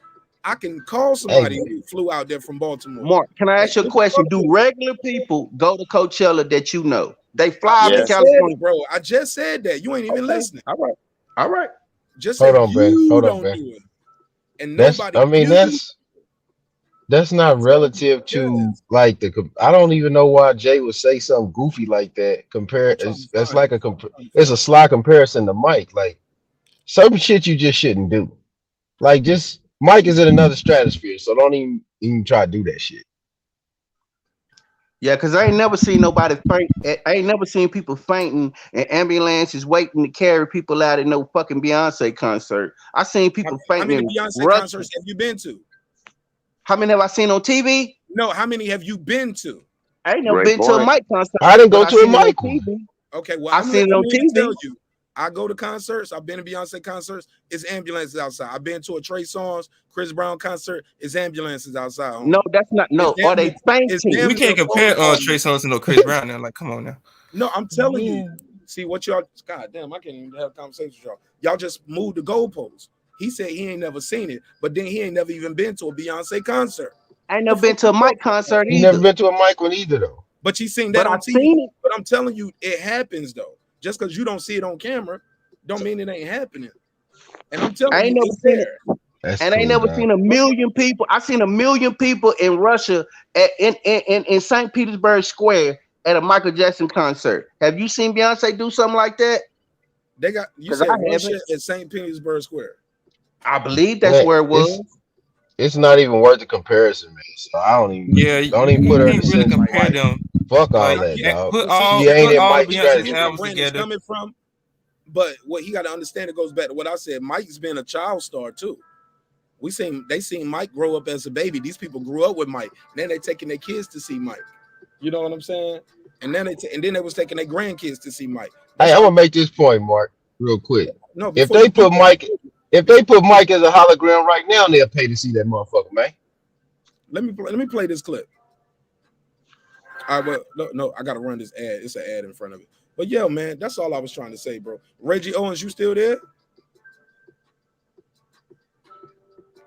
I can call Hey, somebody who flew out there from Baltimore. Mark, can I Like, ask you a just question? fuck Do with it. regular people go to Coachella that you know? They I fly out to just Yes. said California. it, bro. I just said that. You ain't even Okay. listening. All right. All right. Just say hold on, Brandon. you Hold on, don't Brandon. do it, and That's, nobody I mean, you. that's I'm not telling you, relative to yes. like I don't even know why Jay would say something goofy like that. Compare, I'm trying to it's find like it. a I'm trying to it's a find it. sly comparison to Mike. Like certain shit you just shouldn't do. Like just Mike is in another stratosphere, so don't even try to do that shit. Yeah, because I ain't never seen nobody faint. I ain't never seen people fainting and ambulances waiting to carry people out at no fucking Beyonce concert. I seen people How many fainting in Beyonce Russia. concerts have you been to? How many have I seen on TV? No, how many have you been to? I ain't never Great been to a point. Mike concert, I didn't but go I to a seen it on Mike one. TV. Okay, well, I seen it on I'm here to tell TV. you. I go to concerts. I've been to Beyonce concerts. It's ambulances outside. I've been to a Trey Songz, Chris Brown concert. It's ambulances outside. Homie. No, that's not. It's No, are damn they near, it's fainting? damn We near can't a roll compare call. Trey Songz to no Chris Brown now. Like, come on now. No, I'm telling Yeah. you. See what y'all. God damn, I can't even have a conversation with y'all. Y'all just moved the goalposts. He said he ain't never seen it, but then he ain't never even been to a Beyonce concert. I ain't The never been fuck to you a Mike talking about? concert You never either, been to a Mike one either though. But you seen but that I on TV. seen it. But I'm telling you, it happens though. Just because you don't see it on camera, don't mean it ain't happening. And I'm I telling ain't you, never it's seen it. there. That's And I ain't cool, never dog. seen a million people. I seen a million people in Russia in St. Petersburg Square at a Michael Jackson concert. Have you seen Beyonce do something like that? They got you Because said I Russia haven't. at St. Petersburg Square. I believe that's Man, where it was. it's not even worth the comparison, man. So I Yeah, don't even you put her in the can't really sense of compare Mike. them. Fuck all Like, that, dog. put But see, She ain't in all Mike's I Beyonce's get where stratosphere. albums Brandon's together. coming from, but what he got to understand, it goes back to what I said. Mike's been a child star too. They seen Mike grow up as a baby. These people grew up with Mike. Then they taking their kids to see Mike. You know what I'm saying? And then they was taking their grandkids to see Mike. Hey, That's I'm how. gonna make this point, Mark, real quick. No, If before they you do put that, Mike as a hologram right now, they'll pay to see that motherfucker, man. let me play this clip. All right, well, no, I gotta run this ad. It's an ad in front of it. But yeah, man, that's all I was trying to say, bro. Reggie Owens, you still there?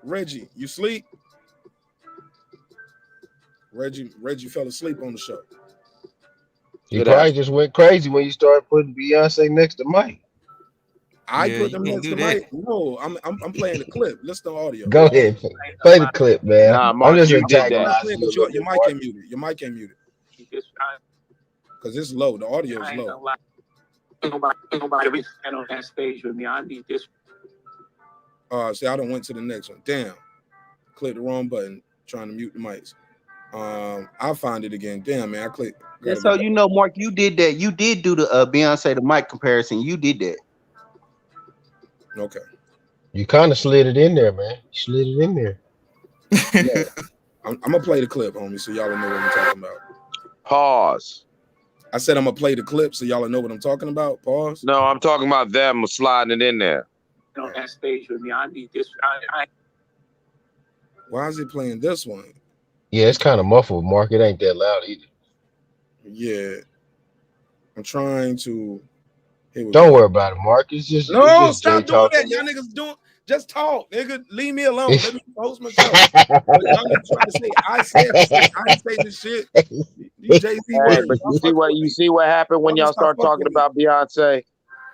Reggie, you sleep? Reggie fell asleep on the show. He Good probably ass. just went crazy when you started putting Beyonce next to Mike. I Yeah, put you them can't next do to that. Mike. No, I'm playing the clip. Listen to audio. Go ahead, play the clip, man. Nah, I'm Mark, just you did I'm that. not playing, antagonizing you but a little your bit, mic Mark. ain't muted. Your mic ain't muted because it's low. The audio is low. Nobody stand on that stage with me. I need this. See, I done went to the next one. Damn, clicked the wrong button. Trying to mute the mics. I'll find it again. Damn, man, I clicked. Just so you know, Mark, you did that. You did do the Beyonce to Mike comparison. You did that. Okay. You kind of slid it in there, man. You slid it in there. Yeah. I'm gonna play the clip, homie, so y'all will know what I'm talking about. Pause. I said I'm gonna play the clip so y'all will know what I'm talking about. Pause. No, I'm talking about them sliding it in there. On that stage with me. I need this. Why is it playing this one? Yeah, it's kind of muffled, Mark. It ain't that loud either. Yeah. I'm trying to. Here we Don't go. worry about it, Mark. It's just No, Jay stop doing that. talking. Y'all niggas doing just talk. Nigga, leave me alone. Let me host my show. But y'all niggas trying to say I said this shit. I ain't say this shit. These Jay-Z Hey, words. but you see what happened when Y'all y'all stop start fucking talking with me. about Beyonce?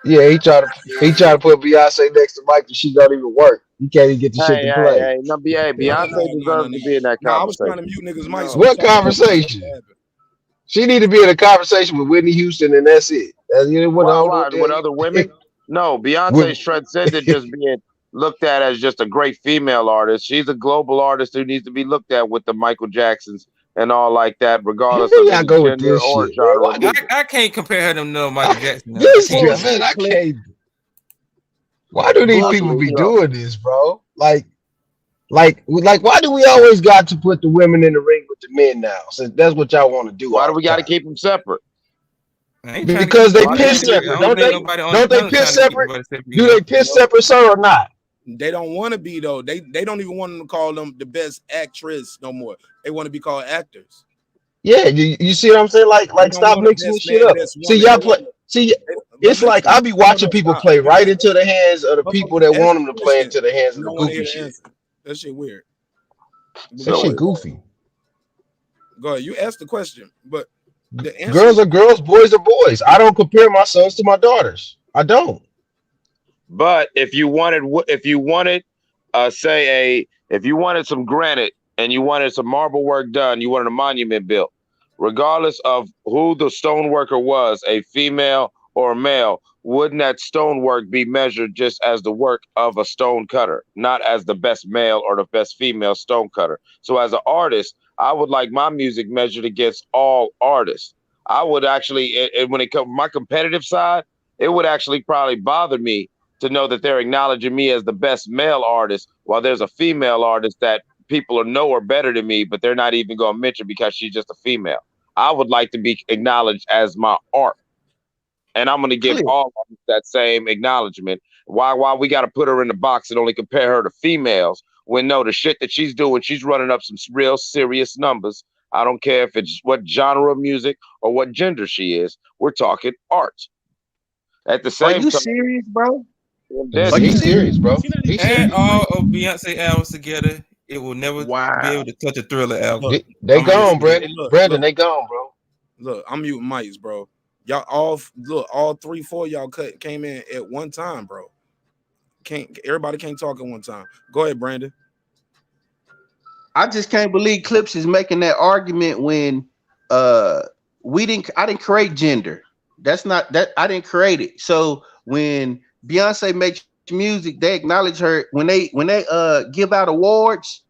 Yeah, he tried to put Beyonce next to Mike, and she don't even work. You can't even get the shit to play. No, Beyonce deserves to be in that No, I was trying to conversation. mute niggas' mics. What conversation? She need to be in a conversation with Whitney Houston, and that's it. Why? With other women? No, Beyonce's transcended just being looked at as just a great female artist. She's a global artist who needs to be looked at with the Michael Jacksons and all like that, regardless of I any go with gender this or shit, genre of man. music. I can't compare her to no Michael Jackson. No. This I can't. man, I can't. Why do these people be doing this, bro? Like, why do we always got to put the women in the ring with the men now? Since that's what y'all want to do. Why all do we the got to time. keep them separate? I ain't trying to Because keep they nobody piss separate. separate, I don't don't think they? nobody on the Don't they panel piss trying to keep separate? nobody separate. Do they piss separate, sir, or not? They don't want to be though. They don't even want them to call them the best actress no more. They want to be called actors. Yeah, you see what I'm saying? They Like don't stop want the mixing this best shit man, up. best See, woman. y'all They play. want. See, But it's like I listen, be no, watching people stop. play You right listen. into the hands of the people that Ask want the them to play question. into the hands of You the don't want to goofy hear the shit. answer. That shit weird. But That go shit ahead. goofy. Go ahead. You asked the question, but the answer. Girls are girls, boys are boys. I don't compare my sons to my daughters. I don't. But if you wanted, if you wanted some granite and you wanted some marble work done, you wanted a monument built, regardless of who the stoneworker was, a female or a male, wouldn't that stonework be measured just as the work of a stone cutter, not as the best male or the best female stone cutter? So as an artist, I would like my music measured against all artists. I would actually, when it comes to my competitive side, it would actually probably bother me to know that they're acknowledging me as the best male artist while there's a female artist that people know are better than me, but they're not even going to mention because she's just a female. I would like to be acknowledged as my art. And I'm going to give all of us that same acknowledgement. Why we got to put her in the box and only compare her to females when no, the shit that she's doing, she's running up some real serious numbers. I don't care if it's what genre of music or what gender she is. We're talking art. At the same Are you time, serious, bro? He's serious, bro. He's Add serious. all of Beyonce albums together, it will never be able to touch a Thriller album. Look, They I'm gonna gone, say that. Brandon. Brandon, they gone, bro. Look, I'm muting mics, bro. Y'all all 3, 4 y'all came in at one time, bro. Everybody can't talk at one time. Go ahead, Brandon. I just can't believe Clips is making that argument when I didn't create gender. That's not that I didn't create it. So when Beyonce makes music, they acknowledge her when they give out awards,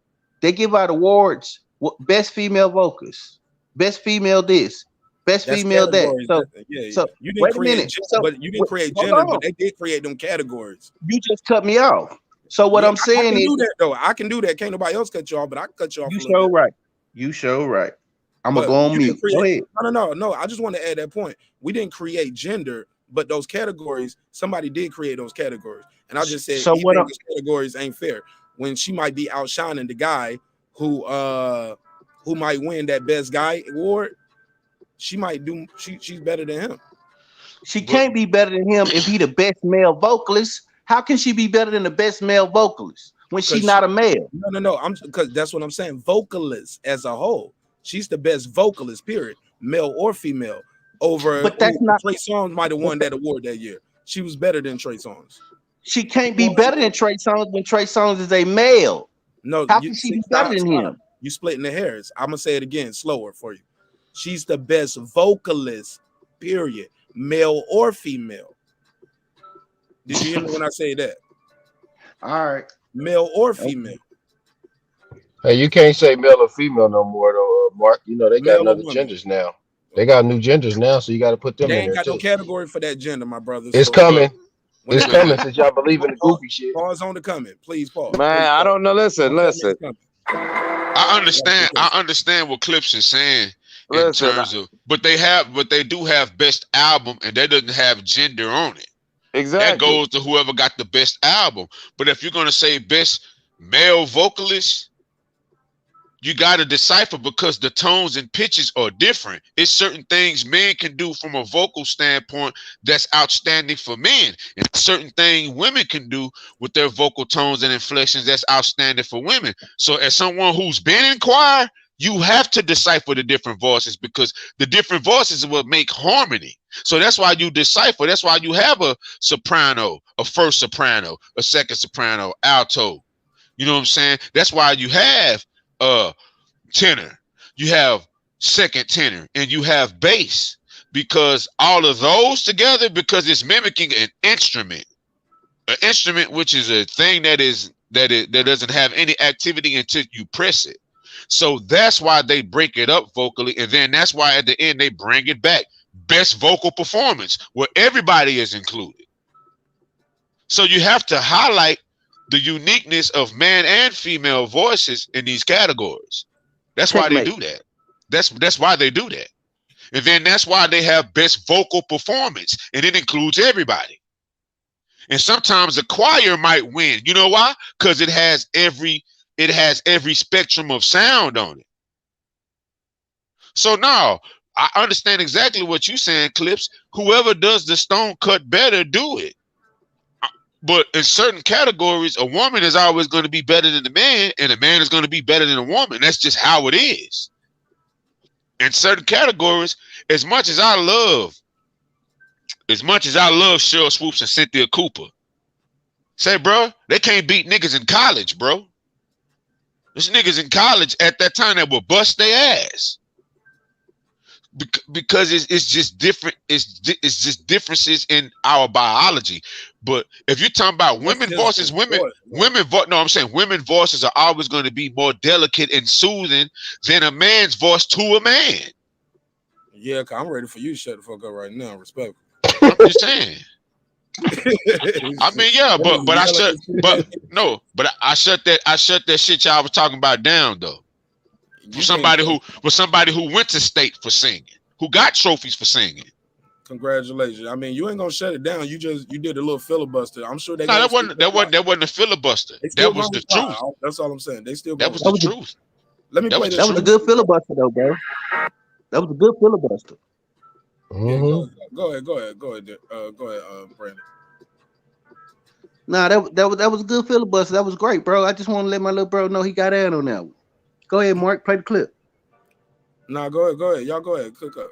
they give out awards best female vocalist, best female this, best That's female that. categories. So You didn't wait a create minute. but you didn't create Hold gender, on. but they did create them categories. You just cut me off. So what I'm I saying can is do that though. I can do that. Can't nobody else cut you off, but I can cut you off you a little show bit. right. You show right. I'm gonna But go on you mute. didn't Go create. ahead. No. I just want to add that point. We didn't create gender, but those categories, somebody did create those categories. And I just said, So he what think I'm those categories ain't fair when she might be outshining the guy who might win that best guy award. She's better than him. She can't be better than him if he the best male vocalist. How can she be better than the best male vocalist when she's not a male? No. Because that's what I'm saying. Vocalist as a whole, she's the best vocalist. Period, male or female. But that's not Trey Songz might have won that award that year. She was better than Trey Songz. She can't be better than Trey Songz when Trey Songz is a male. No, how can she be better than him? You splitting the hairs. I'm gonna say it again, slower for you. She's the best vocalist. Period, male or female. Did you hear me when I say that? All right, male or female. Hey, you can't say male or female no more though, Mark. You know they got Male or another woman. genders now. They got new genders now, so you got to put them They in ain't there got no too. category for that gender, my brother. It's So, coming. when It's it coming comes- since y'all believe in the goofy shit. Pause on the comment, please. Pause. Man, I don't know. Listen. I understand what Clips is saying in terms of, but they do have best album, and that doesn't have gender on it. Exactly. That goes to whoever got the best album. But if you're gonna say best male vocalist, you got to decipher because the tones and pitches are different. It's certain things men can do from a vocal standpoint that's outstanding for men, and certain things women can do with their vocal tones and inflections that's outstanding for women. So as someone who's been in choir, you have to decipher the different voices because the different voices is what make harmony. So that's why you decipher. That's why you have a soprano, a first soprano, a second soprano, alto. You know what I'm saying? That's why you have tenor, you have second tenor, and you have bass, because all of those together, because it's mimicking an instrument which is a thing that doesn't have any activity until you press it. So that's why they break it up vocally, and then that's why at the end they bring it back, best vocal performance, where everybody is included. So you have to highlight the uniqueness of man and female voices in these categories. That's why they do that. That's why they do that. And then that's why they have best vocal performance, and it includes everybody. And sometimes the choir might win. You know why? Because it has every spectrum of sound on it. So now I understand exactly what you're saying, Clips. Whoever does the stone cut better, do it. But in certain categories, a woman is always going to be better than the man, and a man is going to be better than a woman. That's just how it is. In certain categories, as much as I love Cheryl Swoops and Cynthia Cooper, say, bro, they can't beat niggas in college, bro. There's niggas in college at that time that will bust their ass. Because it's just different. It's just differences in our biology. But if you're talking about women voices, I'm saying women voices are always going to be more delicate and soothing than a man's voice to a man. Yeah, cause I'm ready for you to shut the fuck up right now. Respect. I'm just saying. I mean, yeah, but I shut that shit y'all was talking about down though. For somebody who went to state for singing, who got trophies for singing. Congratulations. I mean, you ain't gonna shut it down. You did a little filibuster. I'm sure that wasn't a filibuster. That was the truth. That's all I'm saying. They still that was the truth. Let me play that was a good filibuster though, bro. That was a good filibuster. Yeah, go ahead, Brandon. Nah, that was a good filibuster. That was great, bro. I just want to let my little bro know he got in on that one. Go ahead, Mark. Play the clip. Nah, go ahead. Y'all go ahead. Cook up.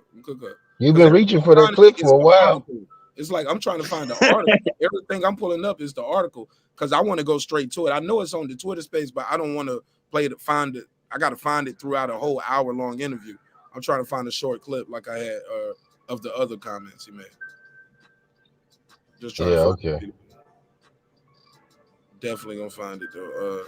You've been reaching for that clip for a while. It's like I'm trying to find the article. Everything I'm pulling up is the article because I want to go straight to it. I know it's on the Twitter space, but I don't want to find it. I got to find it throughout a whole hour-long interview. I'm trying to find a short clip like I had of the other comments he made. Just trying to find it. Definitely gonna find it though.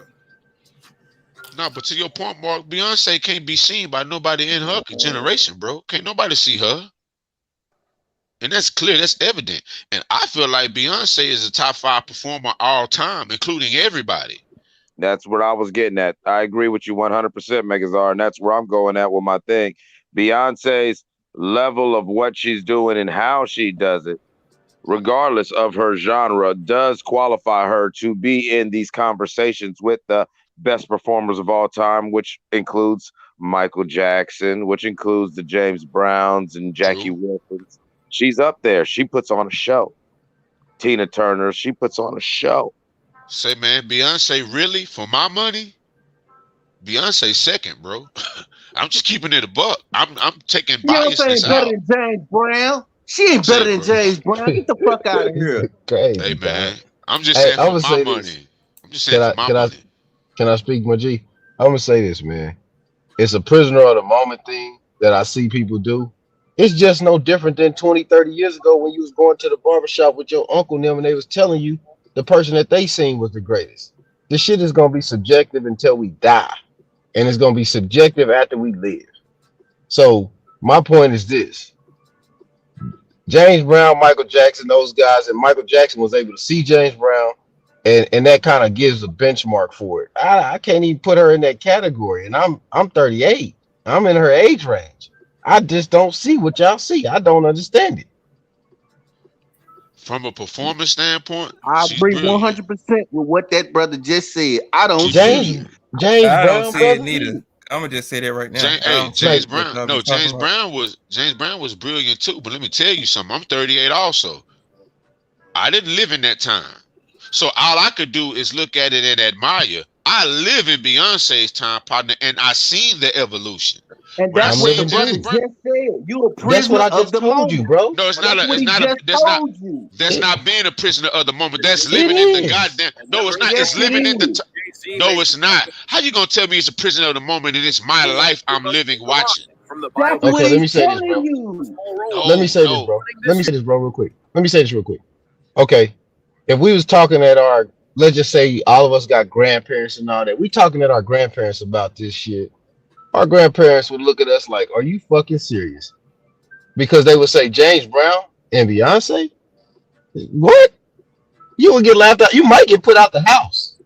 No, but to your point, Mark, Beyonce can't be seen by nobody in her generation, bro. Can't nobody see her. And that's clear, that's evident. And I feel like Beyonce is a top 5 performer all time, including everybody. That's what I was getting at. I agree with you 100%, Megazar, and that's where I'm going at with my thing. Beyonce's level of what she's doing and how she does it, regardless of her genre, does qualify her to be in these conversations with the best performers of all time, which includes Michael Jackson, which includes the James Browns and Jackie Wilsons. She's up there. She puts on a show. Tina Turner, she puts on a show. Say, man, Beyonce really, for my money, Beyonce second, bro. I'm just keeping it a buck. I'm taking biasness ain't better than James Brown. She ain't better than James Brown. Get the fuck out of here. Crazy, hey, man. I'm just saying for my money. I'm just saying for my money. Can I speak, my G? I'm going to say this, man. It's a prisoner of the moment thing that I see people do. It's just no different than 20, 30 years ago when you was going to the barbershop with your uncle and them and they was telling you the person that they seen was the greatest. This shit is going to be subjective until we die. And it's going to be subjective after we live. So my point is this. James Brown, Michael Jackson, those guys, and Michael Jackson was able to see James Brown, and that kind of gives a benchmark for it. I can't even put her in that category, and I'm 38. I'm in her age range. I just don't see what y'all see. I don't understand it. From a performance standpoint, I agree 100% with what that brother just said. I don't James I Brown, don't see it neither. I'm gonna just say that right now. James Brown was brilliant too. But let me tell you something. I'm 38 also. I didn't live in that time, so all I could do is look at it and admire. I live in Beyonce's time, partner, and I seen the evolution. And that's what the brother just said. You a prisoner That's what I just of the told moment. you, bro. No, it's not. That's not being a prisoner of the moment. That's It living in the is. goddamn. No, it's not. Yes, It's living it in the. is. No, it's not. How you gonna tell me it's a prisoner of the moment and it's my life I'm living watching? That's Okay, what let me he's say this, telling bro. you. Let me say this, bro. Let me say this, bro, real quick. Let me say this real quick. Okay, if we was talking at our, let's just say all of us got grandparents and all that, we talking at our grandparents about this shit. Our grandparents would look at us like, "Are you fucking serious?" Because they would say James Brown and Beyonce. What? You would get laughed out. You might get put out the house.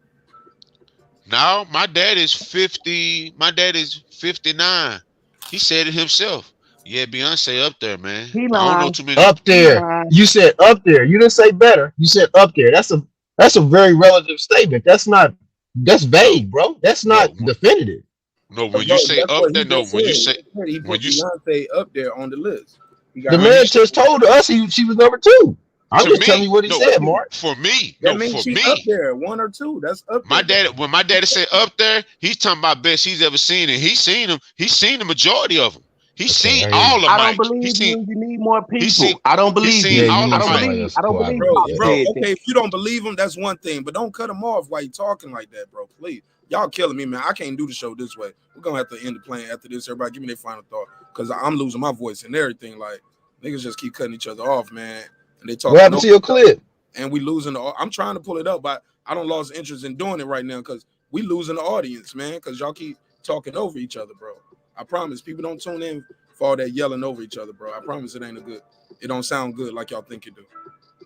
Now my dad is 50. My dad is 59. He said it himself. Yeah, Beyonce up there, man. He I don't know lying. too many. Up He there. lying. You said up there. You didn't say better. You said up there. That's a very relative statement. That's No, vague, bro. That's not no, definitive. no. When you Bro, say that's up what he there, no. just said. When you say He said he when put you Beyonce up there on the list. He The got when man you just told us she was number two. I'm to just telling me, you what he no. said, Mark. For me, that no. means For she up me, there, 1 or 2. That's up my there, bro. dad. When my daddy say up there, he's talking about best he's ever seen, and he's seen them. He's seen the majority of them. He's Okay, seen I hear you. all of I don't Mike. believe you. You need more He's seen people. I don't he's believe seen Yeah, you. you all I of need don't Mike. somebody believe. else I to don't believe corroborate Pop that. Bro, said that. okay, if you don't believe him, that's one thing. But don't cut him off while you talking like that, bro. Please. Y'all killing me, man. I can't do the show this way. We're gonna have to end the plan after this. Everybody give me their final thought. Cause I'm losing my voice and everything. Like niggas just keep cutting each other off, man. And they What talking happened over to your each other. clip? And we losing I'm trying to pull it up, but I don't lost interest in doing it right now because we losing the audience, man. Cause y'all keep talking over each other, bro. I promise people don't tune in for all that yelling over each other, bro. I promise it ain't it don't sound good like y'all think it do.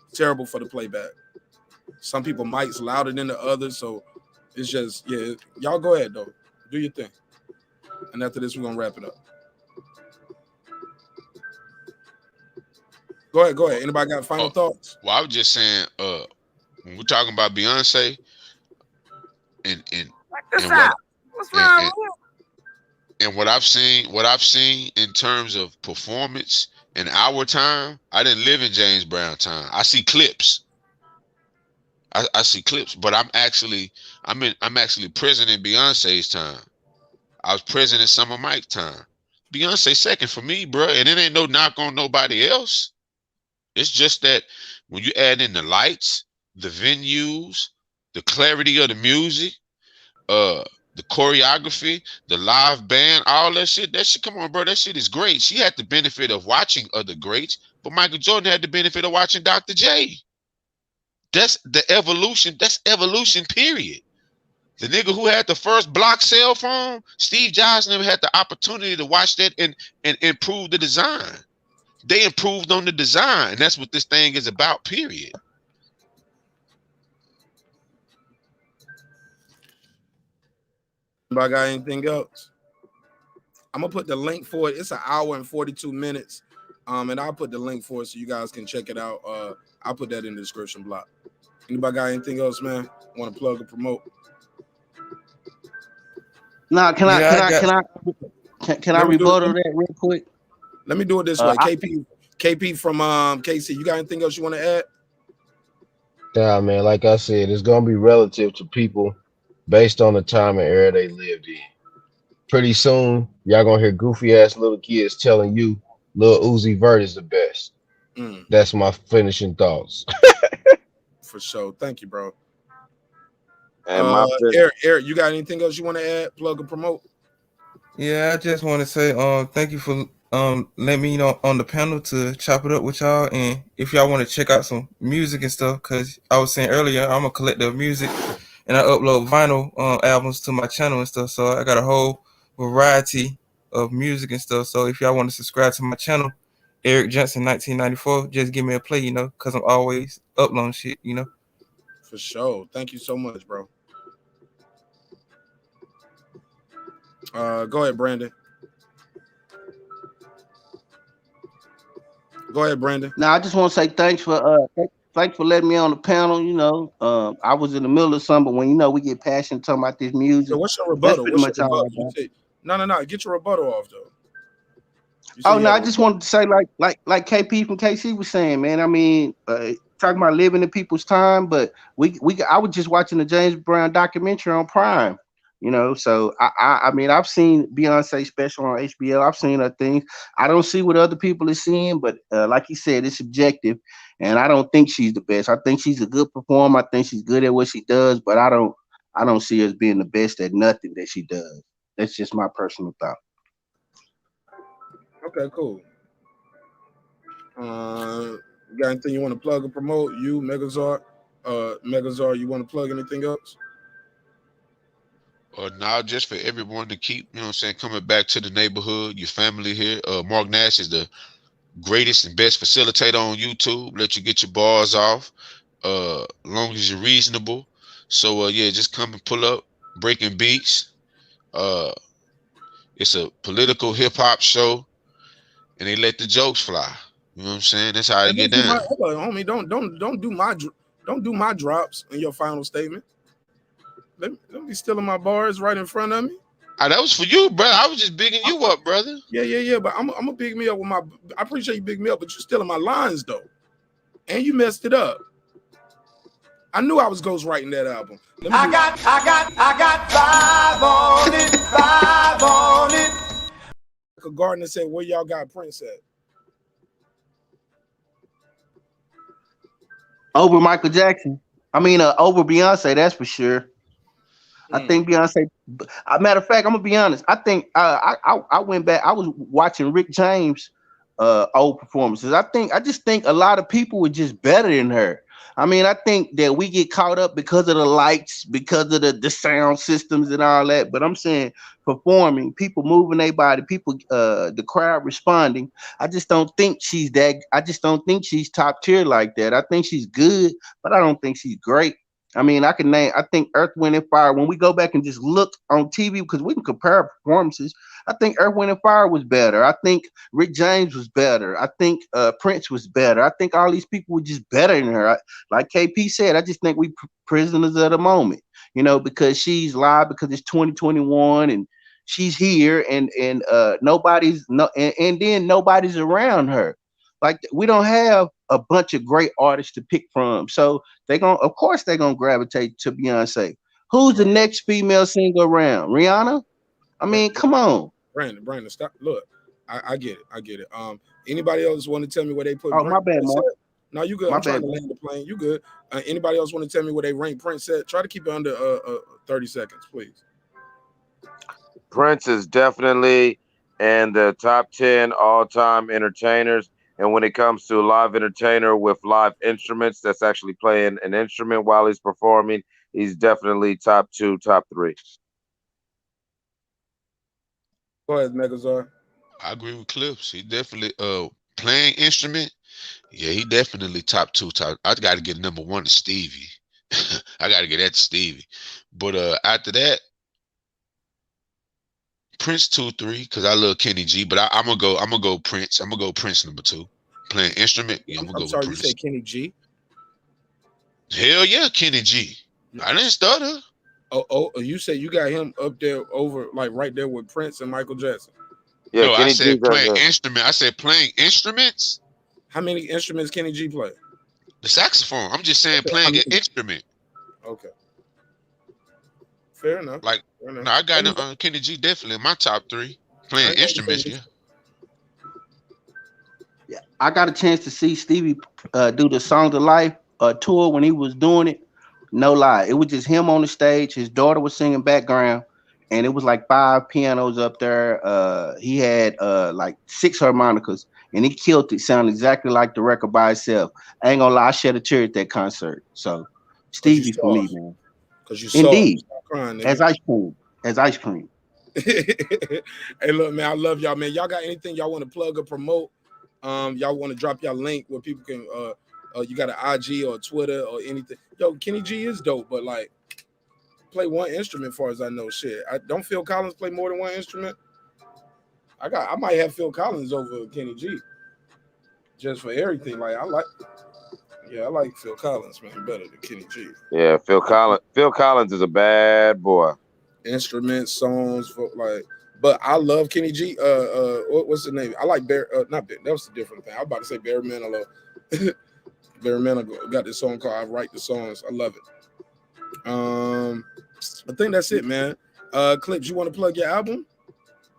It's terrible for the playback. Some people mics louder than the others, so it's just y'all go ahead though. Do your thing. And after this, we're gonna wrap it up. Go ahead. Anybody got final thoughts? Well, I was just saying, when we're talking about Beyonce and and what What's and, wrong and, with and what I've seen in terms of performance in our time, I didn't live in James Brown time. I see clips. I see clips, but I'm actually present in Beyonce's time. I was present in some of Mike's time. Beyonce second for me, bro, and it ain't no knock on nobody else. It's just that when you add in the lights, the venues, the clarity of the music, the choreography, the live band, all that shit, come on, bro, that shit is great. She had the benefit of watching other greats, but Michael Jordan had the benefit of watching Dr. J. That's the evolution. That's evolution, period. The nigga who had the first block cell phone, Steve Jobs never had the opportunity to watch that and improve the design. They improved on the design. That's what this thing is about, period. Anybody got anything else? I'm gonna put the link for it. It's an hour and 42 minutes. And I'll put the link for it so you guys can check it out. I'll put that in the description block. Anybody got anything else, man? Want to plug or promote? Now, can I Let me do rebuttal that real quick? Let me do it this way. KP from KC. You got anything else you want to add? Yeah, man. Like I said, it's gonna be relative to people based on the time and era they lived in. Pretty soon, y'all gonna hear goofy ass little kids telling you Lil Uzi Vert is the best. That's my finishing thoughts. For sure. Thank you, bro. And Eric, you got anything else you want to add? Plug or promote? Yeah, I just want to say thank you for letting me on the panel to chop it up with y'all. And if y'all want to check out some music and stuff, because I was saying earlier, I'm a collector of music and I upload vinyl albums to my channel and stuff. So I got a whole variety of music and stuff. So if y'all want to subscribe to my channel, Eric Johnson 1994, just give me a play, because I'm always uploading shit, For sure. Thank you so much, bro. Go ahead, Brandon. Go ahead, Brandon. Now, I just want to say thanks for letting me on the panel. I was in the middle of something, but when we get passionate talking about this music. So what's your That's rebuttal? pretty much all I got. No. Get your rebuttal off though. Oh no, I just wanted to say like KP from KC was saying, man. I mean, talking about living in people's time, but I was just watching the James Brown documentary on Prime. So I mean, I've seen Beyonce special on HBO. I've seen her things. I don't see what other people are seeing, but like you said, it's subjective, and I don't think she's the best. I think she's a good performer. I think she's good at what she does, but I don't see her as being the best at nothing that she does. That's just my personal thought. Okay, cool. You got anything you want to plug or promote? You, Megazord? Megazord, you want to plug anything else? Now just for everyone to keep, coming back to the neighborhood, your family here. marqnash is the greatest and best facilitator on YouTube. Let you get your bars off, long as you're reasonable. So just come and pull up, breaking beats. It's a political hip hop show. and they let the jokes fly. You know what I'm saying? That's how they And get don't do down. my, hold on, homie. Don't do my drops in your final statement. Don't be stealing my bars right in front of me. That was for you, brother. I was just bigging you up, brother. Yeah. But I'm gonna big me up with my. I appreciate you big me up, but you stealing my lines though, and you messed it up. I knew I was ghostwriting that album. I got 5 on it. A Gardner said, "Where y'all got Prince at?" Over Michael Jackson. I mean, over Beyonce, that's for sure. I think Beyonce. Matter of fact, I'm gonna be honest. I think I went back. I was watching Rick James' old performances. I just think a lot of people were just better than her. I mean, I think that we get caught up because of the lights, because of the sound systems and all that. But I'm saying performing, people moving their body, people, the crowd responding. I just don't think she's that. I just don't think she's top tier like that. I think she's good, but I don't think she's great. I mean, I think Earth, Wind, and Fire, when we go back and just look on TV, because we can compare performances, I think Earth, Wind, and Fire was better. I think Rick James was better. I think Prince was better. I think all these people were just better than her. Like KP said, I just think we prisoners of the moment, because she's live, because it's 2021 and she's here and then nobody's around her. Like, we don't have a bunch of great artists to pick from. So of course they're gonna gravitate to Beyonce. Who's the next female singer around? Rihanna? I mean, come on. Brandon, stop. Look, I get it. Anybody else want to tell me where they put Oh, my bad, Mark. No, you good. I'm trying to land the plane. You good. Anybody else want to tell me where they rank Prince at? Try to keep it under 30 seconds, please. Prince is definitely in the top 10 all-time entertainers. And when it comes to a live entertainer with live instruments, that's actually playing an instrument while he's performing, he's definitely top 2, top 3. Go ahead, Megazord. I agree with Clips. He definitely playing instrument. Yeah, he definitely top 2. I got to get number 1 to Stevie. I got to get that to Stevie. But after that, Prince 2, 3, because I love Kenny G. But I'm gonna go Prince. I'm gonna go Prince number 2. Playing instrument. Yeah, I'm gonna go sorry, with Prince. You say Kenny G? Hell yeah, Kenny G. I didn't stutter. Oh, you say you got him up there over, like right there with Prince and Michael Jackson. Yeah, no, Kenny I said G's playing instrument. I said playing instruments. How many instruments Kenny G play? The saxophone. I'm just saying playing an instrument. Okay. Fair enough. Like, no, I got Kenny G definitely in my top 3. Playing instruments, yeah. Yeah, I got a chance to see Stevie do the Songs of Life tour when he was doing it. No lie, it was just him on the stage. His daughter was singing background, and it was like 5 pianos up there. He had like 6 harmonicas, and he killed it. Sounded exactly like the record by itself. I ain't gonna lie, I shed a tear at that concert. So Stevie for me, man. Because you Indeed, crying, as ice cream. Hey, look, man, I love y'all, man. Y'all got anything y'all want to plug or promote? Y'all want to drop y'all link where people can you got an IG or Twitter or anything? Yo, Kenny G is dope, but like, play one instrument, far as I know. Shit, I don't Phil Collins play more than one instrument. I might have Phil Collins over Kenny G, just for everything. Like, I like Phil Collins, man, better than Kenny G. Yeah, Phil Collins is a bad boy. Instruments, songs, but I love Kenny G. What's the name? I like not Bear. That was a different thing. I was about to say Barry Manilow. Barry Manilow got this song called "I Write the Songs." I love it. I think that's it, man. Clips, you want to plug your album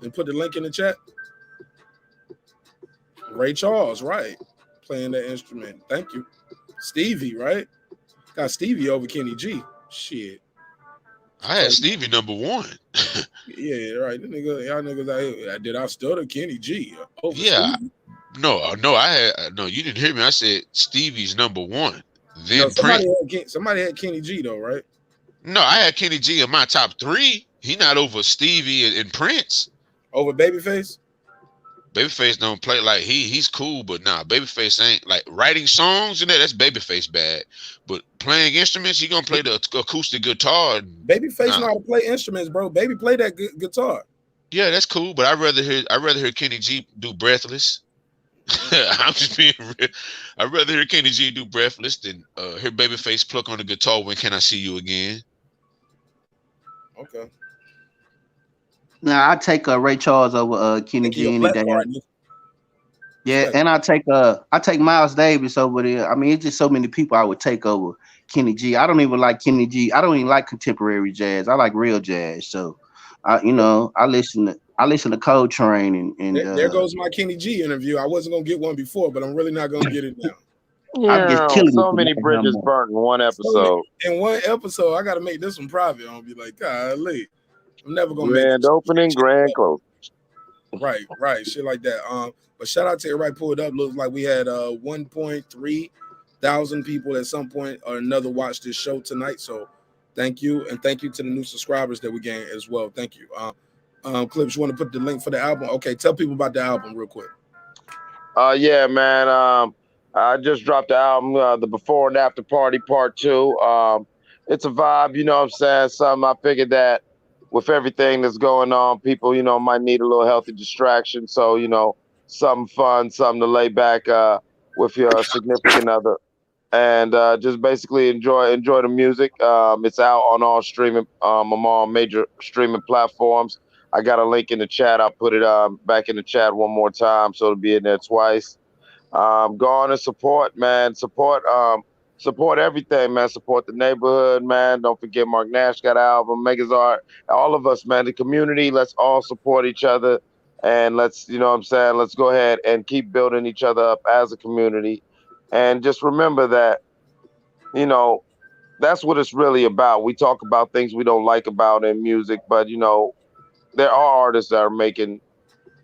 and put the link in the chat? Ray Charles, right? Playing that instrument. Thank you. Stevie, right? Got Stevie over Kenny G. Shit. I had Stevie number 1. Yeah, right. Y'all niggas out here. Did I stutter Kenny G? Yeah. Stevie? No, I had you didn't hear me. I said Stevie's number 1. Then No, Prince. somebody had Kenny G though, right? No, I had Kenny G in my top 3. He not over Stevie and Prince. Over Babyface? Babyface don't play like he's cool, but nah, Babyface ain't like writing songs and that's Babyface bad. But playing instruments, he gonna play the acoustic guitar. Babyface know how to play instruments, bro. Baby play that guitar. Yeah, that's cool, but I'd rather hear Kenny G do Breathless. I'm just being real. I'd rather hear Kenny G do Breathless than hear Babyface pluck on the guitar When Can I See You Again. Okay. Now I take Ray Charles over Kenny Taking your G any black day. card. Yeah, Respect. and I take Miles Davis over there. I mean, it's just so many people I would take over Kenny G. I don't even like Kenny G. I don't even like contemporary jazz. I like real jazz. So, I listen to Coltrane and There goes my Kenny G interview. I wasn't gonna get one before, but I'm really not gonna get it now. I'm just Yeah, killing so it many tonight, bridges Humble. burnt in one So episode. in one episode, I gotta make this one private. I'll be like, golly, I'm never gonna make Grand it. opening, grand close. Right, shit like that. But shout out to everybody pulled up. Looks like we had 1.3 thousand people at some point or another watch this show tonight. So thank you, and thank you to the new subscribers that we gained as well. Thank you. Clips, you want to put the link for the album? Okay, tell people about the album real quick. Yeah, man. I just dropped the album, the Before and After Party Part 2. It's a vibe, you know what I'm saying? Something I figured that with everything that's going on, people, might need a little healthy distraction. So, something fun, something to lay back with your significant other. And just basically enjoy the music. It's out on all streaming, on all major streaming platforms. I got a link in the chat. I'll put it back in the chat one more time, so it'll be in there twice. Go on and support, man. Support everything, man. Support the neighborhood, man. Don't forget marqnash got an album, Megas Art. All of us, man. The community. Let's all support each other, and let's, you know what I'm saying. Let's go ahead and keep building each other up as a community, and just remember that, that's what it's really about. We talk about things we don't like about in music, but there are artists that are making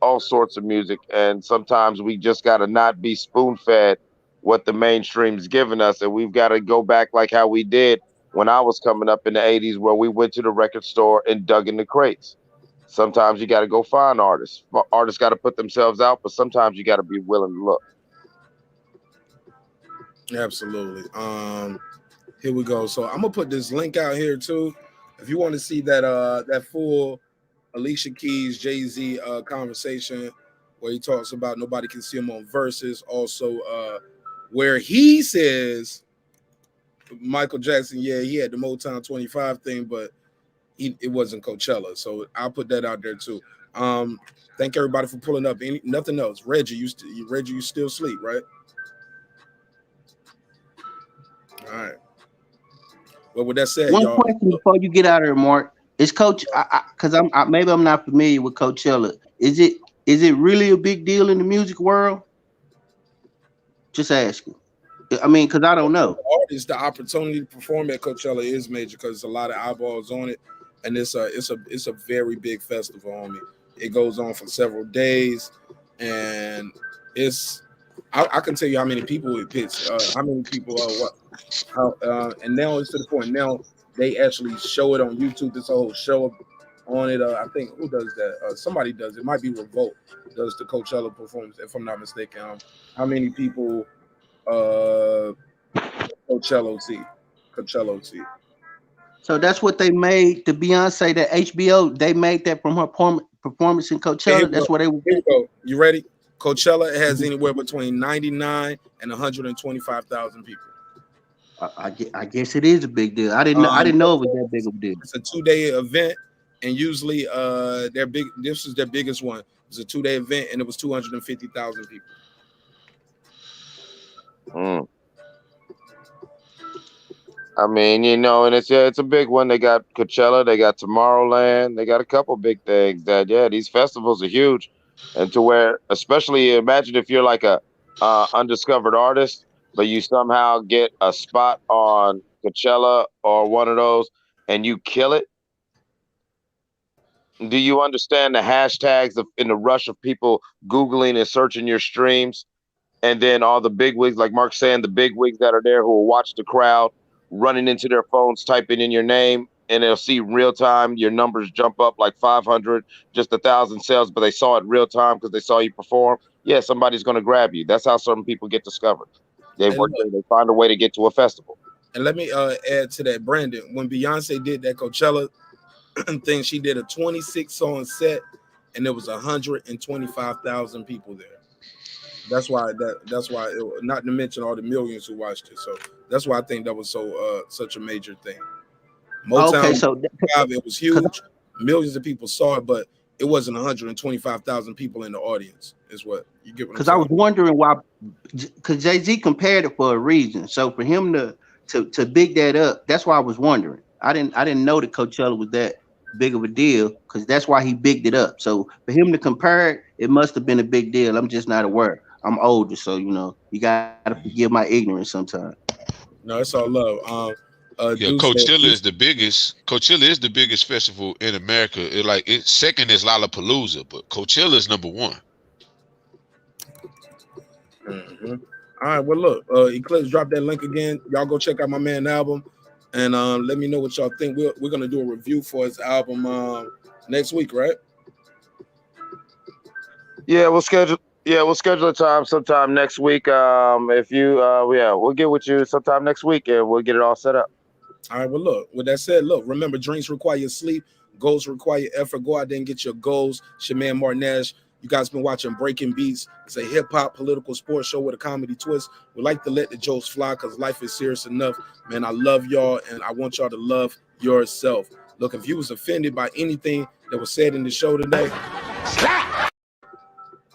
all sorts of music, and sometimes we just got to not be spoon-fed what the mainstream's giving us, and we've got to go back like how we did when I was coming up in the 80s, where we went to the record store and dug in the crates. Sometimes you got to go find artists. Artists got to put themselves out, but sometimes you got to be willing to look. Absolutely. Here we go. So I'm gonna put this link out here too. If you want to see that full Alicia Keys Jay-Z conversation where he talks about nobody can see him on Versus, also where he says Michael Jackson, yeah, he had the Motown 25 thing, but it wasn't Coachella. So I'll put that out there too. Thank everybody for pulling up. Nothing else. Reggie, you still sleep, right? All right. Well, with that said, One y'all. question before you get out of here, Mark. Is Coach? Because maybe I'm not familiar with Coachella. Is it really a big deal in the music world? Just asking. I mean, because I don't know. Artists, the opportunity to perform at Coachella is major because there's a lot of eyeballs on it, and it's a very big festival, homie. It goes on for several days, and I can tell you how many people it pits, how many people and now it's to the point now they actually show it on YouTube. This whole show on it. I think who does that? Somebody does. It might be Revolt does the Coachella performance, if I'm not mistaken. How many people? Coachella see. So that's what they made the Beyonce, the HBO. They made that from her performance in Coachella. That's what they were. Here we go. You ready? Coachella has anywhere between 99 and 125,000 people. I guess it is a big deal. I didn't know it was that big of a deal. It's a 2-day event, and usually their big. This is their biggest one. It's a 2-day event, and it was 250,000 people. I mean, and it's a big one. They got Coachella, they got Tomorrowland, they got a couple big things that these festivals are huge, and to where, especially imagine if you're like a undiscovered artist, but you somehow get a spot on Coachella or one of those, and you kill it. Do you understand the hashtags in the rush of people Googling and searching your streams? And then all the big wigs, like Mark's saying, the big wigs that are there who will watch the crowd running into their phones, typing in your name, and they'll see real time your numbers jump up like 500, just 1,000 sales, but they saw it real time because they saw you perform. Yeah, somebody's going to grab you. That's how certain people get discovered. They find a way to get to a festival. And let me add to that, Brandon. When Beyonce did that Coachella thing, she did a 26-song set, and there was 125,000 people there. That's why not to mention all the millions who watched it. So that's why I think that was so such a major thing. Motown, Okay, so it was huge. Millions of people saw it, but it wasn't 125,000 people in the audience. Is what you get. Because I was wondering why, because Jay-Z compared it for a reason. So for him to big that up, that's why I was wondering. I didn't know that Coachella was that big of a deal, because that's why he bigged it up. So for him to compare it, it must have been a big deal. I'm just not aware. I'm older, so you gotta forgive my ignorance sometimes. No, it's all love. Yeah, Coachella is the biggest. Coachella is the biggest festival in America. It's second is Lollapalooza, but Coachella is number one. Mm-hmm. All right, well, look, Eclipse, drop that link again. Y'all go check out my man album, and let me know what y'all think. We're gonna do a review for his album next week, right? Yeah, we'll schedule a time sometime next week. If you we'll get with you sometime next week and we'll get it all set up. All right, well, look, with that said, look, remember, dreams require sleep, goals require effort. Go out there and get your goals. It's your man marqnash. You guys been watching Breaking Beats. It's a hip-hop political sports show with a comedy twist. We like to let the jokes fly because life is serious enough. Man, I love y'all, and I want y'all to love yourself. Look, if you was offended by anything that was said in the show today,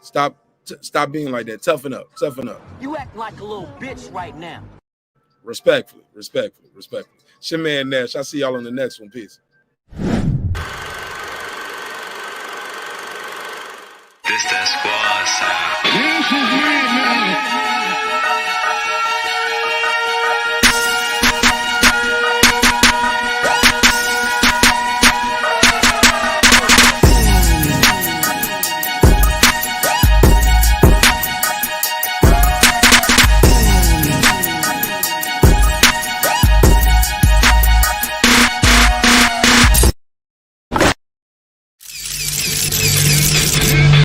stop being like that. Toughen up. You act like a little bitch right now. Respectfully. It's your man Nash. I'll see y'all on the next one. Peace.